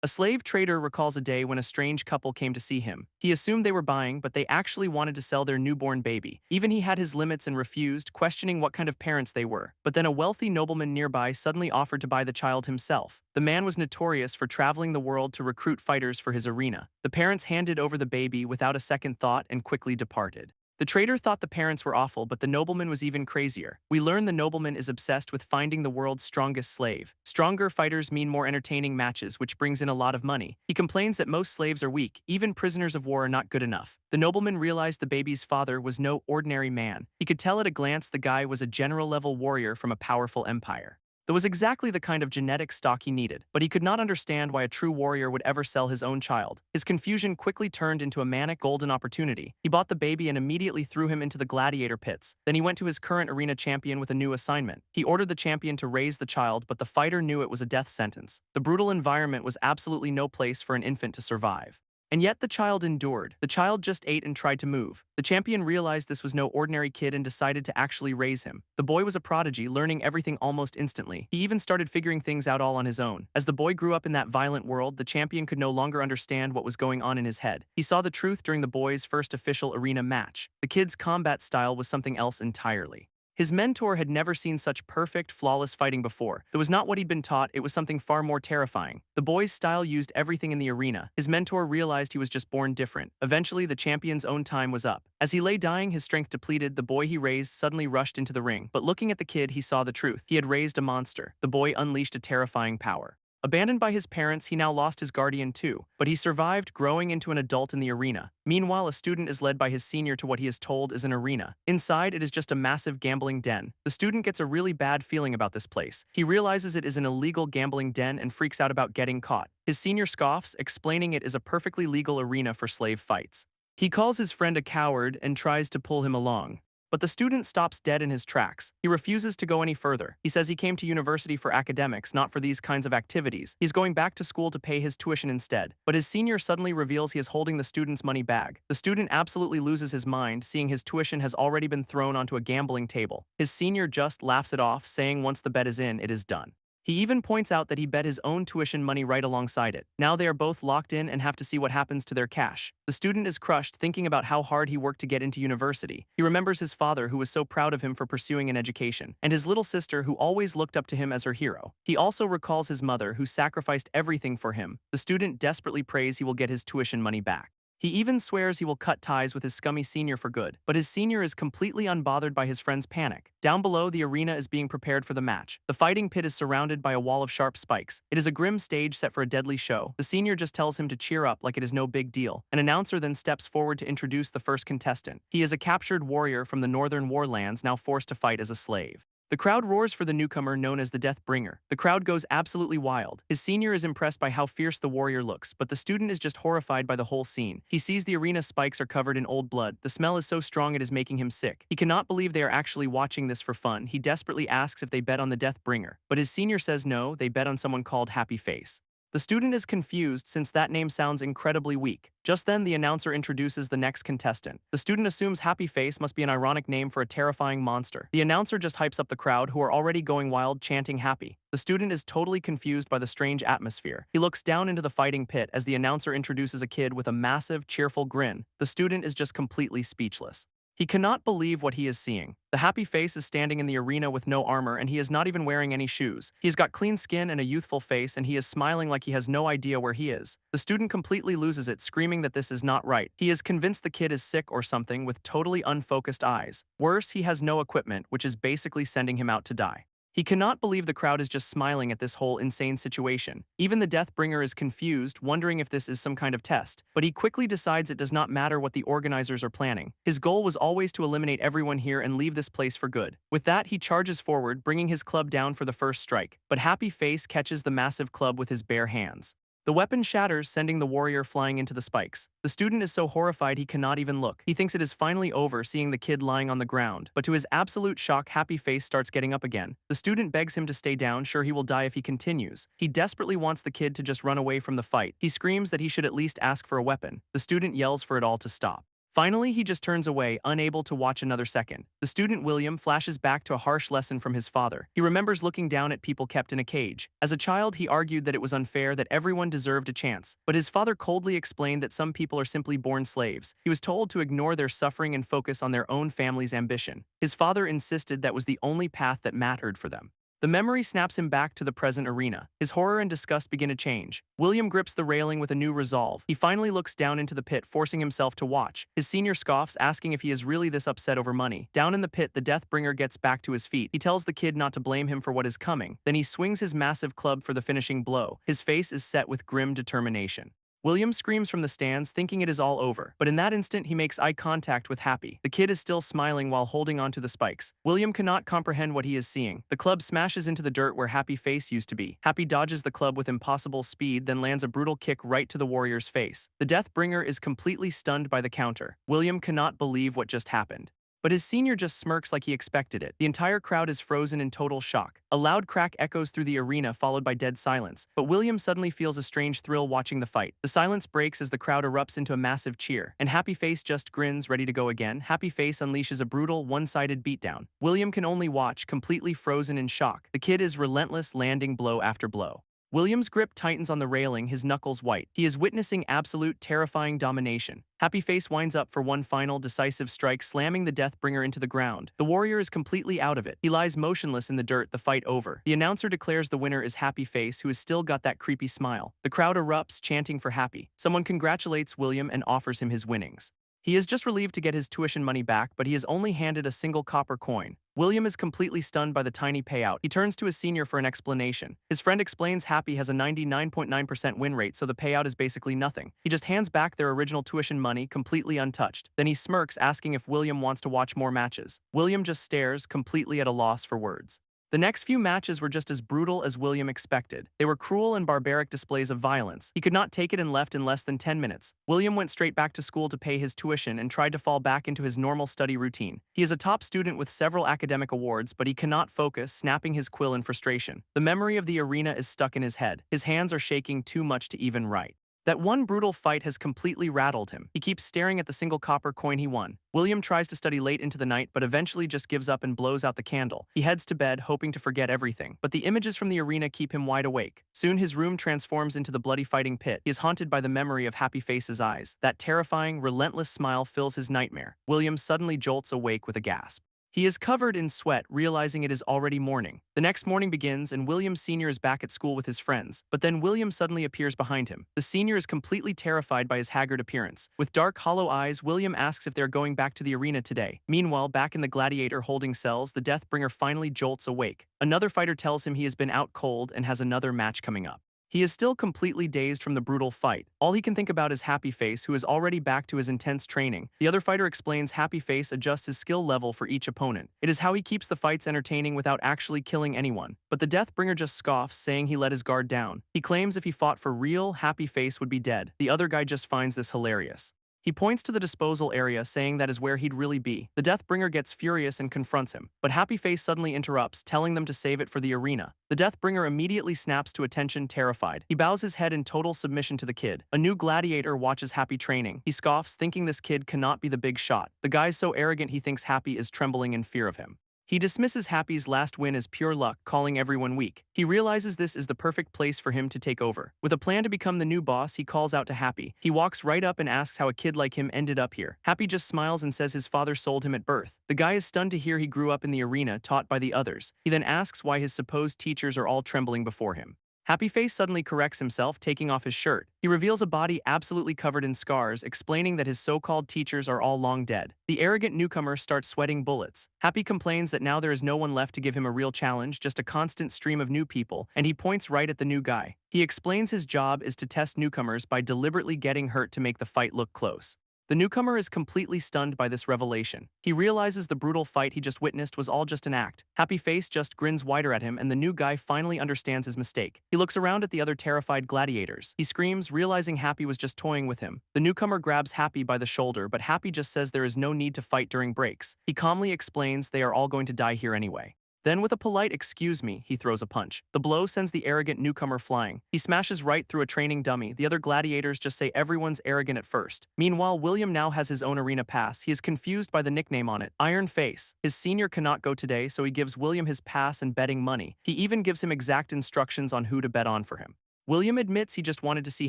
A slave trader recalls a day when a strange couple came to see him. He assumed they were buying, but they actually wanted to sell their newborn baby. Even he had his limits and refused, questioning what kind of parents they were. But then a wealthy nobleman nearby suddenly offered to buy the child himself. The man was notorious for traveling the world to recruit fighters for his arena. The parents handed over the baby without a second thought and quickly departed. The trader thought the parents were awful, but the nobleman was even crazier. We learn the nobleman is obsessed with finding the world's strongest slave. Stronger fighters mean more entertaining matches, which brings in a lot of money. He complains that most slaves are weak, even prisoners of war are not good enough. The nobleman realized the baby's father was no ordinary man. He could tell at a glance the guy was a general-level warrior from a powerful empire. That was exactly the kind of genetic stock he needed, but he could not understand why a true warrior would ever sell his own child. His confusion quickly turned into a manic golden opportunity. He bought the baby and immediately threw him into the gladiator pits. Then he went to his current arena champion with a new assignment. He ordered the champion to raise the child, but the fighter knew it was a death sentence. The brutal environment was absolutely no place for an infant to survive. And yet the child endured. The child just ate and tried to move. The champion realized this was no ordinary kid and decided to actually raise him. The boy was a prodigy, learning everything almost instantly. He even started figuring things out all on his own. As the boy grew up in that violent world, the champion could no longer understand what was going on in his head. He saw the truth during the boy's first official arena match. The kid's combat style was something else entirely. His mentor had never seen such perfect, flawless fighting before. That was not what he'd been taught, it was something far more terrifying. The boy's style used everything in the arena. His mentor realized he was just born different. Eventually, the champion's own time was up. As he lay dying, his strength depleted, the boy he raised suddenly rushed into the ring. But looking at the kid, he saw the truth. He had raised a monster. The boy unleashed a terrifying power. Abandoned by his parents, he now lost his guardian too, but he survived, growing into an adult in the arena. Meanwhile, a student is led by his senior to what he is told is an arena. Inside, it is just a massive gambling den. The student gets a really bad feeling about this place. He realizes it is an illegal gambling den and freaks out about getting caught. His senior scoffs, explaining it is a perfectly legal arena for slave fights. He calls his friend a coward and tries to pull him along. But the student stops dead in his tracks. He refuses to go any further. He says he came to university for academics, not for these kinds of activities. He's going back to school to pay his tuition instead. But his senior suddenly reveals he is holding the student's money bag. The student absolutely loses his mind, seeing his tuition has already been thrown onto a gambling table. His senior just laughs it off, saying once the bet is in, it is done. He even points out that he bet his own tuition money right alongside it. Now they are both locked in and have to see what happens to their cash. The student is crushed, thinking about how hard he worked to get into university. He remembers his father, who was so proud of him for pursuing an education, and his little sister, who always looked up to him as her hero. He also recalls his mother, who sacrificed everything for him. The student desperately prays he will get his tuition money back. He even swears he will cut ties with his scummy senior for good, but his senior is completely unbothered by his friend's panic. Down below, the arena is being prepared for the match. The fighting pit is surrounded by a wall of sharp spikes. It is a grim stage set for a deadly show. The senior just tells him to cheer up like it is no big deal. An announcer then steps forward to introduce the first contestant. He is a captured warrior from the northern warlands, now forced to fight as a slave. The crowd roars for the newcomer known as the Death Bringer. The crowd goes absolutely wild. His senior is impressed by how fierce the warrior looks, but the student is just horrified by the whole scene. He sees the arena spikes are covered in old blood. The smell is so strong it is making him sick. He cannot believe they are actually watching this for fun. He desperately asks if they bet on the Death Bringer, but his senior says no, they bet on someone called Happy Face. The student is confused since that name sounds incredibly weak. Just then, the announcer introduces the next contestant. The student assumes Happy Face must be an ironic name for a terrifying monster. The announcer just hypes up the crowd, who are already going wild, chanting happy. The student is totally confused by the strange atmosphere. He looks down into the fighting pit as the announcer introduces a kid with a massive, cheerful grin. The student is just completely speechless. He cannot believe what he is seeing. The Happy Face is standing in the arena with no armor, and he is not even wearing any shoes. He has got clean skin and a youthful face, and he is smiling like he has no idea where he is. The student completely loses it, screaming that this is not right. He is convinced the kid is sick or something, with totally unfocused eyes. Worse, he has no equipment, which is basically sending him out to die. He cannot believe the crowd is just smiling at this whole insane situation. Even the Deathbringer is confused, wondering if this is some kind of test, but he quickly decides it does not matter what the organizers are planning. His goal was always to eliminate everyone here and leave this place for good. With that, he charges forward, bringing his club down for the first strike, but Happy Face catches the massive club with his bare hands. The weapon shatters, sending the warrior flying into the spikes. The student is so horrified he cannot even look. He thinks it is finally over, seeing the kid lying on the ground. But to his absolute shock, Happy Face starts getting up again. The student begs him to stay down, sure he will die if he continues. He desperately wants the kid to just run away from the fight. He screams that he should at least ask for a weapon. The student yells for it all to stop. Finally, he just turns away, unable to watch another second. The student William flashes back to a harsh lesson from his father. He remembers looking down at people kept in a cage. As a child, he argued that it was unfair, that everyone deserved a chance. But his father coldly explained that some people are simply born slaves. He was told to ignore their suffering and focus on their own family's ambition. His father insisted that was the only path that mattered for them. The memory snaps him back to the present arena. His horror and disgust begin to change. William grips the railing with a new resolve. He finally looks down into the pit, forcing himself to watch. His senior scoffs, asking if he is really this upset over money. Down in the pit, the Deathbringer gets back to his feet. He tells the kid not to blame him for what is coming. Then he swings his massive club for the finishing blow. His face is set with grim determination. William screams from the stands, thinking it is all over. But in that instant, he makes eye contact with Happy. The kid is still smiling while holding onto the spikes. William cannot comprehend what he is seeing. The club smashes into the dirt where Happy face used to be. Happy dodges the club with impossible speed, then lands a brutal kick right to the warrior's face. The Deathbringer is completely stunned by the counter. William cannot believe what just happened. But his senior just smirks like he expected it. The entire crowd is frozen in total shock. A loud crack echoes through the arena, followed by dead silence. But William suddenly feels a strange thrill watching the fight. The silence breaks as the crowd erupts into a massive cheer. And Happy Face just grins, ready to go again. Happy Face unleashes a brutal, one-sided beatdown. William can only watch, completely frozen in shock. The kid is relentless, landing blow after blow. William's grip tightens on the railing, his knuckles white. He is witnessing absolute, terrifying domination. Happy Face winds up for one final, decisive strike, slamming the Deathbringer into the ground. The warrior is completely out of it. He lies motionless in the dirt, the fight over. The announcer declares the winner is Happy Face, who has still got that creepy smile. The crowd erupts, chanting for Happy. Someone congratulates William and offers him his winnings. He is just relieved to get his tuition money back, but he is only handed a single copper coin. William is completely stunned by the tiny payout. He turns to his senior for an explanation. His friend explains Happy has a 99.9% win rate, so the payout is basically nothing. He just hands back their original tuition money, completely untouched. Then he smirks, asking if William wants to watch more matches. William just stares, completely at a loss for words. The next few matches were just as brutal as William expected. They were cruel and barbaric displays of violence. He could not take it and left in less than 10 minutes. William went straight back to school to pay his tuition and tried to fall back into his normal study routine. He is a top student with several academic awards, but he cannot focus, snapping his quill in frustration. The memory of the arena is stuck in his head. His hands are shaking too much to even write. That one brutal fight has completely rattled him. He keeps staring at the single copper coin he won. William tries to study late into the night, but eventually just gives up and blows out the candle. He heads to bed, hoping to forget everything. But the images from the arena keep him wide awake. Soon his room transforms into the bloody fighting pit. He is haunted by the memory of Happy Face's eyes. That terrifying, relentless smile fills his nightmare. William suddenly jolts awake with a gasp. He is covered in sweat, realizing it is already morning. The next morning begins, and William Sr. is back at school with his friends. But then William suddenly appears behind him. The senior is completely terrified by his haggard appearance. With dark, hollow eyes, William asks if they're going back to the arena today. Meanwhile, back in the gladiator holding cells, the Deathbringer finally jolts awake. Another fighter tells him he has been out cold and has another match coming up. He is still completely dazed from the brutal fight. All he can think about is Happy Face, who is already back to his intense training. The other fighter explains Happy Face adjusts his skill level for each opponent. It is how he keeps the fights entertaining without actually killing anyone. But the Deathbringer just scoffs, saying he let his guard down. He claims if he fought for real, Happy Face would be dead. The other guy just finds this hilarious. He points to the disposal area, saying that is where he'd really be. The Deathbringer gets furious and confronts him, but Happy Face suddenly interrupts, telling them to save it for the arena. The Deathbringer immediately snaps to attention, terrified. He bows his head in total submission to the kid. A new gladiator watches Happy training. He scoffs, thinking this kid cannot be the big shot. The guy's so arrogant he thinks Happy is trembling in fear of him. He dismisses Happy's last win as pure luck, calling everyone weak. He realizes this is the perfect place for him to take over. With a plan to become the new boss, he calls out to Happy. He walks right up and asks how a kid like him ended up here. Happy just smiles and says his father sold him at birth. The guy is stunned to hear he grew up in the arena, taught by the others. He then asks why his supposed teachers are all trembling before him. Happy Face suddenly corrects himself, taking off his shirt. He reveals a body absolutely covered in scars, explaining that his so-called teachers are all long dead. The arrogant newcomer starts sweating bullets. Happy complains that now there is no one left to give him a real challenge, just a constant stream of new people, and he points right at the new guy. He explains his job is to test newcomers by deliberately getting hurt to make the fight look close. The newcomer is completely stunned by this revelation. He realizes the brutal fight he just witnessed was all just an act. Happy Face just grins wider at him, and the new guy finally understands his mistake. He looks around at the other terrified gladiators. He screams, realizing Happy was just toying with him. The newcomer grabs Happy by the shoulder, but Happy just says there is no need to fight during breaks. He calmly explains they are all going to die here anyway. Then with a polite "excuse me," he throws a punch. The blow sends the arrogant newcomer flying. He smashes right through a training dummy. The other gladiators just say everyone's arrogant at first. Meanwhile, William now has his own arena pass. He is confused by the nickname on it, Iron Face. His senior cannot go today, so he gives William his pass and betting money. He even gives him exact instructions on who to bet on for him. William admits he just wanted to see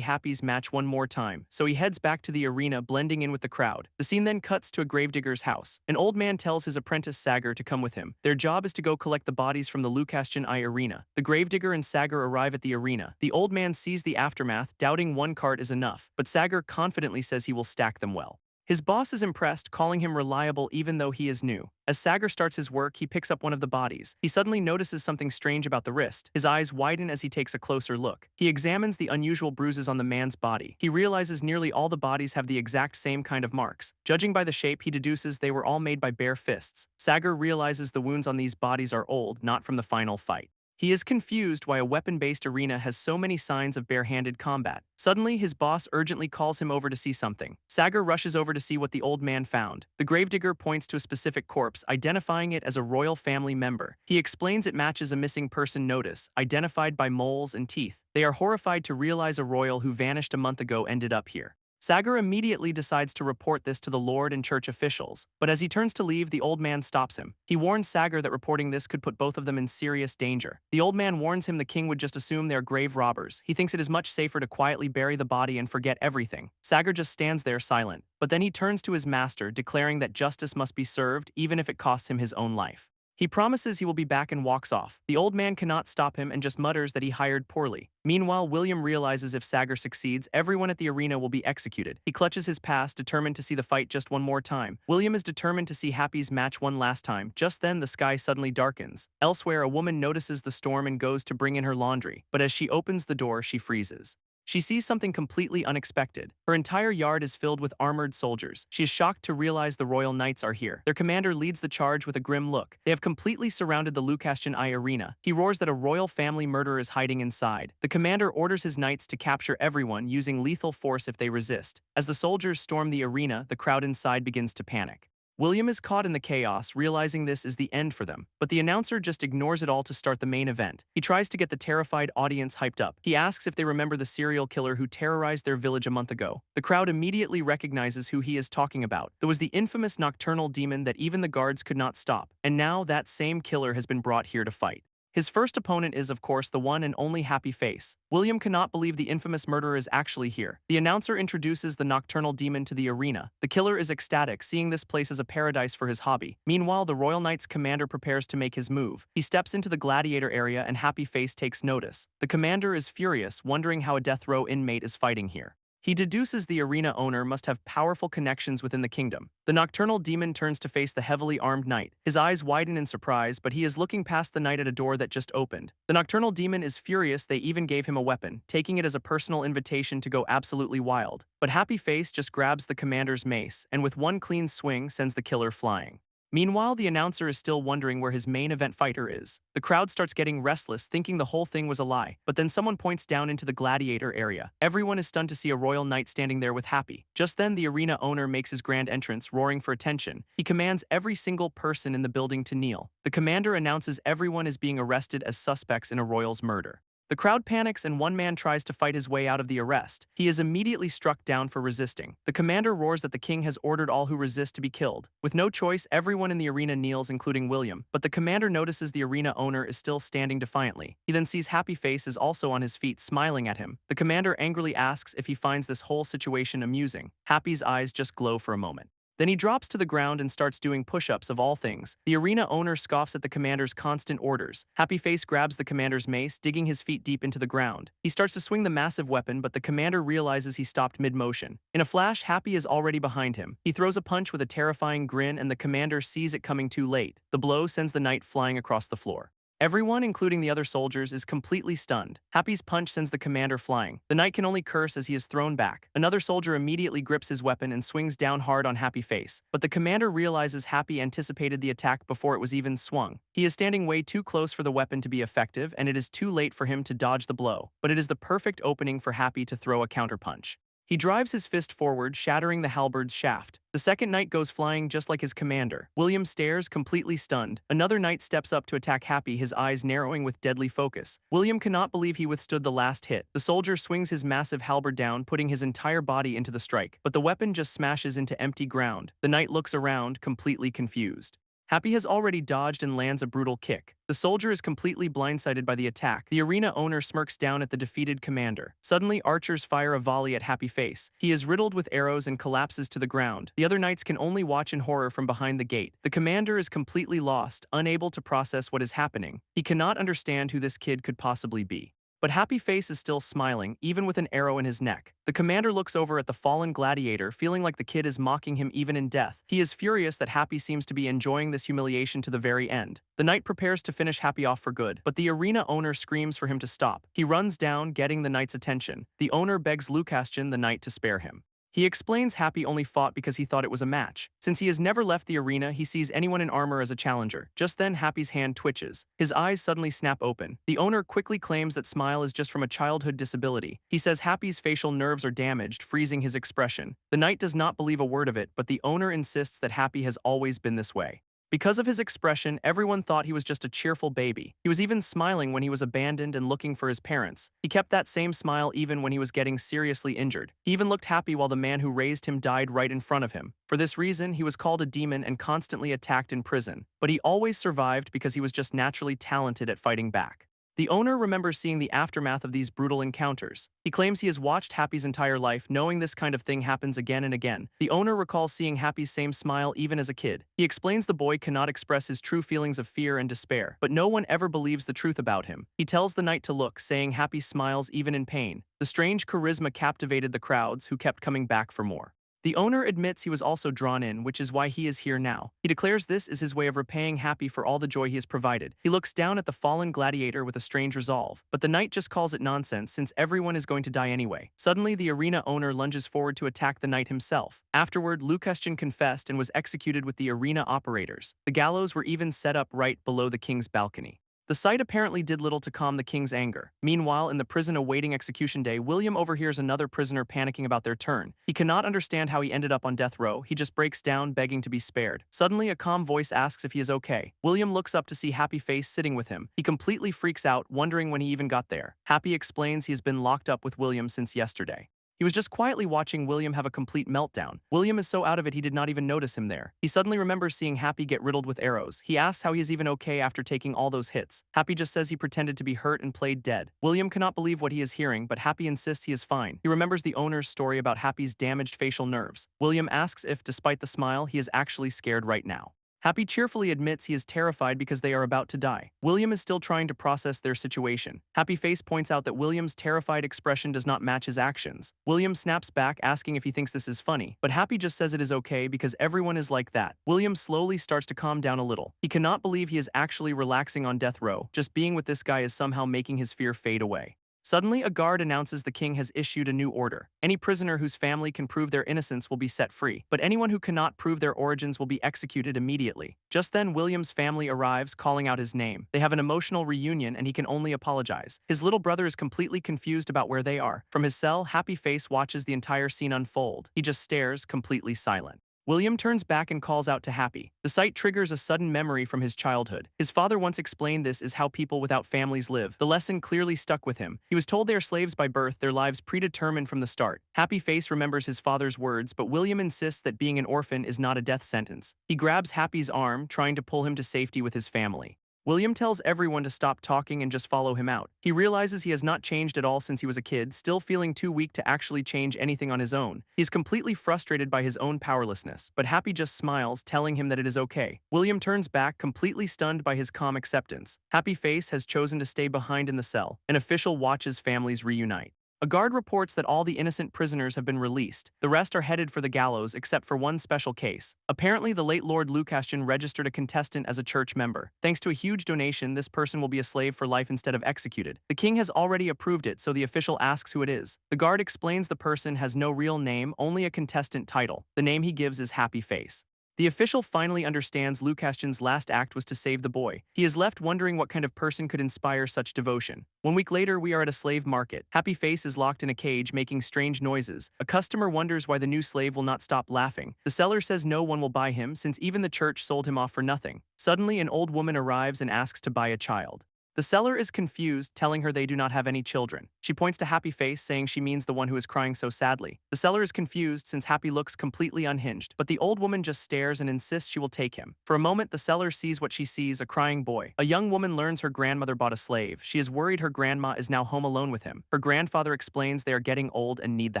Happy's match one more time, so he heads back to the arena, blending in with the crowd. The scene then cuts to a gravedigger's house. An old man tells his apprentice Sagar to come with him. Their job is to go collect the bodies from the Lucastion I arena. The gravedigger and Sagar arrive at the arena. The old man sees the aftermath, doubting one cart is enough, but Sagar confidently says he will stack them well. His boss is impressed, calling him reliable even though he is new. As Sagar starts his work, he picks up one of the bodies. He suddenly notices something strange about the wrist. His eyes widen as he takes a closer look. He examines the unusual bruises on the man's body. He realizes nearly all the bodies have the exact same kind of marks. Judging by the shape, he deduces they were all made by bare fists. Sagar realizes the wounds on these bodies are old, not from the final fight. He is confused why a weapon-based arena has so many signs of bare-handed combat. Suddenly, his boss urgently calls him over to see something. Sagar rushes over to see what the old man found. The gravedigger points to a specific corpse, identifying it as a royal family member. He explains it matches a missing person notice, identified by moles and teeth. They are horrified to realize a royal who vanished a month ago ended up here. Sagar immediately decides to report this to the Lord and church officials, but as he turns to leave, the old man stops him. He warns Sagar that reporting this could put both of them in serious danger. The old man warns him the king would just assume they are grave robbers. He thinks it is much safer to quietly bury the body and forget everything. Sagar just stands there silent, but then he turns to his master, declaring that justice must be served even if it costs him his own life. He promises he will be back and walks off. The old man cannot stop him and just mutters that he hired poorly. Meanwhile, William realizes if Sagar succeeds, everyone at the arena will be executed. He clutches his pass, determined to see the fight just one more time. William is determined to see Happy's match one last time. Just then, the sky suddenly darkens. Elsewhere, a woman notices the storm and goes to bring in her laundry, but as she opens the door, she freezes. She sees something completely unexpected. Her entire yard is filled with armored soldiers. She is shocked to realize the royal knights are here. Their commander leads the charge with a grim look. They have completely surrounded the Lucastion I arena. He roars that a royal family murderer is hiding inside. The commander orders his knights to capture everyone, using lethal force if they resist. As the soldiers storm the arena, the crowd inside begins to panic. William is caught in the chaos, realizing this is the end for them. But the announcer just ignores it all to start the main event. He tries to get the terrified audience hyped up. He asks if they remember the serial killer who terrorized their village a month ago. The crowd immediately recognizes who he is talking about. There was the infamous nocturnal demon that even the guards could not stop. And now that same killer has been brought here to fight. His first opponent is, of course, the one and only Happy Face. William cannot believe the infamous murderer is actually here. The announcer introduces the nocturnal demon to the arena. The killer is ecstatic, seeing this place as a paradise for his hobby. Meanwhile, the Royal Knight's commander prepares to make his move. He steps into the gladiator area and Happy Face takes notice. The commander is furious, wondering how a death row inmate is fighting here. He deduces the arena owner must have powerful connections within the kingdom. The nocturnal demon turns to face the heavily armed knight. His eyes widen in surprise, but he is looking past the knight at a door that just opened. The nocturnal demon is furious they even gave him a weapon, taking it as a personal invitation to go absolutely wild. But Happy Face just grabs the commander's mace, and with one clean swing sends the killer flying. Meanwhile, the announcer is still wondering where his main event fighter is. The crowd starts getting restless, thinking the whole thing was a lie, but then someone points down into the gladiator area. Everyone is stunned to see a royal knight standing there with Happy. Just then, the arena owner makes his grand entrance, roaring for attention. He commands every single person in the building to kneel. The commander announces everyone is being arrested as suspects in a royal's murder. The crowd panics and one man tries to fight his way out of the arrest. He is immediately struck down for resisting. The commander roars that the king has ordered all who resist to be killed. With no choice, everyone in the arena kneels, including William, but the commander notices the arena owner is still standing defiantly. He then sees Happy Face is also on his feet, smiling at him. The commander angrily asks if he finds this whole situation amusing. Happy's eyes just glow for a moment. Then he drops to the ground and starts doing push-ups of all things. The arena owner scoffs at the commander's constant orders. Happy Face grabs the commander's mace, digging his feet deep into the ground. He starts to swing the massive weapon, but the commander realizes he stopped mid-motion. In a flash, Happy is already behind him. He throws a punch with a terrifying grin, and the commander sees it coming too late. The blow sends the knight flying across the floor. Everyone, including the other soldiers, is completely stunned. Happy's punch sends the commander flying. The knight can only curse as he is thrown back. Another soldier immediately grips his weapon and swings down hard on Happy Face. But the commander realizes Happy anticipated the attack before it was even swung. He is standing way too close for the weapon to be effective, and it is too late for him to dodge the blow. But it is the perfect opening for Happy to throw a counterpunch. He drives his fist forward, shattering the halberd's shaft. The second knight goes flying just like his commander. William stares, completely stunned. Another knight steps up to attack Happy, his eyes narrowing with deadly focus. William cannot believe he withstood the last hit. The soldier swings his massive halberd down, putting his entire body into the strike, but the weapon just smashes into empty ground. The knight looks around, completely confused. Happy has already dodged and lands a brutal kick. The soldier is completely blindsided by the attack. The arena owner smirks down at the defeated commander. Suddenly, archers fire a volley at Happy Face. He is riddled with arrows and collapses to the ground. The other knights can only watch in horror from behind the gate. The commander is completely lost, unable to process what is happening. He cannot understand who this kid could possibly be. But Happy Face is still smiling, even with an arrow in his neck. The commander looks over at the fallen gladiator, feeling like the kid is mocking him even in death. He is furious that Happy seems to be enjoying this humiliation to the very end. The knight prepares to finish Happy off for good, but the arena owner screams for him to stop. He runs down, getting the knight's attention. The owner begs Lucastion, the knight, to spare him. He explains Happy only fought because he thought it was a match. Since he has never left the arena, he sees anyone in armor as a challenger. Just then, Happy's hand twitches. His eyes suddenly snap open. The owner quickly claims that smile is just from a childhood disability. He says Happy's facial nerves are damaged, freezing his expression. The knight does not believe a word of it, but the owner insists that Happy has always been this way. Because of his expression, everyone thought he was just a cheerful baby. He was even smiling when he was abandoned and looking for his parents. He kept that same smile even when he was getting seriously injured. He even looked happy while the man who raised him died right in front of him. For this reason, he was called a demon and constantly attacked in prison. But he always survived because he was just naturally talented at fighting back. The owner remembers seeing the aftermath of these brutal encounters. He claims he has watched Happy's entire life, knowing this kind of thing happens again and again. The owner recalls seeing Happy's same smile even as a kid. He explains the boy cannot express his true feelings of fear and despair, but no one ever believes the truth about him. He tells the knight to look, saying Happy smiles even in pain. The strange charisma captivated the crowds, who kept coming back for more. The owner admits he was also drawn in, which is why he is here now. He declares this is his way of repaying Happy for all the joy he has provided. He looks down at the fallen gladiator with a strange resolve, but the knight just calls it nonsense since everyone is going to die anyway. Suddenly, the arena owner lunges forward to attack the knight himself. Afterward, Lucastion confessed and was executed with the arena operators. The gallows were even set up right below the king's balcony. The sight apparently did little to calm the king's anger. Meanwhile, in the prison awaiting execution day, William overhears another prisoner panicking about their turn. He cannot understand how he ended up on death row. He just breaks down, begging to be spared. Suddenly, a calm voice asks if he is okay. William looks up to see Happy Face sitting with him. He completely freaks out, wondering when he even got there. Happy explains he has been locked up with William since yesterday. He was just quietly watching William have a complete meltdown. William is so out of it he did not even notice him there. He suddenly remembers seeing Happy get riddled with arrows. He asks how he is even okay after taking all those hits. Happy just says he pretended to be hurt and played dead. William cannot believe what he is hearing, but Happy insists he is fine. He remembers the owner's story about Happy's damaged facial nerves. William asks if, despite the smile, he is actually scared right now. Happy cheerfully admits he is terrified because they are about to die. William is still trying to process their situation. Happy Face points out that William's terrified expression does not match his actions. William snaps back, asking if he thinks this is funny, but Happy just says it is okay because everyone is like that. William slowly starts to calm down a little. He cannot believe he is actually relaxing on death row. Just being with this guy is somehow making his fear fade away. Suddenly, a guard announces the king has issued a new order. Any prisoner whose family can prove their innocence will be set free, but anyone who cannot prove their origins will be executed immediately. Just then, William's family arrives, calling out his name. They have an emotional reunion and he can only apologize. His little brother is completely confused about where they are. From his cell, Happy Face watches the entire scene unfold. He just stares, completely silent. William turns back and calls out to Happy. The sight triggers a sudden memory from his childhood. His father once explained this is how people without families live. The lesson clearly stuck with him. He was told they are slaves by birth, their lives predetermined from the start. Happy Face remembers his father's words, but William insists that being an orphan is not a death sentence. He grabs Happy's arm, trying to pull him to safety with his family. William tells everyone to stop talking and just follow him out. He realizes he has not changed at all since he was a kid, still feeling too weak to actually change anything on his own. He is completely frustrated by his own powerlessness, but Happy just smiles, telling him that it is okay. William turns back, completely stunned by his calm acceptance. Happy Face has chosen to stay behind in the cell. An official watches families reunite. A guard reports that all the innocent prisoners have been released. The rest are headed for the gallows, except for one special case. Apparently, the late Lord Lucastion registered a contestant as a church member. Thanks to a huge donation, this person will be a slave for life instead of executed. The king has already approved it, so the official asks who it is. The guard explains the person has no real name, only a contestant title. The name he gives is Happy Face. The official finally understands Lukashchen's last act was to save the boy. He is left wondering what kind of person could inspire such devotion. 1 week later, we are at a slave market. Happy Face is locked in a cage making strange noises. A customer wonders why the new slave will not stop laughing. The seller says no one will buy him since even the church sold him off for nothing. Suddenly, an old woman arrives and asks to buy a child. The seller is confused, telling her they do not have any children. She points to Happy Face, saying she means the one who is crying so sadly. The seller is confused since Happy looks completely unhinged, but the old woman just stares and insists she will take him. For a moment, the seller sees what she sees, a crying boy. A young woman learns her grandmother bought a slave. She is worried her grandma is now home alone with him. Her grandfather explains they are getting old and need the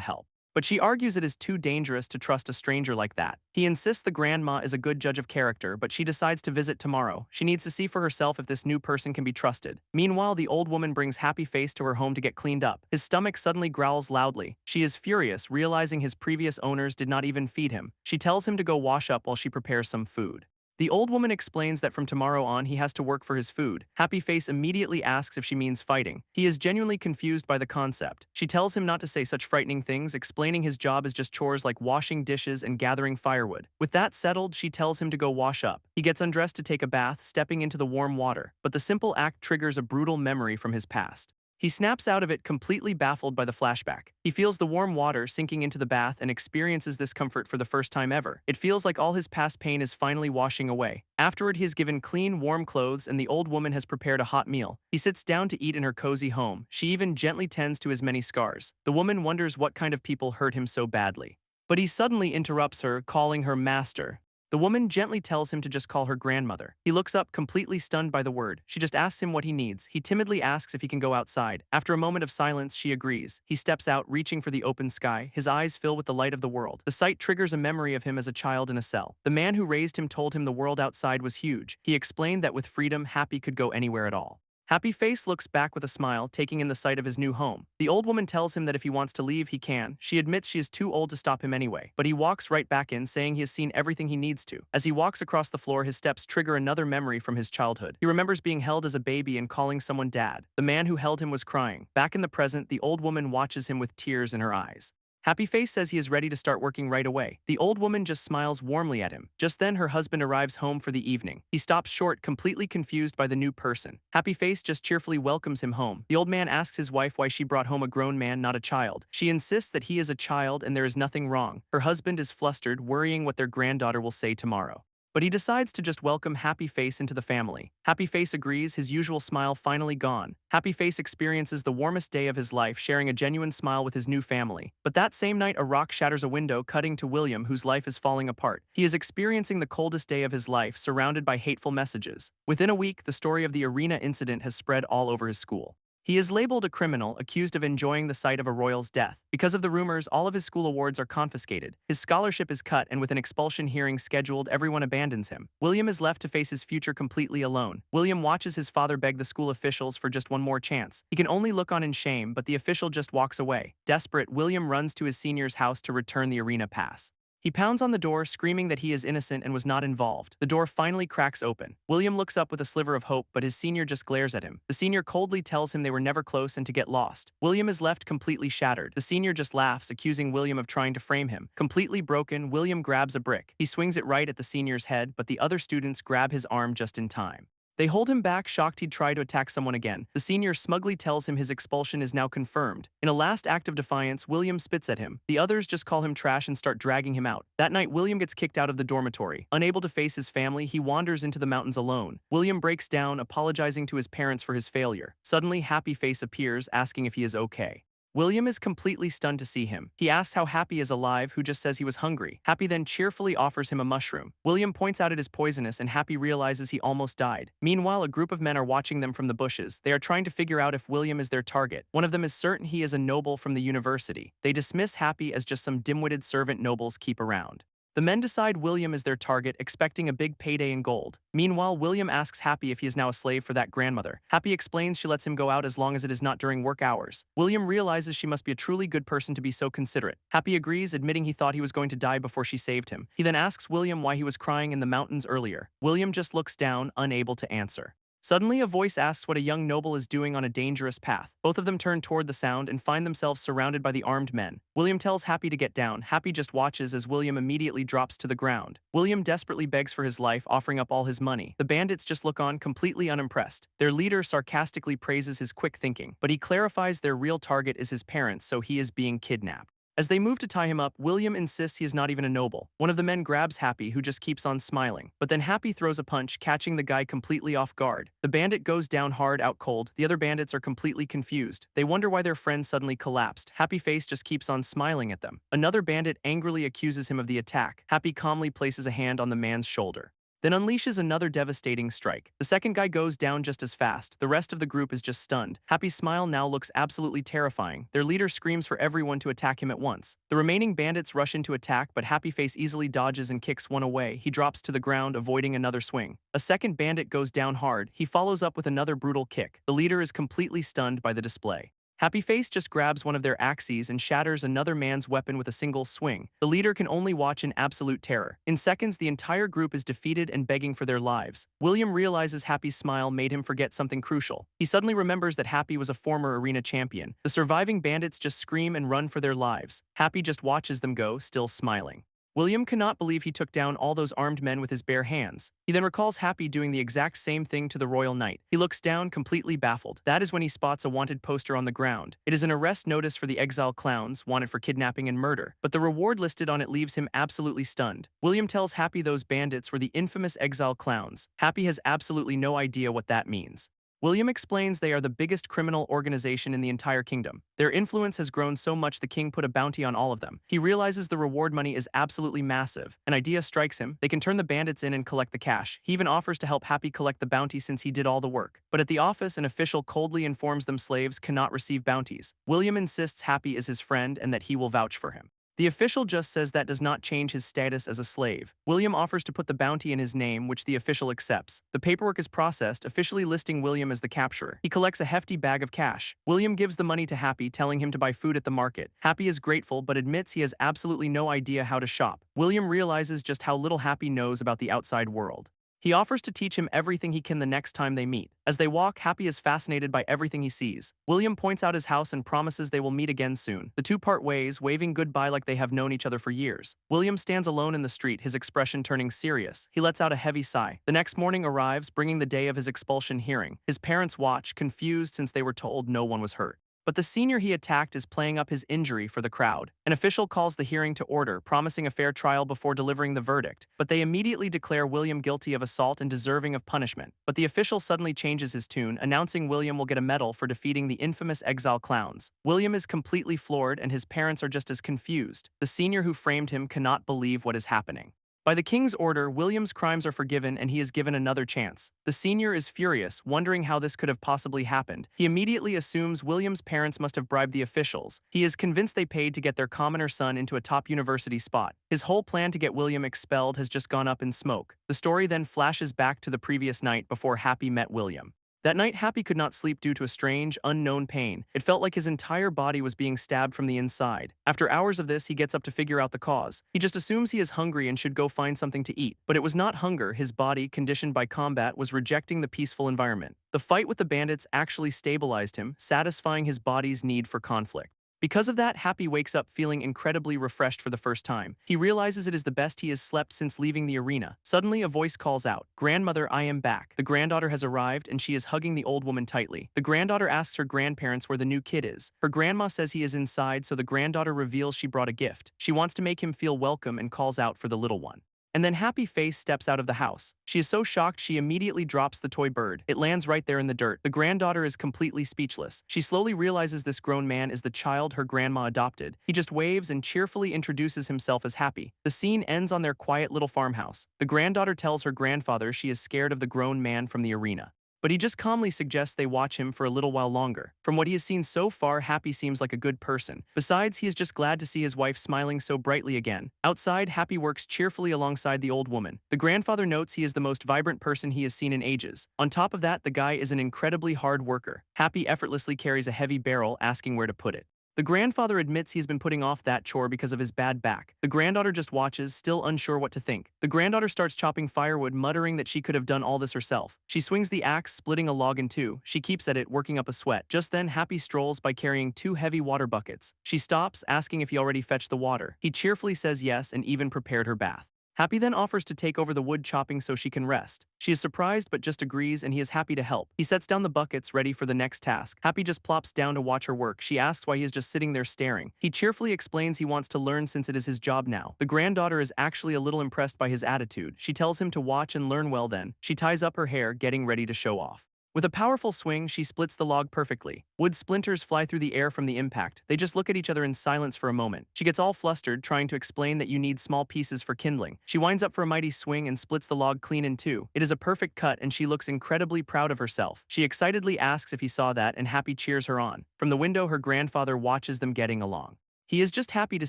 help. But she argues it is too dangerous to trust a stranger like that. He insists the grandma is a good judge of character, but she decides to visit tomorrow. She needs to see for herself if this new person can be trusted. Meanwhile, the old woman brings Happy Face to her home to get cleaned up. His stomach suddenly growls loudly. She is furious, realizing his previous owners did not even feed him. She tells him to go wash up while she prepares some food. The old woman explains that from tomorrow on he has to work for his food. Happy Face immediately asks if she means fighting. He is genuinely confused by the concept. She tells him not to say such frightening things, explaining his job is just chores like washing dishes and gathering firewood. With that settled, she tells him to go wash up. He gets undressed to take a bath, stepping into the warm water, but the simple act triggers a brutal memory from his past. He snaps out of it, completely baffled by the flashback. He feels the warm water sinking into the bath and experiences this comfort for the first time ever. It feels like all his past pain is finally washing away. Afterward, he is given clean, warm clothes and the old woman has prepared a hot meal. He sits down to eat in her cozy home. She even gently tends to his many scars. The woman wonders what kind of people hurt him so badly. But he suddenly interrupts her, calling her master. The woman gently tells him to just call her grandmother. He looks up, completely stunned by the word. She just asks him what he needs. He timidly asks if he can go outside. After a moment of silence, she agrees. He steps out, reaching for the open sky. His eyes fill with the light of the world. The sight triggers a memory of him as a child in a cell. The man who raised him told him the world outside was huge. He explained that with freedom, Happy could go anywhere at all. Happy Face looks back with a smile, taking in the sight of his new home. The old woman tells him that if he wants to leave, he can. She admits she is too old to stop him anyway, but he walks right back in, saying he has seen everything he needs to. As he walks across the floor, his steps trigger another memory from his childhood. He remembers being held as a baby and calling someone dad. The man who held him was crying. Back in the present, the old woman watches him with tears in her eyes. Happy Face says he is ready to start working right away. The old woman just smiles warmly at him. Just then, her husband arrives home for the evening. He stops short, completely confused by the new person. Happy Face just cheerfully welcomes him home. The old man asks his wife why she brought home a grown man, not a child. She insists that he is a child and there is nothing wrong. Her husband is flustered, worrying what their granddaughter will say tomorrow. But he decides to just welcome Happy Face into the family. Happy Face agrees, his usual smile finally gone. Happy Face experiences the warmest day of his life, sharing a genuine smile with his new family. But that same night, a rock shatters a window, cutting to William, whose life is falling apart. He is experiencing the coldest day of his life, surrounded by hateful messages. Within a week, the story of the arena incident has spread all over his school. He is labeled a criminal, accused of enjoying the sight of a royal's death. Because of the rumors, all of his school awards are confiscated. His scholarship is cut, and with an expulsion hearing scheduled, everyone abandons him. William is left to face his future completely alone. William watches his father beg the school officials for just one more chance. He can only look on in shame, but the official just walks away. Desperate, William runs to his senior's house to return the arena pass. He pounds on the door, screaming that he is innocent and was not involved. The door finally cracks open. William looks up with a sliver of hope, but his senior just glares at him. The senior coldly tells him they were never close and to get lost. William is left completely shattered. The senior just laughs, accusing William of trying to frame him. Completely broken, William grabs a brick. He swings it right at the senior's head, but the other students grab his arm just in time. They hold him back, shocked he'd try to attack someone again. The senior smugly tells him his expulsion is now confirmed. In a last act of defiance, William spits at him. The others just call him trash and start dragging him out. That night, William gets kicked out of the dormitory. Unable to face his family, he wanders into the mountains alone. William breaks down, apologizing to his parents for his failure. Suddenly, Happy Face appears, asking if he is okay. William is completely stunned to see him. He asks how Happy is alive, who just says he was hungry. Happy then cheerfully offers him a mushroom. William points out it is poisonous and Happy realizes he almost died. Meanwhile, a group of men are watching them from the bushes. They are trying to figure out if William is their target. One of them is certain he is a noble from the university. They dismiss Happy as just some dim-witted servant nobles keep around. The men decide William is their target, expecting a big payday in gold. Meanwhile, William asks Happy if he is now a slave for that grandmother. Happy explains she lets him go out as long as it is not during work hours. William realizes she must be a truly good person to be so considerate. Happy agrees, admitting he thought he was going to die before she saved him. He then asks William why he was crying in the mountains earlier. William just looks down, unable to answer. Suddenly, a voice asks what a young noble is doing on a dangerous path. Both of them turn toward the sound and find themselves surrounded by the armed men. William tells Happy to get down. Happy just watches as William immediately drops to the ground. William desperately begs for his life, offering up all his money. The bandits just look on, completely unimpressed. Their leader sarcastically praises his quick thinking, but he clarifies their real target is his parents, so he is being kidnapped. As they move to tie him up, William insists he is not even a noble. One of the men grabs Happy, who just keeps on smiling. But then Happy throws a punch, catching the guy completely off guard. The bandit goes down hard, out cold. The other bandits are completely confused. They wonder why their friend suddenly collapsed. Happy Face just keeps on smiling at them. Another bandit angrily accuses him of the attack. Happy calmly places a hand on the man's shoulder, then unleashes another devastating strike. The second guy goes down just as fast. The rest of the group is just stunned. Happy's smile now looks absolutely terrifying. Their leader screams for everyone to attack him at once. The remaining bandits rush in to attack, but Happy Face easily dodges and kicks one away. He drops to the ground, avoiding another swing. A second bandit goes down hard. He follows up with another brutal kick. The leader is completely stunned by the display. Happy Face just grabs one of their axes and shatters another man's weapon with a single swing. The leader can only watch in absolute terror. In seconds, the entire group is defeated and begging for their lives. William realizes Happy's smile made him forget something crucial. He suddenly remembers that Happy was a former arena champion. The surviving bandits just scream and run for their lives. Happy just watches them go, still smiling. William cannot believe he took down all those armed men with his bare hands. He then recalls Happy doing the exact same thing to the royal knight. He looks down, completely baffled. That is when he spots a wanted poster on the ground. It is an arrest notice for the exile clowns, wanted for kidnapping and murder. But the reward listed on it leaves him absolutely stunned. William tells Happy those bandits were the infamous exile clowns. Happy has absolutely no idea what that means. William explains they are the biggest criminal organization in the entire kingdom. Their influence has grown so much the king put a bounty on all of them. He realizes the reward money is absolutely massive. An idea strikes him. They can turn the bandits in and collect the cash. He even offers to help Happy collect the bounty since he did all the work. But at the office, an official coldly informs them slaves cannot receive bounties. William insists Happy is his friend and that he will vouch for him. The official just says that does not change his status as a slave. William offers to put the bounty in his name, which the official accepts. The paperwork is processed, officially listing William as the capturer. He collects a hefty bag of cash. William gives the money to Happy, telling him to buy food at the market. Happy is grateful, but admits he has absolutely no idea how to shop. William realizes just how little Happy knows about the outside world. He offers to teach him everything he can the next time they meet. As they walk, Happy is fascinated by everything he sees. William points out his house and promises they will meet again soon. The two part ways, waving goodbye like they have known each other for years. William stands alone in the street, his expression turning serious. He lets out a heavy sigh. The next morning arrives, bringing the day of his expulsion hearing. His parents watch, confused since they were told no one was hurt. But the senior he attacked is playing up his injury for the crowd. An official calls the hearing to order, promising a fair trial before delivering the verdict. But they immediately declare William guilty of assault and deserving of punishment. But the official suddenly changes his tune, announcing William will get a medal for defeating the infamous exile clowns. William is completely floored, and his parents are just as confused. The senior who framed him cannot believe what is happening. By the king's order, William's crimes are forgiven and he is given another chance. The senior is furious, wondering how this could have possibly happened. He immediately assumes William's parents must have bribed the officials. He is convinced they paid to get their commoner son into a top university spot. His whole plan to get William expelled has just gone up in smoke. The story then flashes back to the previous night before Happy met William. That night, Happy could not sleep due to a strange, unknown pain. It felt like his entire body was being stabbed from the inside. After hours of this, he gets up to figure out the cause. He just assumes he is hungry and should go find something to eat. But it was not hunger. His body, conditioned by combat, was rejecting the peaceful environment. The fight with the bandits actually stabilized him, satisfying his body's need for conflict. Because of that, Happy wakes up feeling incredibly refreshed for the first time. He realizes it is the best he has slept since leaving the arena. Suddenly, a voice calls out, "Grandmother, I am back." The granddaughter has arrived and she is hugging the old woman tightly. The granddaughter asks her grandparents where the new kid is. Her grandma says he is inside, so the granddaughter reveals she brought a gift. She wants to make him feel welcome and calls out for the little one. And then Happy Face steps out of the house. She is so shocked she immediately drops the toy bird. It lands right there in the dirt. The granddaughter is completely speechless. She slowly realizes this grown man is the child her grandma adopted. He just waves and cheerfully introduces himself as Happy. The scene ends on their quiet little farmhouse. The granddaughter tells her grandfather she is scared of the grown man from the arena. But he just calmly suggests they watch him for a little while longer. From what he has seen so far, Happy seems like a good person. Besides, he is just glad to see his wife smiling so brightly again. Outside, Happy works cheerfully alongside the old woman. The grandfather notes he is the most vibrant person he has seen in ages. On top of that, the guy is an incredibly hard worker. Happy effortlessly carries a heavy barrel, asking where to put it. The grandfather admits he's been putting off that chore because of his bad back. The granddaughter just watches, still unsure what to think. The granddaughter starts chopping firewood, muttering that she could have done all this herself. She swings the axe, splitting a log in two. She keeps at it, working up a sweat. Just then, Happy strolls by carrying two heavy water buckets. She stops, asking if he already fetched the water. He cheerfully says yes and even prepared her bath. Happy then offers to take over the wood chopping so she can rest. She is surprised but just agrees, and he is happy to help. He sets down the buckets, ready for the next task. Happy just plops down to watch her work. She asks why he is just sitting there staring. He cheerfully explains he wants to learn since it is his job now. The granddaughter is actually a little impressed by his attitude. She tells him to watch and learn well then. She ties up her hair, getting ready to show off. With a powerful swing, she splits the log perfectly. Wood splinters fly through the air from the impact. They just look at each other in silence for a moment. She gets all flustered, trying to explain that you need small pieces for kindling. She winds up for a mighty swing and splits the log clean in two. It is a perfect cut, and she looks incredibly proud of herself. She excitedly asks if he saw that, and Happy cheers her on. From the window, her grandfather watches them getting along. He is just happy to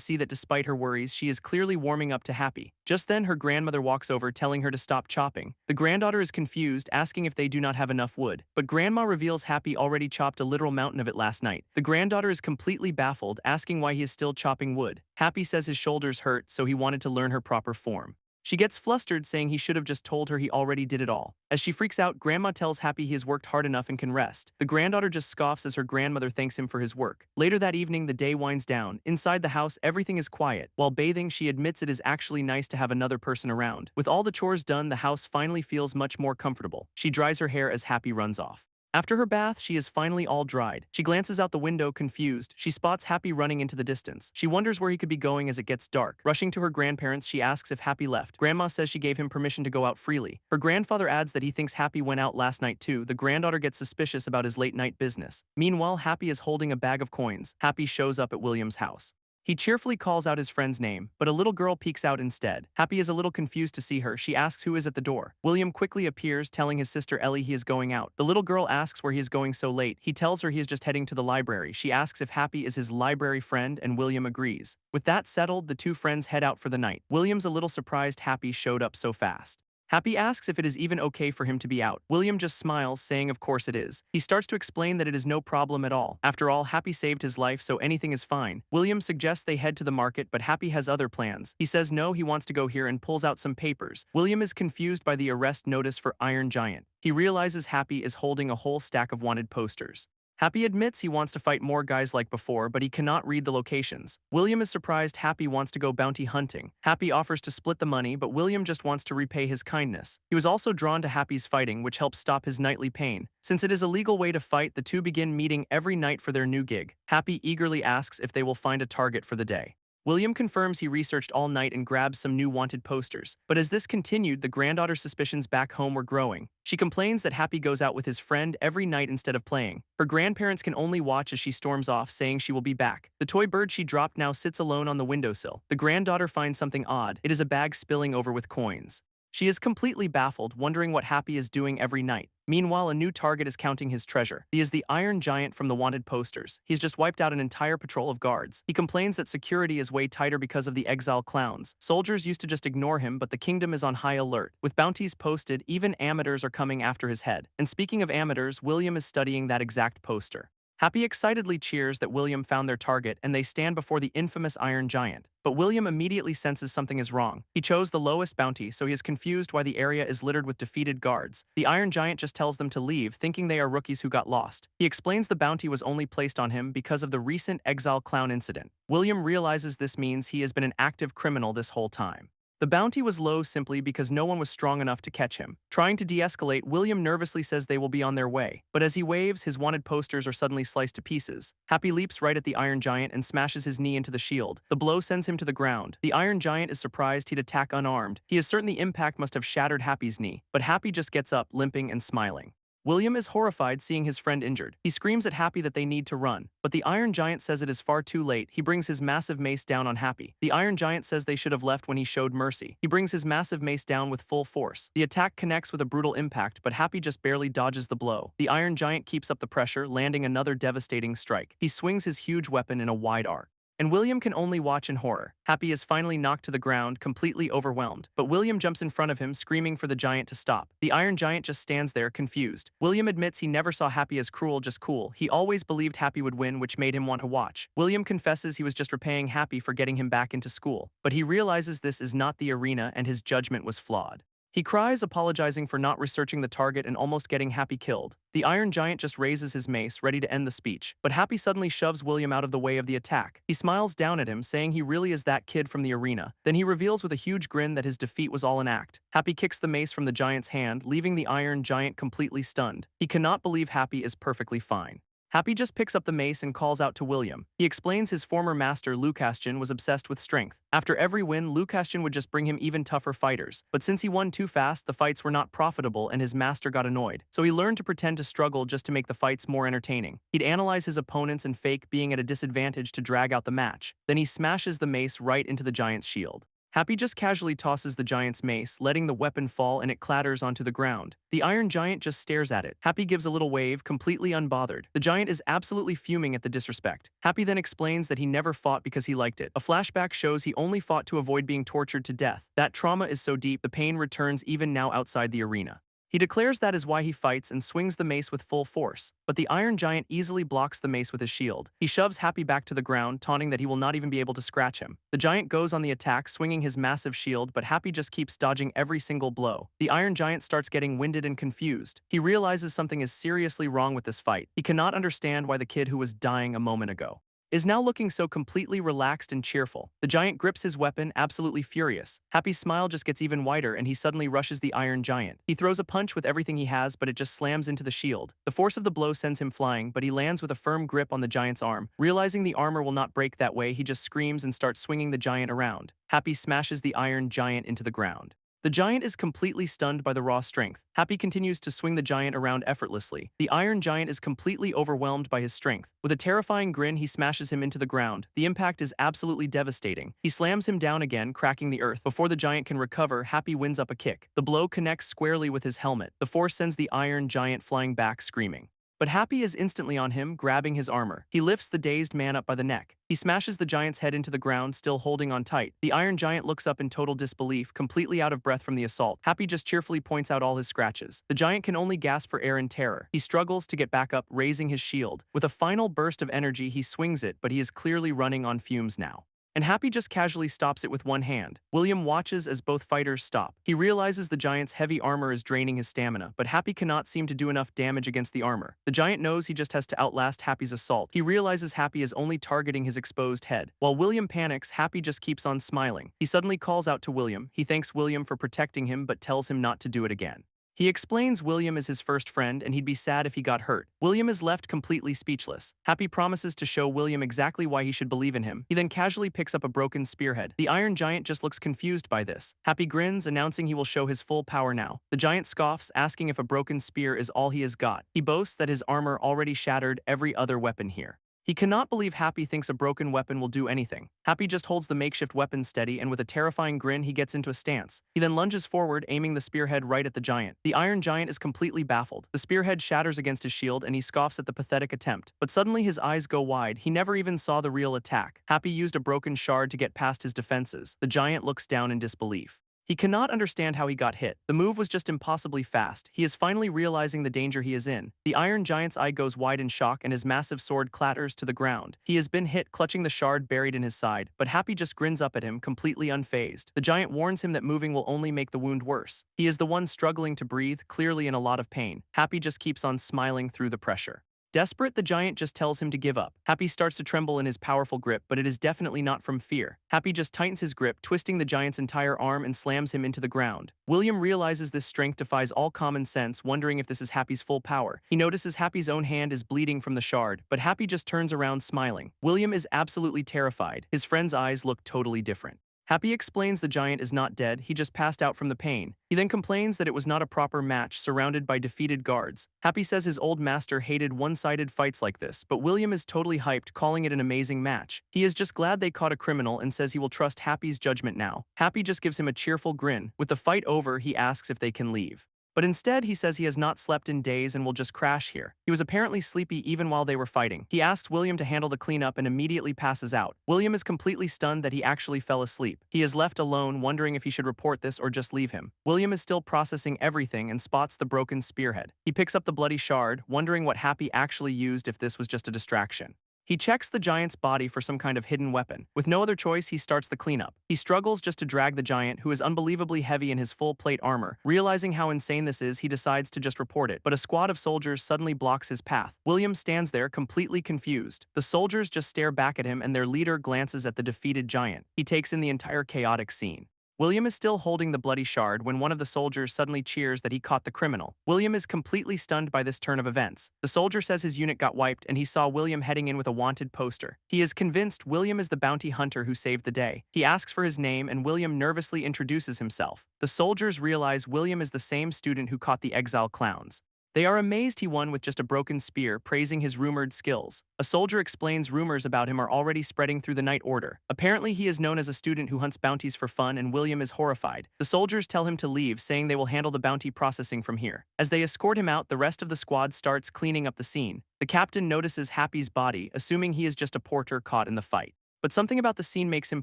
see that despite her worries, she is clearly warming up to Happy. Just then, her grandmother walks over, telling her to stop chopping. The granddaughter is confused, asking if they do not have enough wood. But Grandma reveals Happy already chopped a literal mountain of it last night. The granddaughter is completely baffled, asking why he is still chopping wood. Happy says his shoulders hurt, so he wanted to learn her proper form. She gets flustered, saying he should have just told her he already did it all. As she freaks out, Grandma tells Happy he has worked hard enough and can rest. The granddaughter just scoffs as her grandmother thanks him for his work. Later that evening, the day winds down. Inside the house, everything is quiet. While bathing, she admits it is actually nice to have another person around. With all the chores done, the house finally feels much more comfortable. She dries her hair as Happy runs off. After her bath, she is finally all dried. She glances out the window, confused. She spots Happy running into the distance. She wonders where he could be going as it gets dark. Rushing to her grandparents, she asks if Happy left. Grandma says she gave him permission to go out freely. Her grandfather adds that he thinks Happy went out last night too. The granddaughter gets suspicious about his late-night business. Meanwhile, Happy is holding a bag of coins. Happy shows up at William's house. He cheerfully calls out his friend's name, but a little girl peeks out instead. Happy is a little confused to see her. She asks who is at the door. William quickly appears, telling his sister Ellie he is going out. The little girl asks where he is going so late. He tells her he is just heading to the library. She asks if Happy is his library friend, and William agrees. With that settled, the two friends head out for the night. William's a little surprised Happy showed up so fast. Happy asks if it is even okay for him to be out. William just smiles, saying of course it is. He starts to explain that it is no problem at all. After all, Happy saved his life, so anything is fine. William suggests they head to the market, but Happy has other plans. He says no, he wants to go here, and pulls out some papers. William is confused by the arrest notice for Iron Giant. He realizes Happy is holding a whole stack of wanted posters. Happy admits he wants to fight more guys like before, but he cannot read the locations. William is surprised Happy wants to go bounty hunting. Happy offers to split the money, but William just wants to repay his kindness. He was also drawn to Happy's fighting, which helps stop his nightly pain. Since it is a legal way to fight, the two begin meeting every night for their new gig. Happy eagerly asks if they will find a target for the day. William confirms he researched all night and grabs some new wanted posters. But as this continued, the granddaughter's suspicions back home were growing. She complains that Happy goes out with his friend every night instead of playing. Her grandparents can only watch as she storms off, saying she will be back. The toy bird she dropped now sits alone on the windowsill. The granddaughter finds something odd. It is a bag spilling over with coins. She is completely baffled, wondering what Happy is doing every night. Meanwhile, a new target is counting his treasure. He is the Iron Giant from the wanted posters. He's just wiped out an entire patrol of guards. He complains that security is way tighter because of the exile clowns. Soldiers used to just ignore him, but the kingdom is on high alert. With bounties posted, even amateurs are coming after his head. And speaking of amateurs, William is studying that exact poster. Happy excitedly cheers that William found their target, and they stand before the infamous Iron Giant. But William immediately senses something is wrong. He chose the lowest bounty, so he is confused why the area is littered with defeated guards. The Iron Giant just tells them to leave, thinking they are rookies who got lost. He explains the bounty was only placed on him because of the recent exile clown incident. William realizes this means he has been an active criminal this whole time. The bounty was low simply because no one was strong enough to catch him. Trying to de-escalate, William nervously says they will be on their way. But as he waves, his wanted posters are suddenly sliced to pieces. Happy leaps right at the Iron Giant and smashes his knee into the shield. The blow sends him to the ground. The Iron Giant is surprised he'd attack unarmed. He is certain the impact must have shattered Happy's knee. But Happy just gets up, limping and smiling. William is horrified seeing his friend injured. He screams at Happy that they need to run, but the Iron Giant says it is far too late. He brings his massive mace down on Happy. The Iron Giant says they should have left when he showed mercy. He brings his massive mace down with full force. The attack connects with a brutal impact, but Happy just barely dodges the blow. The Iron Giant keeps up the pressure, landing another devastating strike. He swings his huge weapon in a wide arc. and William can only watch in horror. Happy is finally knocked to the ground, completely overwhelmed, but William jumps in front of him, screaming for the giant to stop. The Iron Giant just stands there, confused. William admits he never saw Happy as cruel, just cool. He always believed Happy would win, which made him want to watch. William confesses he was just repaying Happy for getting him back into school, but he realizes this is not the arena and his judgment was flawed. He cries, apologizing for not researching the target and almost getting Happy killed. The Iron Giant just raises his mace, ready to end the speech, but Happy suddenly shoves William out of the way of the attack. He smiles down at him, saying he really is that kid from the arena. Then he reveals with a huge grin that his defeat was all an act. Happy kicks the mace from the giant's hand, leaving the Iron Giant completely stunned. He cannot believe Happy is perfectly fine. Happy just picks up the mace and calls out to William. He explains his former master Lucastion was obsessed with strength. After every win, Lucastion would just bring him even tougher fighters. But since he won too fast, the fights were not profitable and his master got annoyed. So he learned to pretend to struggle just to make the fights more entertaining. He'd analyze his opponents and fake being at a disadvantage to drag out the match. Then he smashes the mace right into the giant's shield. Happy just casually tosses the giant's mace, letting the weapon fall and it clatters onto the ground. The Iron Giant just stares at it. Happy gives a little wave, completely unbothered. The giant is absolutely fuming at the disrespect. Happy then explains that he never fought because he liked it. A flashback shows he only fought to avoid being tortured to death. That trauma is so deep, the pain returns even now outside the arena. He declares that is why he fights and swings the mace with full force, but the Iron Giant easily blocks the mace with his shield. He shoves Happy back to the ground, taunting that he will not even be able to scratch him. The giant goes on the attack, swinging his massive shield, but Happy just keeps dodging every single blow. The Iron Giant starts getting winded and confused. He realizes something is seriously wrong with this fight. He cannot understand why the kid who was dying a moment ago is now looking so completely relaxed and cheerful. The giant grips his weapon, absolutely furious. Happy's smile just gets even wider and he suddenly rushes the Iron Giant. He throws a punch with everything he has, but it just slams into the shield. The force of the blow sends him flying, but he lands with a firm grip on the giant's arm. Realizing the armor will not break that way, he just screams and starts swinging the giant around. Happy smashes the Iron Giant into the ground. The giant is completely stunned by the raw strength. Happy continues to swing the giant around effortlessly. The Iron Giant is completely overwhelmed by his strength. With a terrifying grin, he smashes him into the ground. The impact is absolutely devastating. He slams him down again, cracking the earth. Before the giant can recover, Happy wins up a kick. The blow connects squarely with his helmet. The force sends the Iron Giant flying back, screaming. But Happy is instantly on him, grabbing his armor. He lifts the dazed man up by the neck. He smashes the giant's head into the ground, still holding on tight. The Iron Giant looks up in total disbelief, completely out of breath from the assault. Happy just cheerfully points out all his scratches. The giant can only gasp for air in terror. He struggles to get back up, raising his shield. With a final burst of energy, he swings it, but he is clearly running on fumes now. And Happy just casually stops it with one hand. William watches as both fighters stop. He realizes the giant's heavy armor is draining his stamina, but Happy cannot seem to do enough damage against the armor. The giant knows he just has to outlast Happy's assault. He realizes Happy is only targeting his exposed head. While William panics, Happy just keeps on smiling. He suddenly calls out to William. He thanks William for protecting him, but tells him not to do it again. He explains William is his first friend and he'd be sad if he got hurt. William is left completely speechless. Happy promises to show William exactly why he should believe in him. He then casually picks up a broken spearhead. The Iron Giant just looks confused by this. Happy grins, announcing he will show his full power now. The giant scoffs, asking if a broken spear is all he has got. He boasts that his armor already shattered every other weapon here. He cannot believe Happy thinks a broken weapon will do anything. Happy just holds the makeshift weapon steady, and with a terrifying grin, he gets into a stance. He then lunges forward, aiming the spearhead right at the giant. The Iron Giant is completely baffled. The spearhead shatters against his shield, and he scoffs at the pathetic attempt. But suddenly his eyes go wide. He never even saw the real attack. Happy used a broken shard to get past his defenses. The giant looks down in disbelief. He cannot understand how he got hit. The move was just impossibly fast. He is finally realizing the danger he is in. The Iron Giant's eye goes wide in shock and his massive sword clatters to the ground. He has been hit, clutching the shard buried in his side, but Happy just grins up at him, completely unfazed. The giant warns him that moving will only make the wound worse. He is the one struggling to breathe, clearly in a lot of pain. Happy just keeps on smiling through the pressure. Desperate, the giant just tells him to give up. Happy starts to tremble in his powerful grip, but it is definitely not from fear. Happy just tightens his grip, twisting the giant's entire arm and slams him into the ground. William realizes this strength defies all common sense, wondering if this is Happy's full power. He notices Happy's own hand is bleeding from the shard, but Happy just turns around smiling. William is absolutely terrified. His friend's eyes look totally different. Happy explains the giant is not dead, he just passed out from the pain. He then complains that it was not a proper match, surrounded by defeated guards. Happy says his old master hated one-sided fights like this, but William is totally hyped, calling it an amazing match. He is just glad they caught a criminal and says he will trust Happy's judgment now. Happy just gives him a cheerful grin. With the fight over, he asks if they can leave. But instead, he says he has not slept in days and will just crash here. He was apparently sleepy even while they were fighting. He asks William to handle the cleanup and immediately passes out. William is completely stunned that he actually fell asleep. He is left alone, wondering if he should report this or just leave him. William is still processing everything and spots the broken spearhead. He picks up the bloody shard, wondering what Happy actually used if this was just a distraction. He checks the giant's body for some kind of hidden weapon. With no other choice, he starts the cleanup. He struggles just to drag the giant, who is unbelievably heavy in his full plate armor. Realizing how insane this is, he decides to just report it, but a squad of soldiers suddenly blocks his path. William stands there, completely confused. The soldiers just stare back at him and their leader glances at the defeated giant. He takes in the entire chaotic scene. William is still holding the bloody shard when one of the soldiers suddenly cheers that he caught the criminal. William is completely stunned by this turn of events. The soldier says his unit got wiped and he saw William heading in with a wanted poster. He is convinced William is the bounty hunter who saved the day. He asks for his name and William nervously introduces himself. The soldiers realize William is the same student who caught the exile clowns. They are amazed he won with just a broken spear, praising his rumored skills. A soldier explains rumors about him are already spreading through the Night Order. Apparently, he is known as a student who hunts bounties for fun, and William is horrified. The soldiers tell him to leave, saying they will handle the bounty processing from here. As they escort him out, the rest of the squad starts cleaning up the scene. The captain notices Happy's body, assuming he is just a porter caught in the fight. But something about the scene makes him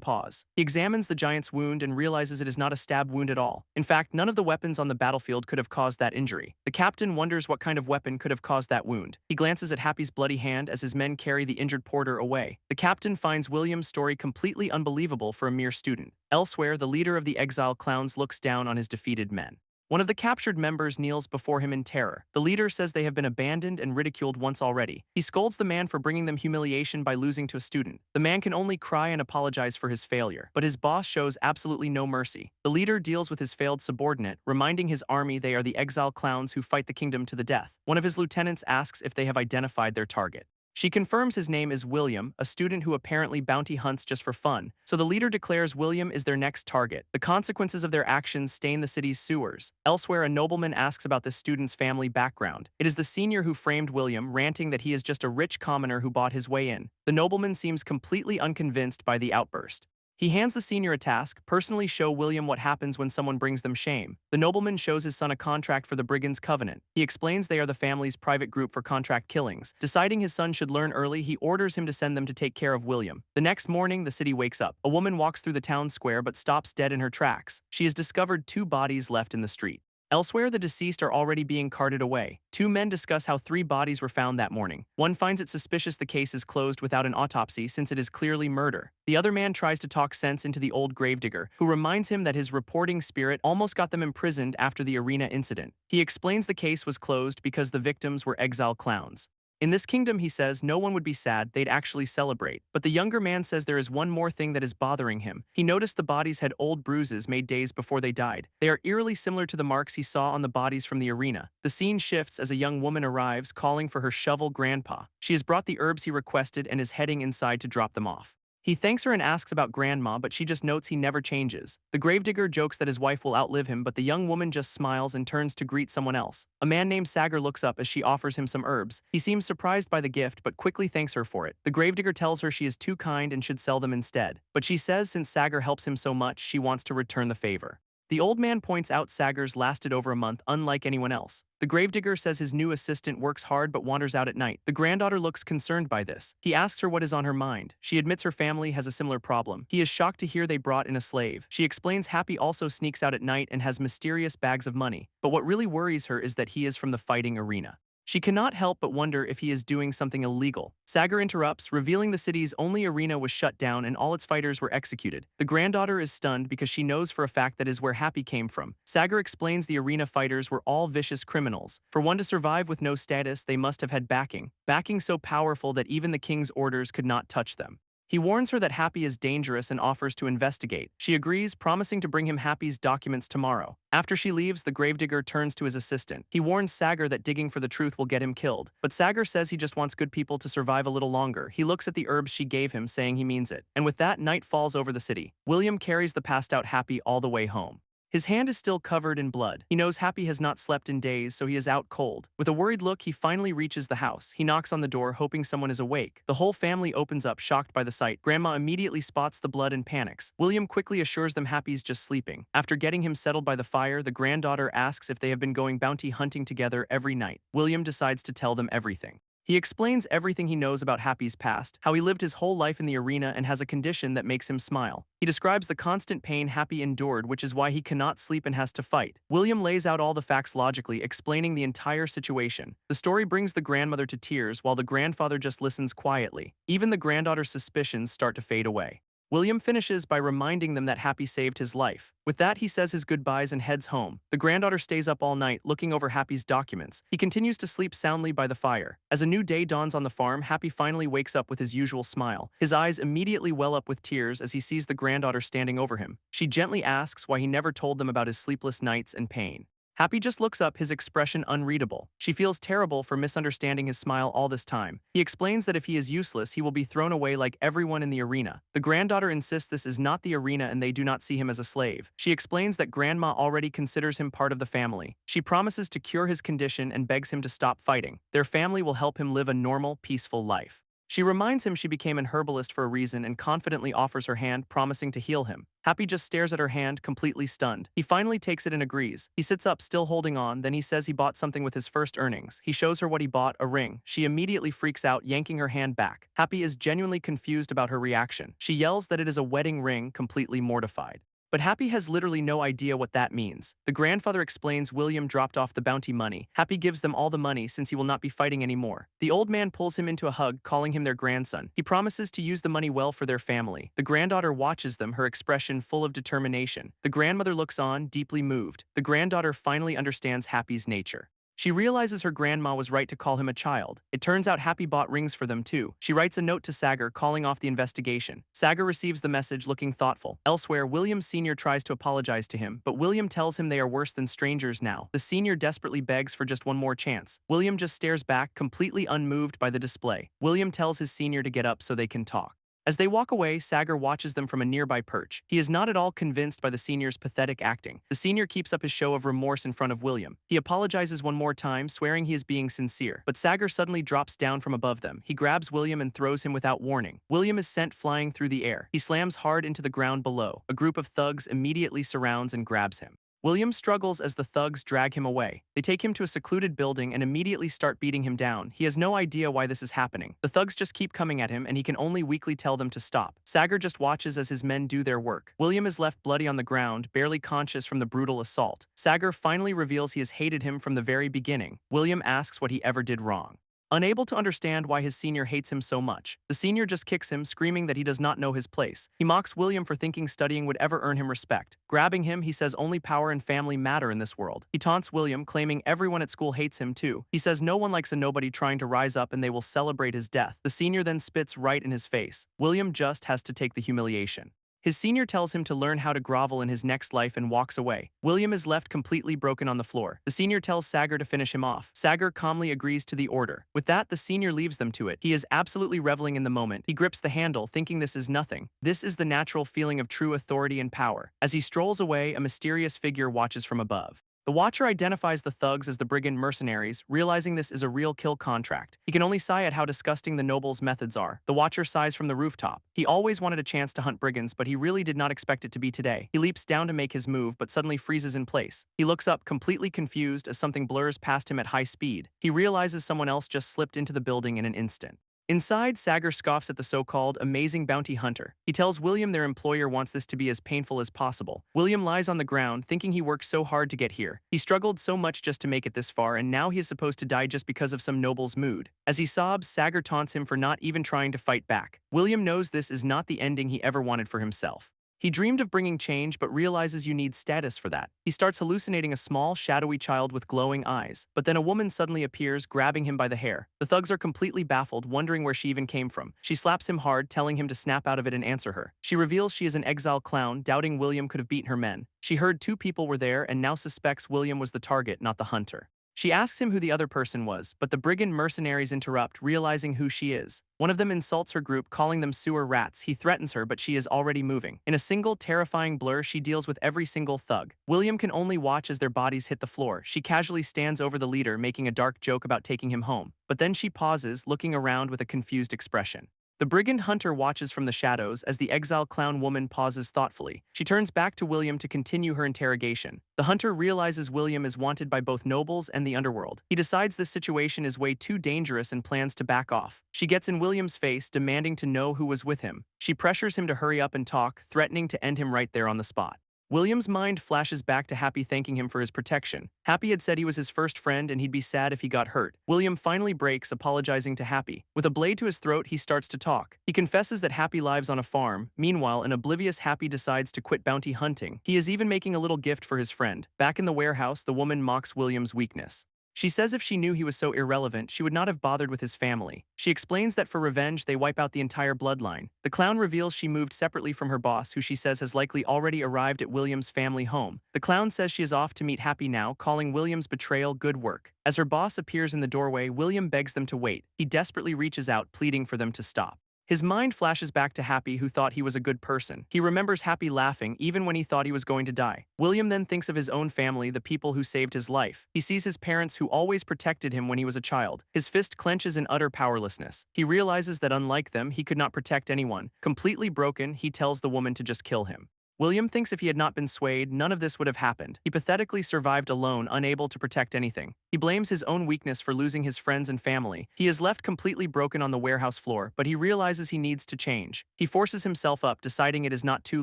pause. He examines the giant's wound and realizes it is not a stab wound at all. In fact, none of the weapons on the battlefield could have caused that injury. The captain wonders what kind of weapon could have caused that wound. He glances at Happy's bloody hand as his men carry the injured porter away. The captain finds William's story completely unbelievable for a mere student. Elsewhere, the leader of the exile clowns looks down on his defeated men. One of the captured members kneels before him in terror. The leader says they have been abandoned and ridiculed once already. He scolds the man for bringing them humiliation by losing to a student. The man can only cry and apologize for his failure, but his boss shows absolutely no mercy. The leader deals with his failed subordinate, reminding his army they are the exile clowns who fight the kingdom to the death. One of his lieutenants asks if they have identified their target. She confirms his name is William, a student who apparently bounty hunts just for fun, so the leader declares William is their next target. The consequences of their actions stain the city's sewers. Elsewhere, a nobleman asks about this student's family background. It is the senior who framed William, ranting that he is just a rich commoner who bought his way in. The nobleman seems completely unconvinced by the outburst. He hands the senior a task, personally show William what happens when someone brings them shame. The nobleman shows his son a contract for the Brigands' Covenant. He explains they are the family's private group for contract killings. Deciding his son should learn early, he orders him to send them to take care of William. The next morning, the city wakes up. A woman walks through the town square but stops dead in her tracks. She has discovered 2 bodies left in the street. Elsewhere, the deceased are already being carted away. 2 men discuss how 3 bodies were found that morning. One finds it suspicious the case is closed without an autopsy since it is clearly murder. The other man tries to talk sense into the old gravedigger, who reminds him that his reporting spirit almost got them imprisoned after the arena incident. He explains the case was closed because the victims were exile clowns. In this kingdom, he says, no one would be sad, they'd actually celebrate. But the younger man says there is one more thing that is bothering him. He noticed the bodies had old bruises made days before they died. They are eerily similar to the marks he saw on the bodies from the arena. The scene shifts as a young woman arrives, calling for her shovel grandpa. She has brought the herbs he requested and is heading inside to drop them off. He thanks her and asks about grandma, but she just notes he never changes. The gravedigger jokes that his wife will outlive him, but the young woman just smiles and turns to greet someone else. A man named Sagar looks up as she offers him some herbs. He seems surprised by the gift, but quickly thanks her for it. The gravedigger tells her she is too kind and should sell them instead. But she says since Sagar helps him so much, she wants to return the favor. The old man points out Sagar's lasted over a month, unlike anyone else. The gravedigger says his new assistant works hard but wanders out at night. The granddaughter looks concerned by this. He asks her what is on her mind. She admits her family has a similar problem. He is shocked to hear they brought in a slave. She explains Happy also sneaks out at night and has mysterious bags of money. But what really worries her is that he is from the fighting arena. She cannot help but wonder if he is doing something illegal. Sagar interrupts, revealing the city's only arena was shut down and all its fighters were executed. The granddaughter is stunned because she knows for a fact that is where Happy came from. Sagar explains the arena fighters were all vicious criminals. For one to survive with no status, they must have had backing. Backing so powerful that even the king's orders could not touch them. He warns her that Happy is dangerous and offers to investigate. She agrees, promising to bring him Happy's documents tomorrow. After she leaves, the gravedigger turns to his assistant. He warns Sagar that digging for the truth will get him killed. But Sagar says he just wants good people to survive a little longer. He looks at the herbs she gave him, saying he means it. And with that, night falls over the city. William carries the passed out Happy all the way home. His hand is still covered in blood. He knows Happy has not slept in days, so he is out cold. With a worried look, he finally reaches the house. He knocks on the door, hoping someone is awake. The whole family opens up, shocked by the sight. Grandma immediately spots the blood and panics. William quickly assures them Happy's just sleeping. After getting him settled by the fire, the granddaughter asks if they have been going bounty hunting together every night. William decides to tell them everything. He explains everything he knows about Happy's past, how he lived his whole life in the arena and has a condition that makes him smile. He describes the constant pain Happy endured, which is why he cannot sleep and has to fight. William lays out all the facts logically, explaining the entire situation. The story brings the grandmother to tears while the grandfather just listens quietly. Even the granddaughter's suspicions start to fade away. William finishes by reminding them that Happy saved his life. With that, he says his goodbyes and heads home. The granddaughter stays up all night, looking over Happy's documents. He continues to sleep soundly by the fire. As a new day dawns on the farm, Happy finally wakes up with his usual smile. His eyes immediately well up with tears as he sees the granddaughter standing over him. She gently asks why he never told them about his sleepless nights and pain. Happy just looks up, his expression unreadable. She feels terrible for misunderstanding his smile all this time. He explains that if he is useless, he will be thrown away like everyone in the arena. The granddaughter insists this is not the arena and they do not see him as a slave. She explains that grandma already considers him part of the family. She promises to cure his condition and begs him to stop fighting. Their family will help him live a normal, peaceful life. She reminds him she became an herbalist for a reason and confidently offers her hand, promising to heal him. Happy just stares at her hand, completely stunned. He finally takes it and agrees. He sits up, still holding on, then he says he bought something with his first earnings. He shows her what he bought, a ring. She immediately freaks out, yanking her hand back. Happy is genuinely confused about her reaction. She yells that it is a wedding ring, completely mortified. But Happy has literally no idea what that means. The grandfather explains William dropped off the bounty money. Happy gives them all the money since he will not be fighting anymore. The old man pulls him into a hug, calling him their grandson. He promises to use the money well for their family. The granddaughter watches them, her expression full of determination. The grandmother looks on, deeply moved. The granddaughter finally understands Happy's nature. She realizes her grandma was right to call him a child. It turns out Happy bought rings for them too. She writes a note to Sagar calling off the investigation. Sagar receives the message looking thoughtful. Elsewhere, William Sr. tries to apologize to him, but William tells him they are worse than strangers now. The senior desperately begs for just one more chance. William just stares back, completely unmoved by the display. William tells his senior to get up so they can talk. As they walk away, Sagar watches them from a nearby perch. He is not at all convinced by the senior's pathetic acting. The senior keeps up his show of remorse in front of William. He apologizes one more time, swearing he is being sincere. But Sagar suddenly drops down from above them. He grabs William and throws him without warning. William is sent flying through the air. He slams hard into the ground below. A group of thugs immediately surrounds and grabs him. William struggles as the thugs drag him away. They take him to a secluded building and immediately start beating him down. He has no idea why this is happening. The thugs just keep coming at him and he can only weakly tell them to stop. Sagar just watches as his men do their work. William is left bloody on the ground, barely conscious from the brutal assault. Sagar finally reveals he has hated him from the very beginning. William asks what he ever did wrong. Unable to understand why his senior hates him so much, the senior just kicks him, screaming that he does not know his place. He mocks William for thinking studying would ever earn him respect. Grabbing him, he says only power and family matter in this world. He taunts William, claiming everyone at school hates him too. He says no one likes a nobody trying to rise up and they will celebrate his death. The senior then spits right in his face. William just has to take the humiliation. His senior tells him to learn how to grovel in his next life and walks away. William is left completely broken on the floor. The senior tells Sagar to finish him off. Sagar calmly agrees to the order. With that, the senior leaves them to it. He is absolutely reveling in the moment. He grips the handle, thinking this is nothing. This is the natural feeling of true authority and power. As he strolls away, a mysterious figure watches from above. The Watcher identifies the thugs as the brigand mercenaries, realizing this is a real kill contract. He can only sigh at how disgusting the nobles' methods are. The Watcher sighs from the rooftop. He always wanted a chance to hunt brigands, but he really did not expect it to be today. He leaps down to make his move, but suddenly freezes in place. He looks up, completely confused, as something blurs past him at high speed. He realizes someone else just slipped into the building in an instant. Inside, Sagar scoffs at the so-called amazing bounty hunter. He tells William their employer wants this to be as painful as possible. William lies on the ground, thinking he worked so hard to get here. He struggled so much just to make it this far, and now he is supposed to die just because of some noble's mood. As he sobs, Sagar taunts him for not even trying to fight back. William knows this is not the ending he ever wanted for himself. He dreamed of bringing change but realizes you need status for that. He starts hallucinating a small, shadowy child with glowing eyes. But then a woman suddenly appears, grabbing him by the hair. The thugs are completely baffled, wondering where she even came from. She slaps him hard, telling him to snap out of it and answer her. She reveals she is an exile clown, doubting William could have beaten her men. She heard two people were there and now suspects William was the target, not the hunter. She asks him who the other person was, but the brigand mercenaries interrupt, realizing who she is. One of them insults her group, calling them sewer rats. He threatens her, but she is already moving. In a single terrifying blur, she deals with every single thug. William can only watch as their bodies hit the floor. She casually stands over the leader, making a dark joke about taking him home. But then she pauses, looking around with a confused expression. The brigand hunter watches from the shadows as the exile clown woman pauses thoughtfully. She turns back to William to continue her interrogation. The hunter realizes William is wanted by both nobles and the underworld. He decides this situation is way too dangerous and plans to back off. She gets in William's face, demanding to know who was with him. She pressures him to hurry up and talk, threatening to end him right there on the spot. William's mind flashes back to Happy thanking him for his protection. Happy had said he was his first friend and he'd be sad if he got hurt. William finally breaks, apologizing to Happy. With a blade to his throat, he starts to talk. He confesses that Happy lives on a farm. Meanwhile, an oblivious Happy decides to quit bounty hunting. He is even making a little gift for his friend. Back in the warehouse, the woman mocks William's weakness. She says if she knew he was so irrelevant, she would not have bothered with his family. She explains that for revenge, they wipe out the entire bloodline. The clown reveals she moved separately from her boss, who she says has likely already arrived at William's family home. The clown says she is off to meet Happy now, calling William's betrayal good work. As her boss appears in the doorway, William begs them to wait. He desperately reaches out, pleading for them to stop. His mind flashes back to Happy, who thought he was a good person. He remembers Happy laughing even when he thought he was going to die. William then thinks of his own family, the people who saved his life. He sees his parents who always protected him when he was a child. His fist clenches in utter powerlessness. He realizes that unlike them, he could not protect anyone. Completely broken, he tells the woman to just kill him. William thinks if he had not been swayed, none of this would have happened. He pathetically survived alone, unable to protect anything. He blames his own weakness for losing his friends and family. He is left completely broken on the warehouse floor, but he realizes he needs to change. He forces himself up, deciding it is not too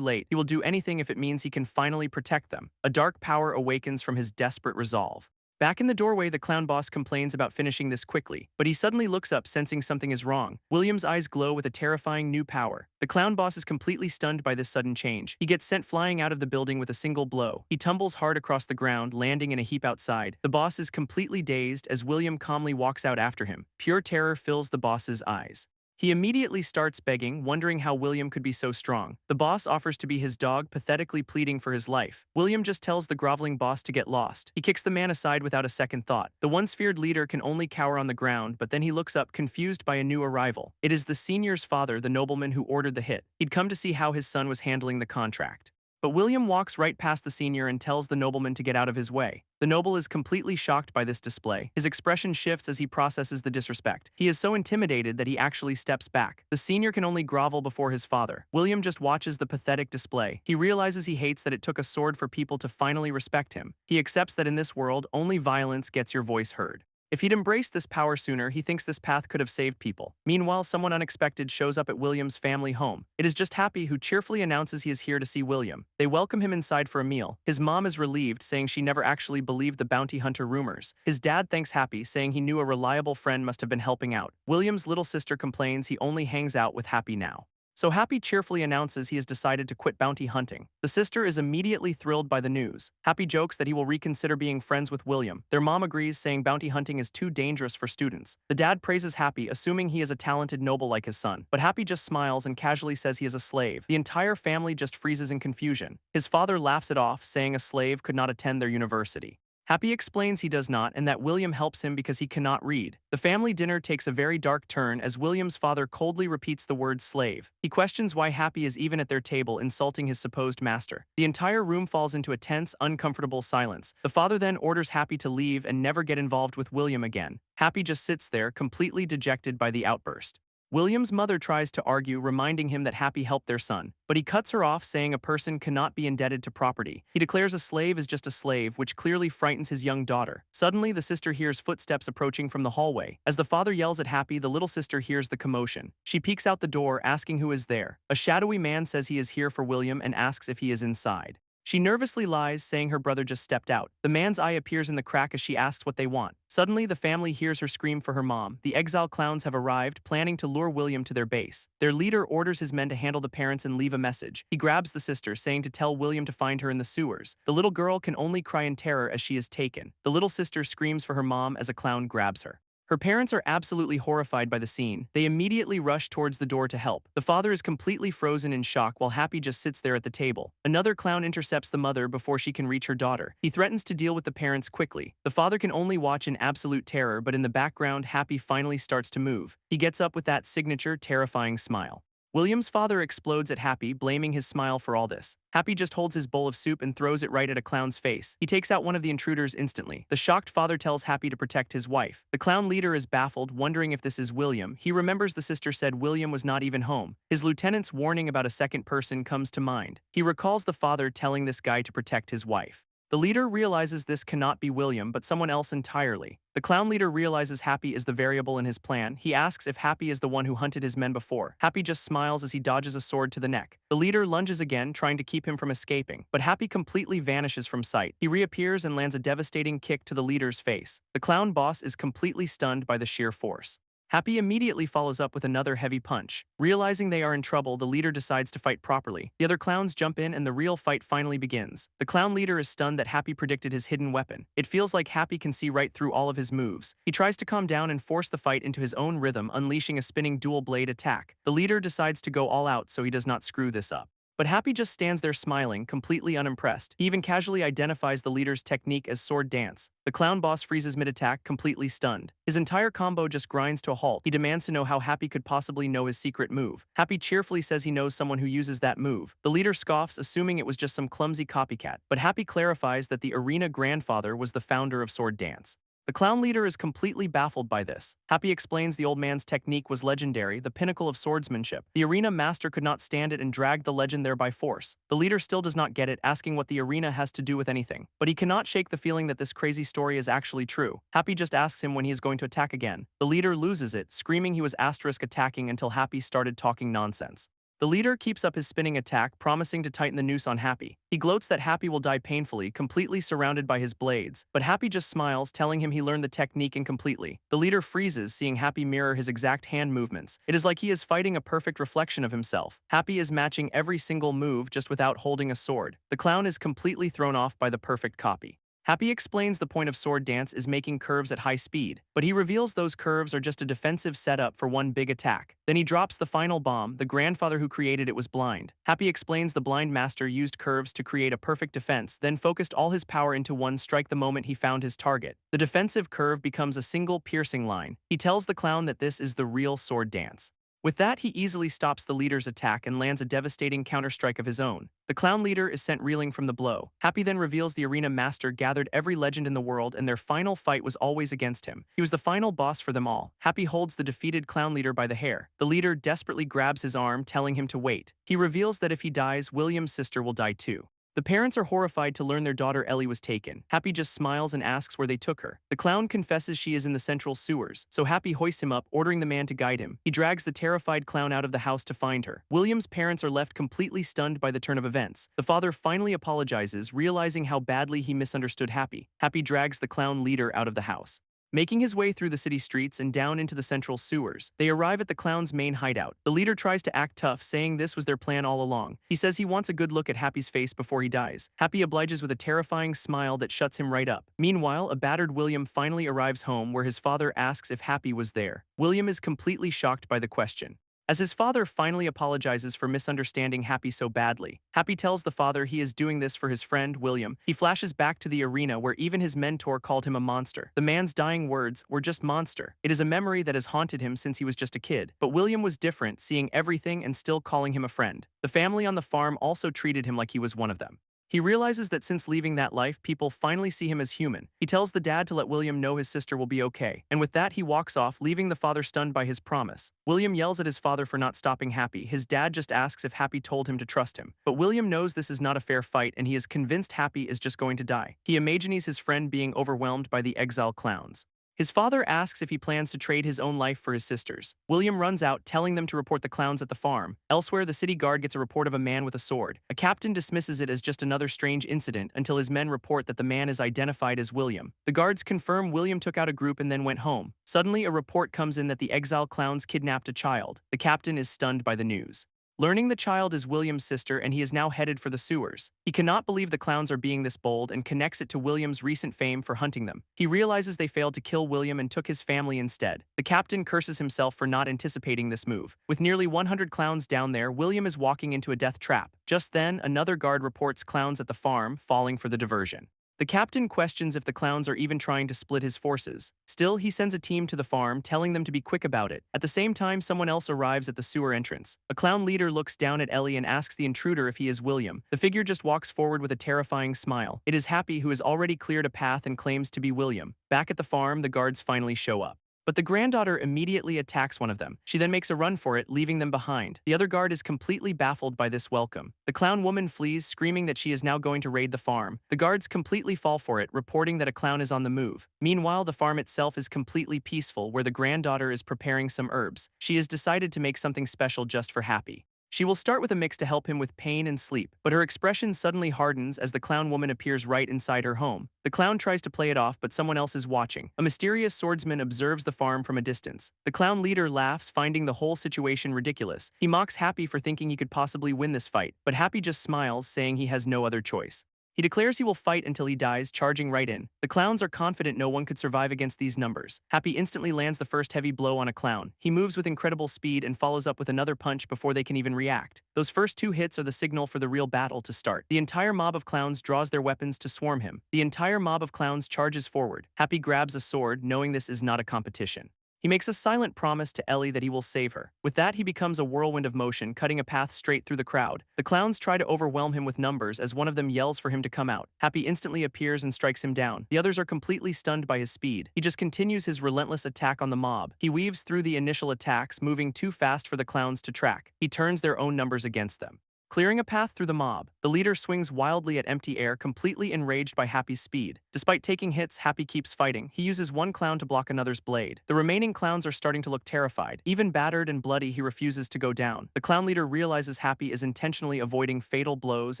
late. He will do anything if it means he can finally protect them. A dark power awakens from his desperate resolve. Back in the doorway, the clown boss complains about finishing this quickly, but he suddenly looks up, sensing something is wrong. William's eyes glow with a terrifying new power. The clown boss is completely stunned by this sudden change. He gets sent flying out of the building with a single blow. He tumbles hard across the ground, landing in a heap outside. The boss is completely dazed as William calmly walks out after him. Pure terror fills the boss's eyes. He immediately starts begging, wondering how William could be so strong. The boss offers to be his dog, pathetically pleading for his life. William just tells the groveling boss to get lost. He kicks the man aside without a second thought. The once feared leader can only cower on the ground, but then he looks up, confused by a new arrival. It is the senior's father, the nobleman who ordered the hit. He'd come to see how his son was handling the contract. But William walks right past the senior and tells the nobleman to get out of his way. The noble is completely shocked by this display. His expression shifts as he processes the disrespect. He is so intimidated that he actually steps back. The senior can only grovel before his father. William just watches the pathetic display. He realizes he hates that it took a sword for people to finally respect him. He accepts that in this world, only violence gets your voice heard. If he'd embraced this power sooner, he thinks this path could have saved people. Meanwhile, someone unexpected shows up at William's family home. It is just Happy, who cheerfully announces he is here to see William. They welcome him inside for a meal. His mom is relieved, saying she never actually believed the bounty hunter rumors. His dad thanks Happy, saying he knew a reliable friend must have been helping out. William's little sister complains he only hangs out with Happy now. So Happy cheerfully announces he has decided to quit bounty hunting. The sister is immediately thrilled by the news. Happy jokes that he will reconsider being friends with William. Their mom agrees, saying bounty hunting is too dangerous for students. The dad praises Happy, assuming he is a talented noble like his son. But Happy just smiles and casually says he is a slave. The entire family just freezes in confusion. His father laughs it off, saying a slave could not attend their university. Happy explains he does not and that William helps him because he cannot read. The family dinner takes a very dark turn as William's father coldly repeats the word slave. He questions why Happy is even at their table, insulting his supposed master. The entire room falls into a tense, uncomfortable silence. The father then orders Happy to leave and never get involved with William again. Happy just sits there, completely dejected by the outburst. William's mother tries to argue, reminding him that Happy helped their son, but he cuts her off, saying a person cannot be indebted to property. He declares a slave is just a slave, which clearly frightens his young daughter. Suddenly, the sister hears footsteps approaching from the hallway. As the father yells at Happy, the little sister hears the commotion. She peeks out the door, asking who is there. A shadowy man says he is here for William and asks if he is inside. She nervously lies, saying her brother just stepped out. The man's eye appears in the crack as she asks what they want. Suddenly, the family hears her scream for her mom. The exile clowns have arrived, planning to lure William to their base. Their leader orders his men to handle the parents and leave a message. He grabs the sister, saying to tell William to find her in the sewers. The little girl can only cry in terror as she is taken. The little sister screams for her mom as a clown grabs her. Her parents are absolutely horrified by the scene. They immediately rush towards the door to help. The father is completely frozen in shock while Happy just sits there at the table. Another clown intercepts the mother before she can reach her daughter. He threatens to deal with the parents quickly. The father can only watch in absolute terror, but in the background, Happy finally starts to move. He gets up with that signature, terrifying smile. William's father explodes at Happy, blaming his smile for all this. Happy just holds his bowl of soup and throws it right at a clown's face. He takes out one of the intruders instantly. The shocked father tells Happy to protect his wife. The clown leader is baffled, wondering if this is William. He remembers the sister said William was not even home. His lieutenant's warning about a second person comes to mind. He recalls the father telling this guy to protect his wife. The leader realizes this cannot be William, but someone else entirely. The clown leader realizes Happy is the variable in his plan. He asks if Happy is the one who hunted his men before. Happy just smiles as he dodges a sword to the neck. The leader lunges again, trying to keep him from escaping, but Happy completely vanishes from sight. He reappears and lands a devastating kick to the leader's face. The clown boss is completely stunned by the sheer force. Happy immediately follows up with another heavy punch. Realizing they are in trouble, the leader decides to fight properly. The other clowns jump in and the real fight finally begins. The clown leader is stunned that Happy predicted his hidden weapon. It feels like Happy can see right through all of his moves. He tries to calm down and force the fight into his own rhythm, unleashing a spinning dual blade attack. The leader decides to go all out so he does not screw this up. But Happy just stands there smiling, completely unimpressed. He even casually identifies the leader's technique as sword dance. The clown boss freezes mid-attack, completely stunned. His entire combo just grinds to a halt. He demands to know how Happy could possibly know his secret move. Happy cheerfully says he knows someone who uses that move. The leader scoffs, assuming it was just some clumsy copycat. But Happy clarifies that the arena grandfather was the founder of sword dance. The clown leader is completely baffled by this. Happy explains the old man's technique was legendary, the pinnacle of swordsmanship. The arena master could not stand it and dragged the legend there by force. The leader still does not get it, asking what the arena has to do with anything. But he cannot shake the feeling that this crazy story is actually true. Happy just asks him when he is going to attack again. The leader loses it, screaming he was asterisk attacking until Happy started talking nonsense. The leader keeps up his spinning attack, promising to tighten the noose on Happy. He gloats that Happy will die painfully, completely surrounded by his blades, but Happy just smiles, telling him he learned the technique incompletely. The leader freezes, seeing Happy mirror his exact hand movements. It is like he is fighting a perfect reflection of himself. Happy is matching every single move just without holding a sword. The clown is completely thrown off by the perfect copy. Happy explains the point of sword dance is making curves at high speed, but he reveals those curves are just a defensive setup for one big attack. Then he drops the final bomb. The grandfather who created it was blind. Happy explains the blind master used curves to create a perfect defense, then focused all his power into one strike the moment he found his target. The defensive curve becomes a single piercing line. He tells the clown that this is the real sword dance. With that, he easily stops the leader's attack and lands a devastating counterstrike of his own. The clown leader is sent reeling from the blow. Happy then reveals the arena master gathered every legend in the world and their final fight was always against him. He was the final boss for them all. Happy holds the defeated clown leader by the hair. The leader desperately grabs his arm, telling him to wait. He reveals that if he dies, William's sister will die too. The parents are horrified to learn their daughter Ellie was taken. Happy just smiles and asks where they took her. The clown confesses she is in the central sewers, so Happy hoists him up, ordering the man to guide him. He drags the terrified clown out of the house to find her. William's parents are left completely stunned by the turn of events. The father finally apologizes, realizing how badly he misunderstood Happy. Happy drags the clown leader out of the house. Making his way through the city streets and down into the central sewers, they arrive at the clown's main hideout. The leader tries to act tough, saying this was their plan all along. He says he wants a good look at Happy's face before he dies. Happy obliges with a terrifying smile that shuts him right up. Meanwhile, a battered William finally arrives home, where his father asks if Happy was there. William is completely shocked by the question. As his father finally apologizes for misunderstanding Happy so badly, Happy tells the father he is doing this for his friend, William. He flashes back to the arena where even his mentor called him a monster. The man's dying words were just monster. It is a memory that has haunted him since he was just a kid. But William was different, seeing everything and still calling him a friend. The family on the farm also treated him like he was one of them. He realizes that since leaving that life, people finally see him as human. He tells the dad to let William know his sister will be okay, and with that he walks off, leaving the father stunned by his promise. William yells at his father for not stopping Happy. His dad just asks if Happy told him to trust him. But William knows this is not a fair fight, and he is convinced Happy is just going to die. He imagines his friend being overwhelmed by the exile clowns. His father asks if he plans to trade his own life for his sister's. William runs out, telling them to report the clowns at the farm. Elsewhere, the city guard gets a report of a man with a sword. A captain dismisses it as just another strange incident until his men report that the man is identified as William. The guards confirm William took out a group and then went home. Suddenly, a report comes in that the exile clowns kidnapped a child. The captain is stunned by the news. learning the child is William's sister and he is now headed for the sewers. He cannot believe the clowns are being this bold and connects it to William's recent fame for hunting them. He realizes they failed to kill William and took his family instead. The captain curses himself for not anticipating this move. With nearly 100 clowns down there, William is walking into a death trap. Just then, another guard reports clowns at the farm, falling for the diversion. The captain questions if the clowns are even trying to split his forces. Still, he sends a team to the farm, telling them to be quick about it. At the same time, someone else arrives at the sewer entrance. A clown leader looks down at Ellie and asks the intruder if he is William. The figure just walks forward with a terrifying smile. It is Happy, who has already cleared a path and claims to be William. Back at the farm, the guards finally show up. But the granddaughter immediately attacks one of them. She then makes a run for it, leaving them behind. The other guard is completely baffled by this welcome. The clown woman flees, screaming that she is now going to raid the farm. The guards completely fall for it, reporting that a clown is on the move. Meanwhile, the farm itself is completely peaceful, where the granddaughter is preparing some herbs. She has decided to make something special just for Happy. She will start with a mix to help him with pain and sleep, but her expression suddenly hardens as the clown woman appears right inside her home. The clown tries to play it off, but someone else is watching. A mysterious swordsman observes the farm from a distance. The clown leader laughs, finding the whole situation ridiculous. He mocks Happy for thinking he could possibly win this fight, but Happy just smiles, saying he has no other choice. He declares he will fight until he dies, charging right in. The clowns are confident no one could survive against these numbers. Happy instantly lands the first heavy blow on a clown. He moves with incredible speed and follows up with another punch before they can even react. Those first two hits are the signal for the real battle to start. The entire mob of clowns draws their weapons to swarm him. The entire mob of clowns charges forward. Happy grabs a sword, knowing this is not a competition. He makes a silent promise to Ellie that he will save her. With that, he becomes a whirlwind of motion, cutting a path straight through the crowd. The clowns try to overwhelm him with numbers as one of them yells for him to come out. Happy instantly appears and strikes him down. The others are completely stunned by his speed. He just continues his relentless attack on the mob. He weaves through the initial attacks, moving too fast for the clowns to track. He turns their own numbers against them. Clearing a path through the mob, the leader swings wildly at empty air, completely enraged by Happy's speed. Despite taking hits, Happy keeps fighting. He uses one clown to block another's blade. The remaining clowns are starting to look terrified. Even battered and bloody, he refuses to go down. The clown leader realizes Happy is intentionally avoiding fatal blows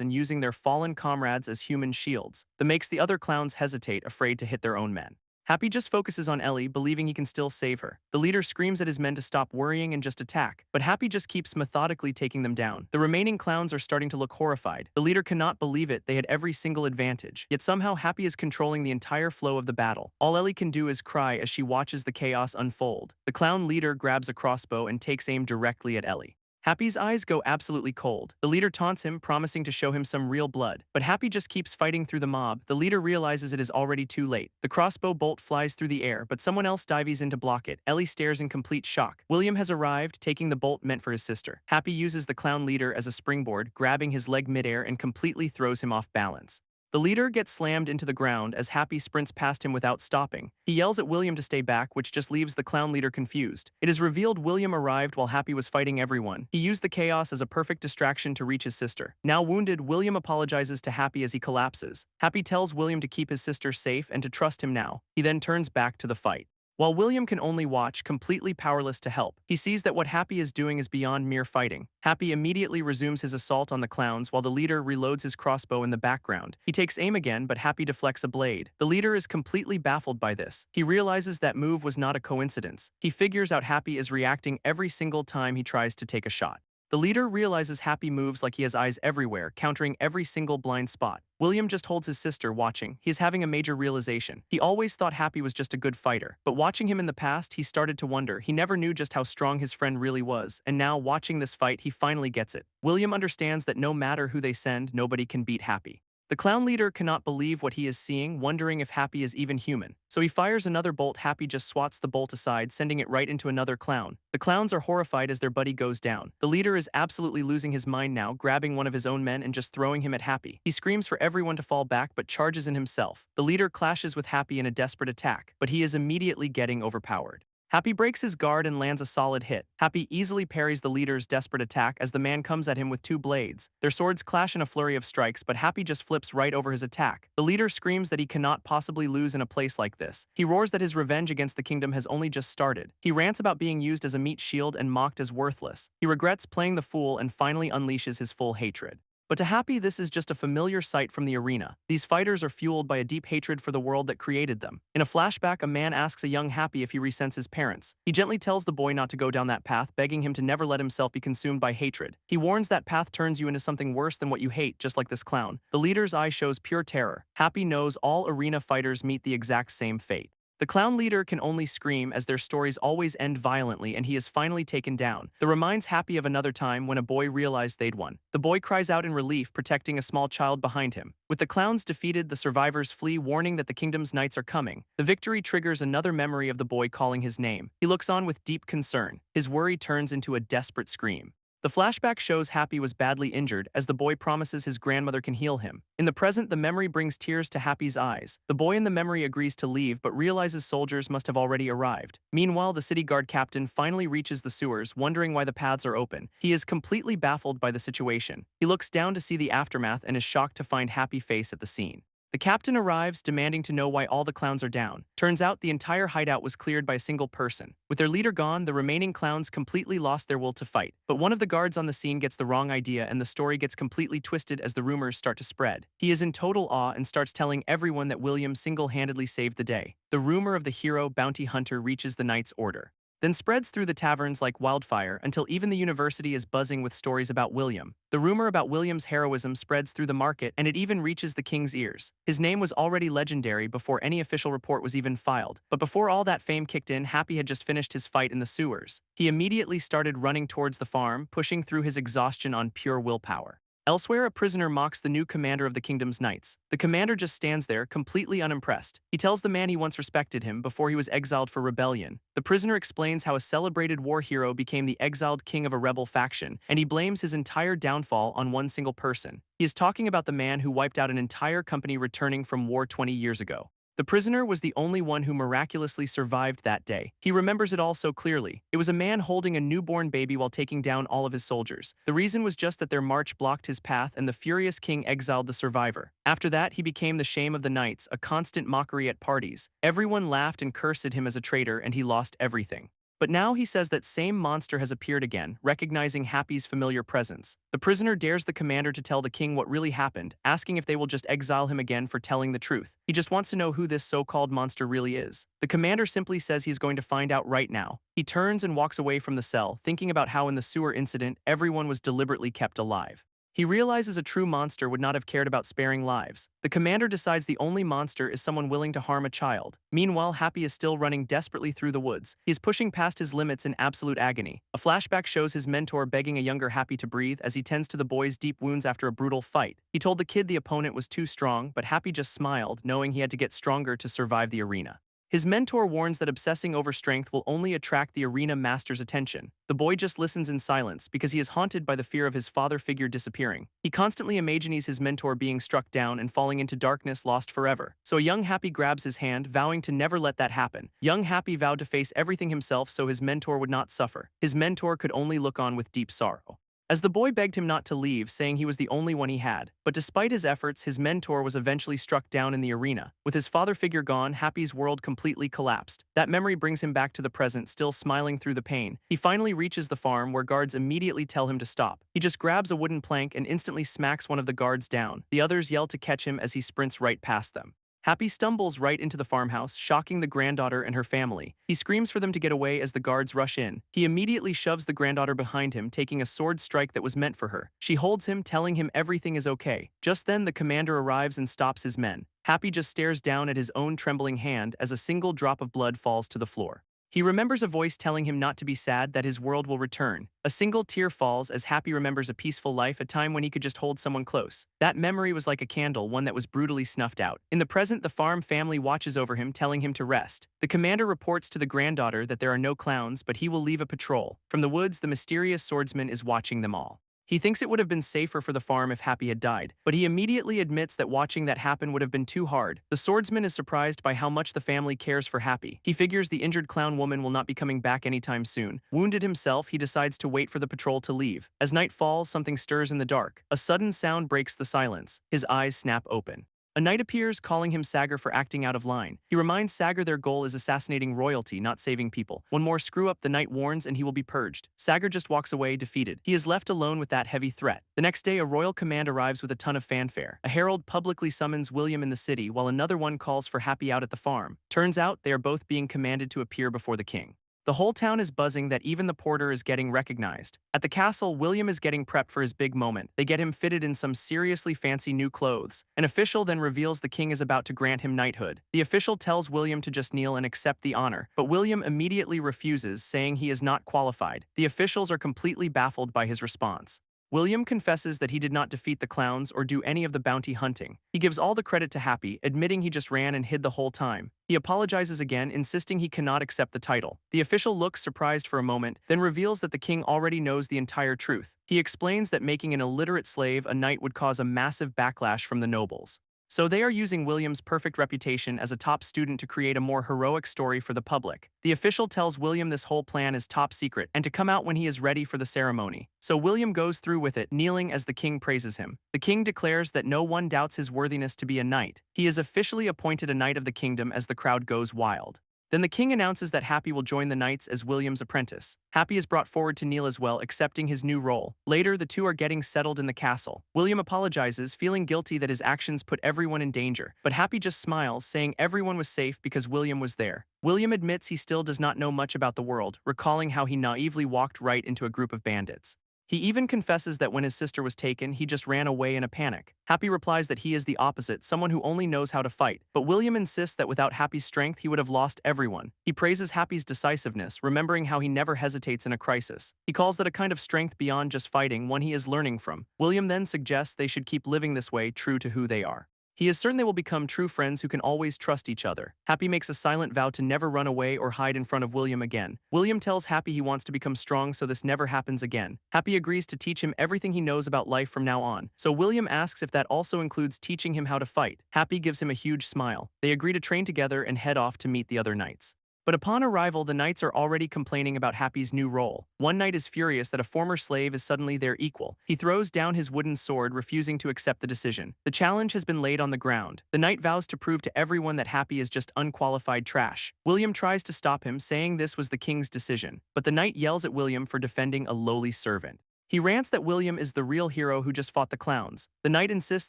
and using their fallen comrades as human shields. That makes the other clowns hesitate, afraid to hit their own men. Happy just focuses on Ellie, believing he can still save her. The leader screams at his men to stop worrying and just attack, but Happy just keeps methodically taking them down. The remaining clowns are starting to look horrified. The leader cannot believe it, they had every single advantage. Yet somehow Happy is controlling the entire flow of the battle. All Ellie can do is cry as she watches the chaos unfold. The clown leader grabs a crossbow and takes aim directly at Ellie. Happy's eyes go absolutely cold. The leader taunts him, promising to show him some real blood. But Happy just keeps fighting through the mob. The leader realizes it is already too late. The crossbow bolt flies through the air, but someone else dives in to block it. Ellie stares in complete shock. William has arrived, taking the bolt meant for his sister. Happy uses the clown leader as a springboard, grabbing his leg midair and completely throws him off balance. The leader gets slammed into the ground as Happy sprints past him without stopping. He yells at William to stay back, which just leaves the clown leader confused. It is revealed William arrived while Happy was fighting everyone. He used the chaos as a perfect distraction to reach his sister. Now wounded, William apologizes to Happy as he collapses. Happy tells William to keep his sister safe and to trust him now. He then turns back to the fight. While William can only watch, completely powerless to help, he sees that what Happy is doing is beyond mere fighting. Happy immediately resumes his assault on the clowns while the leader reloads his crossbow in the background. He takes aim again, but Happy deflects a blade. The leader is completely baffled by this. He realizes that move was not a coincidence. He figures out Happy is reacting every single time he tries to take a shot. The leader realizes Happy moves like he has eyes everywhere, countering every single blind spot. William just holds his sister, watching. He is having a major realization. He always thought Happy was just a good fighter, but watching him in the past, he started to wonder. He never knew just how strong his friend really was, and now, watching this fight, he finally gets it. William understands that no matter who they send, nobody can beat Happy. The clown leader cannot believe what he is seeing, wondering if Happy is even human. So he fires another bolt. Happy just swats the bolt aside, sending it right into another clown. The clowns are horrified as their buddy goes down. The leader is absolutely losing his mind now, grabbing one of his own men and just throwing him at Happy. He screams for everyone to fall back but charges in himself. The leader clashes with Happy in a desperate attack, but he is immediately getting overpowered. Happy breaks his guard and lands a solid hit. Happy easily parries the leader's desperate attack as the man comes at him with two blades. Their swords clash in a flurry of strikes, but Happy just flips right over his attack. The leader screams that he cannot possibly lose in a place like this. He roars that his revenge against the kingdom has only just started. He rants about being used as a meat shield and mocked as worthless. He regrets playing the fool and finally unleashes his full hatred. But to Happy, this is just a familiar sight from the arena. These fighters are fueled by a deep hatred for the world that created them. In a flashback, a man asks a young Happy if he resents his parents. He gently tells the boy not to go down that path, begging him to never let himself be consumed by hatred. He warns that path turns you into something worse than what you hate, just like this clown. The leader's eye shows pure terror. Happy knows all arena fighters meet the exact same fate. The clown leader can only scream as their stories always end violently, and he is finally taken down. The reminds Happy of another time when a boy realized they'd won. The boy cries out in relief, protecting a small child behind him. With the clowns defeated, the survivors flee, warning that the kingdom's knights are coming. The victory triggers another memory of the boy calling his name. He looks on with deep concern. His worry turns into a desperate scream. The flashback shows Happy was badly injured as the boy promises his grandmother can heal him. In the present, the memory brings tears to Happy's eyes. The boy in the memory agrees to leave but realizes soldiers must have already arrived. Meanwhile, the city guard captain finally reaches the sewers, wondering why the paths are open. He is completely baffled by the situation. He looks down to see the aftermath and is shocked to find Happy face at the scene. The captain arrives, demanding to know why all the clowns are down. Turns out the entire hideout was cleared by a single person. With their leader gone, the remaining clowns completely lost their will to fight. But one of the guards on the scene gets the wrong idea, and the story gets completely twisted as the rumors start to spread. He is in total awe and starts telling everyone that William single-handedly saved the day. The rumor of the hero bounty hunter reaches the knight's order, then spreads through the taverns like wildfire until even the university is buzzing with stories about William. The rumor about William's heroism spreads through the market, and it even reaches the king's ears. His name was already legendary before any official report was even filed. But before all that fame kicked in, Happy had just finished his fight in the sewers. He immediately started running towards the farm, pushing through his exhaustion on pure willpower. Elsewhere, a prisoner mocks the new commander of the kingdom's knights. The commander just stands there, completely unimpressed. He tells the man he once respected him before he was exiled for rebellion. The prisoner explains how a celebrated war hero became the exiled king of a rebel faction, and he blames his entire downfall on one single person. He is talking about the man who wiped out an entire company returning from war 20 years ago. The prisoner was the only one who miraculously survived that day. He remembers it all so clearly. It was a man holding a newborn baby while taking down all of his soldiers. The reason was just that their march blocked his path, and the furious king exiled the survivor. After that, he became the shame of the knights, a constant mockery at parties. Everyone laughed and cursed him as a traitor, and he lost everything. But now he says that same monster has appeared again, recognizing Happy's familiar presence. The prisoner dares the commander to tell the king what really happened, asking if they will just exile him again for telling the truth. He just wants to know who this so-called monster really is. The commander simply says he's going to find out right now. He turns and walks away from the cell, thinking about how in the sewer incident, everyone was deliberately kept alive. He realizes a true monster would not have cared about sparing lives. The commander decides the only monster is someone willing to harm a child. Meanwhile, Happy is still running desperately through the woods. He is pushing past his limits in absolute agony. A flashback shows his mentor begging a younger Happy to breathe as he tends to the boy's deep wounds after a brutal fight. He told the kid the opponent was too strong, but Happy just smiled, knowing he had to get stronger to survive the arena. His mentor warns that obsessing over strength will only attract the arena master's attention. The boy just listens in silence because he is haunted by the fear of his father figure disappearing. He constantly imagines his mentor being struck down and falling into darkness, lost forever. So a young Happy grabs his hand, vowing to never let that happen. Young Happy vowed to face everything himself so his mentor would not suffer. His mentor could only look on with deep sorrow as the boy begged him not to leave, saying he was the only one he had. But despite his efforts, his mentor was eventually struck down in the arena. With his father figure gone, Happy's world completely collapsed. That memory brings him back to the present, still smiling through the pain. He finally reaches the farm, where guards immediately tell him to stop. He just grabs a wooden plank and instantly smacks one of the guards down. The others yell to catch him as he sprints right past them. Happy stumbles right into the farmhouse, shocking the granddaughter and her family. He screams for them to get away as the guards rush in. He immediately shoves the granddaughter behind him, taking a sword strike that was meant for her. She holds him, telling him everything is okay. Just then, the commander arrives and stops his men. Happy just stares down at his own trembling hand as a single drop of blood falls to the floor. He remembers a voice telling him not to be sad, that his world will return. A single tear falls as Happy remembers a peaceful life, a time when he could just hold someone close. That memory was like a candle, one that was brutally snuffed out. In the present, the farm family watches over him, telling him to rest. The commander reports to the granddaughter that there are no clowns, but he will leave a patrol. From the woods, the mysterious swordsman is watching them all. He thinks it would have been safer for the farm if Happy had died, but he immediately admits that watching that happen would have been too hard. The swordsman is surprised by how much the family cares for Happy. He figures the injured clown woman will not be coming back anytime soon. Wounded himself, he decides to wait for the patrol to leave. As night falls, something stirs in the dark. A sudden sound breaks the silence. His eyes snap open. A knight appears, calling him Sagar for acting out of line. He reminds Sagar their goal is assassinating royalty, not saving people. One more screw-up, the knight warns, and he will be purged. Sagar just walks away, defeated. He is left alone with that heavy threat. The next day, a royal command arrives with a ton of fanfare. A herald publicly summons William in the city, while another one calls for Happy out at the farm. Turns out, they are both being commanded to appear before the king. The whole town is buzzing that even the porter is getting recognized. At the castle, William is getting prepped for his big moment. They get him fitted in some seriously fancy new clothes. An official then reveals the king is about to grant him knighthood. The official tells William to just kneel and accept the honor, but William immediately refuses, saying he is not qualified. The officials are completely baffled by his response. William confesses that he did not defeat the clowns or do any of the bounty hunting. He gives all the credit to Happy, admitting he just ran and hid the whole time. He apologizes again, insisting he cannot accept the title. The official looks surprised for a moment, then reveals that the king already knows the entire truth. He explains that making an illiterate slave a knight would cause a massive backlash from the nobles. So they are using William's perfect reputation as a top student to create a more heroic story for the public. The official tells William this whole plan is top secret and to come out when he is ready for the ceremony. So William goes through with it, kneeling as the king praises him. The king declares that no one doubts his worthiness to be a knight. He is officially appointed a knight of the kingdom as the crowd goes wild. Then the king announces that Happy will join the knights as William's apprentice. Happy is brought forward to kneel as well, accepting his new role. Later, the two are getting settled in the castle. William apologizes, feeling guilty that his actions put everyone in danger, but Happy just smiles, saying everyone was safe because William was there. William admits he still does not know much about the world, recalling how he naively walked right into a group of bandits. He even confesses that when his sister was taken, he just ran away in a panic. Happy replies that he is the opposite, someone who only knows how to fight. But William insists that without Happy's strength, he would have lost everyone. He praises Happy's decisiveness, remembering how he never hesitates in a crisis. He calls that a kind of strength beyond just fighting, one he is learning from. William then suggests they should keep living this way, true to who they are. He is certain they will become true friends who can always trust each other. Happy makes a silent vow to never run away or hide in front of William again. William tells Happy he wants to become strong so this never happens again. Happy agrees to teach him everything he knows about life from now on. So William asks if that also includes teaching him how to fight. Happy gives him a huge smile. They agree to train together and head off to meet the other knights. But upon arrival, the knights are already complaining about Happy's new role. One knight is furious that a former slave is suddenly their equal. He throws down his wooden sword, refusing to accept the decision. The challenge has been laid on the ground. The knight vows to prove to everyone that Happy is just unqualified trash. William tries to stop him, saying this was the king's decision. But the knight yells at William for defending a lowly servant. He rants that William is the real hero who just fought the clowns. The knight insists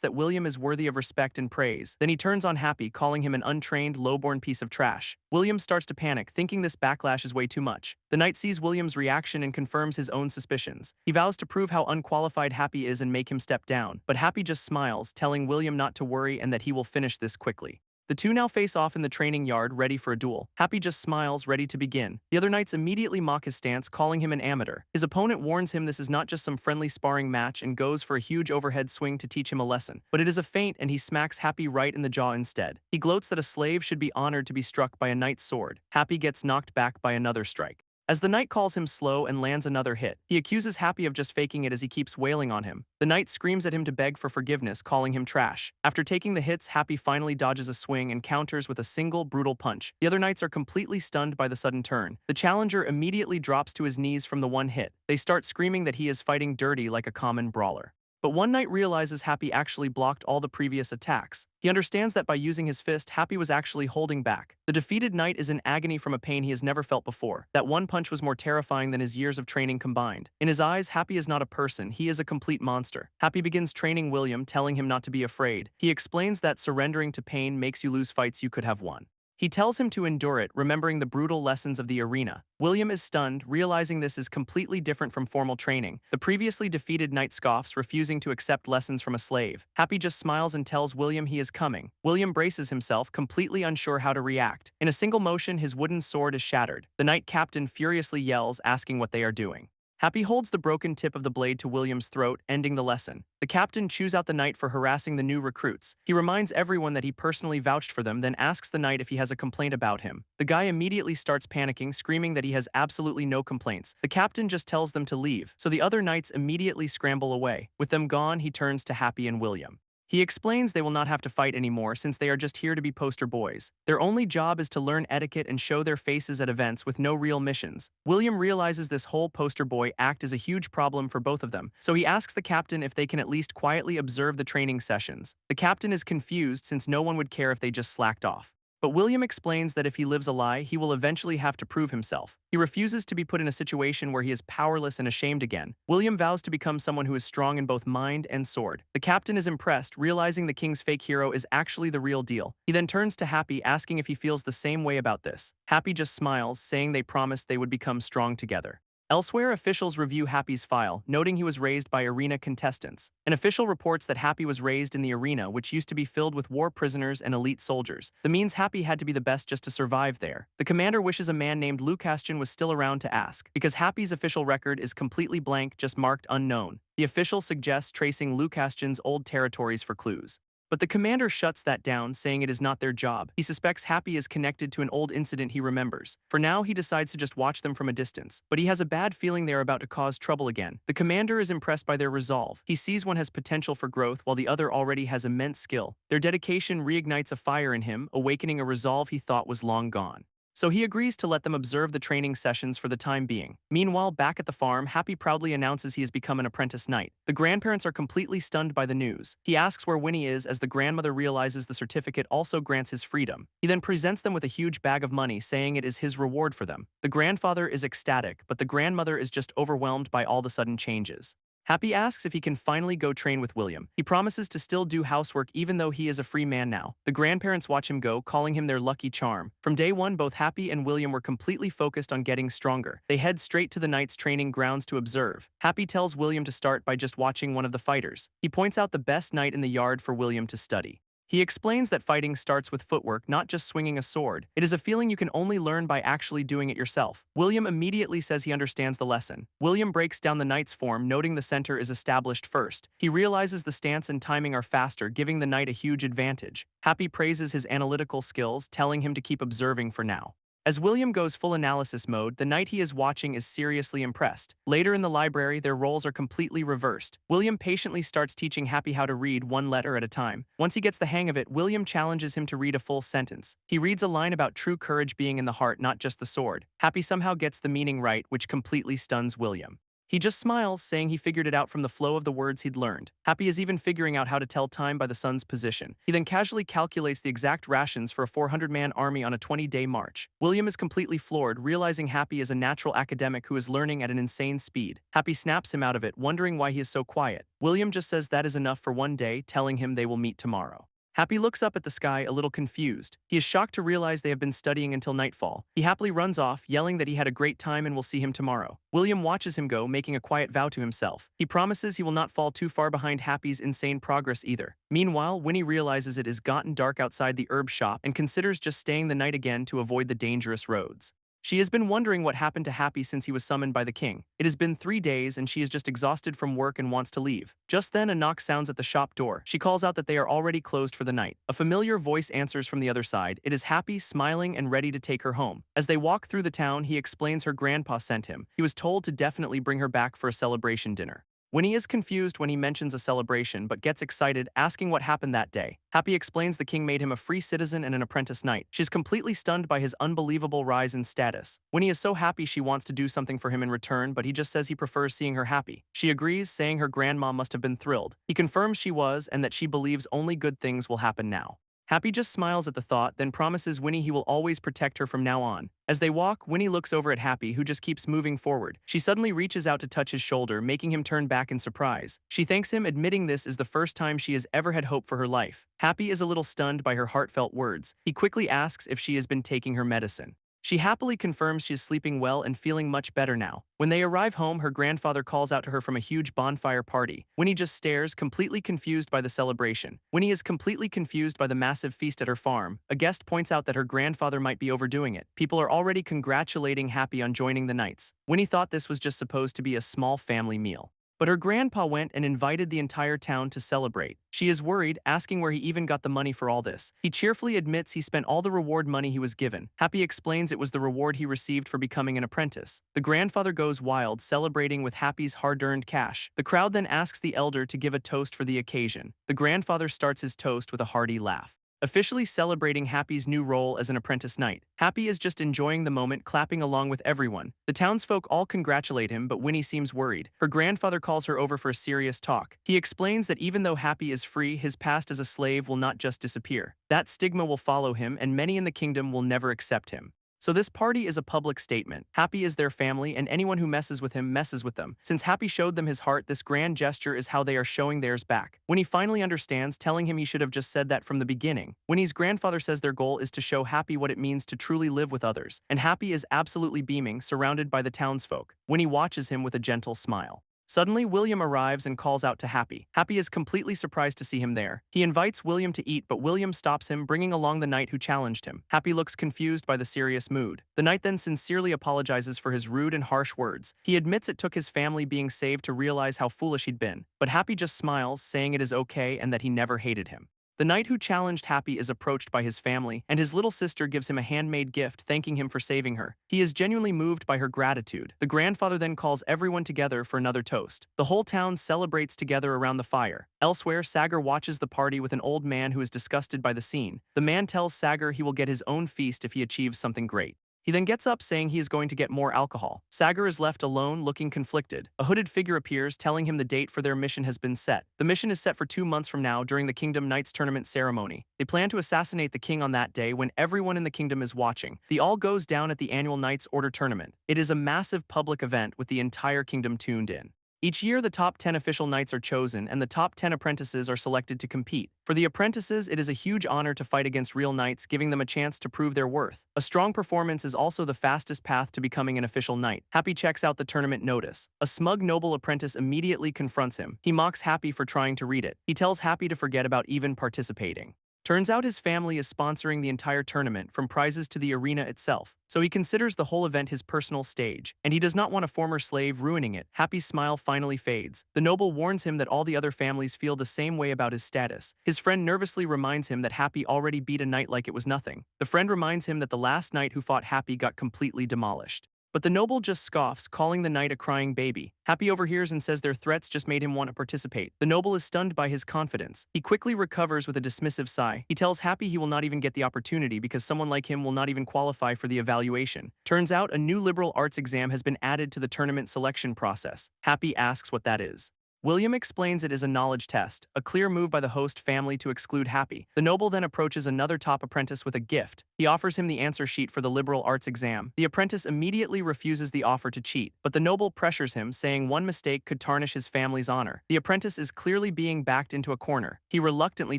that William is worthy of respect and praise. Then he turns on Happy, calling him an untrained, lowborn piece of trash. William starts to panic, thinking this backlash is way too much. The knight sees William's reaction and confirms his own suspicions. He vows to prove how unqualified Happy is and make him step down. But Happy just smiles, telling William not to worry and that he will finish this quickly. The two now face off in the training yard, ready for a duel. Happy just smiles, ready to begin. The other knights immediately mock his stance, calling him an amateur. His opponent warns him this is not just some friendly sparring match and goes for a huge overhead swing to teach him a lesson. But it is a feint and he smacks Happy right in the jaw instead. He gloats that a slave should be honored to be struck by a knight's sword. Happy gets knocked back by another strike. As the knight calls him slow and lands another hit, he accuses Happy of just faking it as he keeps wailing on him. The knight screams at him to beg for forgiveness, calling him trash. After taking the hits, Happy finally dodges a swing and counters with a single, brutal punch. The other knights are completely stunned by the sudden turn. The challenger immediately drops to his knees from the one hit. They start screaming that he is fighting dirty like a common brawler. But one knight realizes Happy actually blocked all the previous attacks. He understands that by using his fist, Happy was actually holding back. The defeated knight is in agony from a pain he has never felt before. That one punch was more terrifying than his years of training combined. In his eyes, Happy is not a person, he is a complete monster. Happy begins training William, telling him not to be afraid. He explains that surrendering to pain makes you lose fights you could have won. He tells him to endure it, remembering the brutal lessons of the arena. William is stunned, realizing this is completely different from formal training. The previously defeated knight scoffs, refusing to accept lessons from a slave. Happy just smiles and tells William he is coming. William braces himself, completely unsure how to react. In a single motion, his wooden sword is shattered. The knight captain furiously yells, asking what they are doing. Happy holds the broken tip of the blade to William's throat, ending the lesson. The captain chews out the knight for harassing the new recruits. He reminds everyone that he personally vouched for them, then asks the knight if he has a complaint about him. The guy immediately starts panicking, screaming that he has absolutely no complaints. The captain just tells them to leave, so the other knights immediately scramble away. With them gone, he turns to Happy and William. He explains they will not have to fight anymore since they are just here to be poster boys. Their only job is to learn etiquette and show their faces at events with no real missions. William realizes this whole poster boy act is a huge problem for both of them, so he asks the captain if they can at least quietly observe the training sessions. The captain is confused since no one would care if they just slacked off. But William explains that if he lives a lie, he will eventually have to prove himself. He refuses to be put in a situation where he is powerless and ashamed again. William vows to become someone who is strong in both mind and sword. The captain is impressed, realizing the king's fake hero is actually the real deal. He then turns to Happy, asking if he feels the same way about this. Happy just smiles, saying they promised they would become strong together. Elsewhere, officials review Happy's file, noting he was raised by arena contestants. An official reports that Happy was raised in the arena, which used to be filled with war prisoners and elite soldiers. That means Happy had to be the best just to survive there. The commander wishes a man named Lucastian was still around to ask, because Happy's official record is completely blank, just marked unknown. The official suggests tracing Lucastian's old territories for clues. But the commander shuts that down, saying it is not their job. He suspects Happy is connected to an old incident he remembers. For now, he decides to just watch them from a distance, but he has a bad feeling they are about to cause trouble again. The commander is impressed by their resolve. He sees one has potential for growth while the other already has immense skill. Their dedication reignites a fire in him, awakening a resolve he thought was long gone. So he agrees to let them observe the training sessions for the time being. Meanwhile, back at the farm, Happy proudly announces he has become an apprentice knight. The grandparents are completely stunned by the news. He asks where Winnie is as the grandmother realizes the certificate also grants his freedom. He then presents them with a huge bag of money, saying it is his reward for them. The grandfather is ecstatic, but the grandmother is just overwhelmed by all the sudden changes. Happy asks if he can finally go train with William. He promises to still do housework even though he is a free man now. The grandparents watch him go, calling him their lucky charm. From day one, both Happy and William were completely focused on getting stronger. They head straight to the knight's training grounds to observe. Happy tells William to start by just watching one of the fighters. He points out the best knight in the yard for William to study. He explains that fighting starts with footwork, not just swinging a sword. It is a feeling you can only learn by actually doing it yourself. William immediately says he understands the lesson. William breaks down the knight's form, noting the center is established first. He realizes the stance and timing are faster, giving the knight a huge advantage. Happy praises his analytical skills, telling him to keep observing for now. As William goes full analysis mode, the knight he is watching is seriously impressed. Later in the library, their roles are completely reversed. William patiently starts teaching Happy how to read one letter at a time. Once he gets the hang of it, William challenges him to read a full sentence. He reads a line about true courage being in the heart, not just the sword. Happy somehow gets the meaning right, which completely stuns William. He just smiles, saying he figured it out from the flow of the words he'd learned. Happy is even figuring out how to tell time by the sun's position. He then casually calculates the exact rations for a 400-man army on a 20-day march. William is completely floored, realizing Happy is a natural academic who is learning at an insane speed. Happy snaps him out of it, wondering why he is so quiet. William just says that is enough for one day, telling him they will meet tomorrow. Happy looks up at the sky, a little confused. He is shocked to realize they have been studying until nightfall. He happily runs off, yelling that he had a great time and will see him tomorrow. William watches him go, making a quiet vow to himself. He promises he will not fall too far behind Happy's insane progress either. Meanwhile, Winnie realizes it has gotten dark outside the herb shop and considers just staying the night again to avoid the dangerous roads. She has been wondering what happened to Happy since he was summoned by the king. It has been 3 days and she is just exhausted from work and wants to leave. Just then a knock sounds at the shop door. She calls out that they are already closed for the night. A familiar voice answers from the other side. It is Happy, smiling and ready to take her home. As they walk through the town, he explains her grandpa sent him. He was told to definitely bring her back for a celebration dinner. Winnie is confused when he mentions a celebration but gets excited, asking what happened that day. Happy explains the king made him a free citizen and an apprentice knight. She's completely stunned by his unbelievable rise in status. Winnie is so happy she wants to do something for him in return, but he just says he prefers seeing her happy. She agrees, saying her grandma must have been thrilled. He confirms she was and that she believes only good things will happen now. Happy just smiles at the thought, then promises Winnie he will always protect her from now on. As they walk, Winnie looks over at Happy, who just keeps moving forward. She suddenly reaches out to touch his shoulder, making him turn back in surprise. She thanks him, admitting this is the first time she has ever had hope for her life. Happy is a little stunned by her heartfelt words. He quickly asks if she has been taking her medicine. She happily confirms she is sleeping well and feeling much better now. When they arrive home, her grandfather calls out to her from a huge bonfire party. Winnie just stares, completely confused by the celebration. Winnie is completely confused by the massive feast at her farm. A guest points out that her grandfather might be overdoing it. People are already congratulating Happy on joining the Knights. Winnie thought this was just supposed to be a small family meal. But her grandpa went and invited the entire town to celebrate. She is worried, asking where he even got the money for all this. He cheerfully admits he spent all the reward money he was given. Happy explains it was the reward he received for becoming an apprentice. The grandfather goes wild, celebrating with Happy's hard-earned cash. The crowd then asks the elder to give a toast for the occasion. The grandfather starts his toast with a hearty laugh, officially celebrating Happy's new role as an apprentice knight. Happy is just enjoying the moment, clapping along with everyone. The townsfolk all congratulate him, but Winnie seems worried. Her grandfather calls her over for a serious talk. He explains that even though Happy is free, his past as a slave will not just disappear. That stigma will follow him, and many in the kingdom will never accept him. So this party is a public statement. Happy is their family, and anyone who messes with him messes with them. Since Happy showed them his heart, this grand gesture is how they are showing theirs back. Winnie finally understands, telling him he should have just said that from the beginning. Winnie's grandfather says their goal is to show Happy what it means to truly live with others, and Happy is absolutely beaming, surrounded by the townsfolk. Winnie watches him with a gentle smile. Suddenly, William arrives and calls out to Happy. Happy is completely surprised to see him there. He invites William to eat, but William stops him, bringing along the knight who challenged him. Happy looks confused by the serious mood. The knight then sincerely apologizes for his rude and harsh words. He admits it took his family being saved to realize how foolish he'd been, but Happy just smiles, saying it is okay and that he never hated him. The knight who challenged Happy is approached by his family, and his little sister gives him a handmade gift, thanking him for saving her. He is genuinely moved by her gratitude. The grandfather then calls everyone together for another toast. The whole town celebrates together around the fire. Elsewhere, Sagar watches the party with an old man who is disgusted by the scene. The man tells Sagar he will get his own feast if he achieves something great. He then gets up, saying he is going to get more alcohol. Sagar is left alone, looking conflicted. A hooded figure appears, telling him the date for their mission has been set. The mission is set for 2 months from now during the Kingdom Knights Tournament ceremony. They plan to assassinate the king on that day when everyone in the kingdom is watching. The all goes down at the annual Knights Order Tournament. It is a massive public event with the entire kingdom tuned in. Each year, the top 10 official knights are chosen, and the top 10 apprentices are selected to compete. For the apprentices, it is a huge honor to fight against real knights, giving them a chance to prove their worth. A strong performance is also the fastest path to becoming an official knight. Happy checks out the tournament notice. A smug noble apprentice immediately confronts him. He mocks Happy for trying to read it. He tells Happy to forget about even participating. Turns out his family is sponsoring the entire tournament, from prizes to the arena itself, so he considers the whole event his personal stage, and he does not want a former slave ruining it. Happy's smile finally fades. The noble warns him that all the other families feel the same way about his status. His friend nervously reminds him that Happy already beat a knight like it was nothing. The friend reminds him that the last knight who fought Happy got completely demolished. But the noble just scoffs, calling the knight a crying baby. Happy overhears and says their threats just made him want to participate. The noble is stunned by his confidence. He quickly recovers with a dismissive sigh. He tells Happy he will not even get the opportunity because someone like him will not even qualify for the evaluation. Turns out a new liberal arts exam has been added to the tournament selection process. Happy asks what that is. William explains it is a knowledge test, a clear move by the host family to exclude Happy. The noble then approaches another top apprentice with a gift. He offers him the answer sheet for the liberal arts exam. The apprentice immediately refuses the offer to cheat, but the noble pressures him, saying one mistake could tarnish his family's honor. The apprentice is clearly being backed into a corner. He reluctantly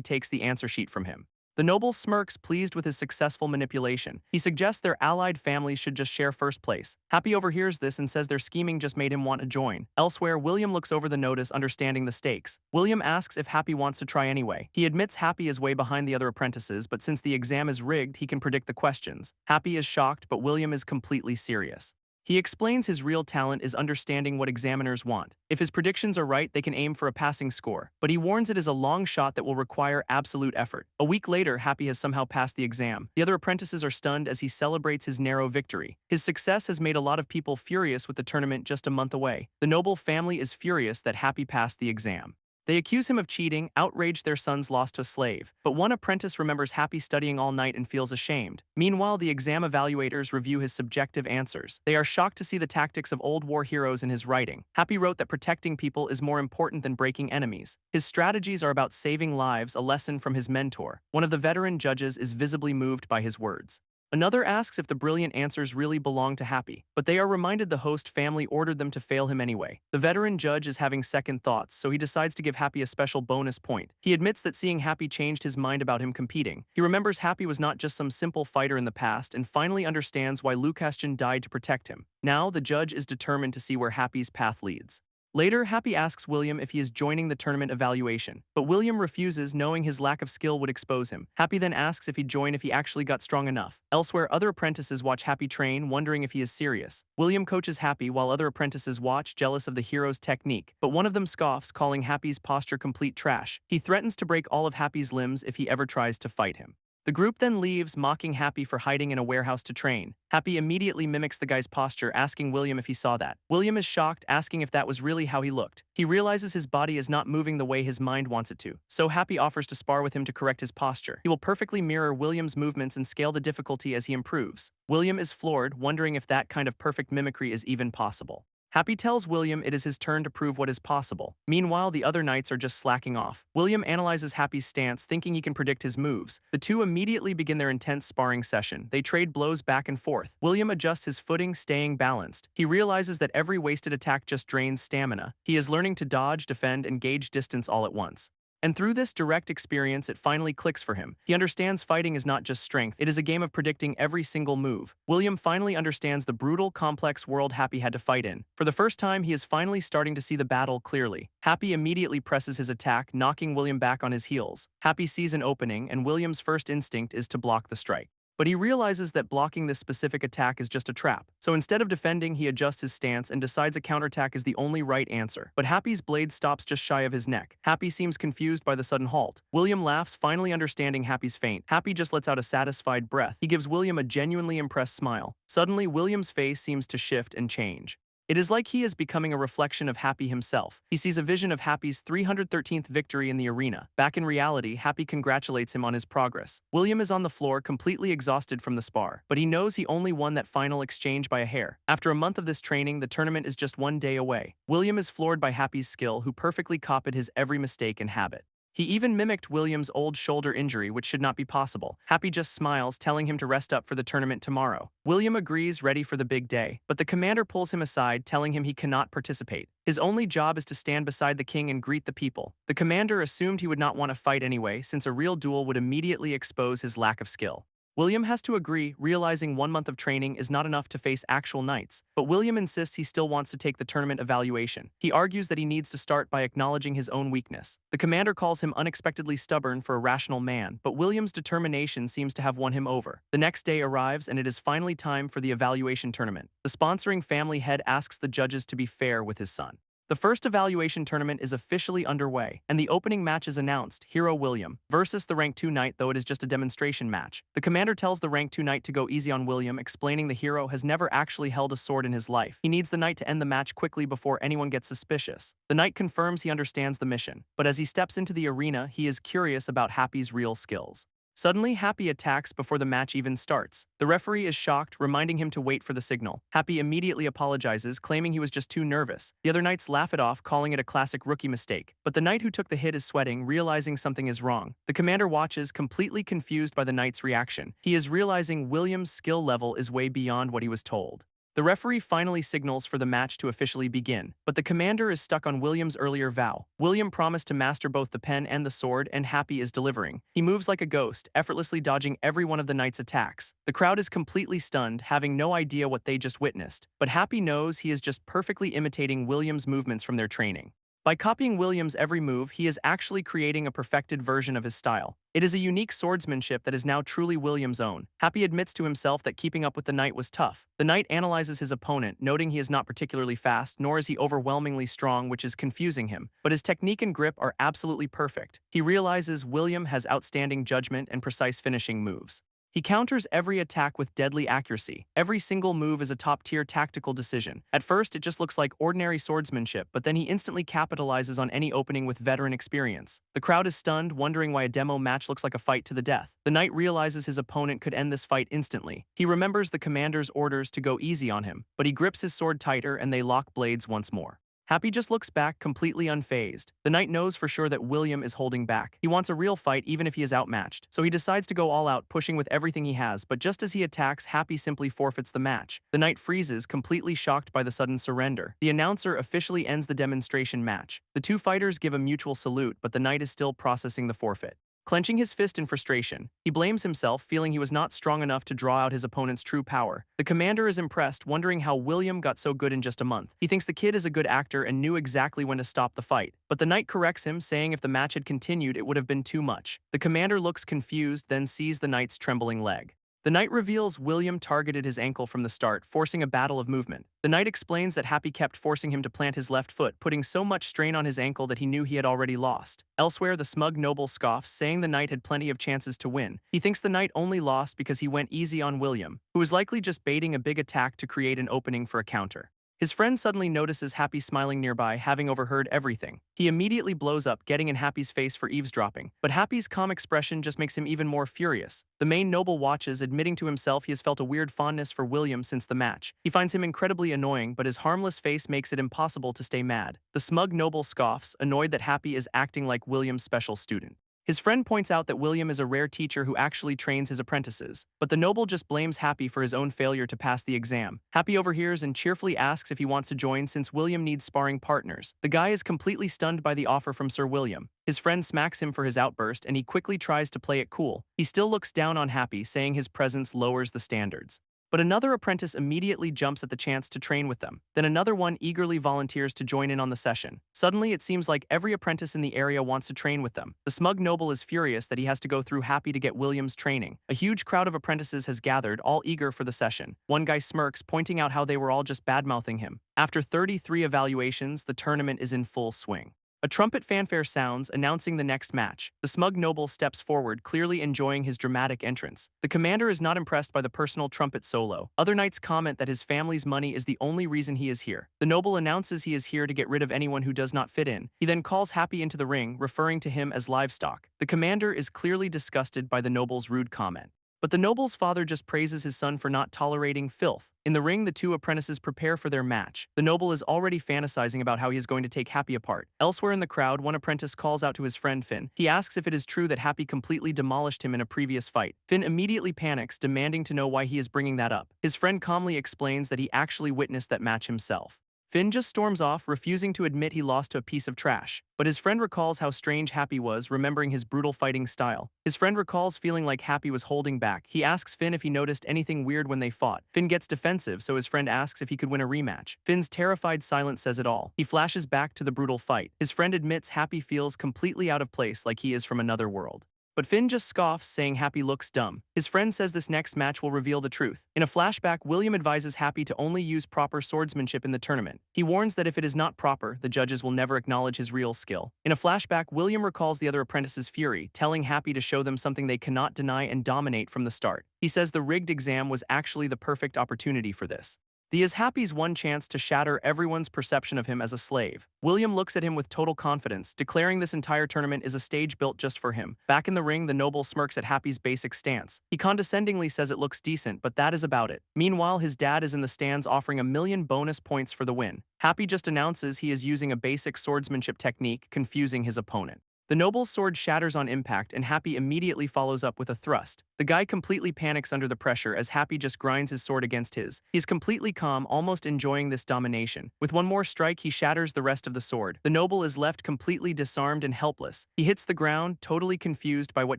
takes the answer sheet from him. The noble smirks, pleased with his successful manipulation. He suggests their allied families should just share first place. Happy overhears this and says their scheming just made him want to join. Elsewhere, William looks over the notice, understanding the stakes. William asks if Happy wants to try anyway. He admits Happy is way behind the other apprentices, but since the exam is rigged, he can predict the questions. Happy is shocked, but William is completely serious. He explains his real talent is understanding what examiners want. If his predictions are right, they can aim for a passing score, but he warns it is a long shot that will require absolute effort. A week later, Happy has somehow passed the exam. The other apprentices are stunned as he celebrates his narrow victory. His success has made a lot of people furious with the tournament just a month away. The noble family is furious that Happy passed the exam. They accuse him of cheating, outraged their son's loss to a slave, but one apprentice remembers Happy studying all night and feels ashamed. Meanwhile, the exam evaluators review his subjective answers. They are shocked to see the tactics of old war heroes in his writing. Happy wrote that protecting people is more important than breaking enemies. His strategies are about saving lives, a lesson from his mentor. One of the veteran judges is visibly moved by his words. Another asks if the brilliant answers really belong to Happy, but they are reminded the host family ordered them to fail him anyway. The veteran judge is having second thoughts, so he decides to give Happy a special bonus point. He admits that seeing Happy changed his mind about him competing. He remembers Happy was not just some simple fighter in the past and finally understands why Lucastian died to protect him. Now, the judge is determined to see where Happy's path leads. Later, Happy asks William if he is joining the tournament evaluation, but William refuses, knowing his lack of skill would expose him. Happy then asks if he'd join if he actually got strong enough. Elsewhere, other apprentices watch Happy train, wondering if he is serious. William coaches Happy while other apprentices watch, jealous of the hero's technique, but one of them scoffs, calling Happy's posture complete trash. He threatens to break all of Happy's limbs if he ever tries to fight him. The group then leaves, mocking Happy for hiding in a warehouse to train. Happy immediately mimics the guy's posture, asking William if he saw that. William is shocked, asking if that was really how he looked. He realizes his body is not moving the way his mind wants it to, so Happy offers to spar with him to correct his posture. He will perfectly mirror William's movements and scale the difficulty as he improves. William is floored, wondering if that kind of perfect mimicry is even possible. Happy tells William it is his turn to prove what is possible. Meanwhile, the other knights are just slacking off. William analyzes Happy's stance, thinking he can predict his moves. The two immediately begin their intense sparring session. They trade blows back and forth. William adjusts his footing, staying balanced. He realizes that every wasted attack just drains stamina. He is learning to dodge, defend, and gauge distance all at once. And through this direct experience, it finally clicks for him. He understands fighting is not just strength, it is a game of predicting every single move. William finally understands the brutal, complex world Happy had to fight in. For the first time, he is finally starting to see the battle clearly. Happy immediately presses his attack, knocking William back on his heels. Happy sees an opening, and William's first instinct is to block the strike. But he realizes that blocking this specific attack is just a trap. So instead of defending, he adjusts his stance and decides a counterattack is the only right answer. But Happy's blade stops just shy of his neck. Happy seems confused by the sudden halt. William laughs, finally understanding Happy's feint. Happy just lets out a satisfied breath. He gives William a genuinely impressed smile. Suddenly, William's face seems to shift and change. It is like he is becoming a reflection of Happy himself. He sees a vision of Happy's 313th victory in the arena. Back in reality, Happy congratulates him on his progress. William is on the floor, completely exhausted from the spar, but he knows he only won that final exchange by a hair. After a month of this training, the tournament is just one day away. William is floored by Happy's skill, who perfectly copied his every mistake and habit. He even mimicked William's old shoulder injury, which should not be possible. Happy just smiles, telling him to rest up for the tournament tomorrow. William agrees, ready for the big day, but the commander pulls him aside, telling him he cannot participate. His only job is to stand beside the king and greet the people. The commander assumed he would not want to fight anyway, since a real duel would immediately expose his lack of skill. William has to agree, realizing 1 month of training is not enough to face actual knights, but William insists he still wants to take the tournament evaluation. He argues that he needs to start by acknowledging his own weakness. The commander calls him unexpectedly stubborn for a rational man, but William's determination seems to have won him over. The next day arrives, and it is finally time for the evaluation tournament. The sponsoring family head asks the judges to be fair with his son. The first evaluation tournament is officially underway, and the opening match is announced, Hero William versus the Rank 2 Knight, though it is just a demonstration match. The commander tells the Rank 2 Knight to go easy on William, explaining the hero has never actually held a sword in his life. He needs the Knight to end the match quickly before anyone gets suspicious. The Knight confirms he understands the mission, but as he steps into the arena, he is curious about Happy's real skills. Suddenly, Happy attacks before the match even starts. The referee is shocked, reminding him to wait for the signal. Happy immediately apologizes, claiming he was just too nervous. The other knights laugh it off, calling it a classic rookie mistake. But the knight who took the hit is sweating, realizing something is wrong. The commander watches, completely confused by the knight's reaction. He is realizing William's skill level is way beyond what he was told. The referee finally signals for the match to officially begin, but the commander is stuck on William's earlier vow. William promised to master both the pen and the sword, and Happy is delivering. He moves like a ghost, effortlessly dodging every one of the knight's attacks. The crowd is completely stunned, having no idea what they just witnessed, but Happy knows he is just perfectly imitating William's movements from their training. By copying William's every move, he is actually creating a perfected version of his style. It is a unique swordsmanship that is now truly William's own. Happy admits to himself that keeping up with the knight was tough. The knight analyzes his opponent, noting he is not particularly fast, nor is he overwhelmingly strong, which is confusing him. But his technique and grip are absolutely perfect. He realizes William has outstanding judgment and precise finishing moves. He counters every attack with deadly accuracy. Every single move is a top-tier tactical decision. At first, it just looks like ordinary swordsmanship, but then he instantly capitalizes on any opening with veteran experience. The crowd is stunned, wondering why a demo match looks like a fight to the death. The knight realizes his opponent could end this fight instantly. He remembers the commander's orders to go easy on him, but he grips his sword tighter and they lock blades once more. Happy just looks back, completely unfazed. The knight knows for sure that William is holding back. He wants a real fight even if he is outmatched, so he decides to go all out, pushing with everything he has, but just as he attacks, Happy simply forfeits the match. The knight freezes, completely shocked by the sudden surrender. The announcer officially ends the demonstration match. The two fighters give a mutual salute, but the knight is still processing the forfeit. Clenching his fist in frustration, he blames himself, feeling he was not strong enough to draw out his opponent's true power. The commander is impressed, wondering how William got so good in just a month. He thinks the kid is a good actor and knew exactly when to stop the fight. But the knight corrects him, saying if the match had continued, it would have been too much. The commander looks confused, then sees the knight's trembling leg. The knight reveals William targeted his ankle from the start, forcing a battle of movement. The knight explains that Happy kept forcing him to plant his left foot, putting so much strain on his ankle that he knew he had already lost. Elsewhere, the smug noble scoffs, saying the knight had plenty of chances to win. He thinks the knight only lost because he went easy on William, who was likely just baiting a big attack to create an opening for a counter. His friend suddenly notices Happy smiling nearby, having overheard everything. He immediately blows up, getting in Happy's face for eavesdropping, but Happy's calm expression just makes him even more furious. The main noble watches, admitting to himself he has felt a weird fondness for William since the match. He finds him incredibly annoying, but his harmless face makes it impossible to stay mad. The smug noble scoffs, annoyed that Happy is acting like William's special student. His friend points out that William is a rare teacher who actually trains his apprentices, but the noble just blames Happy for his own failure to pass the exam. Happy overhears and cheerfully asks if he wants to join since William needs sparring partners. The guy is completely stunned by the offer from Sir William. His friend smacks him for his outburst and he quickly tries to play it cool. He still looks down on Happy, saying his presence lowers the standards. But another apprentice immediately jumps at the chance to train with them. Then another one eagerly volunteers to join in on the session. Suddenly, it seems like every apprentice in the area wants to train with them. The smug noble is furious that he has to go through Happy to get William's training. A huge crowd of apprentices has gathered, all eager for the session. One guy smirks, pointing out how they were all just bad-mouthing him. After 33 evaluations, the tournament is in full swing. A trumpet fanfare sounds, announcing the next match. The smug noble steps forward, clearly enjoying his dramatic entrance. The commander is not impressed by the personal trumpet solo. Other knights comment that his family's money is the only reason he is here. The noble announces he is here to get rid of anyone who does not fit in. He then calls Happy into the ring, referring to him as livestock. The commander is clearly disgusted by the noble's rude comment. But the noble's father just praises his son for not tolerating filth. In the ring, the two apprentices prepare for their match. The noble is already fantasizing about how he is going to take Happy apart. Elsewhere in the crowd, one apprentice calls out to his friend Finn. He asks if it is true that Happy completely demolished him in a previous fight. Finn immediately panics, demanding to know why he is bringing that up. His friend calmly explains that he actually witnessed that match himself. Finn just storms off, refusing to admit he lost to a piece of trash. But his friend recalls how strange Happy was, remembering his brutal fighting style. His friend recalls feeling like Happy was holding back. He asks Finn if he noticed anything weird when they fought. Finn gets defensive, so his friend asks if he could win a rematch. Finn's terrified silence says it all. He flashes back to the brutal fight. His friend admits Happy feels completely out of place, like he is from another world. But Finn just scoffs, saying Happy looks dumb. His friend says this next match will reveal the truth. In a flashback, William advises Happy to only use proper swordsmanship in the tournament. He warns that if it is not proper, the judges will never acknowledge his real skill. In a flashback, William recalls the other apprentices' fury, telling Happy to show them something they cannot deny and dominate from the start. He says the rigged exam was actually the perfect opportunity for this. He is Happy's one chance to shatter everyone's perception of him as a slave. William looks at him with total confidence, declaring this entire tournament is a stage built just for him. Back in the ring, the noble smirks at Happy's basic stance. He condescendingly says it looks decent, but that is about it. Meanwhile, his dad is in the stands offering 1,000,000 bonus points for the win. Happy just announces he is using a basic swordsmanship technique, confusing his opponent. The noble's sword shatters on impact, and Happy immediately follows up with a thrust. The guy completely panics under the pressure as Happy just grinds his sword against his. He is completely calm, almost enjoying this domination. With one more strike, he shatters the rest of the sword. The noble is left completely disarmed and helpless. He hits the ground, totally confused by what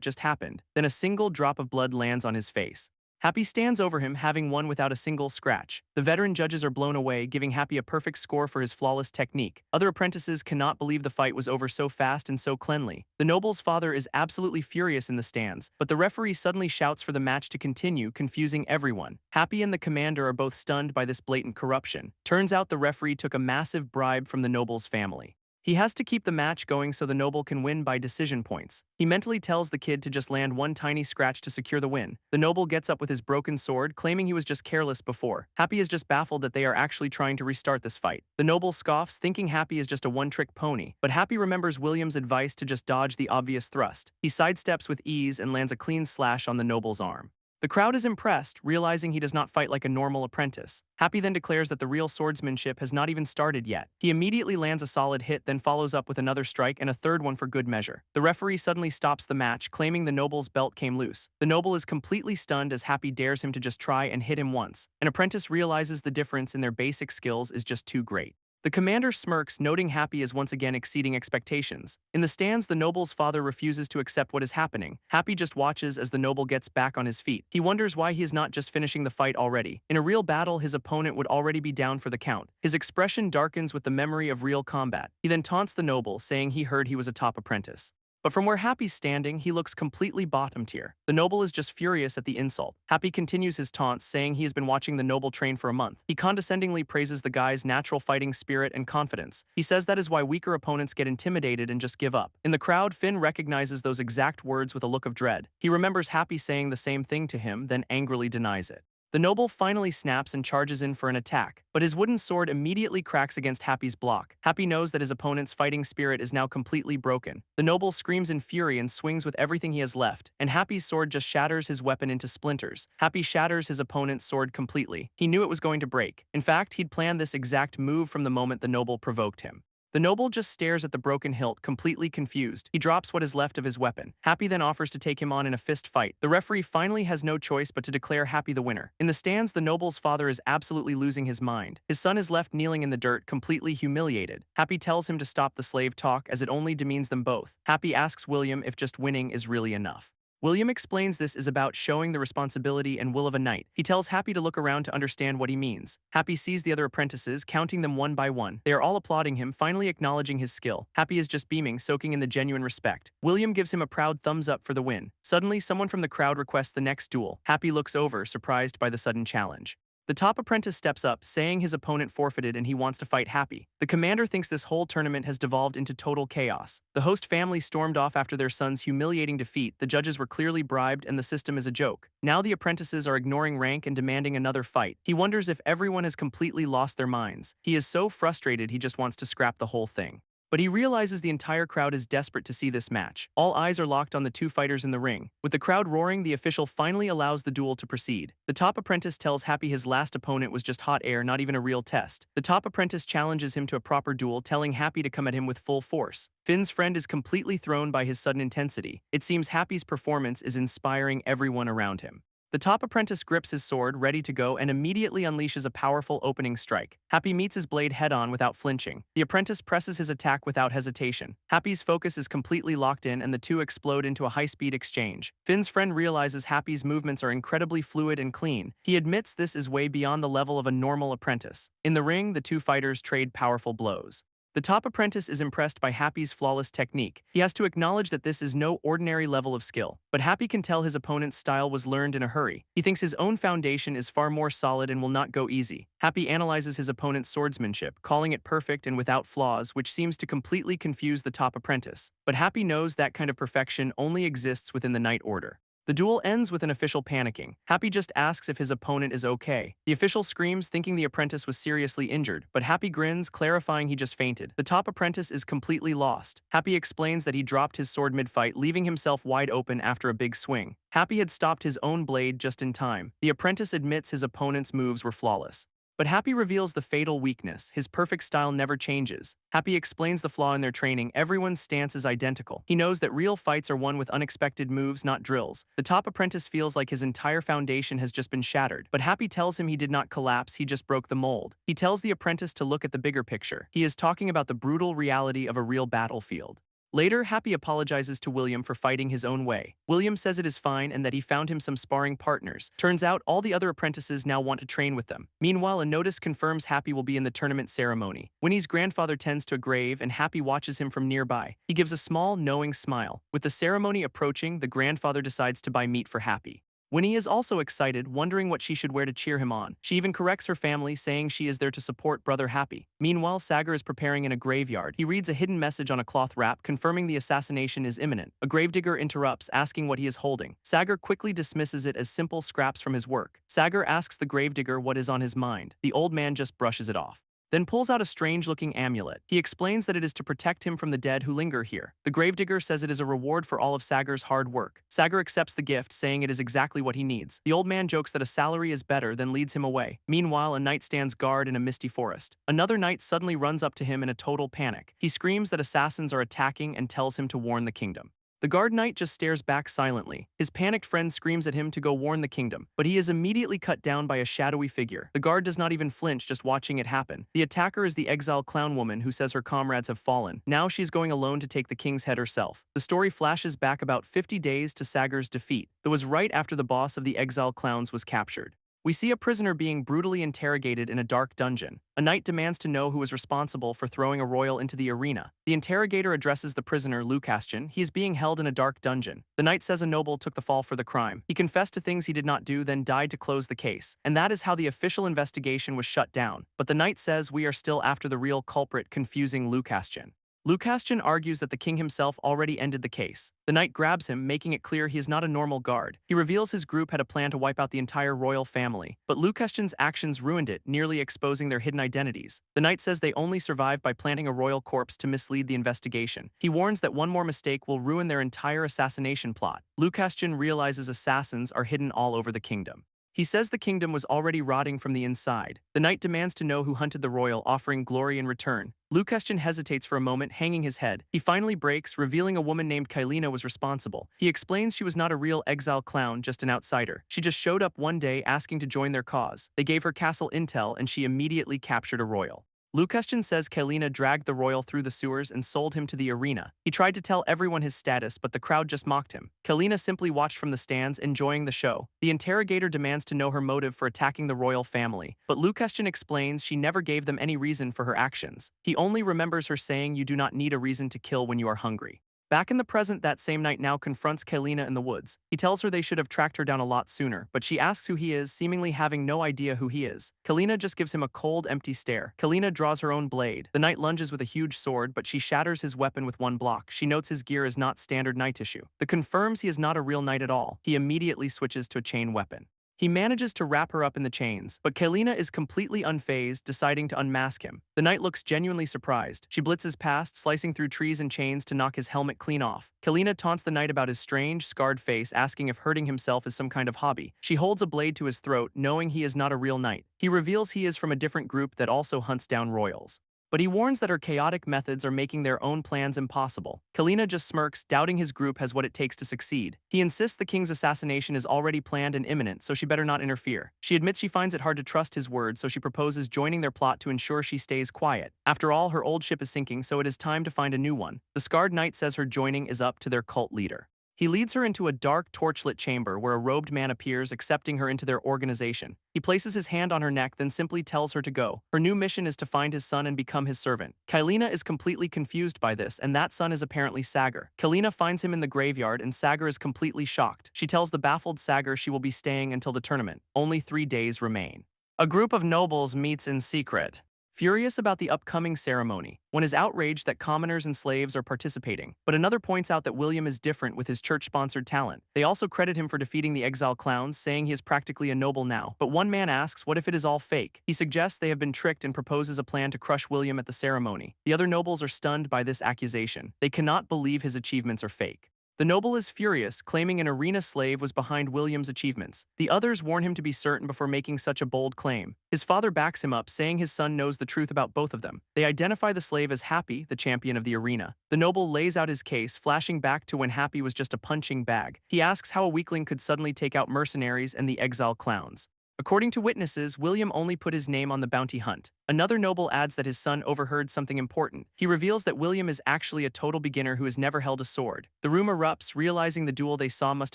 just happened. Then a single drop of blood lands on his face. Happy stands over him, having won without a single scratch. The veteran judges are blown away, giving Happy a perfect score for his flawless technique. Other apprentices cannot believe the fight was over so fast and so cleanly. The noble's father is absolutely furious in the stands, but the referee suddenly shouts for the match to continue, confusing everyone. Happy and the commander are both stunned by this blatant corruption. Turns out the referee took a massive bribe from the noble's family. He has to keep the match going so the noble can win by decision points. He mentally tells the kid to just land one tiny scratch to secure the win. The noble gets up with his broken sword, claiming he was just careless before. Happy is just baffled that they are actually trying to restart this fight. The noble scoffs, thinking Happy is just a one-trick pony. But Happy remembers William's advice to just dodge the obvious thrust. He sidesteps with ease and lands a clean slash on the noble's arm. The crowd is impressed, realizing he does not fight like a normal apprentice. Happy then declares that the real swordsmanship has not even started yet. He immediately lands a solid hit, then follows up with another strike and a third one for good measure. The referee suddenly stops the match, claiming the noble's belt came loose. The noble is completely stunned as Happy dares him to just try and hit him once. An apprentice realizes the difference in their basic skills is just too great. The commander smirks, noting Happy is once again exceeding expectations. In the stands, the noble's father refuses to accept what is happening. Happy just watches as the noble gets back on his feet. He wonders why he is not just finishing the fight already. In a real battle, his opponent would already be down for the count. His expression darkens with the memory of real combat. He then taunts the noble, saying he heard he was a top apprentice. But from where Happy's standing, he looks completely bottom tier. The noble is just furious at the insult. Happy continues his taunts, saying he has been watching the noble train for a month. He condescendingly praises the guy's natural fighting spirit and confidence. He says that is why weaker opponents get intimidated and just give up. In the crowd, Finn recognizes those exact words with a look of dread. He remembers Happy saying the same thing to him, then angrily denies it. The noble finally snaps and charges in for an attack, but his wooden sword immediately cracks against Happy's block. Happy knows that his opponent's fighting spirit is now completely broken. The noble screams in fury and swings with everything he has left, and Happy's sword just shatters his weapon into splinters. Happy shatters his opponent's sword completely. He knew it was going to break. In fact, he'd planned this exact move from the moment the noble provoked him. The noble just stares at the broken hilt, completely confused. He drops what is left of his weapon. Happy then offers to take him on in a fist fight. The referee finally has no choice but to declare Happy the winner. In the stands, the noble's father is absolutely losing his mind. His son is left kneeling in the dirt, completely humiliated. Happy tells him to stop the slave talk, as it only demeans them both. Happy asks William if just winning is really enough. William explains this is about showing the responsibility and will of a knight. He tells Happy to look around to understand what he means. Happy sees the other apprentices, counting them one by one. They are all applauding him, finally acknowledging his skill. Happy is just beaming, soaking in the genuine respect. William gives him a proud thumbs up for the win. Suddenly, someone from the crowd requests the next duel. Happy looks over, surprised by the sudden challenge. The top apprentice steps up, saying his opponent forfeited and he wants to fight Happy. The commander thinks this whole tournament has devolved into total chaos. The host family stormed off after their son's humiliating defeat. The judges were clearly bribed and the system is a joke. Now the apprentices are ignoring rank and demanding another fight. He wonders if everyone has completely lost their minds. He is so frustrated he just wants to scrap the whole thing. But he realizes the entire crowd is desperate to see this match. All eyes are locked on the two fighters in the ring. With the crowd roaring, the official finally allows the duel to proceed. The top apprentice tells Happy his last opponent was just hot air, not even a real test. The top apprentice challenges him to a proper duel, telling Happy to come at him with full force. Finn's friend is completely thrown by his sudden intensity. It seems Happy's performance is inspiring everyone around him. The top apprentice grips his sword, ready to go, and immediately unleashes a powerful opening strike. Happy meets his blade head-on without flinching. The apprentice presses his attack without hesitation. Happy's focus is completely locked in, and the two explode into a high-speed exchange. Finn's friend realizes Happy's movements are incredibly fluid and clean. He admits this is way beyond the level of a normal apprentice. In the ring, the two fighters trade powerful blows. The top apprentice is impressed by Happy's flawless technique. He has to acknowledge that this is no ordinary level of skill. But Happy can tell his opponent's style was learned in a hurry. He thinks his own foundation is far more solid and will not go easy. Happy analyzes his opponent's swordsmanship, calling it perfect and without flaws, which seems to completely confuse the top apprentice. But Happy knows that kind of perfection only exists within the Knight Order. The duel ends with an official panicking. Happy just asks if his opponent is okay. The official screams, thinking the apprentice was seriously injured, but Happy grins, clarifying he just fainted. The top apprentice is completely lost. Happy explains that he dropped his sword mid-fight, leaving himself wide open after a big swing. Happy had stopped his own blade just in time. The apprentice admits his opponent's moves were flawless. But Happy reveals the fatal weakness. His perfect style never changes. Happy explains the flaw in their training. Everyone's stance is identical. He knows that real fights are won with unexpected moves, not drills. The top apprentice feels like his entire foundation has just been shattered. But Happy tells him he did not collapse, he just broke the mold. He tells the apprentice to look at the bigger picture. He is talking about the brutal reality of a real battlefield. Later, Happy apologizes to William for fighting his own way. William says it is fine and that he found him some sparring partners. Turns out, all the other apprentices now want to train with them. Meanwhile, a notice confirms Happy will be in the tournament ceremony. Winnie's grandfather tends to a grave and Happy watches him from nearby. He gives a small, knowing smile. With the ceremony approaching, the grandfather decides to buy meat for Happy. Winnie is also excited, wondering what she should wear to cheer him on. She even corrects her family, saying she is there to support Brother Happy. Meanwhile, Sagar is preparing in a graveyard. He reads a hidden message on a cloth wrap, confirming the assassination is imminent. A gravedigger interrupts, asking what he is holding. Sagar quickly dismisses it as simple scraps from his work. Sagar asks the gravedigger what is on his mind. The old man just brushes it off, then pulls out a strange-looking amulet. He explains that it is to protect him from the dead who linger here. The gravedigger says it is a reward for all of Sagar's hard work. Sagar accepts the gift, saying it is exactly what he needs. The old man jokes that a salary is better, then leads him away. Meanwhile, a knight stands guard in a misty forest. Another knight suddenly runs up to him in a total panic. He screams that assassins are attacking and tells him to warn the kingdom. The guard knight just stares back silently. His panicked friend screams at him to go warn the kingdom, but he is immediately cut down by a shadowy figure. The guard does not even flinch just watching it happen. The attacker is the exiled clown woman who says her comrades have fallen. Now she's going alone to take the king's head herself. The story flashes back about 50 days to Sagar's defeat. That was right after the boss of the exiled clowns was captured. We see a prisoner being brutally interrogated in a dark dungeon. A knight demands to know who is responsible for throwing a royal into the arena. The interrogator addresses the prisoner, Lucastian. He is being held in a dark dungeon. The knight says a noble took the fall for the crime. He confessed to things he did not do, then died to close the case. And that is how the official investigation was shut down. But the knight says we are still after the real culprit, confusing Lucastian. Lucastian argues that the king himself already ended the case. The knight grabs him, making it clear he is not a normal guard. He reveals his group had a plan to wipe out the entire royal family, but Lucastian's actions ruined it, nearly exposing their hidden identities. The knight says they only survived by planting a royal corpse to mislead the investigation. He warns that one more mistake will ruin their entire assassination plot. Lucastian realizes assassins are hidden all over the kingdom. He says the kingdom was already rotting from the inside. The knight demands to know who hunted the royal, offering glory in return. Lucastian hesitates for a moment, hanging his head. He finally breaks, revealing a woman named Kylina was responsible. He explains she was not a real exile clown, just an outsider. She just showed up one day asking to join their cause. They gave her castle intel and she immediately captured a royal. Lucastian says Kylina dragged the royal through the sewers and sold him to the arena. He tried to tell everyone his status, but the crowd just mocked him. Kylina simply watched from the stands, enjoying the show. The interrogator demands to know her motive for attacking the royal family, but Lucastian explains she never gave them any reason for her actions. He only remembers her saying you do not need a reason to kill when you are hungry. Back in the present, that same knight now confronts Kylina in the woods. He tells her they should have tracked her down a lot sooner, but she asks who he is, seemingly having no idea who he is. Kylina just gives him a cold, empty stare. Kylina draws her own blade. The knight lunges with a huge sword, but she shatters his weapon with one block. She notes his gear is not standard knight issue. That confirms he is not a real knight at all. He immediately switches to a chain weapon. He manages to wrap her up in the chains, but Kylina is completely unfazed, deciding to unmask him. The knight looks genuinely surprised. She blitzes past, slicing through trees and chains to knock his helmet clean off. Kylina taunts the knight about his strange, scarred face, asking if hurting himself is some kind of hobby. She holds a blade to his throat, knowing he is not a real knight. He reveals he is from a different group that also hunts down royals. But he warns that her chaotic methods are making their own plans impossible. Kylina just smirks, doubting his group has what it takes to succeed. He insists the king's assassination is already planned and imminent, so she better not interfere. She admits she finds it hard to trust his word, so she proposes joining their plot to ensure she stays quiet. After all, her old ship is sinking, so it is time to find a new one. The scarred knight says her joining is up to their cult leader. He leads her into a dark, torchlit chamber where a robed man appears, accepting her into their organization. He places his hand on her neck, then simply tells her to go. Her new mission is to find his son and become his servant. Kylina is completely confused by this, and that son is apparently Sagar. Kylina finds him in the graveyard, and Sagar is completely shocked. She tells the baffled Sagar she will be staying until the tournament. Only 3 days remain. A group of nobles meets in secret. Furious about the upcoming ceremony, one is outraged that commoners and slaves are participating, but another points out that William is different with his church-sponsored talent. They also credit him for defeating the exile clowns, saying he is practically a noble now. But one man asks what if it is all fake. He suggests they have been tricked and proposes a plan to crush William at the ceremony. The other nobles are stunned by this accusation. They cannot believe his achievements are fake. The noble is furious, claiming an arena slave was behind William's achievements. The others warn him to be certain before making such a bold claim. His father backs him up, saying his son knows the truth about both of them. They identify the slave as Happy, the champion of the arena. The noble lays out his case, flashing back to when Happy was just a punching bag. He asks how a weakling could suddenly take out mercenaries and the exile clowns. According to witnesses, William only put his name on the bounty hunt. Another noble adds that his son overheard something important. He reveals that William is actually a total beginner who has never held a sword. The room erupts, realizing the duel they saw must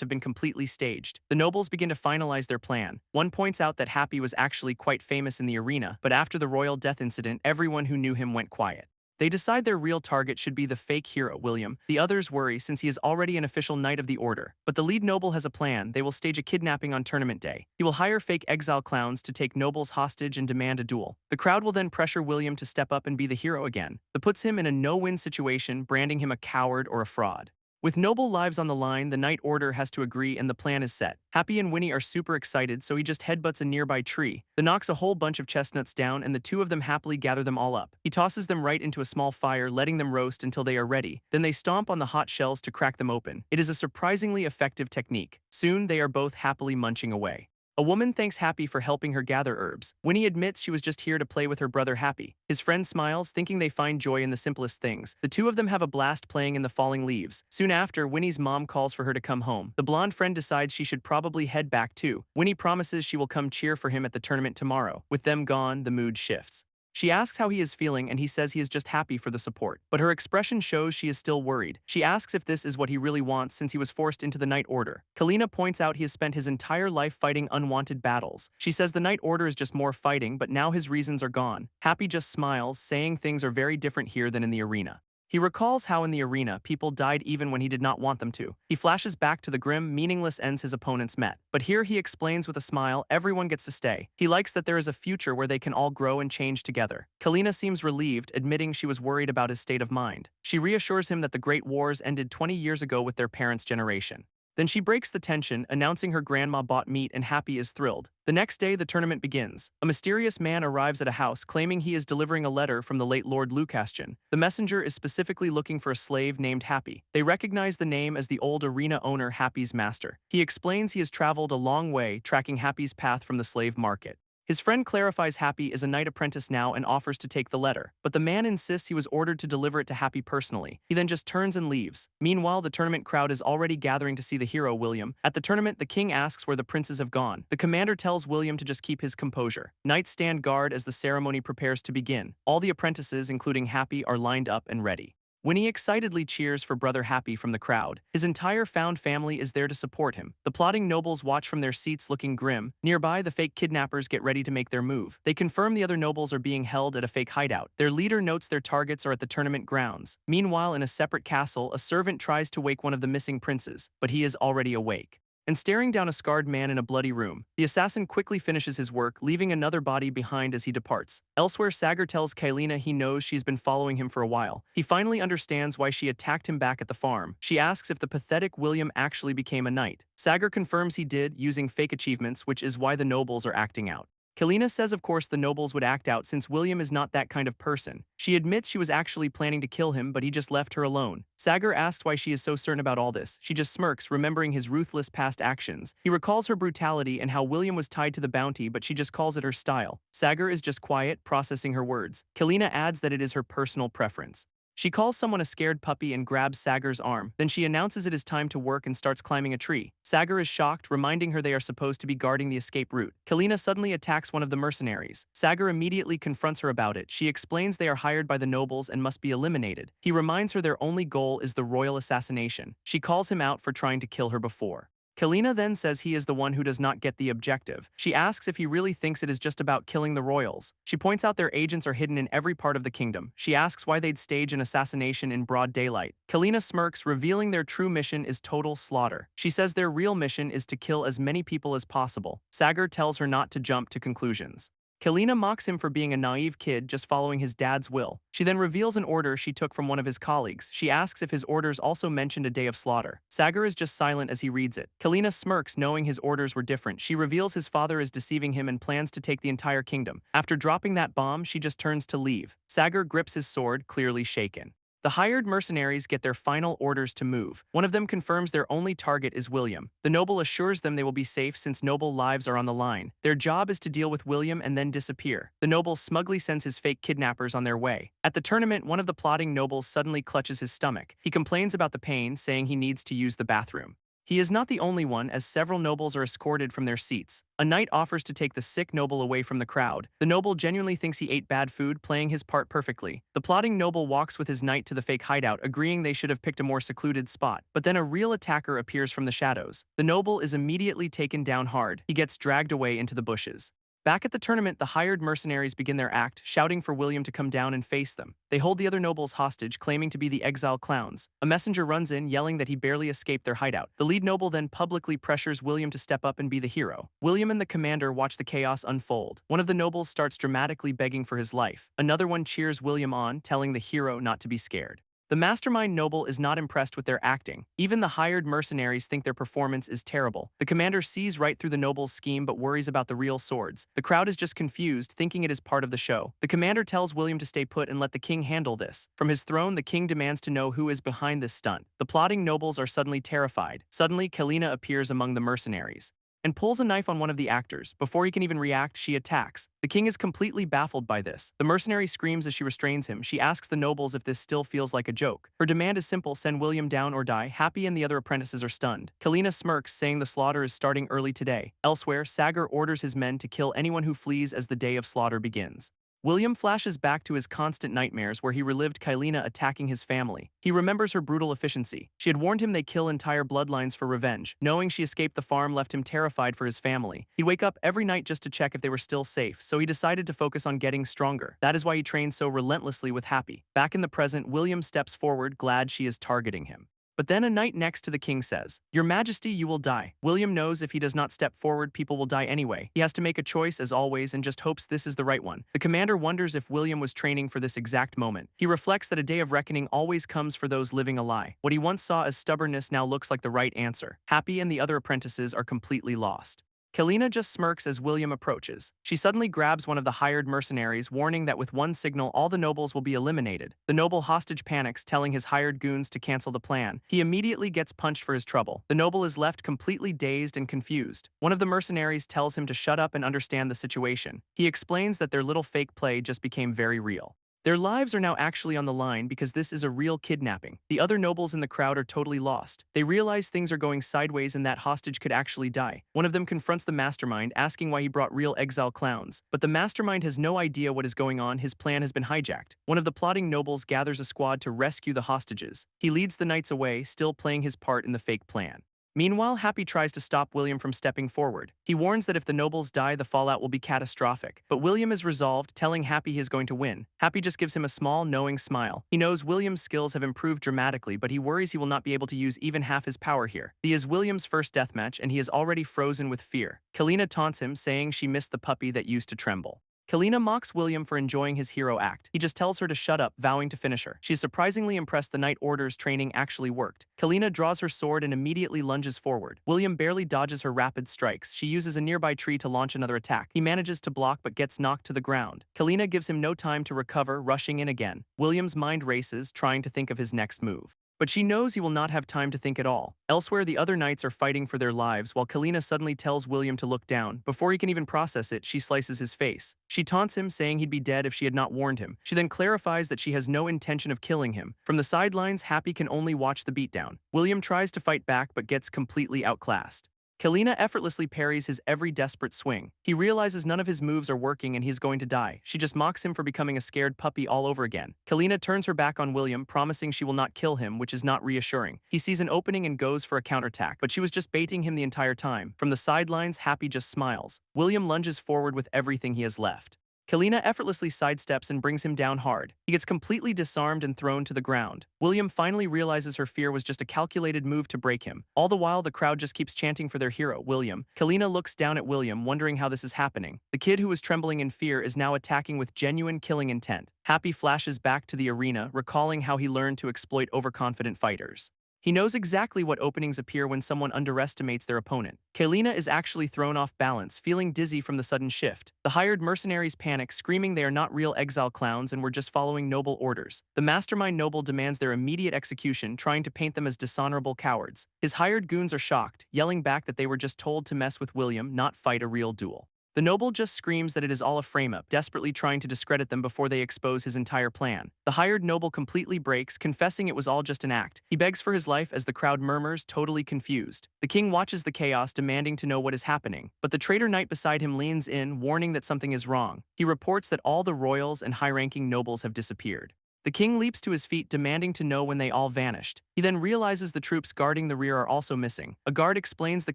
have been completely staged. The nobles begin to finalize their plan. One points out that Happy was actually quite famous in the arena, but after the royal death incident, everyone who knew him went quiet. They decide their real target should be the fake hero, William. The others worry since he is already an official knight of the order. But the lead noble has a plan. They will stage a kidnapping on tournament day. He will hire fake exile clowns to take nobles hostage and demand a duel. The crowd will then pressure William to step up and be the hero again. That puts him in a no-win situation, branding him a coward or a fraud. With noble lives on the line, the Knight Order has to agree and the plan is set. Happy and Winnie are super excited, so he just headbutts a nearby tree, then knocks a whole bunch of chestnuts down, and the two of them happily gather them all up. He tosses them right into a small fire, letting them roast until they are ready. Then they stomp on the hot shells to crack them open. It is a surprisingly effective technique. Soon they are both happily munching away. A woman thanks Happy for helping her gather herbs. Winnie admits she was just here to play with her brother Happy. His friend smiles, thinking they find joy in the simplest things. The two of them have a blast playing in the falling leaves. Soon after, Winnie's mom calls for her to come home. The blonde friend decides she should probably head back too. Winnie promises she will come cheer for him at the tournament tomorrow. With them gone, the mood shifts. She asks how he is feeling and he says he is just happy for the support. But her expression shows she is still worried. She asks if this is what he really wants since he was forced into the Night Order. Kalina points out he has spent his entire life fighting unwanted battles. She says the Night Order is just more fighting, but now his reasons are gone. Happy just smiles, saying things are very different here than in the arena. He recalls how in the arena, people died even when he did not want them to. He flashes back to the grim, meaningless ends his opponents met. But here he explains with a smile, everyone gets to stay. He likes that there is a future where they can all grow and change together. Kalina seems relieved, admitting she was worried about his state of mind. She reassures him that the Great Wars ended 20 years ago with their parents' generation. Then she breaks the tension, announcing her grandma bought meat and Happy is thrilled. The next day, the tournament begins. A mysterious man arrives at a house claiming he is delivering a letter from the late Lord Lucastian. The messenger is specifically looking for a slave named Happy. They recognize the name as the old arena owner Happy's master. He explains he has traveled a long way, tracking Happy's path from the slave market. His friend clarifies Happy is a knight apprentice now and offers to take the letter, but the man insists he was ordered to deliver it to Happy personally. He then just turns and leaves. Meanwhile, the tournament crowd is already gathering to see the hero, William. At the tournament, the king asks where the princes have gone. The commander tells William to just keep his composure. Knights stand guard as the ceremony prepares to begin. All the apprentices, including Happy, are lined up and ready. Winnie excitedly cheers for brother Happy from the crowd. His entire found family is there to support him. The plotting nobles watch from their seats looking grim. Nearby, the fake kidnappers get ready to make their move. They confirm the other nobles are being held at a fake hideout. Their leader notes their targets are at the tournament grounds. Meanwhile, in a separate castle, a servant tries to wake one of the missing princes, but he is already awake and staring down a scarred man in a bloody room. The assassin quickly finishes his work, leaving another body behind as he departs. Elsewhere, Sagar tells Kailina he knows she's been following him for a while. He finally understands why she attacked him back at the farm. She asks if the pathetic William actually became a knight. Sagar confirms he did, using fake achievements, which is why the nobles are acting out. Kalina says of course the nobles would act out since William is not that kind of person. She admits she was actually planning to kill him, but he just left her alone. Sagar asks why she is so certain about all this. She just smirks, remembering his ruthless past actions. He recalls her brutality and how William was tied to the bounty, but she just calls it her style. Sagar is just quiet, processing her words. Kalina adds that it is her personal preference. She calls someone a scared puppy and grabs Sagar's arm. Then she announces it is time to work and starts climbing a tree. Sagar is shocked, reminding her they are supposed to be guarding the escape route. Kalina suddenly attacks one of the mercenaries. Sagar immediately confronts her about it. She explains they are hired by the nobles and must be eliminated. He reminds her their only goal is the royal assassination. She calls him out for trying to kill her before. Kalina then says he is the one who does not get the objective. She asks if he really thinks it is just about killing the royals. She points out their agents are hidden in every part of the kingdom. She asks why they'd stage an assassination in broad daylight. Kalina smirks, revealing their true mission is total slaughter. She says their real mission is to kill as many people as possible. Sagar tells her not to jump to conclusions. Kalina mocks him for being a naive kid just following his dad's will. She then reveals an order she took from one of his colleagues. She asks if his orders also mentioned a day of slaughter. Sagar is just silent as he reads it. Kalina smirks, knowing his orders were different. She reveals his father is deceiving him and plans to take the entire kingdom. After dropping that bomb, she just turns to leave. Sagar grips his sword, clearly shaken. The hired mercenaries get their final orders to move. One of them confirms their only target is William. The noble assures them they will be safe since noble lives are on the line. Their job is to deal with William and then disappear. The noble smugly sends his fake kidnappers on their way. At the tournament, one of the plotting nobles suddenly clutches his stomach. He complains about the pain, saying he needs to use the bathroom. He is not the only one, as several nobles are escorted from their seats. A knight offers to take the sick noble away from the crowd. The noble genuinely thinks he ate bad food, playing his part perfectly. The plotting noble walks with his knight to the fake hideout, agreeing they should have picked a more secluded spot. But then a real attacker appears from the shadows. The noble is immediately taken down hard. He gets dragged away into the bushes. Back at the tournament, the hired mercenaries begin their act, shouting for William to come down and face them. They hold the other nobles hostage, claiming to be the exile clowns. A messenger runs in, yelling that he barely escaped their hideout. The lead noble then publicly pressures William to step up and be the hero. William and the commander watch the chaos unfold. One of the nobles starts dramatically begging for his life. Another one cheers William on, telling the hero not to be scared. The mastermind noble is not impressed with their acting. Even the hired mercenaries think their performance is terrible. The commander sees right through the noble's scheme but worries about the real swords. The crowd is just confused, thinking it is part of the show. The commander tells William to stay put and let the king handle this. From his throne, the king demands to know who is behind this stunt. The plotting nobles are suddenly terrified. Suddenly, Kalina appears among the mercenaries. and pulls a knife on one of the actors. Before he can even react, she attacks. The king is completely baffled by this. The mercenary screams as she restrains him. She asks the nobles if this still feels like a joke. Her demand is simple: send William down or die. Happy and the other apprentices are stunned. Kalina smirks, saying the slaughter is starting early today. Elsewhere, Sagar orders his men to kill anyone who flees as the day of slaughter begins. William flashes back to his constant nightmares where he relived Kylina attacking his family. He remembers her brutal efficiency. She had warned him they kill entire bloodlines for revenge. Knowing she escaped the farm left him terrified for his family. He'd wake up every night just to check if they were still safe, so he decided to focus on getting stronger. That is why he trained so relentlessly with Happy. Back in the present, William steps forward, glad she is targeting him. But then a knight next to the king says, "Your Majesty, you will die." William knows if he does not step forward, people will die anyway. He has to make a choice as always and just hopes this is the right one. The commander wonders if William was training for this exact moment. He reflects that a day of reckoning always comes for those living a lie. What he once saw as stubbornness now looks like the right answer. Happy and the other apprentices are completely lost. Kalina just smirks as William approaches. She suddenly grabs one of the hired mercenaries, warning that with one signal all the nobles will be eliminated. The noble hostage panics, telling his hired goons to cancel the plan. He immediately gets punched for his trouble. The noble is left completely dazed and confused. One of the mercenaries tells him to shut up and understand the situation. He explains that their little fake play just became very real. Their lives are now actually on the line because this is a real kidnapping. The other nobles in the crowd are totally lost. They realize things are going sideways and that hostage could actually die. One of them confronts the mastermind, asking why he brought real exile clowns. But the mastermind has no idea what is going on. His plan has been hijacked. One of the plotting nobles gathers a squad to rescue the hostages. He leads the knights away, still playing his part in the fake plan. Meanwhile, Happy tries to stop William from stepping forward. He warns that if the nobles die, the fallout will be catastrophic. But William is resolved, telling Happy he is going to win. Happy just gives him a small, knowing smile. He knows William's skills have improved dramatically, but he worries he will not be able to use even half his power here. This is William's first deathmatch, and he is already frozen with fear. Kalina taunts him, saying she missed the puppy that used to tremble. Kalina mocks William for enjoying his hero act. He just tells her to shut up, vowing to finish her. She is surprisingly impressed the knight orders training actually worked. Kalina draws her sword and immediately lunges forward. William barely dodges her rapid strikes. She uses a nearby tree to launch another attack. He manages to block but gets knocked to the ground. Kalina gives him no time to recover, rushing in again. William's mind races, trying to think of his next move. But she knows he will not have time to think at all. Elsewhere, the other knights are fighting for their lives while Kalina suddenly tells William to look down. Before he can even process it, she slices his face. She taunts him, saying he'd be dead if she had not warned him. She then clarifies that she has no intention of killing him. From the sidelines, Happy can only watch the beatdown. William tries to fight back but gets completely outclassed. Kalina effortlessly parries his every desperate swing. He realizes none of his moves are working and he's going to die. She just mocks him for becoming a scared puppy all over again. Kalina turns her back on William, promising she will not kill him, which is not reassuring. He sees an opening and goes for a counterattack, but she was just baiting him the entire time. From the sidelines, Happy just smiles. William lunges forward with everything he has left. Kalina effortlessly sidesteps and brings him down hard. He gets completely disarmed and thrown to the ground. William finally realizes her fear was just a calculated move to break him. All the while, the crowd just keeps chanting for their hero, William. Kalina looks down at William, wondering how this is happening. The kid who was trembling in fear is now attacking with genuine killing intent. Happy flashes back to the arena, recalling how he learned to exploit overconfident fighters. He knows exactly what openings appear when someone underestimates their opponent. Kalina is actually thrown off balance, feeling dizzy from the sudden shift. The hired mercenaries panic, screaming they are not real exile clowns and were just following noble orders. The mastermind noble demands their immediate execution, trying to paint them as dishonorable cowards. His hired goons are shocked, yelling back that they were just told to mess with William, not fight a real duel. The noble just screams that it is all a frame-up, desperately trying to discredit them before they expose his entire plan. The hired noble completely breaks, confessing it was all just an act. He begs for his life as the crowd murmurs, totally confused. The king watches the chaos, demanding to know what is happening. But the traitor knight beside him leans in, warning that something is wrong. He reports that all the royals and high-ranking nobles have disappeared. The king leaps to his feet, demanding to know when they all vanished. He then realizes the troops guarding the rear are also missing. A guard explains the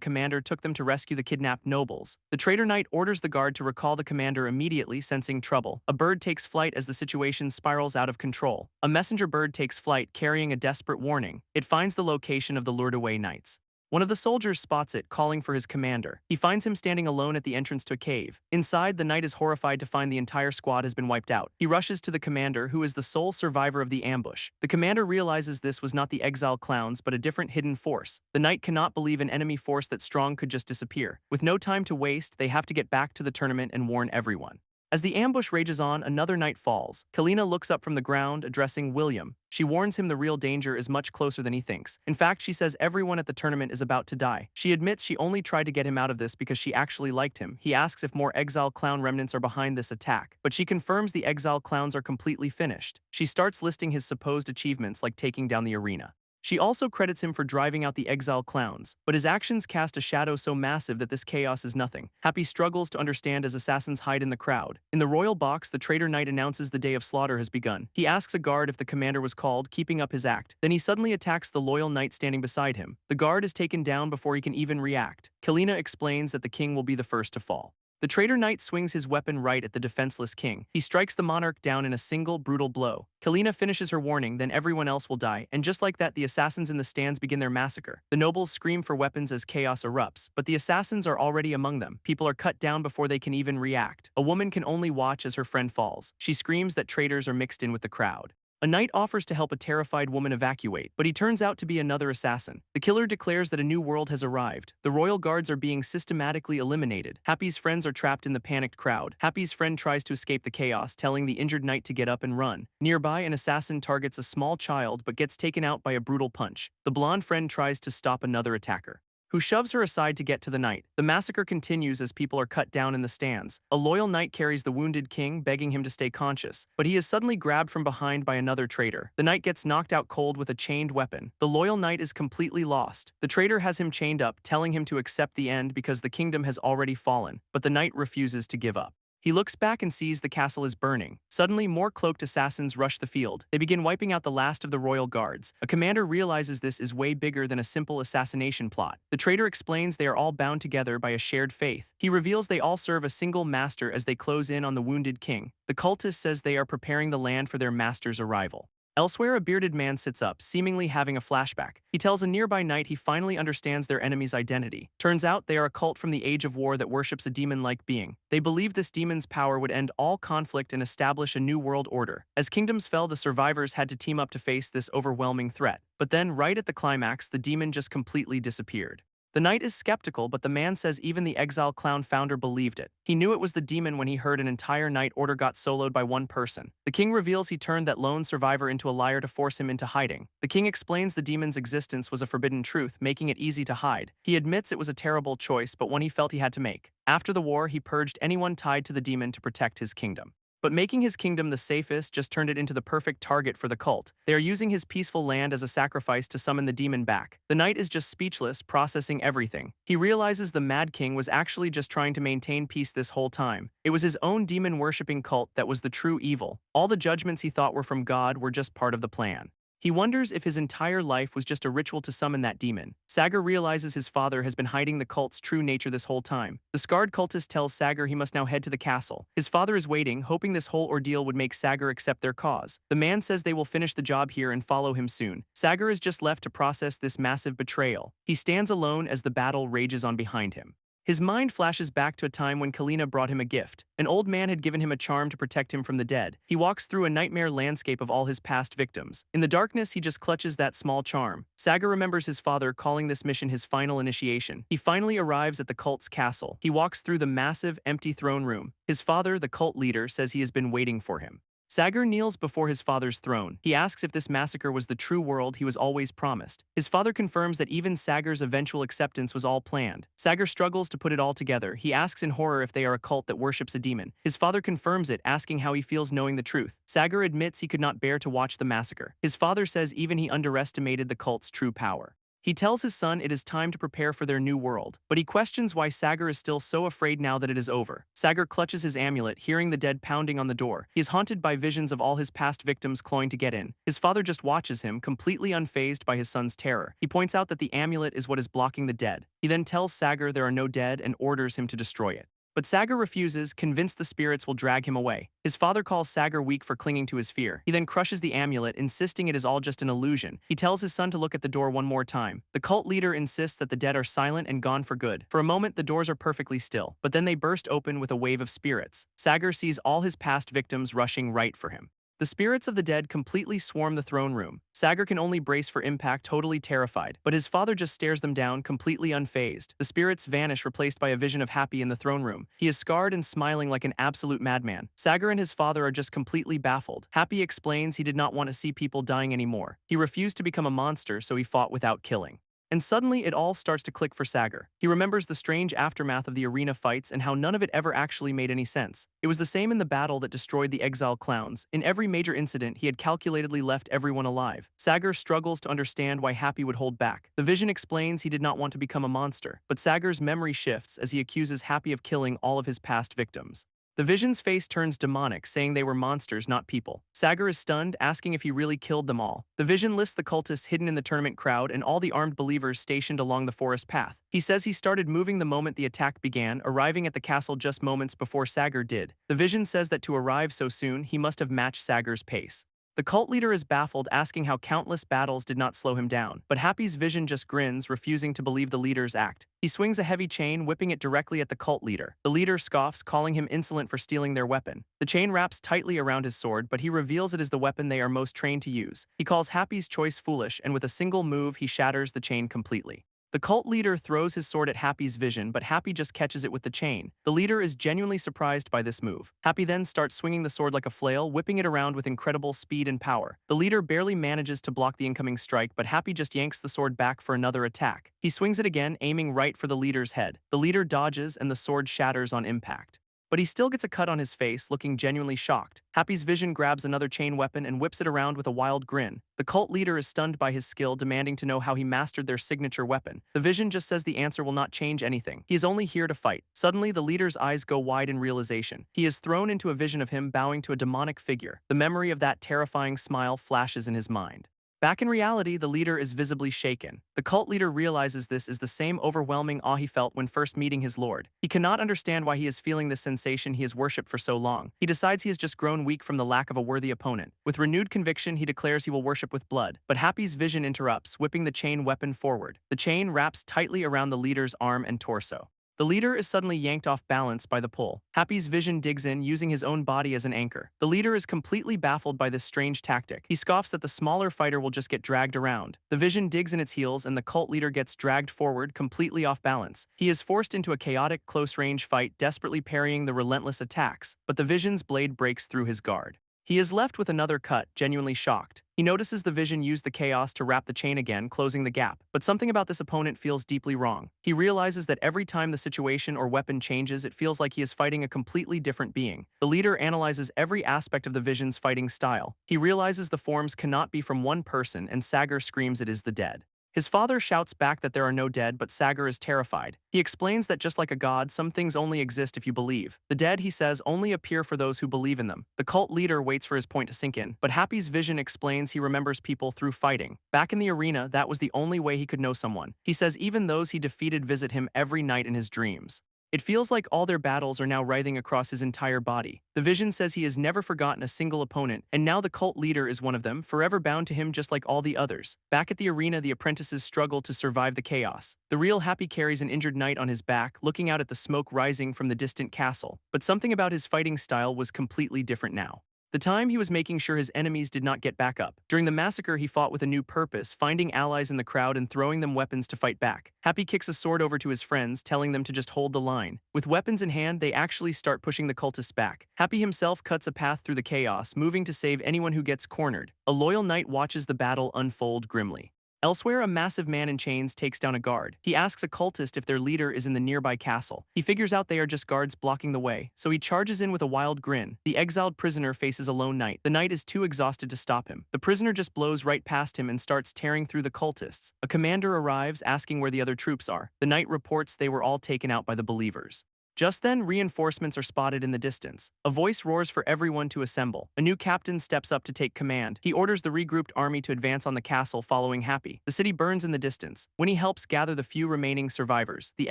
commander took them to rescue the kidnapped nobles. The traitor knight orders the guard to recall the commander immediately, sensing trouble. A bird takes flight as the situation spirals out of control. A messenger bird takes flight, carrying a desperate warning. It finds the location of the lured-away knights. One of the soldiers spots it, calling for his commander. He finds him standing alone at the entrance to a cave. Inside, the knight is horrified to find the entire squad has been wiped out. He rushes to the commander, who is the sole survivor of the ambush. The commander realizes this was not the exile clowns, but a different hidden force. The knight cannot believe an enemy force that strong could just disappear. With no time to waste, they have to get back to the tournament and warn everyone. As the ambush rages on, another night falls. Kalina looks up from the ground, addressing William. She warns him the real danger is much closer than he thinks. In fact, she says everyone at the tournament is about to die. She admits she only tried to get him out of this because she actually liked him. He asks if more exile clown remnants are behind this attack, but she confirms the exile clowns are completely finished. She starts listing his supposed achievements like taking down the arena. She also credits him for driving out the exile clowns, but his actions cast a shadow so massive that this chaos is nothing. Happy struggles to understand as assassins hide in the crowd. In the royal box, the traitor knight announces the day of slaughter has begun. He asks a guard if the commander was called, keeping up his act. Then he suddenly attacks the loyal knight standing beside him. The guard is taken down before he can even react. Kalina explains that the king will be the first to fall. The traitor knight swings his weapon right at the defenseless king. He strikes the monarch down in a single, brutal blow. Kalina finishes her warning, then everyone else will die, and just like that, the assassins in the stands begin their massacre. The nobles scream for weapons as chaos erupts, but the assassins are already among them. People are cut down before they can even react. A woman can only watch as her friend falls. She screams that traitors are mixed in with the crowd. A knight offers to help a terrified woman evacuate, but he turns out to be another assassin. The killer declares that a new world has arrived. The royal guards are being systematically eliminated. Happy's friends are trapped in the panicked crowd. Happy's friend tries to escape the chaos, telling the injured knight to get up and run. Nearby, an assassin targets a small child but gets taken out by a brutal punch. The blonde friend tries to stop another attacker, who shoves her aside to get to the knight. The massacre continues as people are cut down in the stands. A loyal knight carries the wounded king, begging him to stay conscious, but he is suddenly grabbed from behind by another traitor. The knight gets knocked out cold with a chained weapon. The loyal knight is completely lost. The traitor has him chained up, telling him to accept the end because the kingdom has already fallen, but the knight refuses to give up. He looks back and sees the castle is burning. Suddenly, more cloaked assassins rush the field. They begin wiping out the last of the royal guards. A commander realizes this is way bigger than a simple assassination plot. The traitor explains they are all bound together by a shared faith. He reveals they all serve a single master as they close in on the wounded king. The cultist says they are preparing the land for their master's arrival. Elsewhere, a bearded man sits up, seemingly having a flashback. He tells a nearby knight he finally understands their enemy's identity. Turns out they are a cult from the Age of War that worships a demon-like being. They believe this demon's power would end all conflict and establish a new world order. As kingdoms fell, the survivors had to team up to face this overwhelming threat. But then, right at the climax, the demon just completely disappeared. The knight is skeptical, but the man says even the exile clown founder believed it. He knew it was the demon when he heard an entire knight order got soloed by one person. The king reveals he turned that lone survivor into a liar to force him into hiding. The king explains the demon's existence was a forbidden truth, making it easy to hide. He admits it was a terrible choice, but one he felt he had to make. After the war, he purged anyone tied to the demon to protect his kingdom. But making his kingdom the safest just turned it into the perfect target for the cult. They are using his peaceful land as a sacrifice to summon the demon back. The knight is just speechless, processing everything. He realizes the Mad King was actually just trying to maintain peace this whole time. It was his own demon-worshipping cult that was the true evil. All the judgments he thought were from God were just part of the plan. He wonders if his entire life was just a ritual to summon that demon. Sagar realizes his father has been hiding the cult's true nature this whole time. The scarred cultist tells Sagar he must now head to the castle. His father is waiting, hoping this whole ordeal would make Sagar accept their cause. The man says they will finish the job here and follow him soon. Sagar is just left to process this massive betrayal. He stands alone as the battle rages on behind him. His mind flashes back to a time when Kalina brought him a gift. An old man had given him a charm to protect him from the dead. He walks through a nightmare landscape of all his past victims. In the darkness, he just clutches that small charm. Sagar remembers his father calling this mission his final initiation. He finally arrives at the cult's castle. He walks through the massive, empty throne room. His father, the cult leader, says he has been waiting for him. Sagar kneels before his father's throne. He asks if this massacre was the true world he was always promised. His father confirms that even Sagar's eventual acceptance was all planned. Sagar struggles to put it all together. He asks in horror if they are a cult that worships a demon. His father confirms it, asking how he feels knowing the truth. Sagar admits he could not bear to watch the massacre. His father says even he underestimated the cult's true power. He tells his son it is time to prepare for their new world, but he questions why Sagar is still so afraid now that it is over. Sagar clutches his amulet, hearing the dead pounding on the door. He is haunted by visions of all his past victims clawing to get in. His father just watches him, completely unfazed by his son's terror. He points out that the amulet is what is blocking the dead. He then tells Sagar there are no dead and orders him to destroy it. But Sagar refuses, convinced the spirits will drag him away. His father calls Sagar weak for clinging to his fear. He then crushes the amulet, insisting it is all just an illusion. He tells his son to look at the door one more time. The cult leader insists that the dead are silent and gone for good. For a moment, the doors are perfectly still, but then they burst open with a wave of spirits. Sagar sees all his past victims rushing right for him. The spirits of the dead completely swarm the throne room. Sagar can only brace for impact, totally terrified, but his father just stares them down, completely unfazed. The spirits vanish, replaced by a vision of Happy in the throne room. He is scarred and smiling like an absolute madman. Sagar and his father are just completely baffled. Happy explains he did not want to see people dying anymore. He refused to become a monster, so he fought without killing. And suddenly, it all starts to click for Sagar. He remembers the strange aftermath of the arena fights and how none of it ever actually made any sense. It was the same in the battle that destroyed the exile clowns. In every major incident, he had calculatedly left everyone alive. Sagar struggles to understand why Happy would hold back. The vision explains he did not want to become a monster, but Sagar's memory shifts as he accuses Happy of killing all of his past victims. The vision's face turns demonic, saying they were monsters, not people. Sagar is stunned, asking if he really killed them all. The vision lists the cultists hidden in the tournament crowd and all the armed believers stationed along the forest path. He says he started moving the moment the attack began, arriving at the castle just moments before Sagar did. The vision says that to arrive so soon, he must have matched Sagar's pace. The cult leader is baffled, asking how countless battles did not slow him down, but Happy's vision just grins, refusing to believe the leader's act. He swings a heavy chain, whipping it directly at the cult leader. The leader scoffs, calling him insolent for stealing their weapon. The chain wraps tightly around his sword, but he reveals it is the weapon they are most trained to use. He calls Happy's choice foolish, and with a single move, he shatters the chain completely. The cult leader throws his sword at Happy's vision, but Happy just catches it with the chain. The leader is genuinely surprised by this move. Happy then starts swinging the sword like a flail, whipping it around with incredible speed and power. The leader barely manages to block the incoming strike, but Happy just yanks the sword back for another attack. He swings it again, aiming right for the leader's head. The leader dodges, and the sword shatters on impact. But he still gets a cut on his face, looking genuinely shocked. Happy's vision grabs another chain weapon and whips it around with a wild grin. The cult leader is stunned by his skill, demanding to know how he mastered their signature weapon. The vision just says the answer will not change anything. He is only here to fight. Suddenly, the leader's eyes go wide in realization. He is thrown into a vision of him bowing to a demonic figure. The memory of that terrifying smile flashes in his mind. Back in reality, the leader is visibly shaken. The cult leader realizes this is the same overwhelming awe he felt when first meeting his lord. He cannot understand why he is feeling this sensation he has worshipped for so long. He decides he has just grown weak from the lack of a worthy opponent. With renewed conviction, he declares he will worship with blood. But Happy's vision interrupts, whipping the chain weapon forward. The chain wraps tightly around the leader's arm and torso. The leader is suddenly yanked off balance by the pull. Happy's vision digs in, using his own body as an anchor. The leader is completely baffled by this strange tactic. He scoffs that the smaller fighter will just get dragged around. The vision digs in its heels, and the cult leader gets dragged forward, completely off balance. He is forced into a chaotic, close-range fight, desperately parrying the relentless attacks, but the vision's blade breaks through his guard. He is left with another cut, genuinely shocked. He notices the vision use the chaos to wrap the chain again, closing the gap. But something about this opponent feels deeply wrong. He realizes that every time the situation or weapon changes, it feels like he is fighting a completely different being. The leader analyzes every aspect of the vision's fighting style. He realizes the forms cannot be from one person, and Sagar screams it is the dead. His father shouts back that there are no dead, but Sagar is terrified. He explains that just like a god, some things only exist if you believe. The dead, he says, only appear for those who believe in them. The cult leader waits for his point to sink in, but Happy's vision explains he remembers people through fighting. Back in the arena, that was the only way he could know someone. He says even those he defeated visit him every night in his dreams. It feels like all their battles are now writhing across his entire body. The vision says he has never forgotten a single opponent, and now the cult leader is one of them, forever bound to him just like all the others. Back at the arena, the apprentices struggle to survive the chaos. The real Happy carries an injured knight on his back, looking out at the smoke rising from the distant castle. But something about his fighting style was completely different now. The time he was making sure his enemies did not get back up. During the massacre, he fought with a new purpose, finding allies in the crowd and throwing them weapons to fight back. Happy kicks a sword over to his friends, telling them to just hold the line. With weapons in hand, they actually start pushing the cultists back. Happy himself cuts a path through the chaos, moving to save anyone who gets cornered. A loyal knight watches the battle unfold grimly. Elsewhere, a massive man in chains takes down a guard. He asks a cultist if their leader is in the nearby castle. He figures out they are just guards blocking the way, so he charges in with a wild grin. The exiled prisoner faces a lone knight. The knight is too exhausted to stop him. The prisoner just blows right past him and starts tearing through the cultists. A commander arrives, asking where the other troops are. The knight reports they were all taken out by the believers. Just then, reinforcements are spotted in the distance. A voice roars for everyone to assemble. A new captain steps up to take command. He orders the regrouped army to advance on the castle, following Happy. The city burns in the distance. When he helps gather the few remaining survivors, the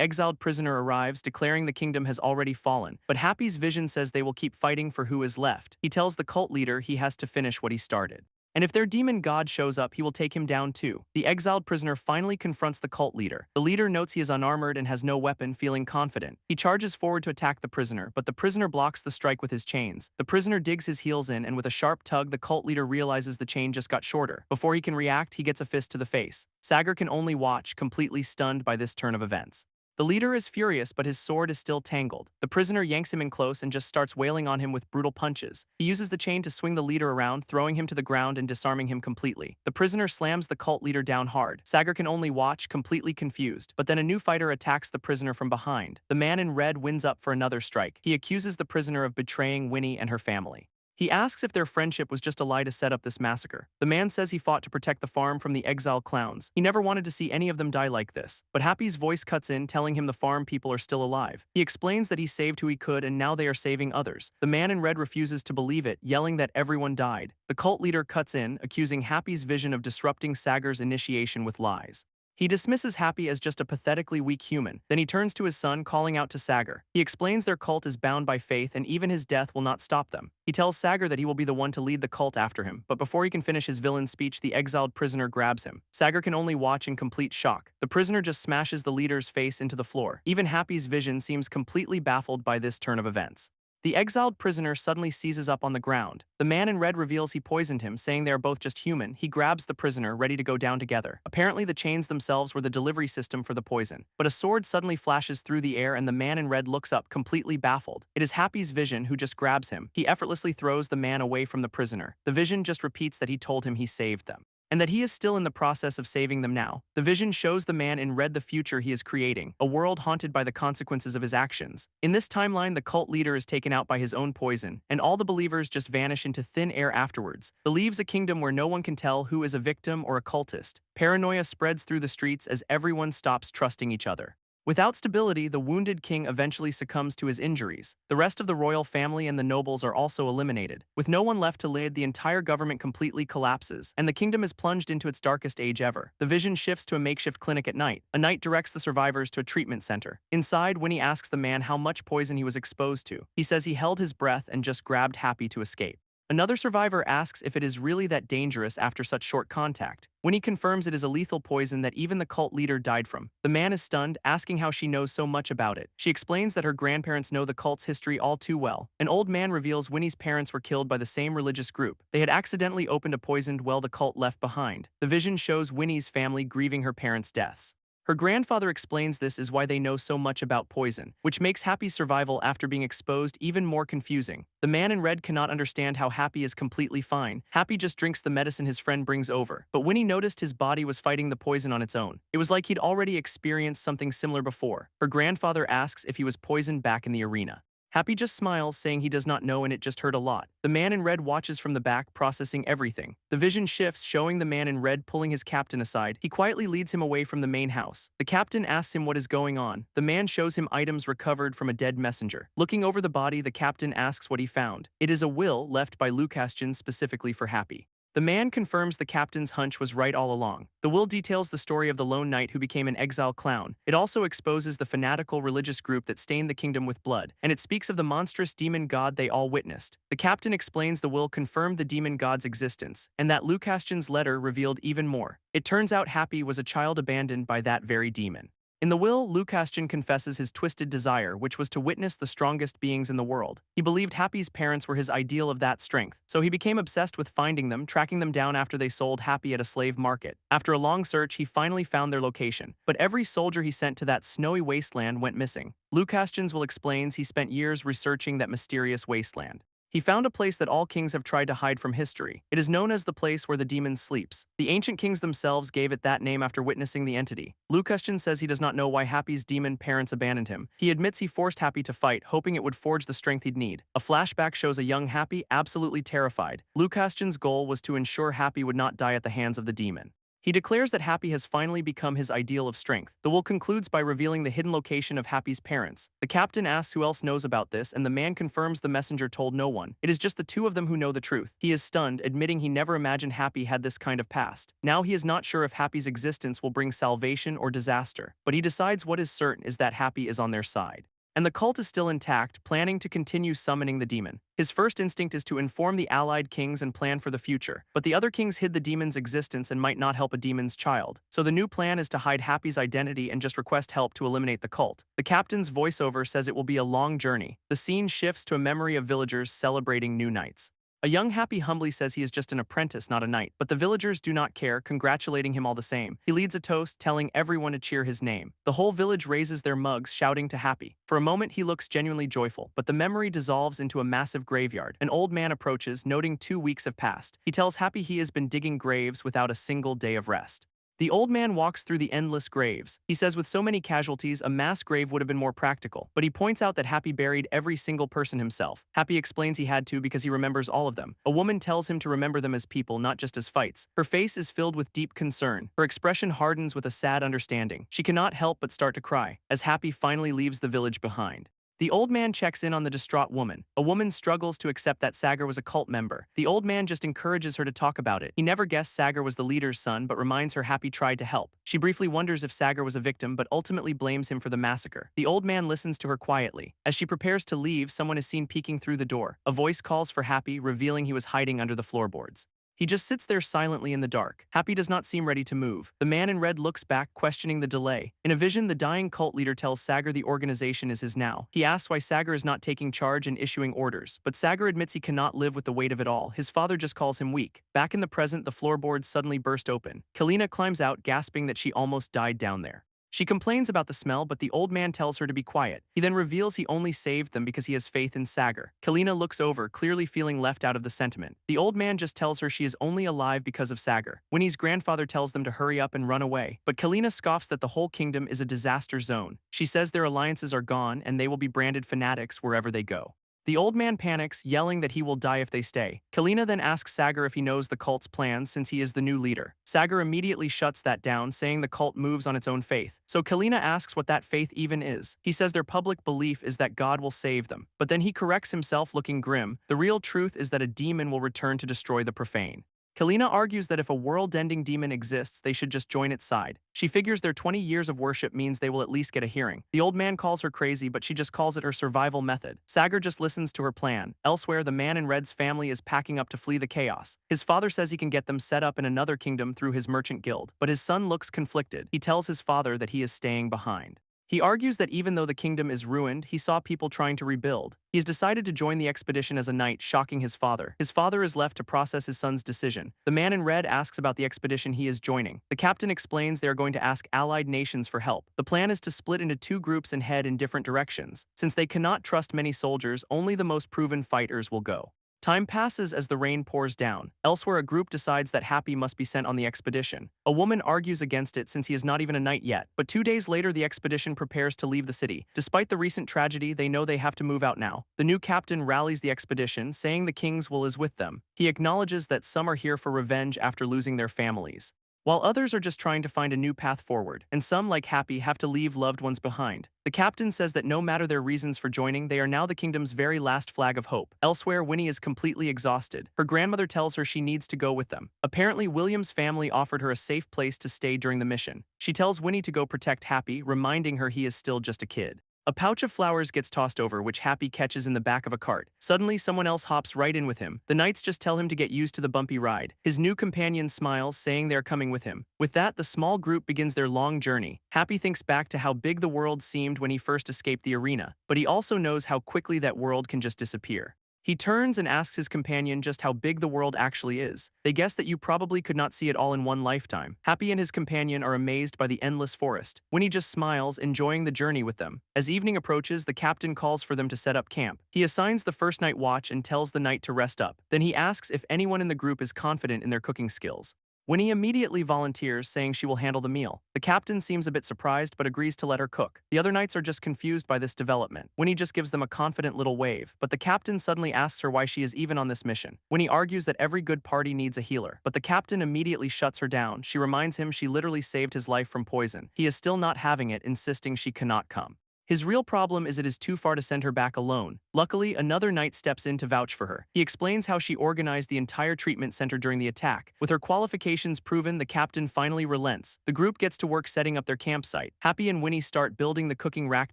exiled prisoner arrives, declaring the kingdom has already fallen. But Happy's vision says they will keep fighting for who is left. He tells the cult leader he has to finish what he started. And if their demon god shows up, he will take him down too. The exiled prisoner finally confronts the cult leader. The leader notes he is unarmored and has no weapon, feeling confident. He charges forward to attack the prisoner, but the prisoner blocks the strike with his chains. The prisoner digs his heels in, and with a sharp tug, the cult leader realizes the chain just got shorter. Before he can react, he gets a fist to the face. Sagar can only watch, completely stunned by this turn of events. The leader is furious, but his sword is still tangled. The prisoner yanks him in close and just starts wailing on him with brutal punches. He uses the chain to swing the leader around, throwing him to the ground and disarming him completely. The prisoner slams the cult leader down hard. Sagar can only watch, completely confused. But then a new fighter attacks the prisoner from behind. The man in red wins up for another strike. He accuses the prisoner of betraying Winnie and her family. He asks if their friendship was just a lie to set up this massacre. The man says he fought to protect the farm from the exile clowns. He never wanted to see any of them die like this. But Happy's voice cuts in, telling him the farm people are still alive. He explains that he saved who he could and now they are saving others. The man in red refuses to believe it, yelling that everyone died. The cult leader cuts in, accusing Happy's vision of disrupting Sagar's initiation with lies. He dismisses Happy as just a pathetically weak human. Then he turns to his son, calling out to Sagar. He explains their cult is bound by faith and even his death will not stop them. He tells Sagar that he will be the one to lead the cult after him, but before he can finish his villain speech, the exiled prisoner grabs him. Sagar can only watch in complete shock. The prisoner just smashes the leader's face into the floor. Even Happy's vision seems completely baffled by this turn of events. The exiled prisoner suddenly seizes up on the ground. The man in red reveals he poisoned him, saying they are both just human. He grabs the prisoner, ready to go down together. Apparently, the chains themselves were the delivery system for the poison. But a sword suddenly flashes through the air and the man in red looks up, completely baffled. It is Happy's vision who just grabs him. He effortlessly throws the man away from the prisoner. The vision just repeats that he told him he saved them, and that he is still in the process of saving them now. The vision shows the man in red the future he is creating, a world haunted by the consequences of his actions. In this timeline, the cult leader is taken out by his own poison, and all the believers just vanish into thin air afterwards. It leaves a kingdom where no one can tell who is a victim or a cultist. Paranoia spreads through the streets as everyone stops trusting each other. Without stability, the wounded king eventually succumbs to his injuries. The rest of the royal family and the nobles are also eliminated. With no one left to lead, the entire government completely collapses, and the kingdom is plunged into its darkest age ever. The vision shifts to a makeshift clinic at night. A knight directs the survivors to a treatment center. Inside, Winnie asks the man how much poison he was exposed to. He says he held his breath and just grabbed Happy to escape. Another survivor asks if it is really that dangerous after such short contact. Winnie confirms it is a lethal poison that even the cult leader died from. The man is stunned, asking how she knows so much about it. She explains that her grandparents know the cult's history all too well. An old man reveals Winnie's parents were killed by the same religious group. They had accidentally opened a poisoned well the cult left behind. The vision shows Winnie's family grieving her parents' deaths. Her grandfather explains this is why they know so much about poison, which makes Happy's survival after being exposed even more confusing. The man in red cannot understand how Happy is completely fine. Happy just drinks the medicine his friend brings over. But Winnie noticed his body was fighting the poison on its own. It was like he'd already experienced something similar before. Her grandfather asks if he was poisoned back in the arena. Happy just smiles, saying he does not know and it just hurt a lot. The man in red watches from the back, processing everything. The vision shifts, showing the man in red pulling his captain aside. He quietly leads him away from the main house. The captain asks him what is going on. The man shows him items recovered from a dead messenger. Looking over the body, the captain asks what he found. It is a will left by Lucastion specifically for Happy. The man confirms the captain's hunch was right all along. The will details the story of the lone knight who became an exile clown. It also exposes the fanatical religious group that stained the kingdom with blood, and it speaks of the monstrous demon god they all witnessed. The captain explains the will confirmed the demon god's existence, and that Lucastion's letter revealed even more. It turns out Happy was a child abandoned by that very demon. In the will, Lucastion confesses his twisted desire, which was to witness the strongest beings in the world. He believed Happy's parents were his ideal of that strength, so he became obsessed with finding them, tracking them down after they sold Happy at a slave market. After a long search, he finally found their location, but every soldier he sent to that snowy wasteland went missing. Lucastion's will explains he spent years researching that mysterious wasteland. He found a place that all kings have tried to hide from history. It is known as the place where the demon sleeps. The ancient kings themselves gave it that name after witnessing the entity. Lucastion says he does not know why Happy's demon parents abandoned him. He admits he forced Happy to fight, hoping it would forge the strength he'd need. A flashback shows a young Happy absolutely terrified. Lucastion's goal was to ensure Happy would not die at the hands of the demon. He declares that Happy has finally become his ideal of strength. The will concludes by revealing the hidden location of Happy's parents. The captain asks who else knows about this, and the man confirms the messenger told no one. It is just the two of them who know the truth. He is stunned, admitting he never imagined Happy had this kind of past. Now he is not sure if Happy's existence will bring salvation or disaster, but he decides what is certain is that Happy is on their side. and the cult is still intact, planning to continue summoning the demon. His first instinct is to inform the allied kings and plan for the future, but the other kings hid the demon's existence and might not help a demon's child. So the new plan is to hide Happy's identity and just request help to eliminate the cult. The captain's voiceover says it will be a long journey. The scene shifts to a memory of villagers celebrating new knights. A young Happy humbly says he is just an apprentice, not a knight, but the villagers do not care, congratulating him all the same. He leads a toast, telling everyone to cheer his name. The whole village raises their mugs, shouting to Happy. For a moment, he looks genuinely joyful, but the memory dissolves into a massive graveyard. An old man approaches, noting 2 weeks have passed. He tells Happy he has been digging graves without a single day of rest. The old man walks through the endless graves. He says with so many casualties, a mass grave would have been more practical, but he points out that Happy buried every single person himself. Happy explains he had to because he remembers all of them. A woman tells him to remember them as people, not just as fights. Her face is filled with deep concern. Her expression hardens with a sad understanding. She cannot help but start to cry, as Happy finally leaves the village behind. The old man checks in on the distraught woman. A woman struggles to accept that Sagar was a cult member. The old man just encourages her to talk about it. He never guessed Sagar was the leader's son, but reminds her Happy tried to help. She briefly wonders if Sagar was a victim, but ultimately blames him for the massacre. The old man listens to her quietly. As she prepares to leave, someone is seen peeking through the door. A voice calls for Happy, revealing he was hiding under the floorboards. He just sits there silently in the dark. Happy does not seem ready to move. The man in red looks back, questioning the delay. In a vision, the dying cult leader tells Sagar the organization is his now. He asks why Sagar is not taking charge and issuing orders, but Sagar admits he cannot live with the weight of it all. His father just calls him weak. Back in the present, the floorboards suddenly burst open. Kalina climbs out, gasping that she almost died down there. She complains about the smell, but the old man tells her to be quiet. He then reveals he only saved them because he has faith in Sagar. Kalina looks over, clearly feeling left out of the sentiment. The old man just tells her she is only alive because of Sagar. Winnie's grandfather tells them to hurry up and run away, but Kalina scoffs that the whole kingdom is a disaster zone. She says their alliances are gone and they will be branded fanatics wherever they go. The old man panics, yelling that he will die if they stay. Kalina then asks Sagar if he knows the cult's plans since he is the new leader. Sagar immediately shuts that down, saying the cult moves on its own faith. So Kalina asks what that faith even is. He says their public belief is that God will save them. But then he corrects himself, looking grim. The real truth is that a demon will return to destroy the profane. Kalina argues that if a world-ending demon exists, they should just join its side. She figures their 20 years of worship means they will at least get a hearing. The old man calls her crazy, but she just calls it her survival method. Sagar just listens to her plan. Elsewhere, the man in red's family is packing up to flee the chaos. His father says he can get them set up in another kingdom through his merchant guild, but his son looks conflicted. He tells his father that he is staying behind. He argues that even though the kingdom is ruined, he saw people trying to rebuild. He has decided to join the expedition as a knight, shocking his father. His father is left to process his son's decision. The man in red asks about the expedition he is joining. The captain explains they are going to ask allied nations for help. The plan is to split into 2 groups and head in different directions. Since they cannot trust many soldiers, only the most proven fighters will go. Time passes as the rain pours down. Elsewhere, a group decides that Happy must be sent on the expedition. A woman argues against it since he is not even a knight yet, but 2 days later the expedition prepares to leave the city. Despite the recent tragedy, they know they have to move out now. The new captain rallies the expedition, saying the king's will is with them. He acknowledges that some are here for revenge after losing their families, while others are just trying to find a new path forward, and some, like Happy, have to leave loved ones behind. The captain says that no matter their reasons for joining, they are now the kingdom's very last flag of hope. Elsewhere, Winnie is completely exhausted. Her grandmother tells her she needs to go with them. Apparently, William's family offered her a safe place to stay during the mission. She tells Winnie to go protect Happy, reminding her he is still just a kid. A pouch of flowers gets tossed over, which Happy catches in the back of a cart. Suddenly, someone else hops right in with him. The knights just tell him to get used to the bumpy ride. His new companion smiles, saying they're coming with him. With that, the small group begins their long journey. Happy thinks back to how big the world seemed when he first escaped the arena, but he also knows how quickly that world can just disappear. He turns and asks his companion just how big the world actually is. They guess that you probably could not see it all in one lifetime. Happy and his companion are amazed by the endless forest. Winnie just smiles, enjoying the journey with them. As evening approaches, the captain calls for them to set up camp. He assigns the first night watch and tells the knight to rest up. Then he asks if anyone in the group is confident in their cooking skills. Winnie immediately volunteers, saying she will handle the meal. The captain seems a bit surprised but agrees to let her cook. The other knights are just confused by this development. Winnie just gives them a confident little wave, but the captain suddenly asks her why she is even on this mission. Winnie argues that every good party needs a healer, but the captain immediately shuts her down. She reminds him she literally saved his life from poison. He is still not having it, insisting she cannot come. His real problem is it is too far to send her back alone. Luckily, another knight steps in to vouch for her. He explains how she organized the entire treatment center during the attack. With her qualifications proven, the captain finally relents. The group gets to work setting up their campsite. Happy and Winnie start building the cooking rack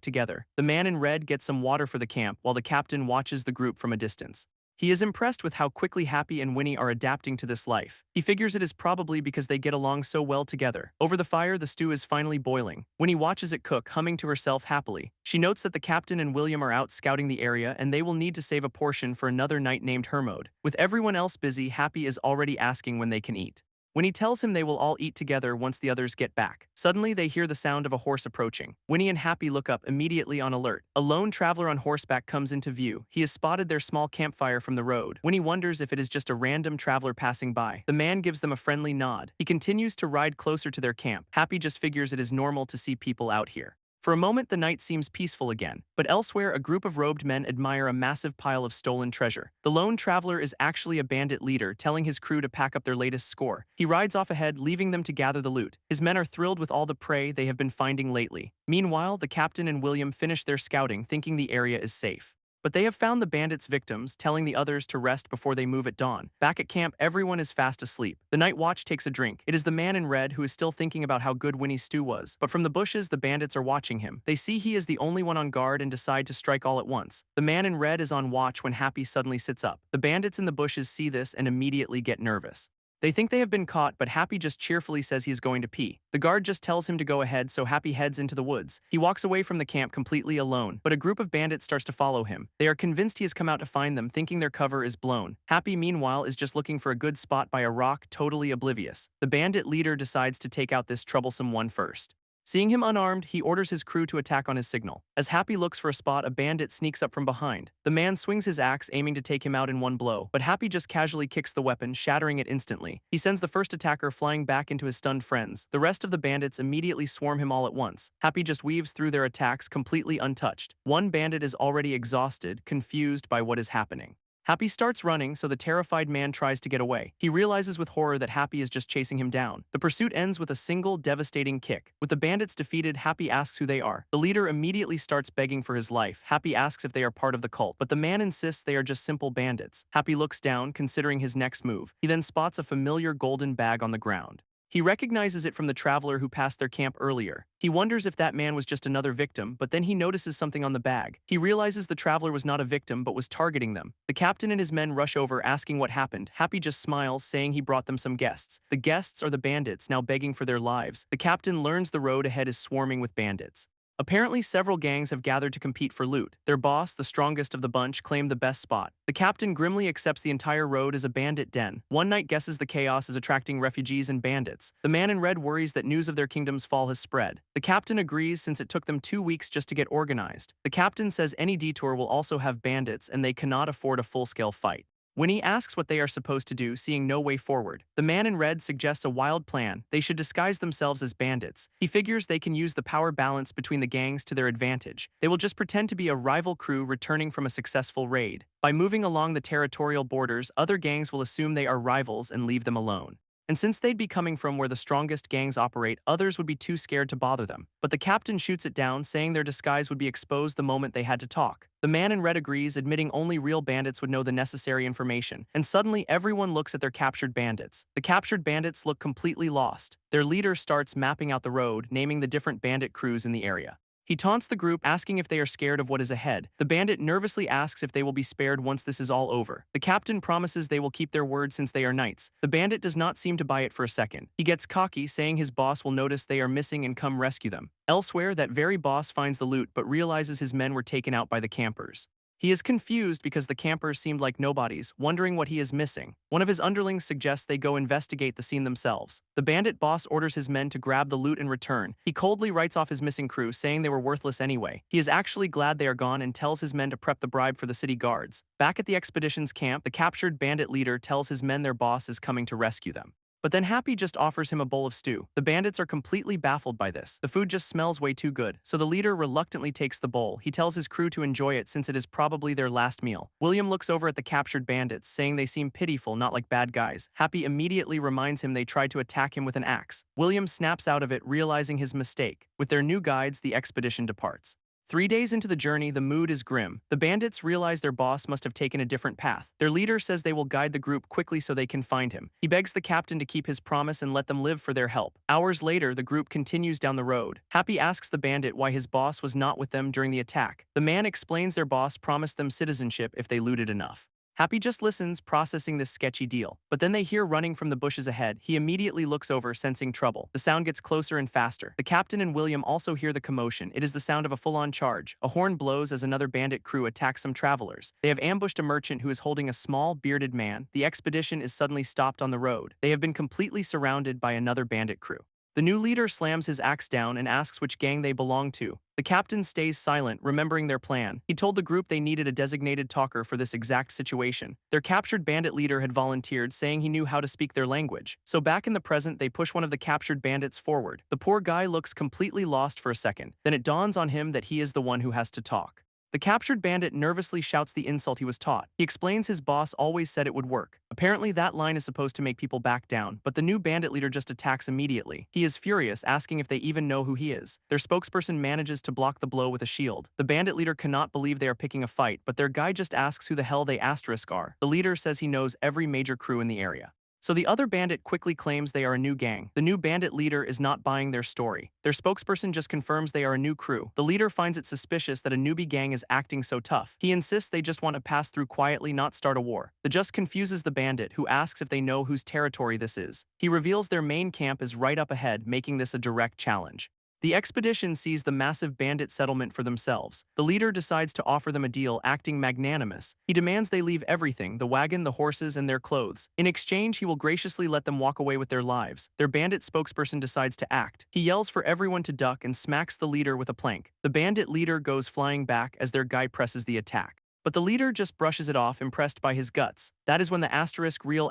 together. The man in red gets some water for the camp while the captain watches the group from a distance. He is impressed with how quickly Happy and Winnie are adapting to this life. He figures it is probably because they get along so well together. Over the fire, the stew is finally boiling. Winnie watches it cook, humming to herself happily. She notes that the captain and William are out scouting the area and they will need to save a portion for another knight named Hermod. With everyone else busy, Happy is already asking when they can eat. When he tells him they will all eat together once the others get back. Suddenly, they hear the sound of a horse approaching. Winnie and Happy look up, immediately on alert. A lone traveler on horseback comes into view. He has spotted their small campfire from the road. Winnie wonders if it is just a random traveler passing by. The man gives them a friendly nod. He continues to ride closer to their camp. Happy just figures it is normal to see people out here. For a moment, the night seems peaceful again, but elsewhere, a group of robed men admire a massive pile of stolen treasure. The lone traveler is actually a bandit leader, telling his crew to pack up their latest score. He rides off ahead, leaving them to gather the loot. His men are thrilled with all the prey they have been finding lately. Meanwhile, the captain and William finish their scouting, thinking the area is safe. But they have found the bandits' victims, telling the others to rest before they move at dawn. Back at camp, everyone is fast asleep. The night watch takes a drink. It is the man in red who is still thinking about how good Winnie's stew was. But from the bushes, the bandits are watching him. They see he is the only one on guard and decide to strike all at once. The man in red is on watch when Happy suddenly sits up. The bandits in the bushes see this and immediately get nervous. They think they have been caught, but Happy just cheerfully says he is going to pee. The guard just tells him to go ahead, so Happy heads into the woods. He walks away from the camp completely alone, but a group of bandits starts to follow him. They are convinced he has come out to find them, thinking their cover is blown. Happy, meanwhile, is just looking for a good spot by a rock, totally oblivious. The bandit leader decides to take out this troublesome one first. Seeing him unarmed, he orders his crew to attack on his signal. As Happy looks for a spot, a bandit sneaks up from behind. The man swings his axe, aiming to take him out in one blow, but Happy just casually kicks the weapon, shattering it instantly. He sends the first attacker flying back into his stunned friends. The rest of the bandits immediately swarm him all at once. Happy just weaves through their attacks, completely untouched. One bandit is already exhausted, confused by what is happening. Happy starts running, so the terrified man tries to get away. He realizes with horror that Happy is just chasing him down. The pursuit ends with a single, devastating kick. With the bandits defeated, Happy asks who they are. The leader immediately starts begging for his life. Happy asks if they are part of the cult, but the man insists they are just simple bandits. Happy looks down, considering his next move. He then spots a familiar golden bag on the ground. He recognizes it from the traveler who passed their camp earlier. He wonders if that man was just another victim, but then he notices something on the bag. He realizes the traveler was not a victim but was targeting them. The captain and his men rush over, asking what happened. Happy just smiles, saying he brought them some guests. The guests are the bandits, now begging for their lives. The captain learns the road ahead is swarming with bandits. Apparently, several gangs have gathered to compete for loot. Their boss, the strongest of the bunch, claimed the best spot. The captain grimly accepts the entire road as a bandit den. One knight guesses the chaos is attracting refugees and bandits. The man in red worries that news of their kingdom's fall has spread. The captain agrees since it took them 2 weeks just to get organized. The captain says any detour will also have bandits and they cannot afford a full-scale fight. Winnie asks what they are supposed to do, seeing no way forward. The man in red suggests a wild plan. They should disguise themselves as bandits. He figures they can use the power balance between the gangs to their advantage. They will just pretend to be a rival crew returning from a successful raid. By moving along the territorial borders, other gangs will assume they are rivals and leave them alone. And since they'd be coming from where the strongest gangs operate, others would be too scared to bother them. But the captain shoots it down, saying their disguise would be exposed the moment they had to talk. The man in red agrees, admitting only real bandits would know the necessary information. And suddenly, everyone looks at their captured bandits. The captured bandits look completely lost. Their leader starts mapping out the road, naming the different bandit crews in the area. He taunts the group, asking if they are scared of what is ahead. The bandit nervously asks if they will be spared once this is all over. The captain promises they will keep their word since they are knights. The bandit does not seem to buy it for a second. He gets cocky, saying his boss will notice they are missing and come rescue them. Elsewhere, that very boss finds the loot but realizes his men were taken out by the campers. He is confused because the campers seemed like nobodies, wondering what he is missing. One of his underlings suggests they go investigate the scene themselves. The bandit boss orders his men to grab the loot and return. He coldly writes off his missing crew, saying they were worthless anyway. He is actually glad they are gone and tells his men to prep the bribe for the city guards. Back at the expedition's camp, the captured bandit leader tells his men their boss is coming to rescue them. But then Happy just offers him a bowl of stew. The bandits are completely baffled by this. The food just smells way too good, so the leader reluctantly takes the bowl. He tells his crew to enjoy it since it is probably their last meal. William looks over at the captured bandits, saying they seem pitiful, not like bad guys. Happy immediately reminds him they tried to attack him with an axe. William snaps out of it, realizing his mistake. With their new guides, the expedition departs. 3 days into the journey, the mood is grim. The bandits realize their boss must have taken a different path. Their leader says they will guide the group quickly so they can find him. He begs the captain to keep his promise and let them live for their help. Hours later, the group continues down the road. Happy asks the bandit why his boss was not with them during the attack. The man explains their boss promised them citizenship if they looted enough. Happy just listens, processing this sketchy deal. But then they hear running from the bushes ahead. He immediately looks over, sensing trouble. The sound gets closer and faster. The captain and William also hear the commotion. It is the sound of a full-on charge. A horn blows as another bandit crew attacks some travelers. They have ambushed a merchant who is holding a small, bearded man. The expedition is suddenly stopped on the road. They have been completely surrounded by another bandit crew. The new leader slams his axe down and asks which gang they belong to. The captain stays silent, remembering their plan. He told the group they needed a designated talker for this exact situation. Their captured bandit leader had volunteered, saying he knew how to speak their language. So back in the present, they push one of the captured bandits forward. The poor guy looks completely lost for a second. Then it dawns on him that he is the one who has to talk. The captured bandit nervously shouts the insult he was taught. He explains his boss always said it would work. Apparently that line is supposed to make people back down, but the new bandit leader just attacks immediately. He is furious, asking if they even know who he is. Their spokesperson manages to block the blow with a shield. The bandit leader cannot believe they are picking a fight, but their guy just asks who the hell they asterisk are. The leader says he knows every major crew in the area. So the other bandit quickly claims they are a new gang. The new bandit leader is not buying their story. Their spokesperson just confirms they are a new crew. The leader finds it suspicious that a newbie gang is acting so tough. He insists they just want to pass through quietly, not start a war. The just confuses the bandit, who asks if they know whose territory this is. He reveals their main camp is right up ahead, making this a direct challenge. The expedition sees the massive bandit settlement for themselves. The leader decides to offer them a deal, acting magnanimous. He demands they leave everything, the wagon, the horses, and their clothes. In exchange, he will graciously let them walk away with their lives. Their bandit spokesperson decides to act. He yells for everyone to duck and smacks the leader with a plank. The bandit leader goes flying back as their guy presses the attack. But the leader just brushes it off, impressed by his guts. That is when the real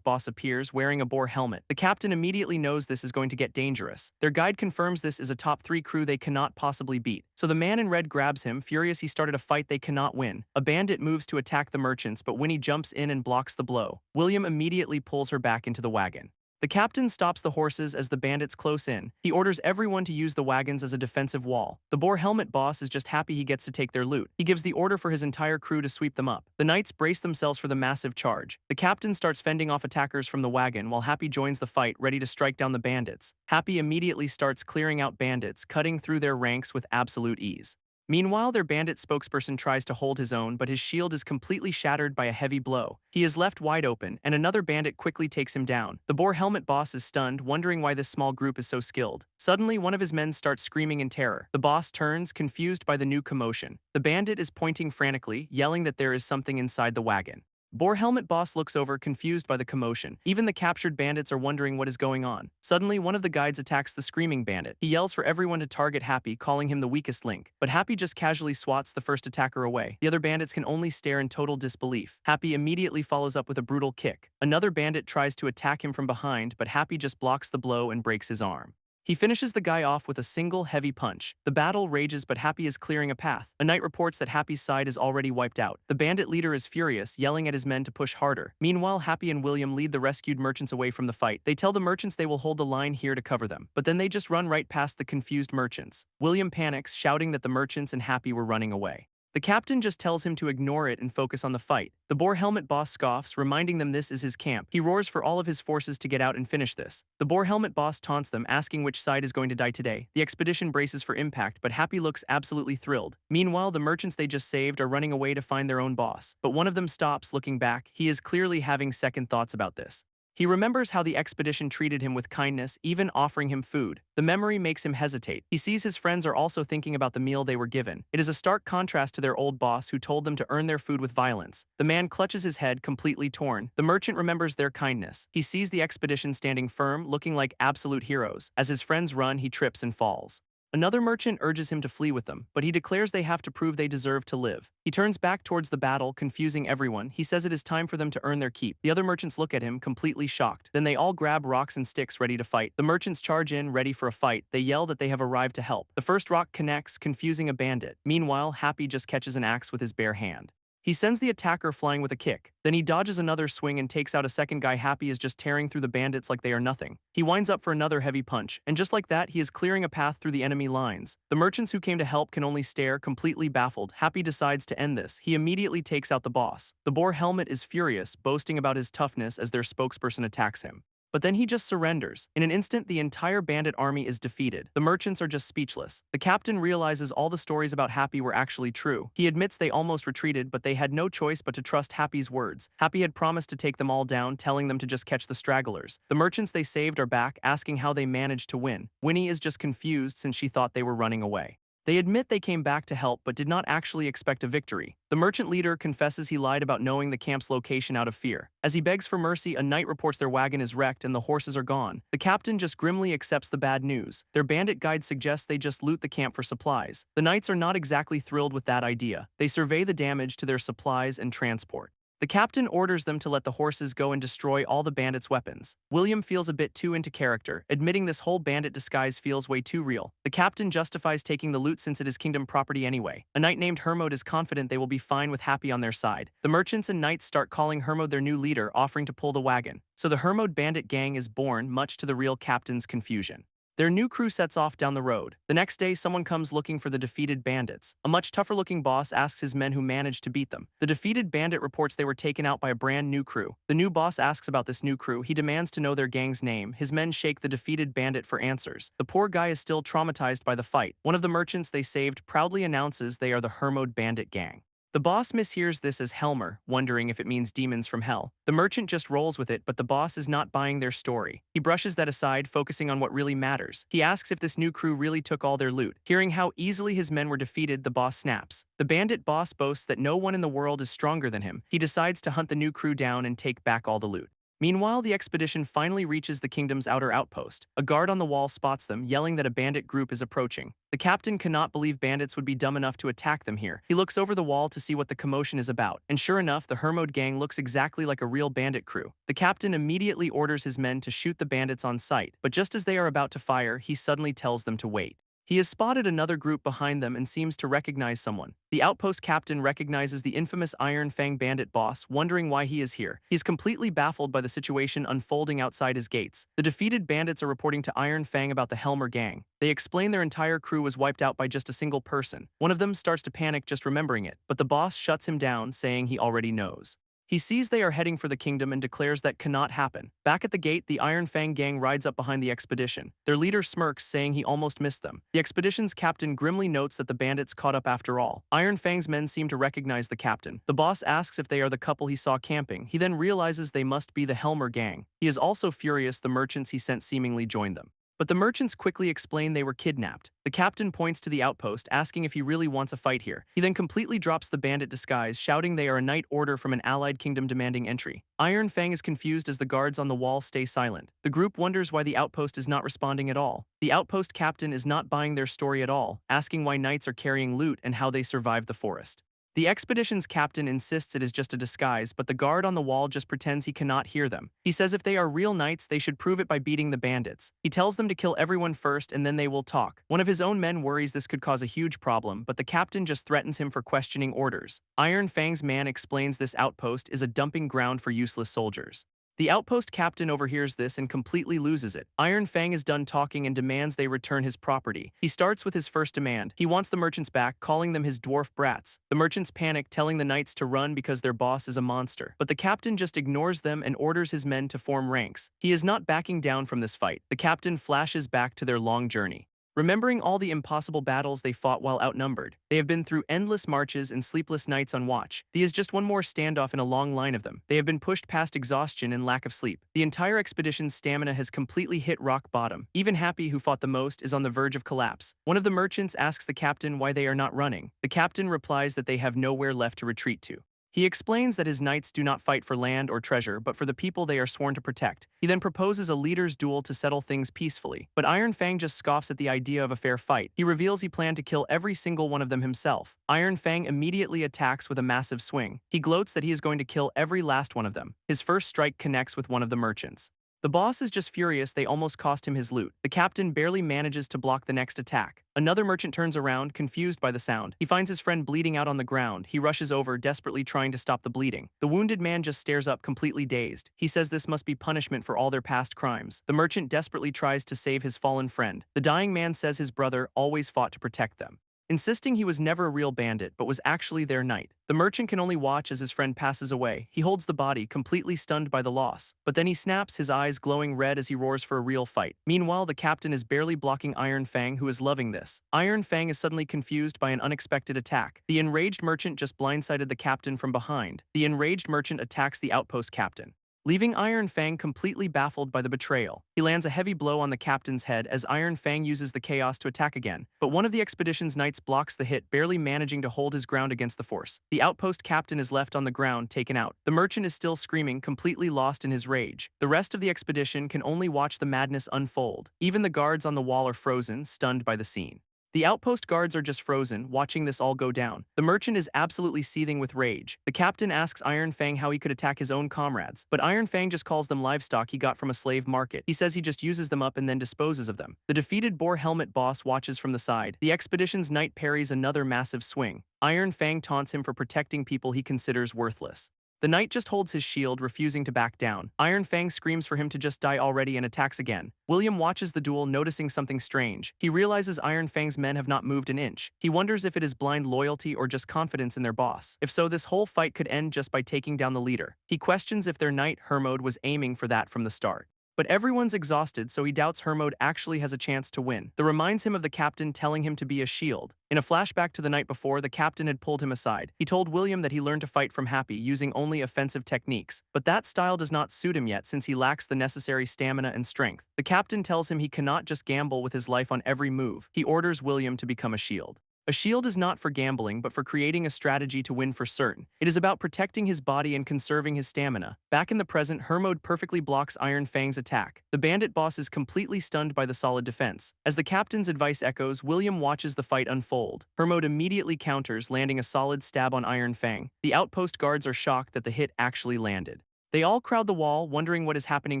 boss appears, wearing a boar helmet. The captain immediately knows this is going to get dangerous. Their guide confirms this is a top 3 crew they cannot possibly beat. So the man in red grabs him, furious he started a fight they cannot win. A bandit moves to attack the merchants, but Winnie jumps in and blocks the blow. William immediately pulls her back into the wagon. The captain stops the horses as the bandits close in. He orders everyone to use the wagons as a defensive wall. The boar helmet boss is just happy he gets to take their loot. He gives the order for his entire crew to sweep them up. The knights brace themselves for the massive charge. The captain starts fending off attackers from the wagon while Happy joins the fight, ready to strike down the bandits. Happy immediately starts clearing out bandits, cutting through their ranks with absolute ease. Meanwhile, their bandit spokesperson tries to hold his own, but his shield is completely shattered by a heavy blow. He is left wide open, and another bandit quickly takes him down. The boar helmet boss is stunned, wondering why this small group is so skilled. Suddenly, one of his men starts screaming in terror. The boss turns, confused by the new commotion. The bandit is pointing frantically, yelling that there is something inside the wagon. Boar helmet boss looks over, confused by the commotion. Even the captured bandits are wondering what is going on. Suddenly, one of the guides attacks the screaming bandit. He yells for everyone to target Happy, calling him the weakest link. But Happy just casually swats the first attacker away. The other bandits can only stare in total disbelief. Happy immediately follows up with a brutal kick. Another bandit tries to attack him from behind, but Happy just blocks the blow and breaks his arm. He finishes the guy off with a single heavy punch. The battle rages, but Happy is clearing a path. A knight reports that Happy's side is already wiped out. The bandit leader is furious, yelling at his men to push harder. Meanwhile, Happy and William lead the rescued merchants away from the fight. They tell the merchants they will hold the line here to cover them, but then they just run right past the confused merchants. William panics, shouting that the merchants and Happy were running away. The captain just tells him to ignore it and focus on the fight. The boar helmet boss scoffs, reminding them this is his camp. He roars for all of his forces to get out and finish this. The boar helmet boss taunts them, asking which side is going to die today. The expedition braces for impact, but Happy looks absolutely thrilled. Meanwhile, the merchants they just saved are running away to find their own boss. But one of them stops, looking back. He is clearly having second thoughts about this. He remembers how the expedition treated him with kindness, even offering him food. The memory makes him hesitate. He sees his friends are also thinking about the meal they were given. It is a stark contrast to their old boss, who told them to earn their food with violence. The man clutches his head, completely torn. The merchant remembers their kindness. He sees the expedition standing firm, looking like absolute heroes. As his friends run, he trips and falls. Another merchant urges him to flee with them, but he declares they have to prove they deserve to live. He turns back towards the battle, confusing everyone. He says it is time for them to earn their keep. The other merchants look at him, completely shocked. Then they all grab rocks and sticks, ready to fight. The merchants charge in, ready for a fight. They yell that they have arrived to help. The first rock connects, confusing a bandit. Meanwhile, Happy just catches an axe with his bare hand. He sends the attacker flying with a kick. Then he dodges another swing and takes out a second guy happy as just tearing through the bandits like they are nothing. He winds up for another heavy punch, and just like that, he is clearing a path through the enemy lines. The merchants who came to help can only stare, completely baffled. Happy decides to end this. He immediately takes out the boss. The boar helmet is furious, boasting about his toughness as their spokesperson attacks him. But then he just surrenders. In an instant, the entire bandit army is defeated. The merchants are just speechless. The captain realizes all the stories about Happy were actually true. He admits they almost retreated, but they had no choice but to trust Happy's words. Happy had promised to take them all down, telling them to just catch the stragglers. The merchants they saved are back, asking how they managed to win. Winnie is just confused since she thought they were running away. They admit they came back to help but did not actually expect a victory. The merchant leader confesses he lied about knowing the camp's location out of fear. As he begs for mercy, a knight reports their wagon is wrecked and the horses are gone. The captain just grimly accepts the bad news. Their bandit guide suggests they just loot the camp for supplies. The knights are not exactly thrilled with that idea. They survey the damage to their supplies and transport. The captain orders them to let the horses go and destroy all the bandits' weapons. William feels a bit too into character, admitting this whole bandit disguise feels way too real. The captain justifies taking the loot since it is kingdom property anyway. A knight named Hermod is confident they will be fine with Happy on their side. The merchants and knights start calling Hermod their new leader, offering to pull the wagon. So the Hermod bandit gang is born, much to the real captain's confusion. Their new crew sets off down the road. The next day, someone comes looking for the defeated bandits. A much tougher-looking boss asks his men who managed to beat them. The defeated bandit reports they were taken out by a brand new crew. The new boss asks about this new crew. He demands to know their gang's name. His men shake the defeated bandit for answers. The poor guy is still traumatized by the fight. One of the merchants they saved proudly announces they are the Hermod bandit gang. The boss mishears this as Helmer, wondering if it means demons from hell. The merchant just rolls with it, but the boss is not buying their story. He brushes that aside, focusing on what really matters. He asks if this new crew really took all their loot. Hearing how easily his men were defeated, the boss snaps. The bandit boss boasts that no one in the world is stronger than him. He decides to hunt the new crew down and take back all the loot. Meanwhile, the expedition finally reaches the kingdom's outer outpost. A guard on the wall spots them, yelling that a bandit group is approaching. The captain cannot believe bandits would be dumb enough to attack them here. He looks over the wall to see what the commotion is about, and sure enough, the Hermod gang looks exactly like a real bandit crew. The captain immediately orders his men to shoot the bandits on sight, but just as they are about to fire, he suddenly tells them to wait. He has spotted another group behind them and seems to recognize someone. The outpost captain recognizes the infamous Iron Fang bandit boss, wondering why he is here. He is completely baffled by the situation unfolding outside his gates. The defeated bandits are reporting to Iron Fang about the Helmer gang. They explain their entire crew was wiped out by just a single person. One of them starts to panic just remembering it, but the boss shuts him down, saying he already knows. He sees they are heading for the kingdom and declares that cannot happen. Back at the gate, the Iron Fang gang rides up behind the expedition. Their leader smirks, saying he almost missed them. The expedition's captain grimly notes that the bandits caught up after all. Iron Fang's men seem to recognize the captain. The boss asks if they are the couple he saw camping. He then realizes they must be the Helmer gang. He is also furious the merchants he sent seemingly joined them. But the merchants quickly explain they were kidnapped. The captain points to the outpost, asking if he really wants a fight here. He then completely drops the bandit disguise, shouting they are a knight order from an allied kingdom demanding entry. Iron Fang is confused as the guards on the wall stay silent. The group wonders why the outpost is not responding at all. The outpost captain is not buying their story at all, asking why knights are carrying loot and how they survived the forest. The expedition's captain insists it is just a disguise, but the guard on the wall just pretends he cannot hear them. He says if they are real knights, they should prove it by beating the bandits. He tells them to kill everyone first and then they will talk. One of his own men worries this could cause a huge problem, but the captain just threatens him for questioning orders. Iron Fang's man explains this outpost is a dumping ground for useless soldiers. The outpost captain overhears this and completely loses it. Iron Fang is done talking and demands they return his property. He starts with his first demand. He wants the merchants back, calling them his dwarf brats. The merchants panic, telling the knights to run because their boss is a monster. But the captain just ignores them and orders his men to form ranks. He is not backing down from this fight. The captain flashes back to their long journey. Remembering all the impossible battles they fought while outnumbered, they have been through endless marches and sleepless nights on watch. There is just one more standoff in a long line of them. They have been pushed past exhaustion and lack of sleep. The entire expedition's stamina has completely hit rock bottom. Even Happy, who fought the most, is on the verge of collapse. One of the merchants asks the captain why they are not running. The captain replies that they have nowhere left to retreat to. He explains that his knights do not fight for land or treasure, but for the people they are sworn to protect. He then proposes a leader's duel to settle things peacefully. But Iron Fang just scoffs at the idea of a fair fight. He reveals he planned to kill every single one of them himself. Iron Fang immediately attacks with a massive swing. He gloats that he is going to kill every last one of them. His first strike connects with one of the merchants. The boss is just furious they almost cost him his loot. The captain barely manages to block the next attack. Another merchant turns around, confused by the sound. He finds his friend bleeding out on the ground. He rushes over, desperately trying to stop the bleeding. The wounded man just stares up, completely dazed. He says this must be punishment for all their past crimes. The merchant desperately tries to save his fallen friend. The dying man says his brother always fought to protect them, insisting he was never a real bandit but was actually their knight. The merchant can only watch as his friend passes away. He holds the body, completely stunned by the loss. But then he snaps, his eyes glowing red as he roars for a real fight. Meanwhile, the captain is barely blocking Iron Fang, who is loving this. Iron Fang is suddenly confused by an unexpected attack. The enraged merchant just blindsided the captain from behind. The enraged merchant attacks the outpost captain, leaving Iron Fang completely baffled by the betrayal. He lands a heavy blow on the captain's head as Iron Fang uses the chaos to attack again, but one of the expedition's knights blocks the hit, barely managing to hold his ground against the force. The outpost captain is left on the ground, taken out. The merchant is still screaming, completely lost in his rage. The rest of the expedition can only watch the madness unfold. Even the guards on the wall are frozen, stunned by the scene. The outpost guards are just frozen, watching this all go down. The merchant is absolutely seething with rage. The captain asks Iron Fang how he could attack his own comrades, but Iron Fang just calls them livestock he got from a slave market. He says he just uses them up and then disposes of them. The defeated boar helmet boss watches from the side. The expedition's knight parries another massive swing. Iron Fang taunts him for protecting people he considers worthless. The knight just holds his shield, refusing to back down. Iron Fang screams for him to just die already and attacks again. William watches the duel, noticing something strange. He realizes Iron Fang's men have not moved an inch. He wonders if it is blind loyalty or just confidence in their boss. If so, this whole fight could end just by taking down the leader. He questions if their knight, Hermod, was aiming for that from the start. But everyone's exhausted, so he doubts Hermod actually has a chance to win. That reminds him of the captain telling him to be a shield. In a flashback to the night before, the captain had pulled him aside. He told William that he learned to fight from Happy using only offensive techniques, but that style does not suit him yet since he lacks the necessary stamina and strength. The captain tells him he cannot just gamble with his life on every move. He orders William to become a shield. A shield is not for gambling, but for creating a strategy to win for certain. It is about protecting his body and conserving his stamina. Back in the present, Hermod perfectly blocks Iron Fang's attack. The bandit boss is completely stunned by the solid defense. As the captain's advice echoes, William watches the fight unfold. Hermod immediately counters, landing a solid stab on Iron Fang. The outpost guards are shocked that the hit actually landed. They all crowd the wall, wondering what is happening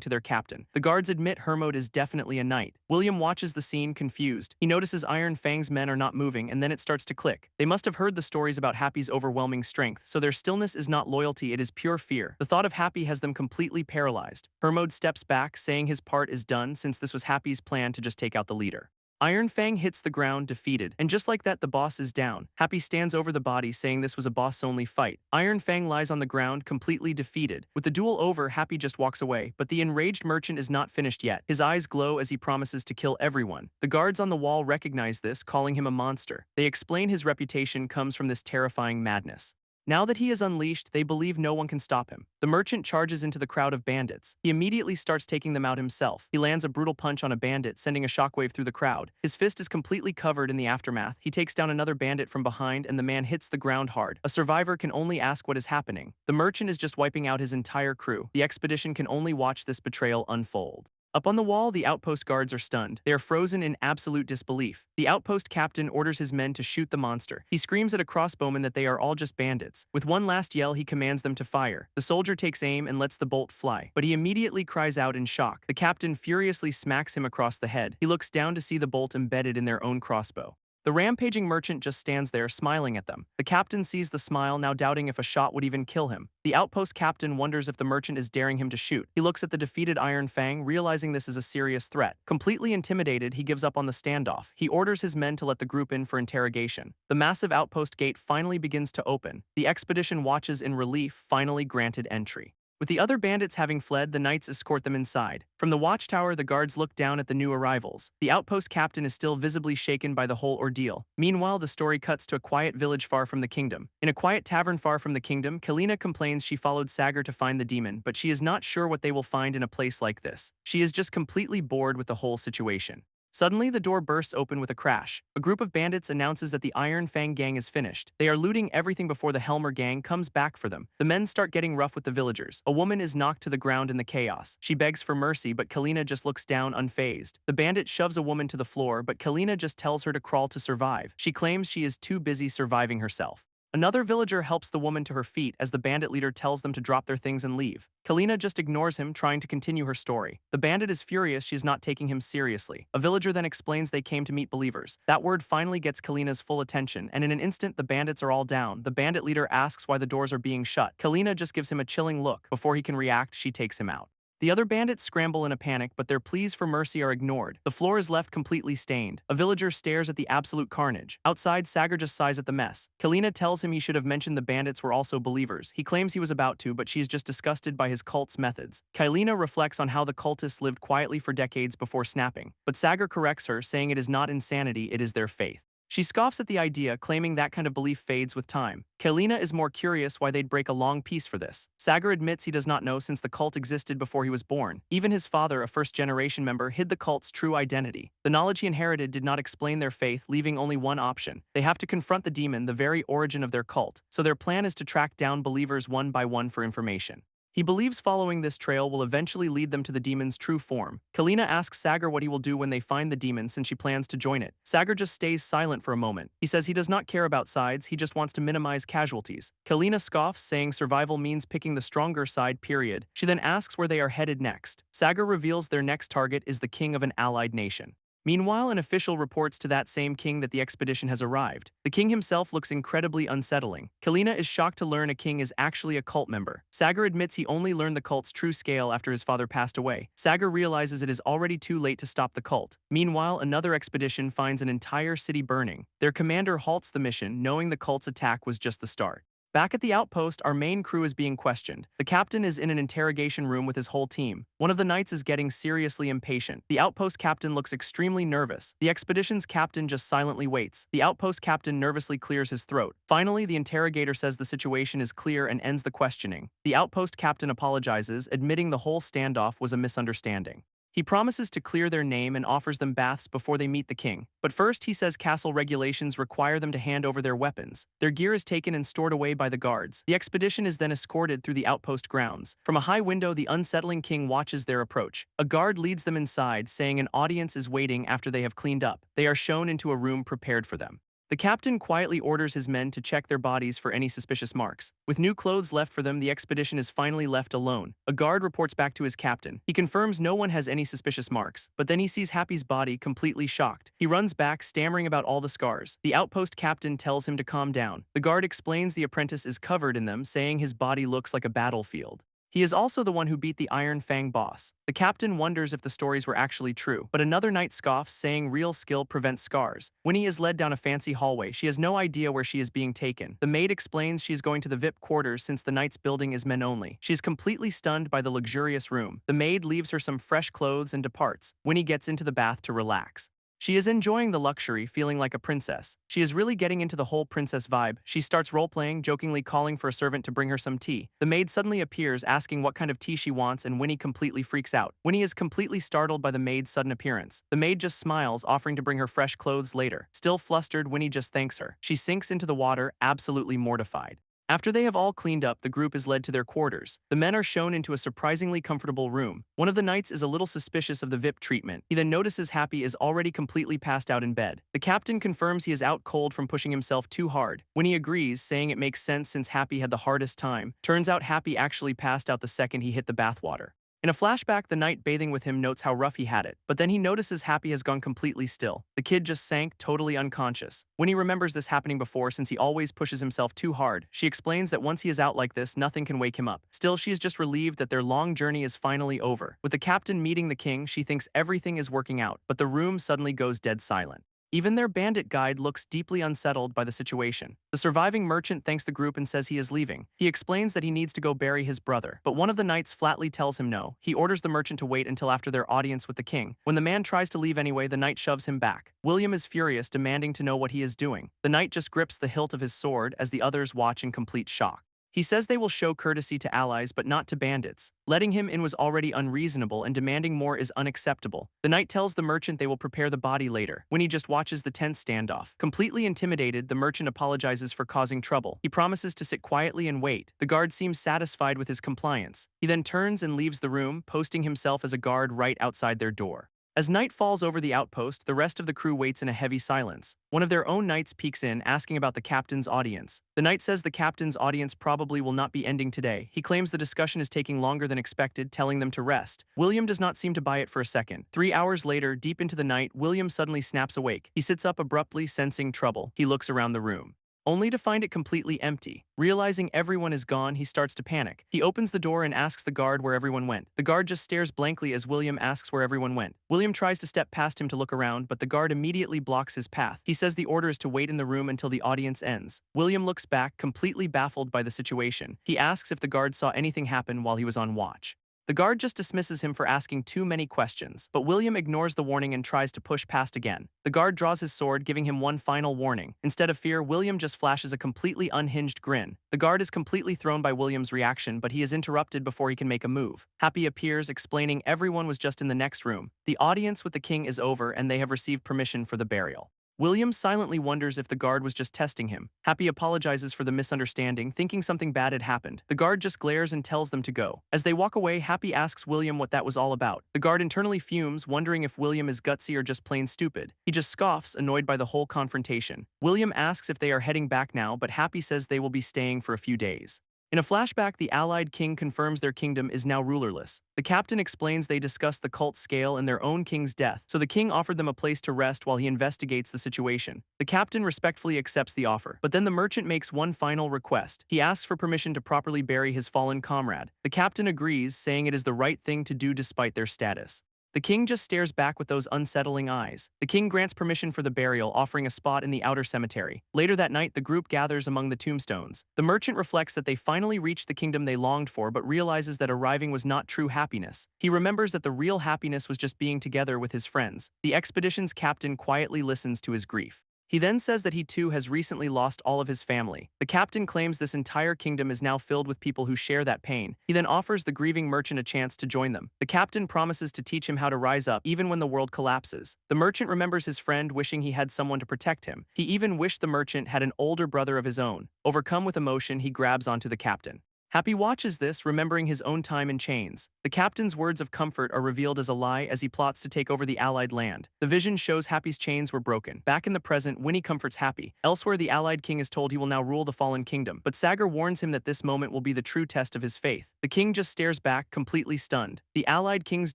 to their captain. The guards admit Hermod is definitely a knight. William watches the scene, confused. He notices Iron Fang's men are not moving, and then it starts to click. They must have heard the stories about Happy's overwhelming strength, so their stillness is not loyalty, it is pure fear. The thought of Happy has them completely paralyzed. Hermod steps back, saying his part is done since this was Happy's plan to just take out the leader. Iron Fang hits the ground, defeated, and just like that, the boss is down. Happy stands over the body, saying this was a boss-only fight. Iron Fang lies on the ground, completely defeated. With the duel over, Happy just walks away, but the enraged merchant is not finished yet. His eyes glow as he promises to kill everyone. The guards on the wall recognize this, calling him a monster. They explain his reputation comes from this terrifying madness. Now that he is unleashed, they believe no one can stop him. The merchant charges into the crowd of bandits. He immediately starts taking them out himself. He lands a brutal punch on a bandit, sending a shockwave through the crowd. His fist is completely covered in the aftermath. He takes down another bandit from behind, and the man hits the ground hard. A survivor can only ask what is happening. The merchant is just wiping out his entire crew. The expedition can only watch this betrayal unfold. Up on the wall, the outpost guards are stunned. They are frozen in absolute disbelief. The outpost captain orders his men to shoot the monster. He screams at a crossbowman that they are all just bandits. With one last yell, he commands them to fire. The soldier takes aim and lets the bolt fly, but he immediately cries out in shock. The captain furiously smacks him across the head. He looks down to see the bolt embedded in their own crossbow. The rampaging merchant just stands there, smiling at them. The captain sees the smile, now doubting if a shot would even kill him. The outpost captain wonders if the merchant is daring him to shoot. He looks at the defeated Iron Fang, realizing this is a serious threat. Completely intimidated, he gives up on the standoff. He orders his men to let the group in for interrogation. The massive outpost gate finally begins to open. The expedition watches in relief, finally granted entry. With the other bandits having fled, the knights escort them inside. From the watchtower, the guards look down at the new arrivals. The outpost captain is still visibly shaken by the whole ordeal. Meanwhile, the story cuts to a quiet village far from the kingdom. In a quiet tavern far from the kingdom, Kalina complains she followed Sagar to find the demon, but she is not sure what they will find in a place like this. She is just completely bored with the whole situation. Suddenly, the door bursts open with a crash. A group of bandits announces that the Iron Fang gang is finished. They are looting everything before the Helmer gang comes back for them. The men start getting rough with the villagers. A woman is knocked to the ground in the chaos. She begs for mercy, but Kalina just looks down unfazed. The bandit shoves a woman to the floor, but Kalina just tells her to crawl to survive. She claims she is too busy surviving herself. Another villager helps the woman to her feet as the bandit leader tells them to drop their things and leave. Kalina just ignores him, trying to continue her story. The bandit is furious she's not taking him seriously. A villager then explains they came to meet believers. That word finally gets Kalina's full attention, and in an instant the bandits are all down. The bandit leader asks why the doors are being shut. Kalina just gives him a chilling look. Before he can react, she takes him out. The other bandits scramble in a panic, but their pleas for mercy are ignored. The floor is left completely stained. A villager stares at the absolute carnage. Outside, Sagar just sighs at the mess. Kalina tells him he should have mentioned the bandits were also believers. He claims he was about to, but she is just disgusted by his cult's methods. Kalina reflects on how the cultists lived quietly for decades before snapping, but Sagar corrects her, saying it is not insanity, it is their faith. She scoffs at the idea, claiming that kind of belief fades with time. Kalina is more curious why they'd break a long peace for this. Sagar admits he does not know since the cult existed before he was born. Even his father, a first-generation member, hid the cult's true identity. The knowledge he inherited did not explain their faith, leaving only one option. They have to confront the demon, the very origin of their cult. So their plan is to track down believers one by one for information. He believes following this trail will eventually lead them to the demon's true form. Kalina asks Sagar what he will do when they find the demon since she plans to join it. Sagar just stays silent for a moment. He says he does not care about sides, he just wants to minimize casualties. Kalina scoffs, saying survival means picking the stronger side, period. She then asks where they are headed next. Sagar reveals their next target is the king of an allied nation. Meanwhile, an official reports to that same king that the expedition has arrived. The king himself looks incredibly unsettling. Kalina is shocked to learn a king is actually a cult member. Sagar admits he only learned the cult's true scale after his father passed away. Sagar realizes it is already too late to stop the cult. Meanwhile, another expedition finds an entire city burning. Their commander halts the mission, knowing the cult's attack was just the start. Back at the outpost, our main crew is being questioned. The captain is in an interrogation room with his whole team. One of the knights is getting seriously impatient. The outpost captain looks extremely nervous. The expedition's captain just silently waits. The outpost captain nervously clears his throat. Finally, the interrogator says the situation is clear and ends the questioning. The outpost captain apologizes, admitting the whole standoff was a misunderstanding. He promises to clear their name and offers them baths before they meet the king. But first, he says castle regulations require them to hand over their weapons. Their gear is taken and stored away by the guards. The expedition is then escorted through the outpost grounds. From a high window, the unsettling king watches their approach. A guard leads them inside, saying an audience is waiting after they have cleaned up. They are shown into a room prepared for them. The captain quietly orders his men to check their bodies for any suspicious marks. With new clothes left for them, the expedition is finally left alone. A guard reports back to his captain. He confirms no one has any suspicious marks, but then he sees Happy's body, completely shocked. He runs back, stammering about all the scars. The outpost captain tells him to calm down. The guard explains the apprentice is covered in them, saying his body looks like a battlefield. He is also the one who beat the Iron Fang boss. The captain wonders if the stories were actually true, but another knight scoffs, saying real skill prevents scars. Winnie is led down a fancy hallway. She has no idea where she is being taken. The maid explains she is going to the VIP quarters since the knight's building is men only. She is completely stunned by the luxurious room. The maid leaves her some fresh clothes and departs. Winnie gets into the bath to relax. She is enjoying the luxury, feeling like a princess. She is really getting into the whole princess vibe. She starts role-playing, jokingly calling for a servant to bring her some tea. The maid suddenly appears, asking what kind of tea she wants, and Winnie completely freaks out. Winnie is completely startled by the maid's sudden appearance. The maid just smiles, offering to bring her fresh clothes later. Still flustered, Winnie just thanks her. She sinks into the water, absolutely mortified. After they have all cleaned up, the group is led to their quarters. The men are shown into a surprisingly comfortable room. One of the knights is a little suspicious of the VIP treatment. He then notices Happy is already completely passed out in bed. The captain confirms he is out cold from pushing himself too hard. When he agrees, saying it makes sense since Happy had the hardest time. Turns out Happy actually passed out the second he hit the bathwater. In a flashback, the knight bathing with him notes how rough he had it, but then he notices Happy has gone completely still. The kid just sank, totally unconscious. When he remembers this happening before since he always pushes himself too hard, she explains that once he is out like this, nothing can wake him up. Still, she is just relieved that their long journey is finally over. With the captain meeting the king, she thinks everything is working out, but the room suddenly goes dead silent. Even their bandit guide looks deeply unsettled by the situation. The surviving merchant thanks the group and says he is leaving. He explains that he needs to go bury his brother, but one of the knights flatly tells him no. He orders the merchant to wait until after their audience with the king. When the man tries to leave anyway, the knight shoves him back. William is furious, demanding to know what he is doing. The knight just grips the hilt of his sword as the others watch in complete shock. He says they will show courtesy to allies but not to bandits. Letting him in was already unreasonable and demanding more is unacceptable. The knight tells the merchant they will prepare the body later, when he just watches the tense standoff. Completely intimidated, the merchant apologizes for causing trouble. He promises to sit quietly and wait. The guard seems satisfied with his compliance. He then turns and leaves the room, posting himself as a guard right outside their door. As night falls over the outpost, the rest of the crew waits in a heavy silence. One of their own knights peeks in, asking about the captain's audience. The knight says the captain's audience probably will not be ending today. He claims the discussion is taking longer than expected, telling them to rest. William does not seem to buy it for a second. 3 hours later, deep into the night, William suddenly snaps awake. He sits up abruptly, sensing trouble. He looks around the room, only to find it completely empty. Realizing everyone is gone, he starts to panic. He opens the door and asks the guard where everyone went. The guard just stares blankly as William asks where everyone went. William tries to step past him to look around, but the guard immediately blocks his path. He says the order is to wait in the room until the audience ends. William looks back, completely baffled by the situation. He asks if the guard saw anything happen while he was on watch. The guard just dismisses him for asking too many questions, but William ignores the warning and tries to push past again. The guard draws his sword, giving him one final warning. Instead of fear, William just flashes a completely unhinged grin. The guard is completely thrown by William's reaction, but he is interrupted before he can make a move. Happy appears, explaining everyone was just in the next room. The audience with the king is over and they have received permission for the burial. William silently wonders if the guard was just testing him. Happy apologizes for the misunderstanding, thinking something bad had happened. The guard just glares and tells them to go. As they walk away, Happy asks William what that was all about. The guard internally fumes, wondering if William is gutsy or just plain stupid. He just scoffs, annoyed by the whole confrontation. William asks if they are heading back now, but Happy says they will be staying for a few days. In a flashback, the allied king confirms their kingdom is now rulerless. The captain explains they discussed the cult scale and their own king's death, so the king offered them a place to rest while he investigates the situation. The captain respectfully accepts the offer, but then the merchant makes one final request. He asks for permission to properly bury his fallen comrade. The captain agrees, saying it is the right thing to do despite their status. The king just stares back with those unsettling eyes. The king grants permission for the burial, offering a spot in the outer cemetery. Later that night, the group gathers among the tombstones. The merchant reflects that they finally reached the kingdom they longed for, but realizes that arriving was not true happiness. He remembers that the real happiness was just being together with his friends. The expedition's captain quietly listens to his grief. He then says that he too has recently lost all of his family. The captain claims this entire kingdom is now filled with people who share that pain. He then offers the grieving merchant a chance to join them. The captain promises to teach him how to rise up even when the world collapses. The merchant remembers his friend, wishing he had someone to protect him. He even wished the merchant had an older brother of his own. Overcome with emotion, he grabs onto the captain. Happy watches this, remembering his own time in chains. The captain's words of comfort are revealed as a lie as he plots to take over the allied land. The vision shows Happy's chains were broken. Back in the present, Winnie comforts Happy. Elsewhere, the allied king is told he will now rule the fallen kingdom, but Sagar warns him that this moment will be the true test of his faith. The king just stares back, completely stunned. The allied king's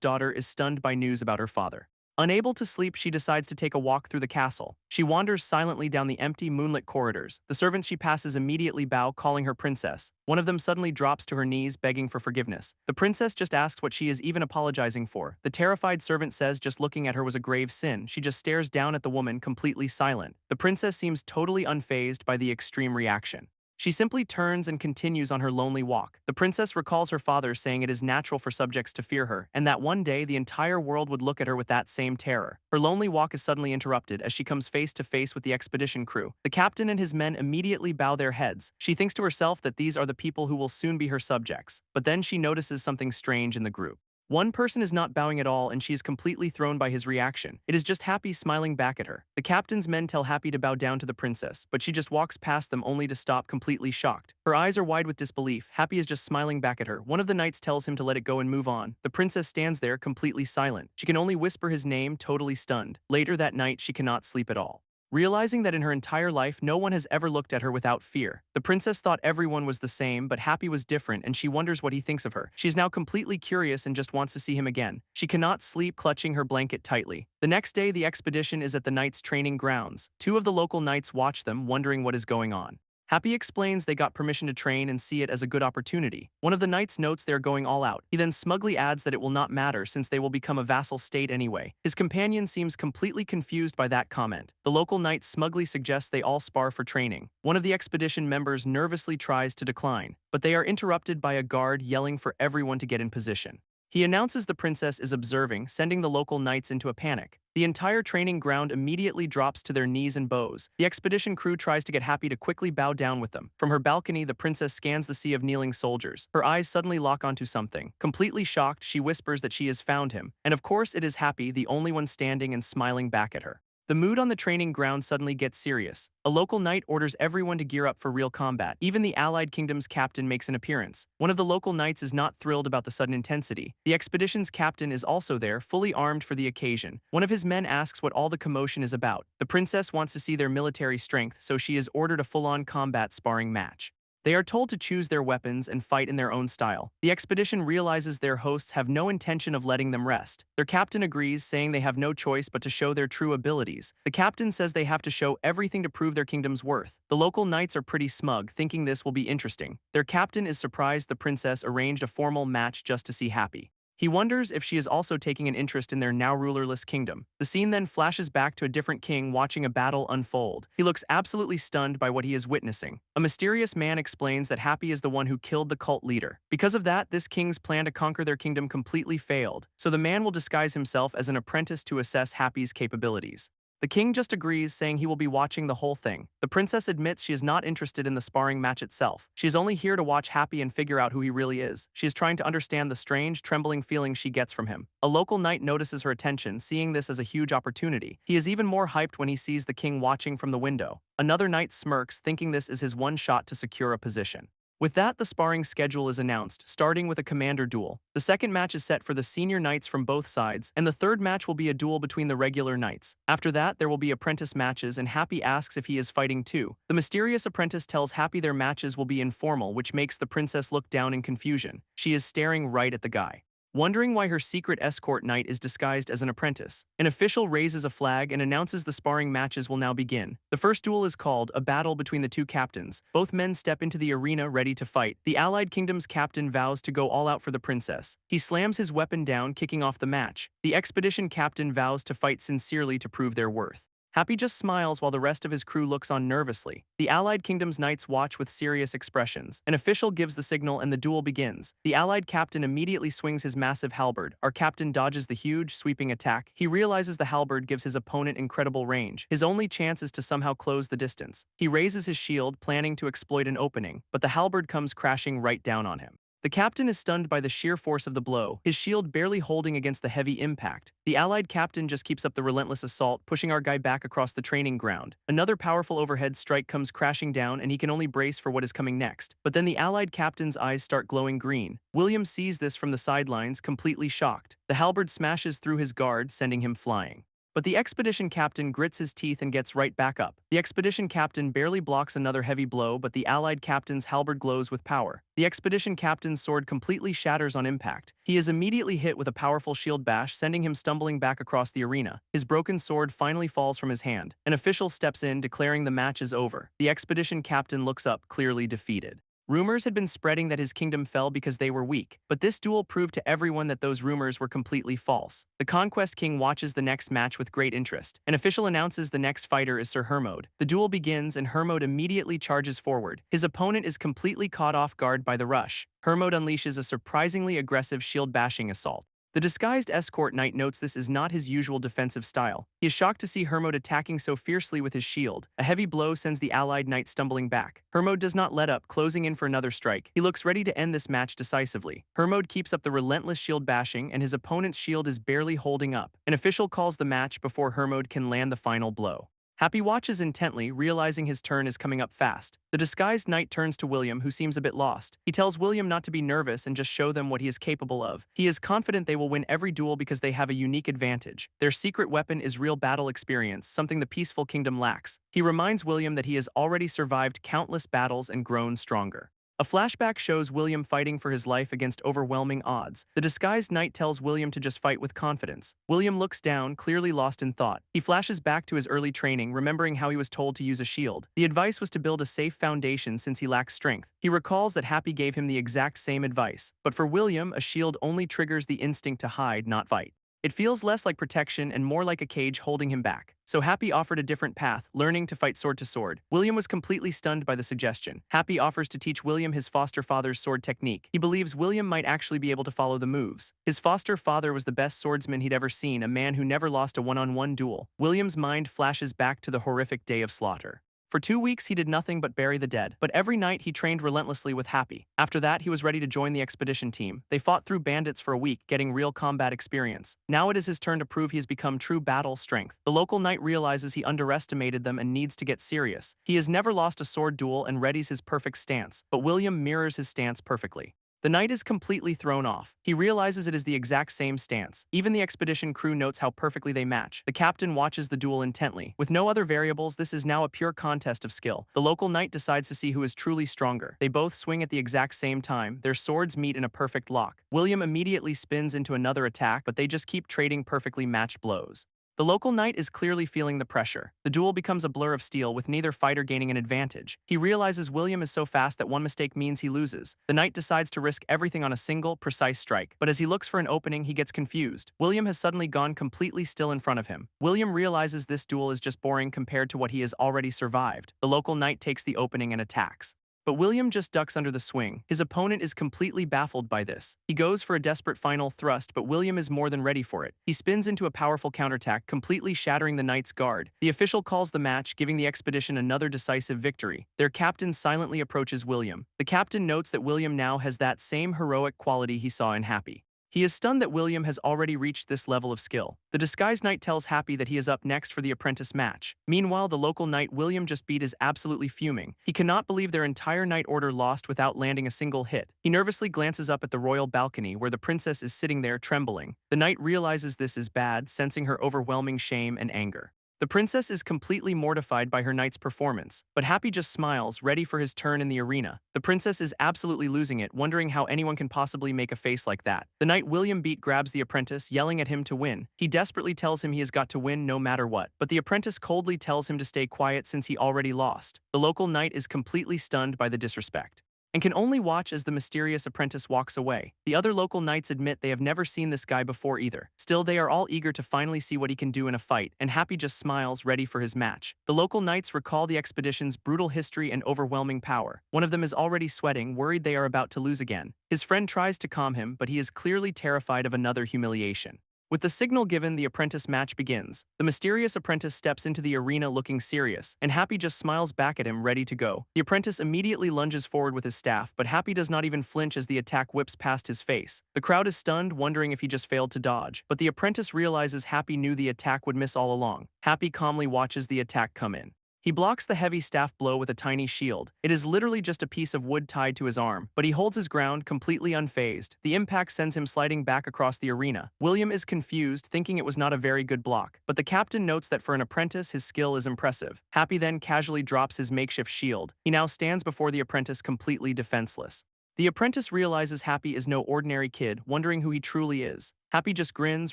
daughter is stunned by news about her father. Unable to sleep, she decides to take a walk through the castle. She wanders silently down the empty, moonlit corridors. The servants she passes immediately bow, calling her princess. One of them suddenly drops to her knees, begging for forgiveness. The princess just asks what she is even apologizing for. The terrified servant says just looking at her was a grave sin. She just stares down at the woman, completely silent. The princess seems totally unfazed by the extreme reaction. She simply turns and continues on her lonely walk. The princess recalls her father saying it is natural for subjects to fear her, and that one day the entire world would look at her with that same terror. Her lonely walk is suddenly interrupted as she comes face to face with the expedition crew. The captain and his men immediately bow their heads. She thinks to herself that these are the people who will soon be her subjects, but then she notices something strange in the group. One person is not bowing at all, and she is completely thrown by his reaction. It is just Happy smiling back at her. The captain's men tell Happy to bow down to the princess, but she just walks past them only to stop, completely shocked. Her eyes are wide with disbelief. Happy is just smiling back at her. One of the knights tells him to let it go and move on. The princess stands there, completely silent. She can only whisper his name, totally stunned. Later that night, she cannot sleep at all, realizing that in her entire life, no one has ever looked at her without fear. The princess thought everyone was the same, but Happy was different, and she wonders what he thinks of her. She is now completely curious and just wants to see him again. She cannot sleep, clutching her blanket tightly. The next day, the expedition is at the knights' training grounds. Two of the local knights watch them, wondering what is going on. Happy explains they got permission to train and see it as a good opportunity. One of the knights notes they are going all out. He then smugly adds that it will not matter since they will become a vassal state anyway. His companion seems completely confused by that comment. The local knight smugly suggests they all spar for training. One of the expedition members nervously tries to decline, but they are interrupted by a guard yelling for everyone to get in position. He announces the princess is observing, sending the local knights into a panic. The entire training ground immediately drops to their knees and bows. The expedition crew tries to get Happy to quickly bow down with them. From her balcony, the princess scans the sea of kneeling soldiers. Her eyes suddenly lock onto something. Completely shocked, she whispers that she has found him. And of course it is Happy, the only one standing and smiling back at her. The mood on the training ground suddenly gets serious. A local knight orders everyone to gear up for real combat. Even the allied kingdom's captain makes an appearance. One of the local knights is not thrilled about the sudden intensity. The expedition's captain is also there, fully armed for the occasion. One of his men asks what all the commotion is about. The princess wants to see their military strength, so she is ordered a full-on combat sparring match. They are told to choose their weapons and fight in their own style. The expedition realizes their hosts have no intention of letting them rest. Their captain agrees, saying they have no choice but to show their true abilities. The captain says they have to show everything to prove their kingdom's worth. The local knights are pretty smug, thinking this will be interesting. Their captain is surprised the princess arranged a formal match just to see Happy. He wonders if she is also taking an interest in their now rulerless kingdom. The scene then flashes back to a different king watching a battle unfold. He looks absolutely stunned by what he is witnessing. A mysterious man explains that Happy is the one who killed the cult leader. Because of that, this king's plan to conquer their kingdom completely failed, so the man will disguise himself as an apprentice to assess Happy's capabilities. The king just agrees, saying he will be watching the whole thing. The princess admits she is not interested in the sparring match itself. She is only here to watch Happy and figure out who he really is. She is trying to understand the strange, trembling feeling she gets from him. A local knight notices her attention, seeing this as a huge opportunity. He is even more hyped when he sees the king watching from the window. Another knight smirks, thinking this is his one shot to secure a position. With that, the sparring schedule is announced, starting with a commander duel. The second match is set for the senior knights from both sides, and the third match will be a duel between the regular knights. After that, there will be apprentice matches, and Happy asks if he is fighting too. The mysterious apprentice tells Happy their matches will be informal, which makes the princess look down in confusion. She is staring right at the guy, wondering why her secret escort knight is disguised as an apprentice. An official raises a flag and announces the sparring matches will now begin. The first duel is called a battle between the two captains. Both men step into the arena ready to fight. The allied kingdom's captain vows to go all out for the princess. He slams his weapon down, kicking off the match. The expedition captain vows to fight sincerely to prove their worth. Happy just smiles while the rest of his crew looks on nervously. The allied kingdom's knights watch with serious expressions. An official gives the signal and the duel begins. The allied captain immediately swings his massive halberd. Our captain dodges the huge, sweeping attack. He realizes the halberd gives his opponent incredible range. His only chance is to somehow close the distance. He raises his shield, planning to exploit an opening, but the halberd comes crashing right down on him. The captain is stunned by the sheer force of the blow, his shield barely holding against the heavy impact. The allied captain just keeps up the relentless assault, pushing our guy back across the training ground. Another powerful overhead strike comes crashing down, and he can only brace for what is coming next. But then the allied captain's eyes start glowing green. William sees this from the sidelines, completely shocked. The halberd smashes through his guard, sending him flying. But the expedition captain grits his teeth and gets right back up. The expedition captain barely blocks another heavy blow, but the allied captain's halberd glows with power. The expedition captain's sword completely shatters on impact. He is immediately hit with a powerful shield bash, sending him stumbling back across the arena. His broken sword finally falls from his hand. An official steps in, declaring the match is over. The expedition captain looks up, clearly defeated. Rumors had been spreading that his kingdom fell because they were weak, but this duel proved to everyone that those rumors were completely false. The Conquest King watches the next match with great interest. An official announces the next fighter is Sir Hermod. The duel begins, and Hermod immediately charges forward. His opponent is completely caught off guard by the rush. Hermod unleashes a surprisingly aggressive shield-bashing assault. The disguised escort knight notes this is not his usual defensive style. He is shocked to see Hermod attacking so fiercely with his shield. A heavy blow sends the allied knight stumbling back. Hermod does not let up, closing in for another strike. He looks ready to end this match decisively. Hermod keeps up the relentless shield bashing, and his opponent's shield is barely holding up. An official calls the match before Hermod can land the final blow. Happy watches intently, realizing his turn is coming up fast. The disguised knight turns to William, who seems a bit lost. He tells William not to be nervous and just show them what he is capable of. He is confident they will win every duel because they have a unique advantage. Their secret weapon is real battle experience, something the peaceful kingdom lacks. He reminds William that he has already survived countless battles and grown stronger. A flashback shows William fighting for his life against overwhelming odds. The disguised knight tells William to just fight with confidence. William looks down, clearly lost in thought. He flashes back to his early training, remembering how he was told to use a shield. The advice was to build a safe foundation since he lacks strength. He recalls that Happy gave him the exact same advice. But for William, a shield only triggers the instinct to hide, not fight. It feels less like protection and more like a cage holding him back. So Happy offered a different path, learning to fight sword to sword. William was completely stunned by the suggestion. Happy offers to teach William his foster father's sword technique. He believes William might actually be able to follow the moves. His foster father was the best swordsman he'd ever seen, a man who never lost a one-on-one duel. William's mind flashes back to the horrific day of slaughter. For 2 weeks, he did nothing but bury the dead, but every night he trained relentlessly with Happy. After that, he was ready to join the expedition team. They fought through bandits for a week, getting real combat experience. Now it is his turn to prove he has become true battle strength. The local knight realizes he underestimated them and needs to get serious. He has never lost a sword duel and readies his perfect stance, but William mirrors his stance perfectly. The knight is completely thrown off. He realizes it is the exact same stance. Even the expedition crew notes how perfectly they match. The captain watches the duel intently. With no other variables, this is now a pure contest of skill. The local knight decides to see who is truly stronger. They both swing at the exact same time. Their swords meet in a perfect lock. William immediately spins into another attack, but they just keep trading perfectly matched blows. The local knight is clearly feeling the pressure. The duel becomes a blur of steel with neither fighter gaining an advantage. He realizes William is so fast that one mistake means he loses. The knight decides to risk everything on a single, precise strike, but as he looks for an opening, he gets confused. William has suddenly gone completely still in front of him. William realizes this duel is just boring compared to what he has already survived. The local knight takes the opening and attacks. But William just ducks under the swing. His opponent is completely baffled by this. He goes for a desperate final thrust, but William is more than ready for it. He spins into a powerful counterattack, completely shattering the knight's guard. The official calls the match, giving the expedition another decisive victory. Their captain silently approaches William. The captain notes that William now has that same heroic quality he saw in Happy. He is stunned that William has already reached this level of skill. The disguised knight tells Happy that he is up next for the apprentice match. Meanwhile, the local knight William just beat is absolutely fuming. He cannot believe their entire knight order lost without landing a single hit. He nervously glances up at the royal balcony where the princess is sitting there trembling. The knight realizes this is bad, sensing her overwhelming shame and anger. The princess is completely mortified by her knight's performance, but Happy just smiles, ready for his turn in the arena. The princess is absolutely losing it, wondering how anyone can possibly make a face like that. The knight William beat grabs the apprentice, yelling at him to win. He desperately tells him he has got to win no matter what, but the apprentice coldly tells him to stay quiet since he already lost. The local knight is completely stunned by the disrespect and can only watch as the mysterious apprentice walks away. The other local knights admit they have never seen this guy before either. Still, they are all eager to finally see what he can do in a fight, and Happy just smiles, ready for his match. The local knights recall the expedition's brutal history and overwhelming power. One of them is already sweating, worried they are about to lose again. His friend tries to calm him, but he is clearly terrified of another humiliation. With the signal given, the apprentice match begins. The mysterious apprentice steps into the arena looking serious, and Happy just smiles back at him, ready to go. The apprentice immediately lunges forward with his staff, but Happy does not even flinch as the attack whips past his face. The crowd is stunned, wondering if he just failed to dodge, but the apprentice realizes Happy knew the attack would miss all along. Happy calmly watches the attack come in. He blocks the heavy staff blow with a tiny shield. It is literally just a piece of wood tied to his arm, but he holds his ground completely unfazed. The impact sends him sliding back across the arena. William is confused, thinking it was not a very good block, but the captain notes that for an apprentice, his skill is impressive. Happy then casually drops his makeshift shield. He now stands before the apprentice completely defenseless. The apprentice realizes Happy is no ordinary kid, wondering who he truly is. Happy just grins,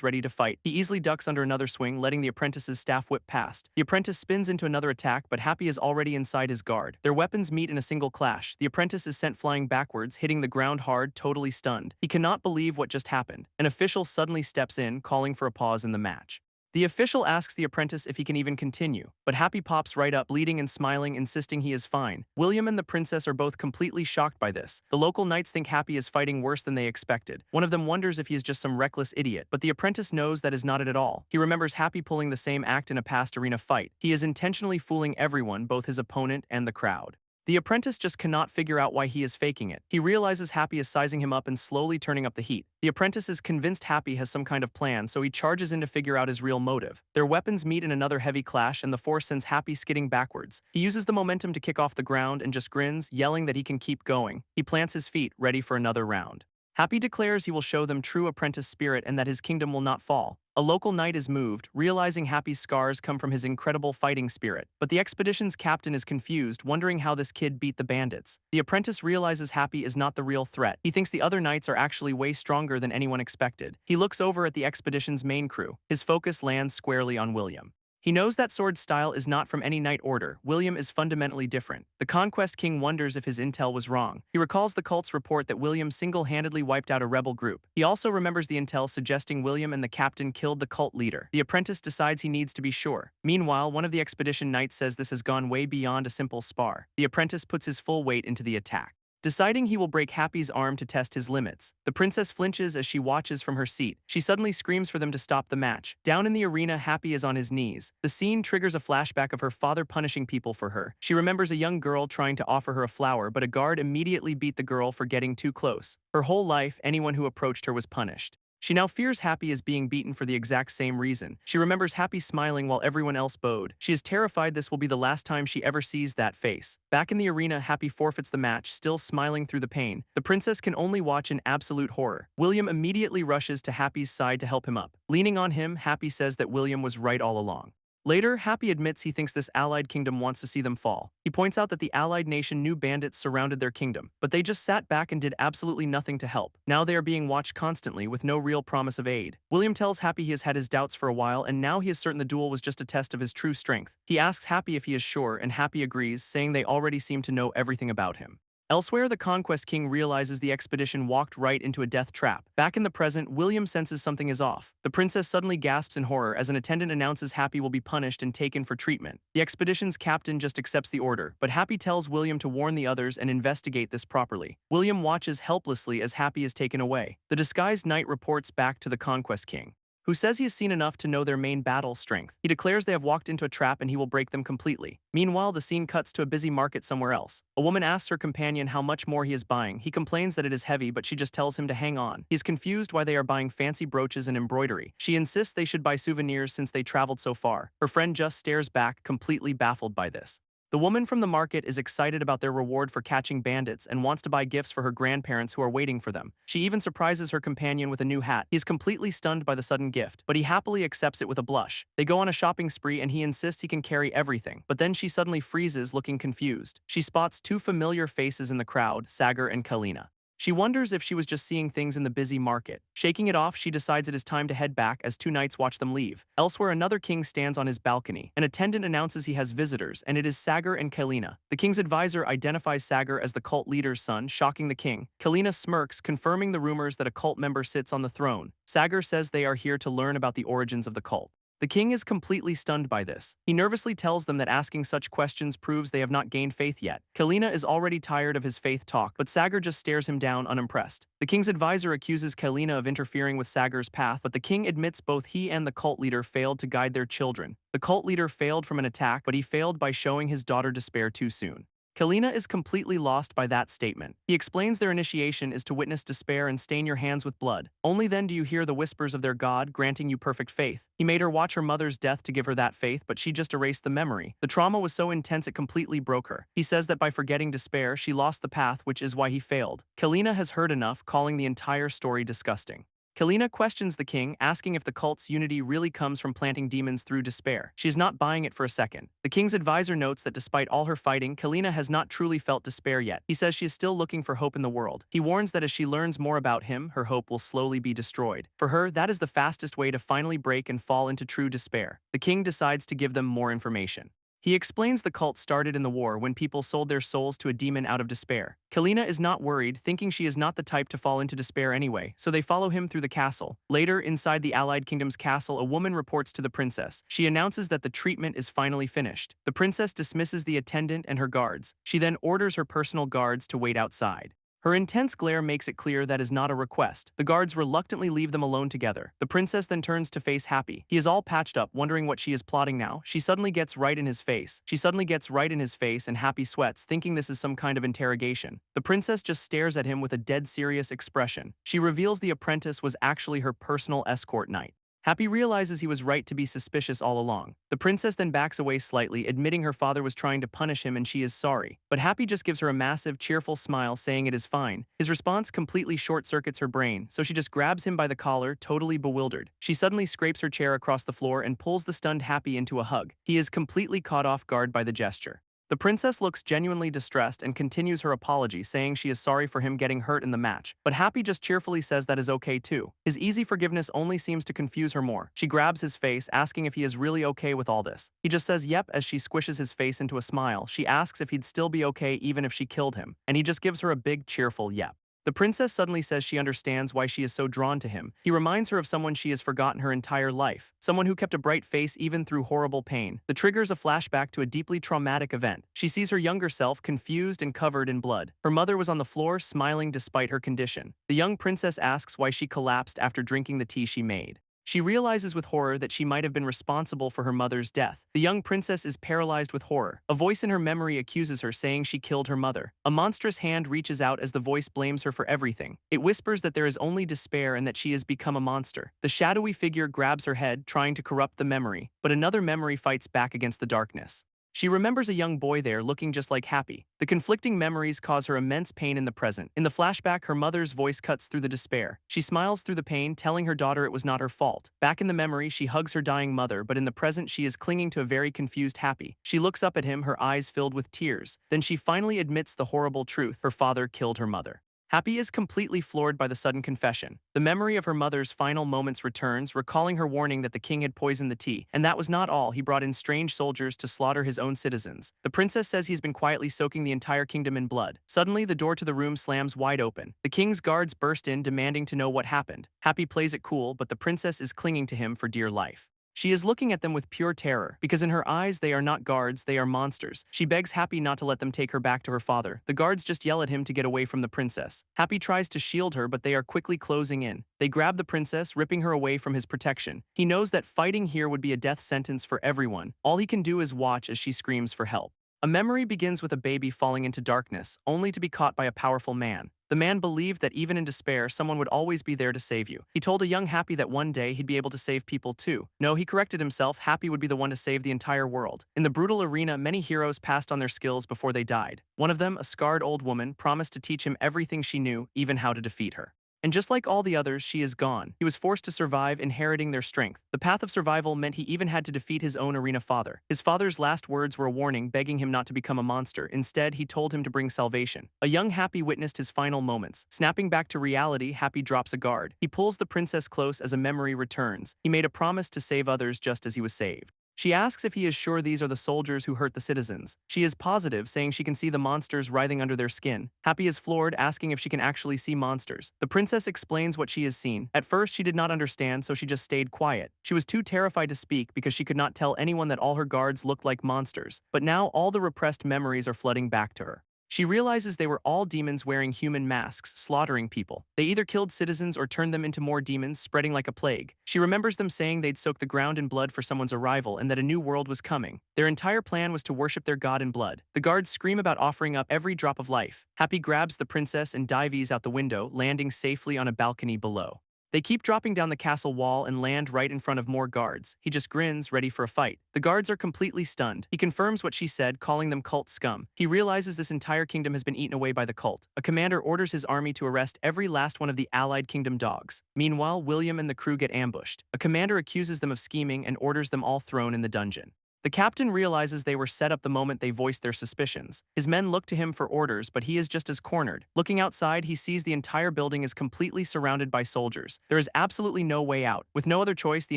ready to fight. He easily ducks under another swing, letting the apprentice's staff whip past. The apprentice spins into another attack, but Happy is already inside his guard. Their weapons meet in a single clash. The apprentice is sent flying backwards, hitting the ground hard, totally stunned. He cannot believe what just happened. An official suddenly steps in, calling for a pause in the match. The official asks the apprentice if he can even continue, but Happy pops right up, bleeding and smiling, insisting he is fine. William and the princess are both completely shocked by this. The local knights think Happy is fighting worse than they expected. One of them wonders if he is just some reckless idiot, but the apprentice knows that is not it at all. He remembers Happy pulling the same act in a past arena fight. He is intentionally fooling everyone, both his opponent and the crowd. The apprentice just cannot figure out why he is faking it. He realizes Happy is sizing him up and slowly turning up the heat. The apprentice is convinced Happy has some kind of plan, so he charges in to figure out his real motive. Their weapons meet in another heavy clash, and the force sends Happy skidding backwards. He uses the momentum to kick off the ground and just grins, yelling that he can keep going. He plants his feet, ready for another round. Happy declares he will show them true apprentice spirit and that his kingdom will not fall. A local knight is moved, realizing Happy's scars come from his incredible fighting spirit. But the expedition's captain is confused, wondering how this kid beat the bandits. The apprentice realizes Happy is not the real threat. He thinks the other knights are actually way stronger than anyone expected. He looks over at the expedition's main crew. His focus lands squarely on William. He knows that sword style is not from any knight order. William is fundamentally different. The Conquest King wonders if his intel was wrong. He recalls the cult's report that William single-handedly wiped out a rebel group. He also remembers the intel suggesting William and the captain killed the cult leader. The apprentice decides he needs to be sure. Meanwhile, one of the expedition knights says this has gone way beyond a simple spar. The apprentice puts his full weight into the attack. deciding he will break Happy's arm to test his limits. The princess flinches as she watches from her seat. She suddenly screams for them to stop the match. Down in the arena, Happy is on his knees. The scene triggers a flashback of her father punishing people for her. She remembers a young girl trying to offer her a flower, but a guard immediately beat the girl for getting too close. Her whole life, anyone who approached her was punished. She now fears Happy is being beaten for the exact same reason. She remembers Happy smiling while everyone else bowed. She is terrified this will be the last time she ever sees that face. Back in the arena, Happy forfeits the match, still smiling through the pain. The princess can only watch in absolute horror. William immediately rushes to Happy's side to help him up. Leaning on him, Happy says that William was right all along. Later, Happy admits he thinks this allied kingdom wants to see them fall. He points out that the allied nation knew bandits surrounded their kingdom, but they just sat back and did absolutely nothing to help. Now they are being watched constantly with no real promise of aid. William tells Happy he has had his doubts for a while and now he is certain the duel was just a test of his true strength. He asks Happy if he is sure and Happy agrees, saying they already seem to know everything about him. Elsewhere, the Conquest King realizes the expedition walked right into a death trap. Back in the present, William senses something is off. The princess suddenly gasps in horror as an attendant announces Happy will be punished and taken for treatment. The expedition's captain just accepts the order, but Happy tells William to warn the others and investigate this properly. William watches helplessly as Happy is taken away. The disguised knight reports back to the Conquest King, who says he has seen enough to know their main battle strength. He declares they have walked into a trap and he will break them completely. Meanwhile, the scene cuts to a busy market somewhere else. A woman asks her companion how much more he is buying. He complains that it is heavy, but she just tells him to hang on. He is confused why they are buying fancy brooches and embroidery. She insists they should buy souvenirs since they traveled so far. Her friend just stares back, completely baffled by this. The woman from the market is excited about their reward for catching bandits and wants to buy gifts for her grandparents who are waiting for them. She even surprises her companion with a new hat. He is completely stunned by the sudden gift, but he happily accepts it with a blush. They go on a shopping spree and he insists he can carry everything, but then she suddenly freezes, looking confused. She spots two familiar faces in the crowd, Sagar and Kalina. She wonders if she was just seeing things in the busy market. Shaking it off, she decides it is time to head back as two knights watch them leave. Elsewhere, another king stands on his balcony. An attendant announces he has visitors, and it is Sagar and Kalina. The king's advisor identifies Sagar as the cult leader's son, shocking the king. Kalina smirks, confirming the rumors that a cult member sits on the throne. Sagar says they are here to learn about the origins of the cult. The king is completely stunned by this. He nervously tells them that asking such questions proves they have not gained faith yet. Kalina is already tired of his faith talk, but Sagar just stares him down unimpressed. The king's advisor accuses Kalina of interfering with Sagar's path, but the king admits both he and the cult leader failed to guide their children. The cult leader failed from an attack, but he failed by showing his daughter despair too soon. Kalina is completely lost by that statement. He explains their initiation is to witness despair and stain your hands with blood. Only then do you hear the whispers of their God granting you perfect faith. He made her watch her mother's death to give her that faith, but she just erased the memory. The trauma was so intense it completely broke her. He says that by forgetting despair, she lost the path, which is why he failed. Kalina has heard enough, calling the entire story disgusting. Kalina questions the king, asking if the cult's unity really comes from planting demons through despair. She is not buying it for a second. The king's advisor notes that despite all her fighting, Kalina has not truly felt despair yet. He says she is still looking for hope in the world. He warns that as she learns more about him, her hope will slowly be destroyed. For her, that is the fastest way to finally break and fall into true despair. The king decides to give them more information. He explains the cult started in the war when people sold their souls to a demon out of despair. Kalina is not worried, thinking she is not the type to fall into despair anyway, so they follow him through the castle. Later, inside the Allied Kingdom's castle, a woman reports to the princess. She announces that the treatment is finally finished. The princess dismisses the attendant and her guards. She then orders her personal guards to wait outside. Her intense glare makes it clear that is not a request. The guards reluctantly leave them alone together. The princess then turns to face Happy. He is all patched up, wondering what she is plotting now. She suddenly gets right in his face. And Happy sweats, thinking this is some kind of interrogation. The princess just stares at him with a dead serious expression. She reveals the apprentice was actually her personal escort knight. Happy realizes he was right to be suspicious all along. The princess then backs away slightly, admitting her father was trying to punish him and she is sorry. But Happy just gives her a massive, cheerful smile, saying it is fine. His response completely short-circuits her brain, so she just grabs him by the collar, totally bewildered. She suddenly scrapes her chair across the floor and pulls the stunned Happy into a hug. He is completely caught off guard by the gesture. The princess looks genuinely distressed and continues her apology, saying she is sorry for him getting hurt in the match, but Happy just cheerfully says that is okay too. His easy forgiveness only seems to confuse her more. She grabs his face, asking if he is really okay with all this. He just says yep as she squishes his face into a smile. She asks if he'd still be okay even if she killed him, and he just gives her a big cheerful yep. The princess suddenly says she understands why she is so drawn to him. He reminds her of someone she has forgotten her entire life, someone who kept a bright face even through horrible pain. The triggers a flashback to a deeply traumatic event. She sees her younger self confused and covered in blood. Her mother was on the floor, smiling despite her condition. The young princess asks why she collapsed after drinking the tea she made. She realizes with horror that she might have been responsible for her mother's death. The young princess is paralyzed with horror. A voice in her memory accuses her, saying she killed her mother. A monstrous hand reaches out as the voice blames her for everything. It whispers that there is only despair and that she has become a monster. The shadowy figure grabs her head, trying to corrupt the memory, but another memory fights back against the darkness. She remembers a young boy there looking just like Happy. The conflicting memories cause her immense pain in the present. In the flashback, her mother's voice cuts through the despair. She smiles through the pain, telling her daughter it was not her fault. Back in the memory, she hugs her dying mother, but in the present, she is clinging to a very confused Happy. She looks up at him, her eyes filled with tears. Then she finally admits the horrible truth: her father killed her mother. Happy is completely floored by the sudden confession. The memory of her mother's final moments returns, recalling her warning that the king had poisoned the tea. And that was not all. He brought in strange soldiers to slaughter his own citizens. The princess says he's been quietly soaking the entire kingdom in blood. Suddenly, the door to the room slams wide open. The king's guards burst in, demanding to know what happened. Happy plays it cool, but the princess is clinging to him for dear life. She is looking at them with pure terror, because in her eyes they are not guards, they are monsters. She begs Happy not to let them take her back to her father. The guards just yell at him to get away from the princess. Happy tries to shield her, but they are quickly closing in. They grab the princess, ripping her away from his protection. He knows that fighting here would be a death sentence for everyone. All he can do is watch as she screams for help. A memory begins with a baby falling into darkness, only to be caught by a powerful man. The man believed that even in despair, someone would always be there to save you. He told a young Happy that one day he'd be able to save people too. No, he corrected himself. Happy would be the one to save the entire world. In the brutal arena, many heroes passed on their skills before they died. One of them, a scarred old woman, promised to teach him everything she knew, even how to defeat her. And just like all the others, she is gone. He was forced to survive, inheriting their strength. The path of survival meant he even had to defeat his own arena father. His father's last words were a warning, begging him not to become a monster. Instead, he told him to bring salvation. A young Happy witnessed his final moments. Snapping back to reality, Happy drops a guard. He pulls the princess close as a memory returns. He made a promise to save others just as he was saved. She asks if he is sure these are the soldiers who hurt the citizens. She is positive, saying she can see the monsters writhing under their skin. Happy is floored, asking if she can actually see monsters. The princess explains what she has seen. At first, she did not understand, so she just stayed quiet. She was too terrified to speak because she could not tell anyone that all her guards looked like monsters. But now all the repressed memories are flooding back to her. She realizes they were all demons wearing human masks, slaughtering people. They either killed citizens or turned them into more demons, spreading like a plague. She remembers them saying they'd soak the ground in blood for someone's arrival and that a new world was coming. Their entire plan was to worship their god in blood. The guards scream about offering up every drop of life. Happy grabs the princess and dives out the window, landing safely on a balcony below. They keep dropping down the castle wall and land right in front of more guards. He just grins, ready for a fight. The guards are completely stunned. He confirms what she said, calling them cult scum. He realizes this entire kingdom has been eaten away by the cult. A commander orders his army to arrest every last one of the allied kingdom dogs. Meanwhile, William and the crew get ambushed. A commander accuses them of scheming and orders them all thrown in the dungeon. The captain realizes they were set up the moment they voiced their suspicions. His men look to him for orders, but he is just as cornered. Looking outside, he sees the entire building is completely surrounded by soldiers. There is absolutely no way out. With no other choice, the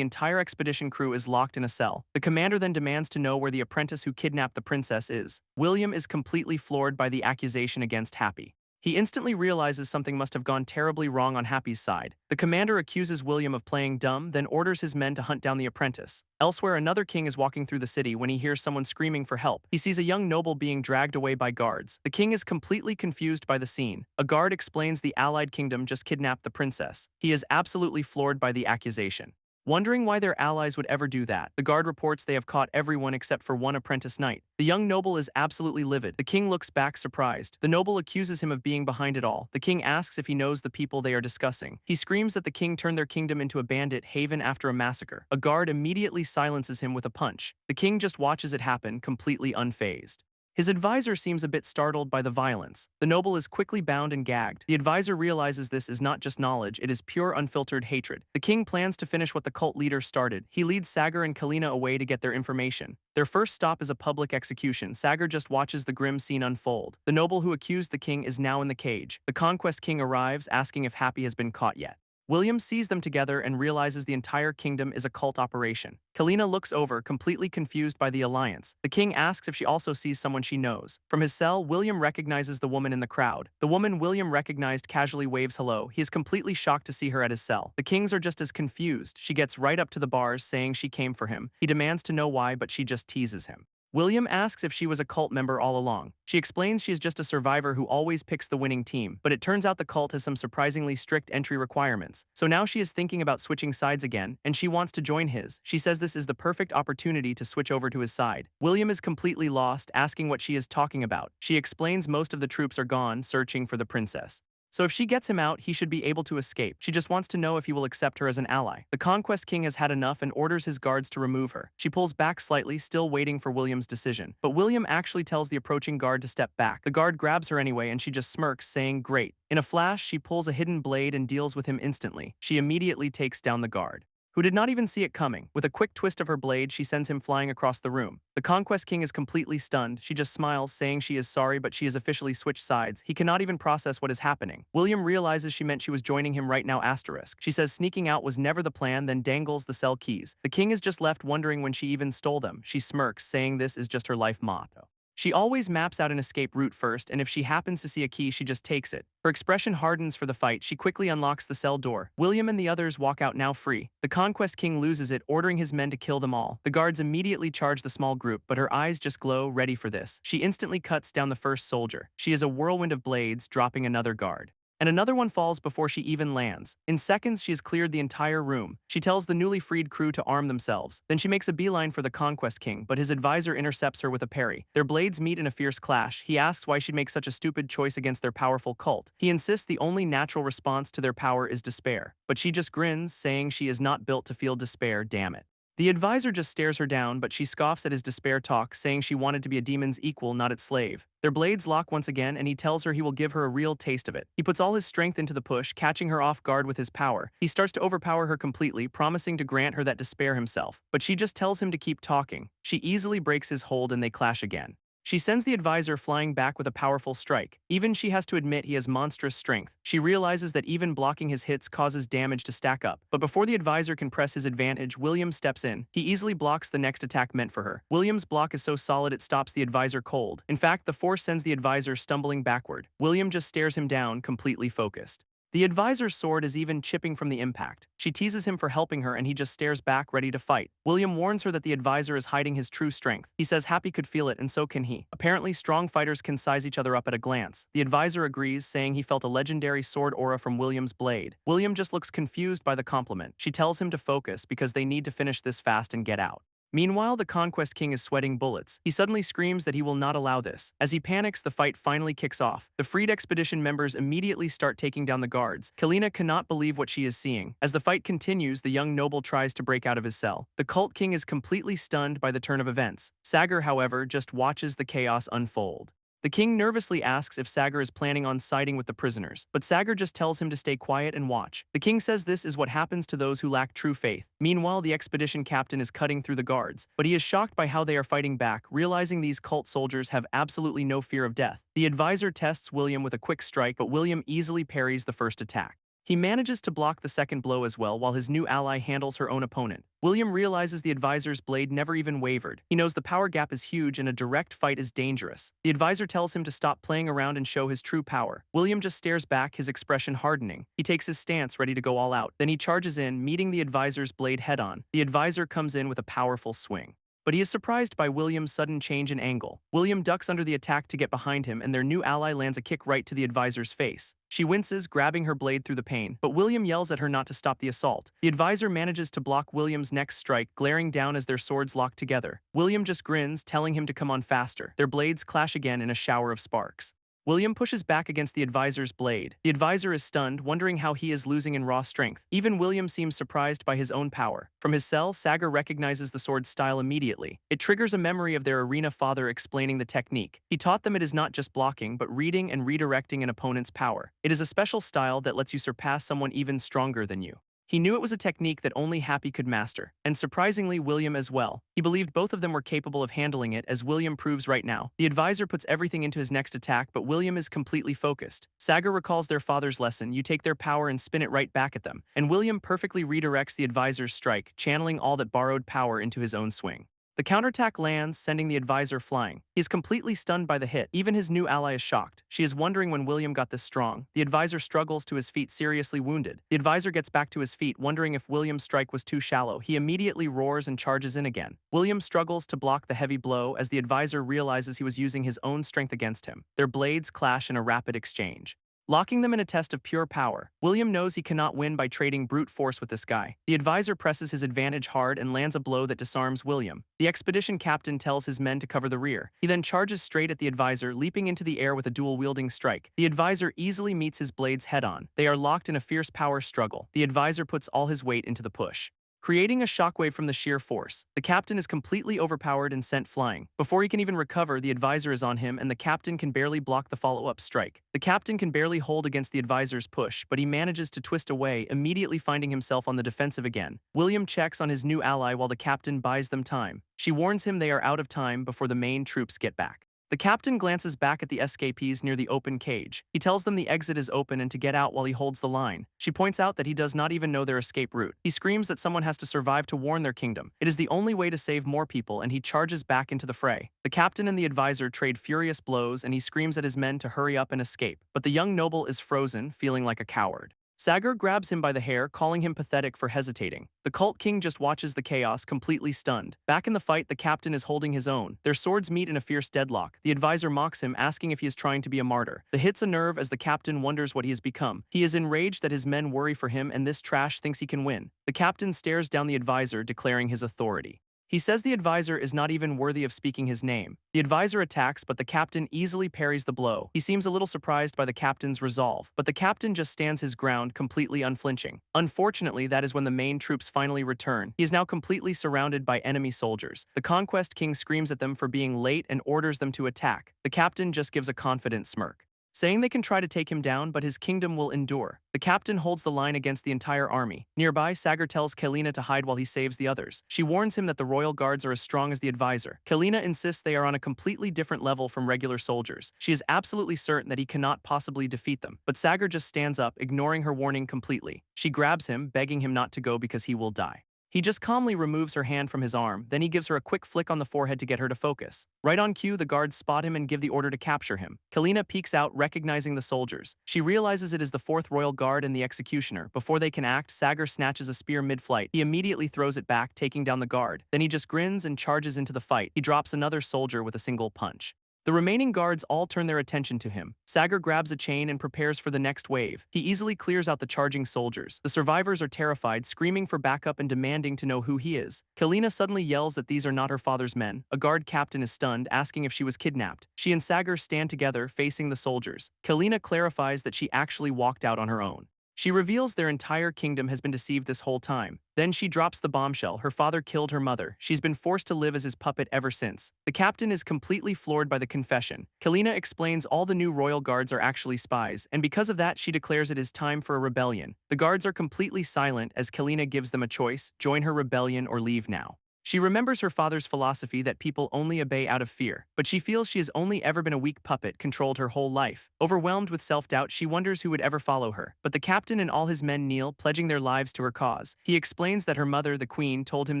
entire expedition crew is locked in a cell. The commander then demands to know where the apprentice who kidnapped the princess is. William is completely floored by the accusation against Happy. He instantly realizes something must have gone terribly wrong on Happy's side. The commander accuses William of playing dumb, then orders his men to hunt down the apprentice. Elsewhere, another king is walking through the city when he hears someone screaming for help. He sees a young noble being dragged away by guards. The king is completely confused by the scene. A guard explains the allied kingdom just kidnapped the princess. He is absolutely floored by the accusation. Wondering why their allies would ever do that, the guard reports they have caught everyone except for one apprentice knight. The young noble is absolutely livid. The king looks back surprised. The noble accuses him of being behind it all. The king asks if he knows the people they are discussing. He screams that the king turned their kingdom into a bandit haven after a massacre. A guard immediately silences him with a punch. The king just watches it happen, completely unfazed. His advisor seems a bit startled by the violence. The noble is quickly bound and gagged. The advisor realizes this is not just knowledge, it is pure unfiltered hatred. The king plans to finish what the cult leader started. He leads Sagar and Kalina away to get their information. Their first stop is a public execution. Sagar just watches the grim scene unfold. The noble who accused the king is now in the cage. The Conquest King arrives, asking if Happy has been caught yet. William sees them together and realizes the entire kingdom is a cult operation. Kalina looks over, completely confused by the alliance. The king asks if she also sees someone she knows. From his cell, William recognizes the woman in the crowd. The woman William recognized casually waves hello. He is completely shocked to see her at his cell. The kings are just as confused. She gets right up to the bars, saying she came for him. He demands to know why, but she just teases him. William asks if she was a cult member all along. She explains she is just a survivor who always picks the winning team, but it turns out the cult has some surprisingly strict entry requirements. So now she is thinking about switching sides again, and she wants to join his. She says this is the perfect opportunity to switch over to his side. William is completely lost, asking what she is talking about. She explains most of the troops are gone, searching for the princess. So if she gets him out, he should be able to escape. She just wants to know if he will accept her as an ally. The Conquest King has had enough and orders his guards to remove her. She pulls back slightly, still waiting for William's decision. But William actually tells the approaching guard to step back. The guard grabs her anyway and she just smirks, saying, "Great." In a flash, she pulls a hidden blade and deals with him instantly. She immediately takes down the guard, who did not even see it coming. With a quick twist of her blade, she sends him flying across the room. The Conquest King is completely stunned. She just smiles, saying she is sorry, but she has officially switched sides. He cannot even process what is happening. William realizes she meant she was joining him right now, asterisk. She says sneaking out was never the plan, then dangles the cell keys. The king is just left wondering when she even stole them. She smirks, saying this is just her life motto. She always maps out an escape route first, and if she happens to see a key, she just takes it. Her expression hardens for the fight. She quickly unlocks the cell door. William and the others walk out now free. The Conquest King loses it, ordering his men to kill them all. The guards immediately charge the small group, but her eyes just glow, ready for this. She instantly cuts down the first soldier. She is a whirlwind of blades, dropping another guard. And another one falls before she even lands. In seconds, she has cleared the entire room. She tells the newly freed crew to arm themselves. Then she makes a beeline for the Conquest King, but his advisor intercepts her with a parry. Their blades meet in a fierce clash. He asks why she'd make such a stupid choice against their powerful cult. He insists the only natural response to their power is despair. But she just grins, saying she is not built to feel despair, damn it. The advisor just stares her down, but she scoffs at his despair talk, saying she wanted to be a demon's equal, not its slave. Their blades lock once again, and he tells her he will give her a real taste of it. He puts all his strength into the push, catching her off guard with his power. He starts to overpower her completely, promising to grant her that despair himself. But she just tells him to keep talking. She easily breaks his hold and they clash again. She sends the advisor flying back with a powerful strike. Even she has to admit he has monstrous strength. She realizes that even blocking his hits causes damage to stack up. But before the advisor can press his advantage, William steps in. He easily blocks the next attack meant for her. William's block is so solid it stops the advisor cold. In fact, the force sends the advisor stumbling backward. William just stares him down, completely focused. The advisor's sword is even chipping from the impact. She teases him for helping her and he just stares back, ready to fight. William warns her that the advisor is hiding his true strength. He says Happy could feel it and so can he. Apparently, strong fighters can size each other up at a glance. The advisor agrees, saying he felt a legendary sword aura from William's blade. William just looks confused by the compliment. She tells him to focus because they need to finish this fast and get out. Meanwhile, the Conquest King is sweating bullets. He suddenly screams that he will not allow this. As he panics, the fight finally kicks off. The freed expedition members immediately start taking down the guards. Kalina cannot believe what she is seeing. As the fight continues, the young noble tries to break out of his cell. The Cult King is completely stunned by the turn of events. Sagar, however, just watches the chaos unfold. The king nervously asks if Sagar is planning on siding with the prisoners, but Sagar just tells him to stay quiet and watch. The king says this is what happens to those who lack true faith. Meanwhile, the expedition captain is cutting through the guards, but he is shocked by how they are fighting back, realizing these cult soldiers have absolutely no fear of death. The advisor tests William with a quick strike, but William easily parries the first attack. He manages to block the second blow as well, while his new ally handles her own opponent. William realizes the advisor's blade never even wavered. He knows the power gap is huge and a direct fight is dangerous. The advisor tells him to stop playing around and show his true power. William just stares back, his expression hardening. He takes his stance, ready to go all out. Then he charges in, meeting the advisor's blade head-on. The advisor comes in with a powerful swing, but he is surprised by William's sudden change in angle. William ducks under the attack to get behind him, and their new ally lands a kick right to the advisor's face. She winces, grabbing her blade through the pain, but William yells at her not to stop the assault. The advisor manages to block William's next strike, glaring down as their swords lock together. William just grins, telling him to come on faster. Their blades clash again in a shower of sparks. William pushes back against the advisor's blade. The advisor is stunned, wondering how he is losing in raw strength. Even William seems surprised by his own power. From his cell, Sagar recognizes the sword's style immediately. It triggers a memory of their arena father explaining the technique. He taught them it is not just blocking, but reading and redirecting an opponent's power. It is a special style that lets you surpass someone even stronger than you. He knew it was a technique that only Happy could master, and surprisingly William as well. He believed both of them were capable of handling it, as William proves right now. The advisor puts everything into his next attack, but William is completely focused. Sagar recalls their father's lesson: you take their power and spin it right back at them, and William perfectly redirects the advisor's strike, channeling all that borrowed power into his own swing. The counterattack lands, sending the advisor flying. He is completely stunned by the hit. Even his new ally is shocked. She is wondering when William got this strong. The advisor struggles to his feet, seriously wounded. The advisor gets back to his feet, wondering if William's strike was too shallow. He immediately roars and charges in again. William struggles to block the heavy blow as the advisor realizes he was using his own strength against him. Their blades clash in a rapid exchange, locking them in a test of pure power. William knows he cannot win by trading brute force with this guy. The advisor presses his advantage hard and lands a blow that disarms William. The expedition captain tells his men to cover the rear. He then charges straight at the advisor, leaping into the air with a dual-wielding strike. The advisor easily meets his blades head-on. They are locked in a fierce power struggle. The advisor puts all his weight into the push, creating a shockwave from the sheer force. The captain is completely overpowered and sent flying. Before he can even recover, the advisor is on him and the captain can barely block the follow-up strike. The captain can barely hold against the advisor's push, but he manages to twist away, immediately finding himself on the defensive again. William checks on his new ally while the captain buys them time. She warns him they are out of time before the main troops get back. The captain glances back at the escapees near the open cage. He tells them the exit is open and to get out while he holds the line. She points out that he does not even know their escape route. He screams that someone has to survive to warn their kingdom. It is the only way to save more people, and he charges back into the fray. The captain and the advisor trade furious blows, and he screams at his men to hurry up and escape. But the young noble is frozen, feeling like a coward. Sagar grabs him by the hair, calling him pathetic for hesitating. The cult king just watches the chaos, completely stunned. Back in the fight, the captain is holding his own. Their swords meet in a fierce deadlock. The advisor mocks him, asking if he is trying to be a martyr. The hit's a nerve as the captain wonders what he has become. He is enraged that his men worry for him and this trash thinks he can win. The captain stares down the advisor, declaring his authority. He says the advisor is not even worthy of speaking his name. The advisor attacks, but the captain easily parries the blow. He seems a little surprised by the captain's resolve, but the captain just stands his ground, completely unflinching. Unfortunately, that is when the main troops finally return. He is now completely surrounded by enemy soldiers. The Conquest King screams at them for being late and orders them to attack. The captain just gives a confident smirk, saying they can try to take him down, but his kingdom will endure. The captain holds the line against the entire army. Nearby, Sagar tells Kalina to hide while he saves the others. She warns him that the royal guards are as strong as the advisor. Kalina insists they are on a completely different level from regular soldiers. She is absolutely certain that he cannot possibly defeat them, but Sagar just stands up, ignoring her warning completely. She grabs him, begging him not to go because he will die. He just calmly removes her hand from his arm, then he gives her a quick flick on the forehead to get her to focus. Right on cue, the guards spot him and give the order to capture him. Kalina peeks out, recognizing the soldiers. She realizes it is the 4th Royal Guard and the executioner. Before they can act, Sagar snatches a spear mid-flight. He immediately throws it back, taking down the guard. Then he just grins and charges into the fight. He drops another soldier with a single punch. The remaining guards all turn their attention to him. Sagar grabs a chain and prepares for the next wave. He easily clears out the charging soldiers. The survivors are terrified, screaming for backup and demanding to know who he is. Kalina suddenly yells that these are not her father's men. A guard captain is stunned, asking if she was kidnapped. She and Sagar stand together, facing the soldiers. Kalina clarifies that she actually walked out on her own. She reveals their entire kingdom has been deceived this whole time. Then she drops the bombshell: her father killed her mother. She's been forced to live as his puppet ever since. The captain is completely floored by the confession. Kalina explains all the new royal guards are actually spies, and because of that she declares it is time for a rebellion. The guards are completely silent as Kalina gives them a choice: join her rebellion or leave now. She remembers her father's philosophy that people only obey out of fear, but she feels she has only ever been a weak puppet controlled her whole life. Overwhelmed with self-doubt, she wonders who would ever follow her. But the captain and all his men kneel, pledging their lives to her cause. He explains that her mother, the queen, told him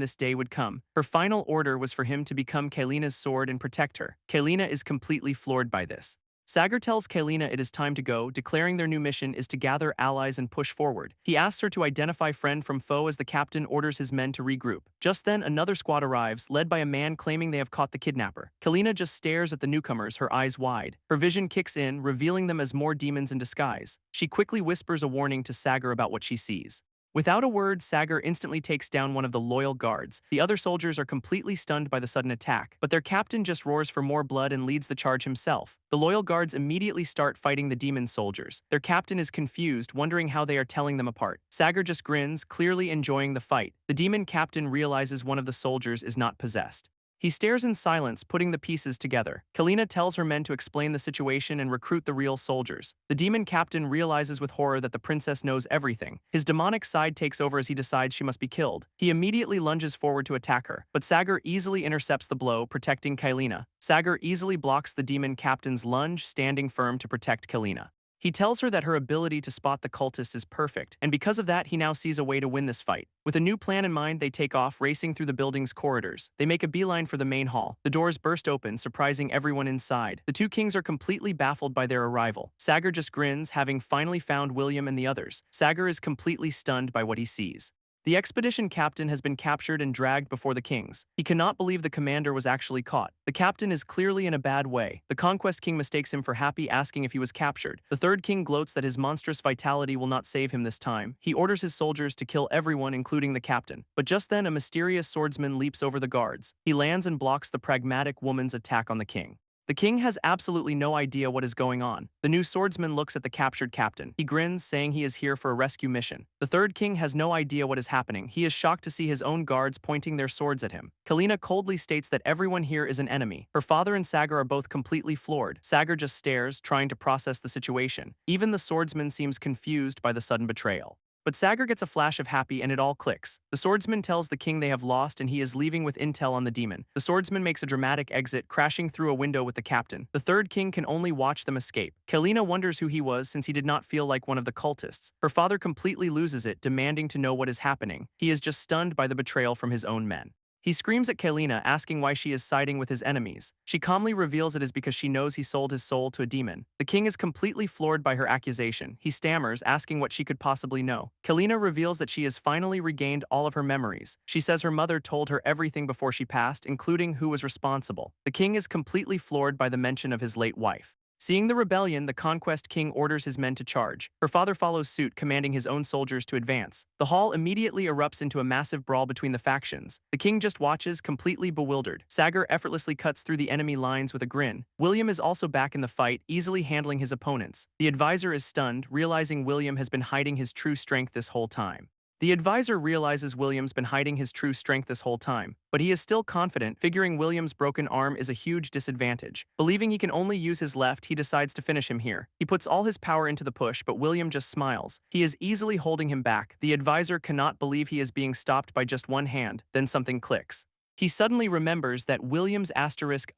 this day would come. Her final order was for him to become Kalina's sword and protect her. Kalina is completely floored by this. Sagar tells Kalina it is time to go, declaring their new mission is to gather allies and push forward. He asks her to identify friend from foe as the captain orders his men to regroup. Just then, another squad arrives, led by a man claiming they have caught the kidnapper. Kalina just stares at the newcomers, her eyes wide. Her vision kicks in, revealing them as more demons in disguise. She quickly whispers a warning to Sagar about what she sees. Without a word, Sagar instantly takes down one of the loyal guards. The other soldiers are completely stunned by the sudden attack, but their captain just roars for more blood and leads the charge himself. The loyal guards immediately start fighting the demon soldiers. Their captain is confused, wondering how they are telling them apart. Sagar just grins, clearly enjoying the fight. The demon captain realizes one of the soldiers is not possessed. He stares in silence, putting the pieces together. Kalina tells her men to explain the situation and recruit the real soldiers. The demon captain realizes with horror that the princess knows everything. His demonic side takes over as he decides she must be killed. He immediately lunges forward to attack her, but Sagar easily intercepts the blow, protecting Kalina. Sagar easily blocks the demon captain's lunge, standing firm to protect Kalina. He tells her that her ability to spot the cultists is perfect, and because of that, he now sees a way to win this fight. With a new plan in mind, they take off, racing through the building's corridors. They make a beeline for the main hall. The doors burst open, surprising everyone inside. The two kings are completely baffled by their arrival. Sagar just grins, having finally found William and the others. Sagar is completely stunned by what he sees. The expedition captain has been captured and dragged before the kings. He cannot believe the commander was actually caught. The captain is clearly in a bad way. The conquest king mistakes him for Happy, asking if he was captured. The third king gloats that his monstrous vitality will not save him this time. He orders his soldiers to kill everyone, including the captain. But just then, a mysterious swordsman leaps over the guards. He lands and blocks the pragmatic woman's attack on the king. The king has absolutely no idea what is going on. The new swordsman looks at the captured captain. He grins, saying he is here for a rescue mission. The third king has no idea what is happening. He is shocked to see his own guards pointing their swords at him. Kalina coldly states that everyone here is an enemy. Her father and Sagar are both completely floored. Sagar just stares, trying to process the situation. Even the swordsman seems confused by the sudden betrayal. But Sagar gets a flash of Happy and it all clicks. The swordsman tells the king they have lost and he is leaving with intel on the demon. The swordsman makes a dramatic exit, crashing through a window with the captain. The third king can only watch them escape. Kalina wonders who he was since he did not feel like one of the cultists. Her father completely loses it, demanding to know what is happening. He is just stunned by the betrayal from his own men. He screams at Kalina, asking why she is siding with his enemies. She calmly reveals it is because she knows he sold his soul to a demon. The king is completely floored by her accusation. He stammers, asking what she could possibly know. Kalina reveals that she has finally regained all of her memories. She says her mother told her everything before she passed, including who was responsible. The king is completely floored by the mention of his late wife. Seeing the rebellion, the conquest king orders his men to charge. Her father follows suit, commanding his own soldiers to advance. The hall immediately erupts into a massive brawl between the factions. The king just watches, completely bewildered. Sagar effortlessly cuts through the enemy lines with a grin. William is also back in the fight, easily handling his opponents. The advisor is stunned, realizing William has been hiding his true strength this whole time. The advisor realizes William's been hiding his true strength this whole time, but he is still confident, figuring William's broken arm is a huge disadvantage. Believing he can only use his left, he decides to finish him here. He puts all his power into the push, but William just smiles. He is easily holding him back. The advisor cannot believe he is being stopped by just one hand, then something clicks. He suddenly remembers that William's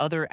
other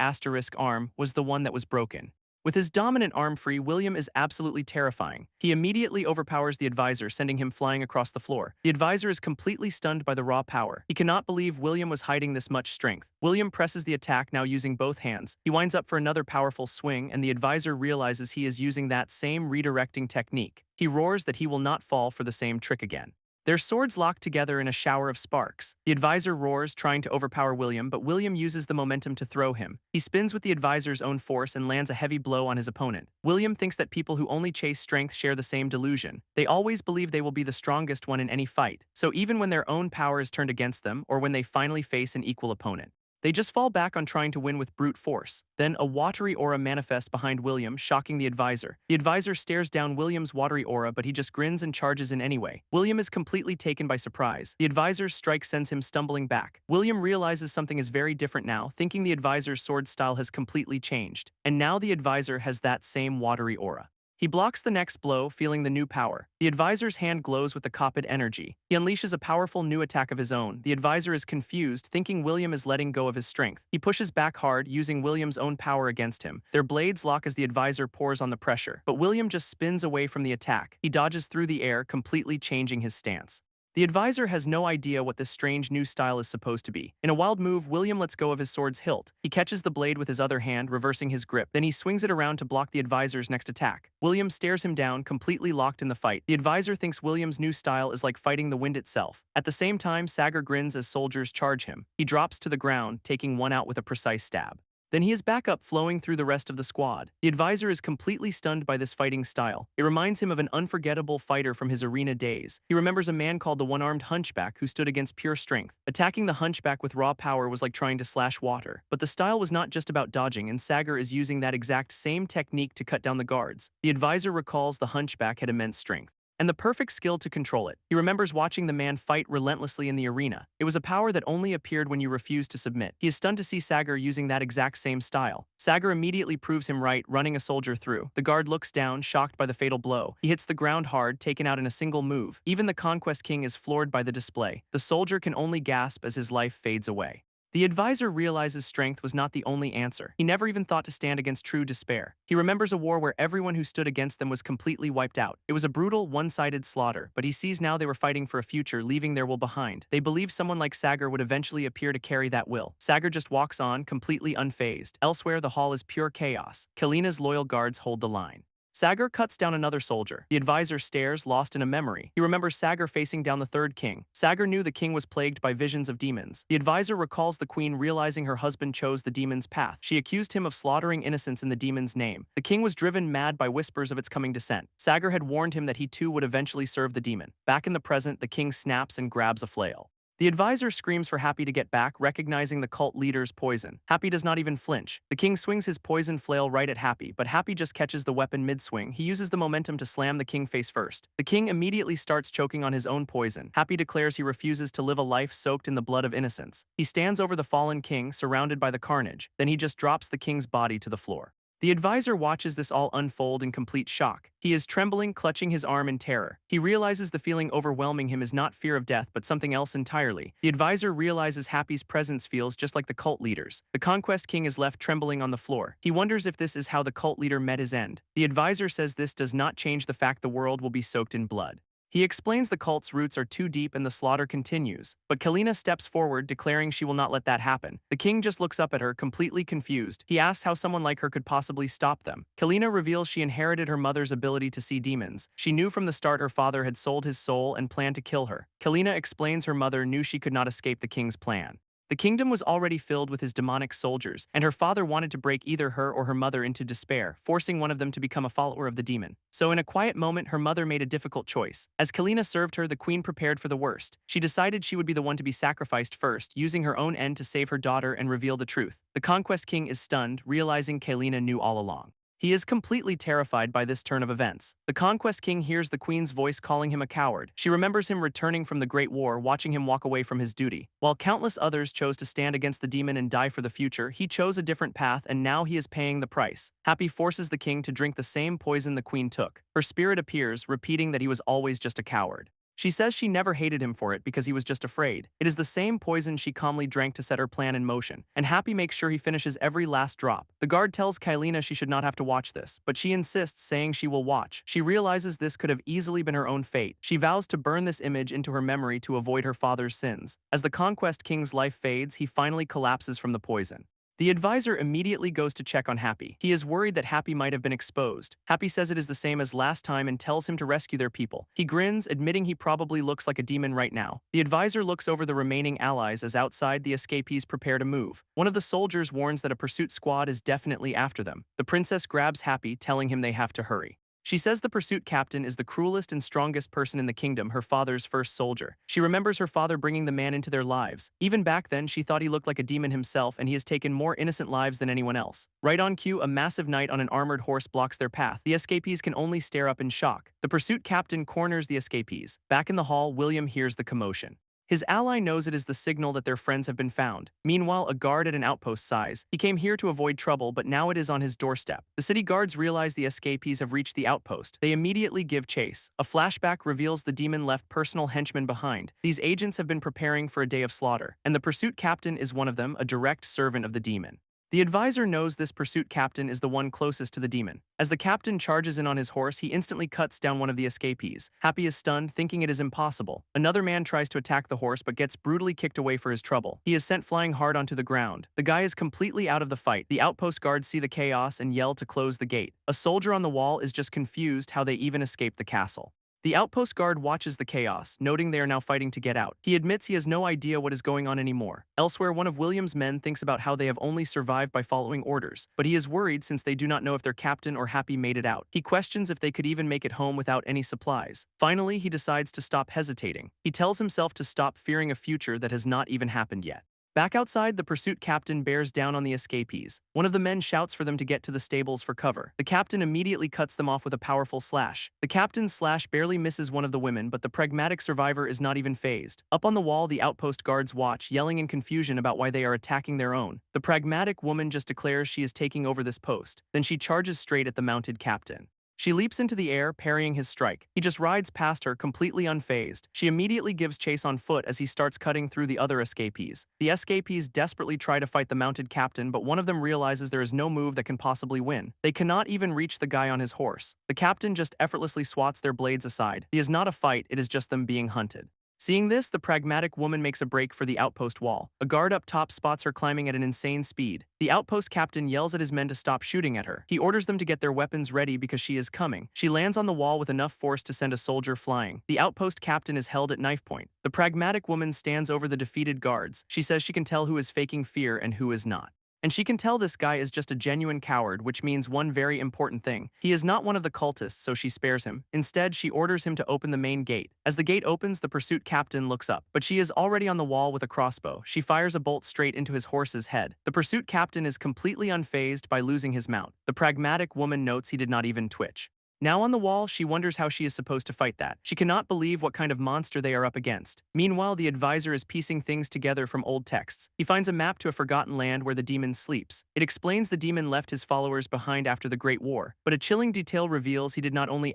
arm was the one that was broken. With his dominant arm free, William is absolutely terrifying. He immediately overpowers the advisor, sending him flying across the floor. The advisor is completely stunned by the raw power. He cannot believe William was hiding this much strength. William presses the attack, now using both hands. He winds up for another powerful swing, and the advisor realizes he is using that same redirecting technique. He roars that he will not fall for the same trick again. Their swords lock together in a shower of sparks. The advisor roars, trying to overpower William, but William uses the momentum to throw him. He spins with the advisor's own force and lands a heavy blow on his opponent. William thinks that people who only chase strength share the same delusion. They always believe they will be the strongest one in any fight, so even when their own power is turned against them or when they finally face an equal opponent, they just fall back on trying to win with brute force. Then a watery aura manifests behind William, shocking the advisor. The advisor stares down William's watery aura, but he just grins and charges in anyway. William is completely taken by surprise. The advisor's strike sends him stumbling back. William realizes something is very different now, thinking the advisor's sword style has completely changed. And now the advisor has that same watery aura. He blocks the next blow, feeling the new power. The advisor's hand glows with the copied energy. He unleashes a powerful new attack of his own. The advisor is confused, thinking William is letting go of his strength. He pushes back hard, using William's own power against him. Their blades lock as the advisor pours on the pressure, but William just spins away from the attack. He dodges through the air, completely changing his stance. The advisor has no idea what this strange new style is supposed to be. In a wild move, William lets go of his sword's hilt. He catches the blade with his other hand, reversing his grip. Then he swings it around to block the advisor's next attack. William stares him down, completely locked in the fight. The advisor thinks William's new style is like fighting the wind itself. At the same time, Sagar grins as soldiers charge him. He drops to the ground, taking one out with a precise stab. Then he is back up, flowing through the rest of the squad. The advisor is completely stunned by this fighting style. It reminds him of an unforgettable fighter from his arena days. He remembers a man called the One-Armed Hunchback who stood against pure strength. Attacking the Hunchback with raw power was like trying to slash water. But the style was not just about dodging, and Sagar is using that exact same technique to cut down the guards. The advisor recalls the Hunchback had immense strength. and the perfect skill to control it. He remembers watching the man fight relentlessly in the arena. It was a power that only appeared when you refused to submit. He is stunned to see Sagar using that exact same style. Sagar immediately proves him right, running a soldier through. The guard looks down, shocked by the fatal blow. He hits the ground hard, taken out in a single move. Even the Conquest King is floored by the display. The soldier can only gasp as his life fades away. The advisor realizes strength was not the only answer. He never even thought to stand against true despair. He remembers a war where everyone who stood against them was completely wiped out. It was a brutal, one-sided slaughter, but he sees now they were fighting for a future, leaving their will behind. They believe someone like Sagar would eventually appear to carry that will. Sagar just walks on, completely unfazed. Elsewhere, the hall is pure chaos. Kalina's loyal guards hold the line. Sagar cuts down another soldier. The advisor stares, lost in a memory. He remembers Sagar facing down the third king. Sagar knew the king was plagued by visions of demons. The advisor recalls the queen realizing her husband chose the demon's path. She accused him of slaughtering innocents in the demon's name. The king was driven mad by whispers of its coming descent. Sagar had warned him that he too would eventually serve the demon. Back in the present, the king snaps and grabs a flail. The advisor screams for Happy to get back, recognizing the cult leader's poison. Happy does not even flinch. The king swings his poison flail right at Happy, but Happy just catches the weapon mid-swing. He uses the momentum to slam the king face first. The king immediately starts choking on his own poison. Happy declares he refuses to live a life soaked in the blood of innocence. He stands over the fallen king, surrounded by the carnage. Then he just drops the king's body to the floor. The advisor watches this all unfold in complete shock. He is trembling, clutching his arm in terror. He realizes the feeling overwhelming him is not fear of death but something else entirely. The advisor realizes Happy's presence feels just like the cult leader's. The Conquest King is left trembling on the floor. He wonders if this is how the cult leader met his end. The advisor says this does not change the fact the world will be soaked in blood. He explains the cult's roots are too deep and the slaughter continues, but Kalina steps forward, declaring she will not let that happen. The king just looks up at her, completely confused. He asks how someone like her could possibly stop them. Kalina reveals she inherited her mother's ability to see demons. She knew from the start her father had sold his soul and planned to kill her. Kalina explains her mother knew she could not escape the king's plan. The kingdom was already filled with his demonic soldiers, and her father wanted to break either her or her mother into despair, forcing one of them to become a follower of the demon. So in a quiet moment, her mother made a difficult choice. As Kalina served her, the queen prepared for the worst. She decided she would be the one to be sacrificed first, using her own end to save her daughter and reveal the truth. The Conquest King is stunned, realizing Kalina knew all along. He is completely terrified by this turn of events. The Conquest King hears the queen's voice calling him a coward. She remembers him returning from the Great War, watching him walk away from his duty. While countless others chose to stand against the demon and die for the future, he chose a different path and now he is paying the price. Happy forces the king to drink the same poison the queen took. Her spirit appears, repeating that he was always just a coward. She says she never hated him for it because he was just afraid. It is the same poison she calmly drank to set her plan in motion, and Happy makes sure he finishes every last drop. The guard tells Kalina she should not have to watch this, but she insists, saying she will watch. She realizes this could have easily been her own fate. She vows to burn this image into her memory to avoid her father's sins. As the Conquest King's life fades, he finally collapses from the poison. The advisor immediately goes to check on Happy. He is worried that Happy might have been exposed. Happy says it is the same as last time and tells him to rescue their people. He grins, admitting he probably looks like a demon right now. The advisor looks over the remaining allies as outside the escapees prepare to move. One of the soldiers warns that a pursuit squad is definitely after them. The princess grabs Happy, telling him they have to hurry. She says the pursuit captain is the cruelest and strongest person in the kingdom, her father's first soldier. She remembers her father bringing the man into their lives. Even back then, she thought he looked like a demon himself, and he has taken more innocent lives than anyone else. Right on cue, a massive knight on an armored horse blocks their path. The escapees can only stare up in shock. The pursuit captain corners the escapees. Back in the hall, William hears the commotion. His ally knows it is the signal that their friends have been found. Meanwhile, a guard at an outpost sighs. He came here to avoid trouble, but now it is on his doorstep. The city guards realize the escapees have reached the outpost. They immediately give chase. A flashback reveals the demon left personal henchmen behind. These agents have been preparing for a day of slaughter, and the pursuit captain is one of them, a direct servant of the demon. The advisor knows this pursuit captain is the one closest to the demon. As the captain charges in on his horse, he instantly cuts down one of the escapees. Happy is stunned, thinking it is impossible. Another man tries to attack the horse but gets brutally kicked away for his trouble. He is sent flying hard onto the ground. The guy is completely out of the fight. The outpost guards see the chaos and yell to close the gate. A soldier on the wall is just confused how they even escaped the castle. The outpost guard watches the chaos, noting they are now fighting to get out. He admits he has no idea what is going on anymore. Elsewhere, one of William's men thinks about how they have only survived by following orders, but he is worried since they do not know if their captain or Happy made it out. He questions if they could even make it home without any supplies. Finally, he decides to stop hesitating. He tells himself to stop fearing a future that has not even happened yet. Back outside, the pursuit captain bears down on the escapees. One of the men shouts for them to get to the stables for cover. The captain immediately cuts them off with a powerful slash. The captain's slash barely misses one of the women, but the pragmatic survivor is not even phased. Up on the wall, the outpost guards watch, yelling in confusion about why they are attacking their own. The pragmatic woman just declares she is taking over this post. Then she charges straight at the mounted captain. She leaps into the air, parrying his strike. He just rides past her, completely unfazed. She immediately gives chase on foot as he starts cutting through the other escapees. The escapees desperately try to fight the mounted captain, but one of them realizes there is no move that can possibly win. They cannot even reach the guy on his horse. The captain just effortlessly swats their blades aside. It is not a fight, it is just them being hunted. Seeing this, the pragmatic woman makes a break for the outpost wall. A guard up top spots her climbing at an insane speed. The outpost captain yells at his men to stop shooting at her. He orders them to get their weapons ready because she is coming. She lands on the wall with enough force to send a soldier flying. The outpost captain is held at knife point. The pragmatic woman stands over the defeated guards. She says she can tell who is faking fear and who is not. And she can tell this guy is just a genuine coward, which means one very important thing. He is not one of the cultists, so she spares him. Instead, she orders him to open the main gate. As the gate opens, the pursuit captain looks up, but she is already on the wall with a crossbow. She fires a bolt straight into his horse's head. The pursuit captain is completely unfazed by losing his mount. The pragmatic woman notes he did not even twitch. Now on the wall, she wonders how she is supposed to fight that. She cannot believe what kind of monster they are up against. Meanwhile, the advisor is piecing things together from old texts. He finds a map to a forgotten land where the demon sleeps. It explains the demon left his followers behind after the Great War, but a chilling detail reveals he did not only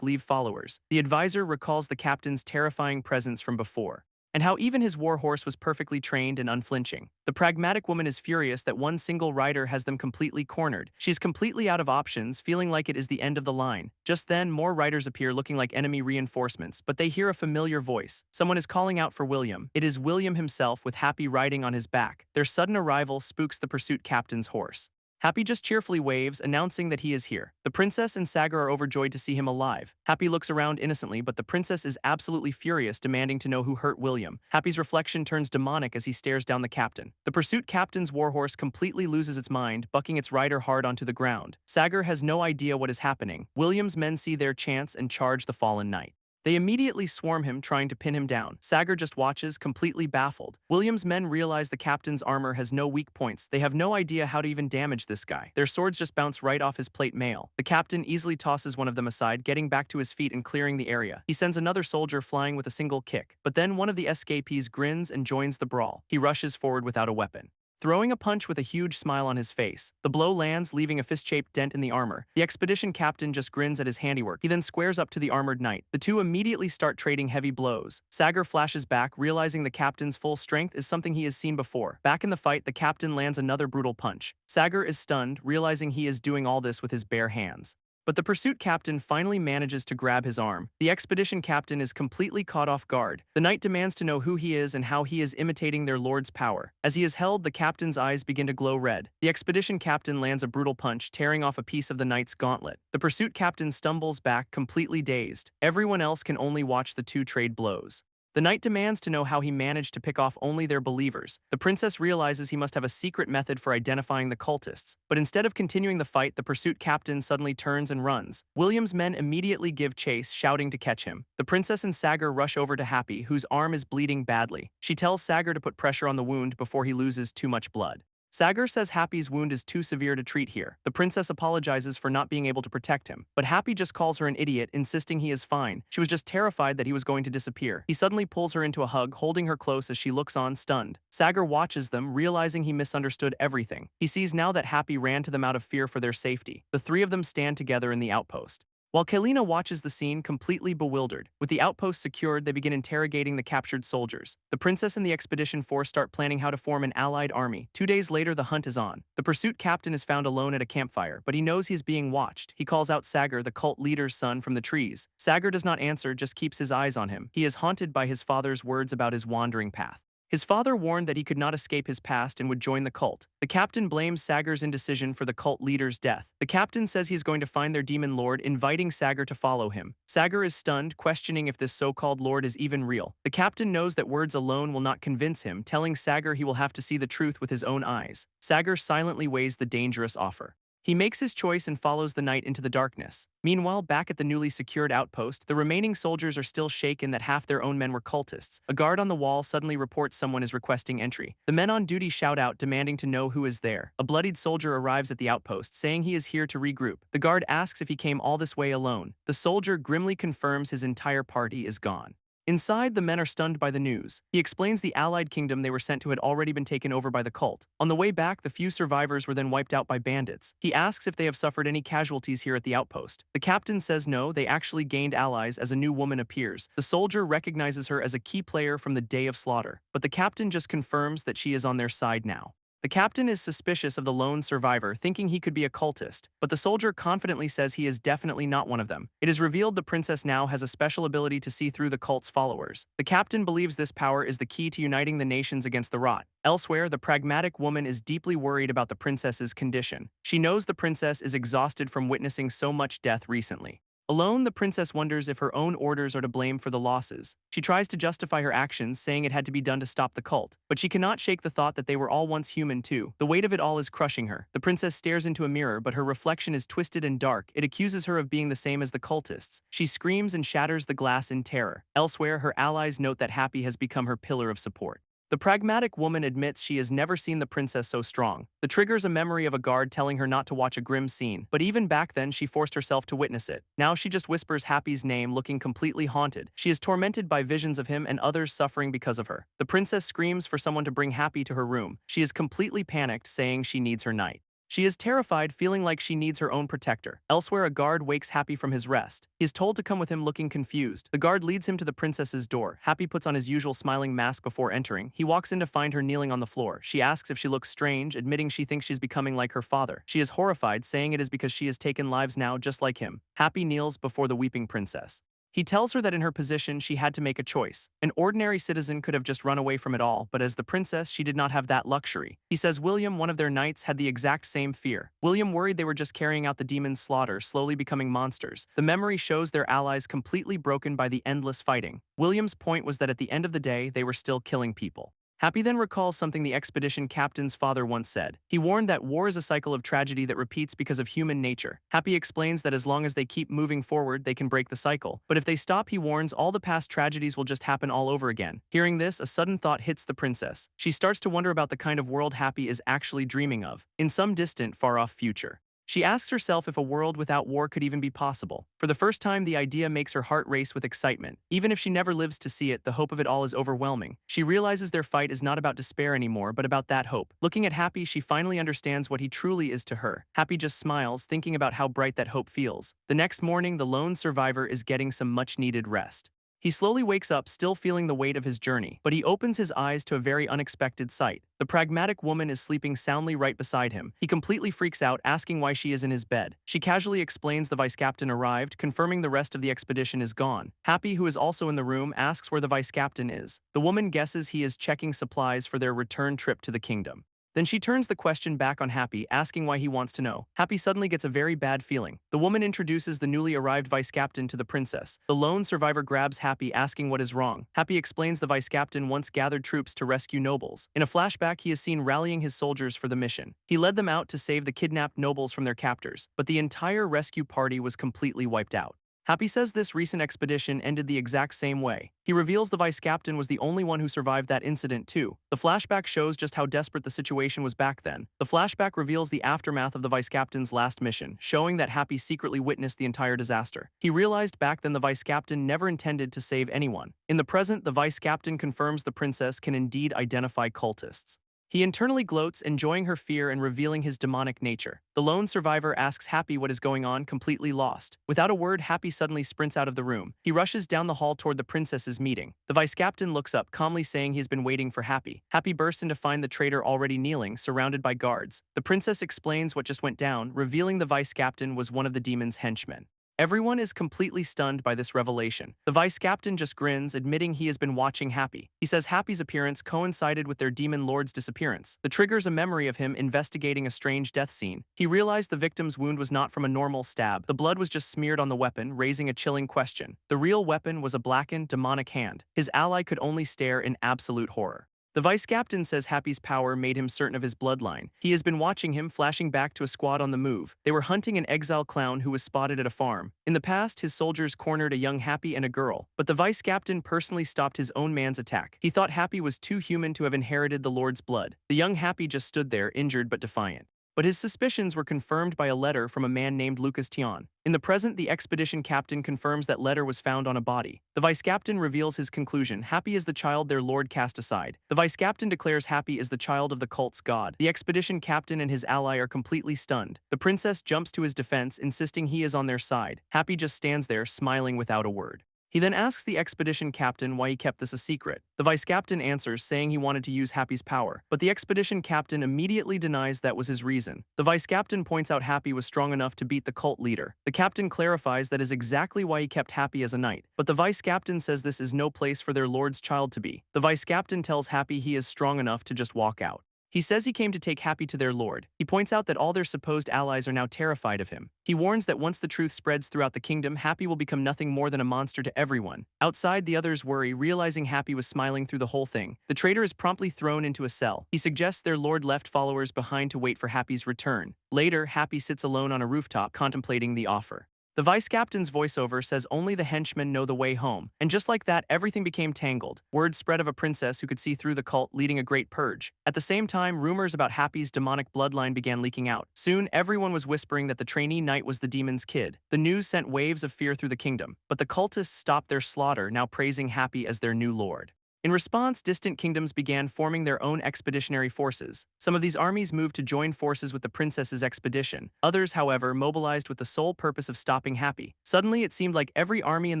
leave followers. The advisor recalls the captain's terrifying presence from before, and how even his war horse was perfectly trained and unflinching. The pragmatic woman is furious that one single rider has them completely cornered. She is completely out of options, feeling like it is the end of the line. Just then, more riders appear looking like enemy reinforcements, but they hear a familiar voice. Someone is calling out for William. It is William himself with Happy riding on his back. Their sudden arrival spooks the pursuit captain's horse. Happy just cheerfully waves, announcing that he is here. The princess and Sagar are overjoyed to see him alive. Happy looks around innocently, but the princess is absolutely furious, demanding to know who hurt William. Happy's reflection turns demonic as he stares down the captain. The pursuit captain's warhorse completely loses its mind, bucking its rider hard onto the ground. Sagar has no idea what is happening. William's men see their chance and charge the fallen knight. They immediately swarm him, trying to pin him down. Sagar just watches, completely baffled. William's men realize the captain's armor has no weak points. They have no idea how to even damage this guy. Their swords just bounce right off his plate mail. The captain easily tosses one of them aside, getting back to his feet and clearing the area. He sends another soldier flying with a single kick. But then one of the escapees grins and joins the brawl. He rushes forward without a weapon, throwing a punch with a huge smile on his face. The blow lands, leaving a fist-shaped dent in the armor. The expedition captain just grins at his handiwork. He then squares up to the armored knight. The two immediately start trading heavy blows. Sagar flashes back, realizing the captain's full strength is something he has seen before. Back in the fight, the captain lands another brutal punch. Sagar is stunned, realizing he is doing all this with his bare hands. But the pursuit captain finally manages to grab his arm. The expedition captain is completely caught off guard. The knight demands to know who he is and how he is imitating their lord's power. As he is held, the captain's eyes begin to glow red. The expedition captain lands a brutal punch, tearing off a piece of the knight's gauntlet. The pursuit captain stumbles back, completely dazed. Everyone else can only watch the two trade blows. The knight demands to know how he managed to pick off only their believers. The princess realizes he must have a secret method for identifying the cultists. But instead of continuing the fight, the pursuit captain suddenly turns and runs. William's men immediately give chase, shouting to catch him. The princess and Sagar rush over to Happy, whose arm is bleeding badly. She tells Sagar to put pressure on the wound before he loses too much blood. Sagar says Happy's wound is too severe to treat here. The princess apologizes for not being able to protect him, but Happy just calls her an idiot, insisting he is fine. She was just terrified that he was going to disappear. He suddenly pulls her into a hug, holding her close as she looks on, stunned. Sagar watches them, realizing he misunderstood everything. He sees now that Happy ran to them out of fear for their safety. The three of them stand together in the outpost, while Kailina watches the scene, completely bewildered. With the outpost secured, they begin interrogating the captured soldiers. The princess and the expedition force start planning how to form an allied army. 2 days later, the hunt is on. The pursuit captain is found alone at a campfire, but he knows he is being watched. He calls out Sagar, the cult leader's son, from the trees. Sagar does not answer, just keeps his eyes on him. He is haunted by his father's words about his wandering path. His father warned that he could not escape his past and would join the cult. The captain blames Sagar's indecision for the cult leader's death. The captain says he's going to find their demon lord, inviting Sagar to follow him. Sagar is stunned, questioning if this so-called lord is even real. The captain knows that words alone will not convince him, telling Sagar he will have to see the truth with his own eyes. Sagar silently weighs the dangerous offer. He makes his choice and follows the knight into the darkness. Meanwhile, back at the newly secured outpost, the remaining soldiers are still shaken that half their own men were cultists. A guard on the wall suddenly reports someone is requesting entry. The men on duty shout out, demanding to know who is there. A bloodied soldier arrives at the outpost, saying he is here to regroup. The guard asks if he came all this way alone. The soldier grimly confirms his entire party is gone. Inside, the men are stunned by the news. He explains the allied kingdom they were sent to had already been taken over by the cult. On the way back, the few survivors were then wiped out by bandits. He asks if they have suffered any casualties here at the outpost. The captain says no, they actually gained allies as a new woman appears. The soldier recognizes her as a key player from the day of slaughter, but the captain just confirms that she is on their side now. The captain is suspicious of the lone survivor, thinking he could be a cultist, but the soldier confidently says he is definitely not one of them. It is revealed the princess now has a special ability to see through the cult's followers. The captain believes this power is the key to uniting the nations against the rot. Elsewhere, the pragmatic woman is deeply worried about the princess's condition. She knows the princess is exhausted from witnessing so much death recently. Alone, the princess wonders if her own orders are to blame for the losses. She tries to justify her actions, saying it had to be done to stop the cult, but she cannot shake the thought that they were all once human too. The weight of it all is crushing her. The princess stares into a mirror, but her reflection is twisted and dark. It accuses her of being the same as the cultists. She screams and shatters the glass in terror. Elsewhere, her allies note that Happy has become her pillar of support. The pragmatic woman admits she has never seen the princess so strong. The triggers a memory of a guard telling her not to watch a grim scene, but even back then she forced herself to witness it. Now she just whispers Happy's name, looking completely haunted. She is tormented by visions of him and others suffering because of her. The princess screams for someone to bring Happy to her room. She is completely panicked, saying she needs her knight. She is terrified, feeling like she needs her own protector. Elsewhere, a guard wakes Happy from his rest. He is told to come with him, looking confused. The guard leads him to the princess's door. Happy puts on his usual smiling mask before entering. He walks in to find her kneeling on the floor. She asks if she looks strange, admitting she thinks she's becoming like her father. She is horrified, saying it is because she has taken lives now just like him. Happy kneels before the weeping princess. He tells her that in her position she had to make a choice. An ordinary citizen could have just run away from it all, but as the princess, she did not have that luxury. He says William, one of their knights, had the exact same fear. William worried they were just carrying out the demon's slaughter, slowly becoming monsters. The memory shows their allies completely broken by the endless fighting. William's point was that at the end of the day, they were still killing people. Happy then recalls something the expedition captain's father once said. He warned that war is a cycle of tragedy that repeats because of human nature. Happy explains that as long as they keep moving forward, they can break the cycle. But if they stop, he warns, all the past tragedies will just happen all over again. Hearing this, a sudden thought hits the princess. She starts to wonder about the kind of world Happy is actually dreaming of, in some distant, far-off future. She asks herself if a world without war could even be possible. For the first time, the idea makes her heart race with excitement. Even if she never lives to see it, the hope of it all is overwhelming. She realizes their fight is not about despair anymore, but about that hope. Looking at Happy, she finally understands what he truly is to her. Happy just smiles, thinking about how bright that hope feels. The next morning, the lone survivor is getting some much-needed rest. He slowly wakes up, still feeling the weight of his journey, but he opens his eyes to a very unexpected sight. The pragmatic woman is sleeping soundly right beside him. He completely freaks out, asking why she is in his bed. She casually explains the vice captain arrived, confirming the rest of the expedition is gone. Happy, who is also in the room, asks where the vice captain is. The woman guesses he is checking supplies for their return trip to the kingdom. Then she turns the question back on Happy, asking why he wants to know. Happy suddenly gets a very bad feeling. The woman introduces the newly arrived vice captain to the princess. The lone survivor grabs Happy, asking what is wrong. Happy explains the vice captain once gathered troops to rescue nobles. In a flashback, he is seen rallying his soldiers for the mission. He led them out to save the kidnapped nobles from their captors, but the entire rescue party was completely wiped out. Happy says this recent expedition ended the exact same way. He reveals the vice captain was the only one who survived that incident too. The flashback shows just how desperate the situation was back then. The flashback reveals the aftermath of the vice captain's last mission, showing that Happy secretly witnessed the entire disaster. He realized back then the vice captain never intended to save anyone. In the present, the vice captain confirms the princess can indeed identify cultists. He internally gloats, enjoying her fear and revealing his demonic nature. The lone survivor asks Happy what is going on, completely lost. Without a word, Happy suddenly sprints out of the room. He rushes down the hall toward the princess's meeting. The vice captain looks up, calmly saying he has been waiting for Happy. Happy bursts in to find the traitor already kneeling, surrounded by guards. The princess explains what just went down, revealing the vice captain was one of the demon's henchmen. Everyone is completely stunned by this revelation. The vice captain just grins, admitting he has been watching Happy. He says Happy's appearance coincided with their demon lord's disappearance. The triggers a memory of him investigating a strange death scene. He realized the victim's wound was not from a normal stab. The blood was just smeared on the weapon, raising a chilling question. The real weapon was a blackened, demonic hand. His ally could only stare in absolute horror. The vice captain says Happy's power made him certain of his bloodline. He has been watching him, flashing back to a squad on the move. They were hunting an exile clown who was spotted at a farm. In the past, his soldiers cornered a young Happy and a girl, but the vice captain personally stopped his own man's attack. He thought Happy was too human to have inherited the Lord's blood. The young Happy just stood there, injured but defiant. But his suspicions were confirmed by a letter from a man named Lucas Tian. In the present, the expedition captain confirms that letter was found on a body. The vice captain reveals his conclusion: Happy is the child their lord cast aside. The vice captain declares Happy is the child of the cult's god. The expedition captain and his ally are completely stunned. The princess jumps to his defense, insisting he is on their side. Happy just stands there, smiling without a word. He then asks the expedition captain why he kept this a secret. The vice captain answers, saying he wanted to use Happy's power, but the expedition captain immediately denies that was his reason. The vice captain points out Happy was strong enough to beat the cult leader. The captain clarifies that is exactly why he kept Happy as a knight, but the vice captain says this is no place for their lord's child to be. The vice captain tells Happy he is strong enough to just walk out. He says he came to take Happy to their lord. He points out that all their supposed allies are now terrified of him. He warns that once the truth spreads throughout the kingdom, Happy will become nothing more than a monster to everyone. Outside, the others worry, realizing Happy was smiling through the whole thing. The traitor is promptly thrown into a cell. He suggests their lord left followers behind to wait for Happy's return. Later, Happy sits alone on a rooftop contemplating the offer. The vice captain's voiceover says only the henchmen know the way home, and just like that, everything became tangled. Word spread of a princess who could see through the cult, leading a great purge. At the same time, rumors about Happy's demonic bloodline began leaking out. Soon, everyone was whispering that the trainee knight was the demon's kid. The news sent waves of fear through the kingdom, but the cultists stopped their slaughter, now praising Happy as their new lord. In response, distant kingdoms began forming their own expeditionary forces. Some of these armies moved to join forces with the princess's expedition. Others, however, mobilized with the sole purpose of stopping Happy. Suddenly, it seemed like every army in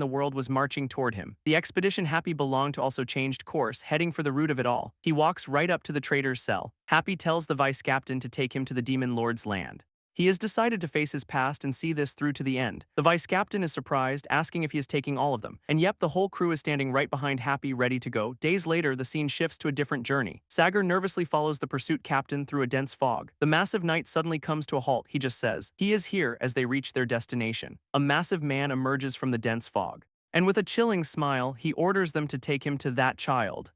the world was marching toward him. The expedition Happy belonged to also changed course, heading for the root of it all. He walks right up to the traitor's cell. Happy tells the vice captain to take him to the demon lord's land. He has decided to face his past and see this through to the end. The vice captain is surprised, asking if he is taking all of them. And yep, the whole crew is standing right behind Happy, ready to go. Days later, the scene shifts to a different journey. Sagar nervously follows the pursuit captain through a dense fog. The massive knight suddenly comes to a halt. He just says, he is here, as they reach their destination. A massive man emerges from the dense fog. And with a chilling smile, he orders them to take him to that child.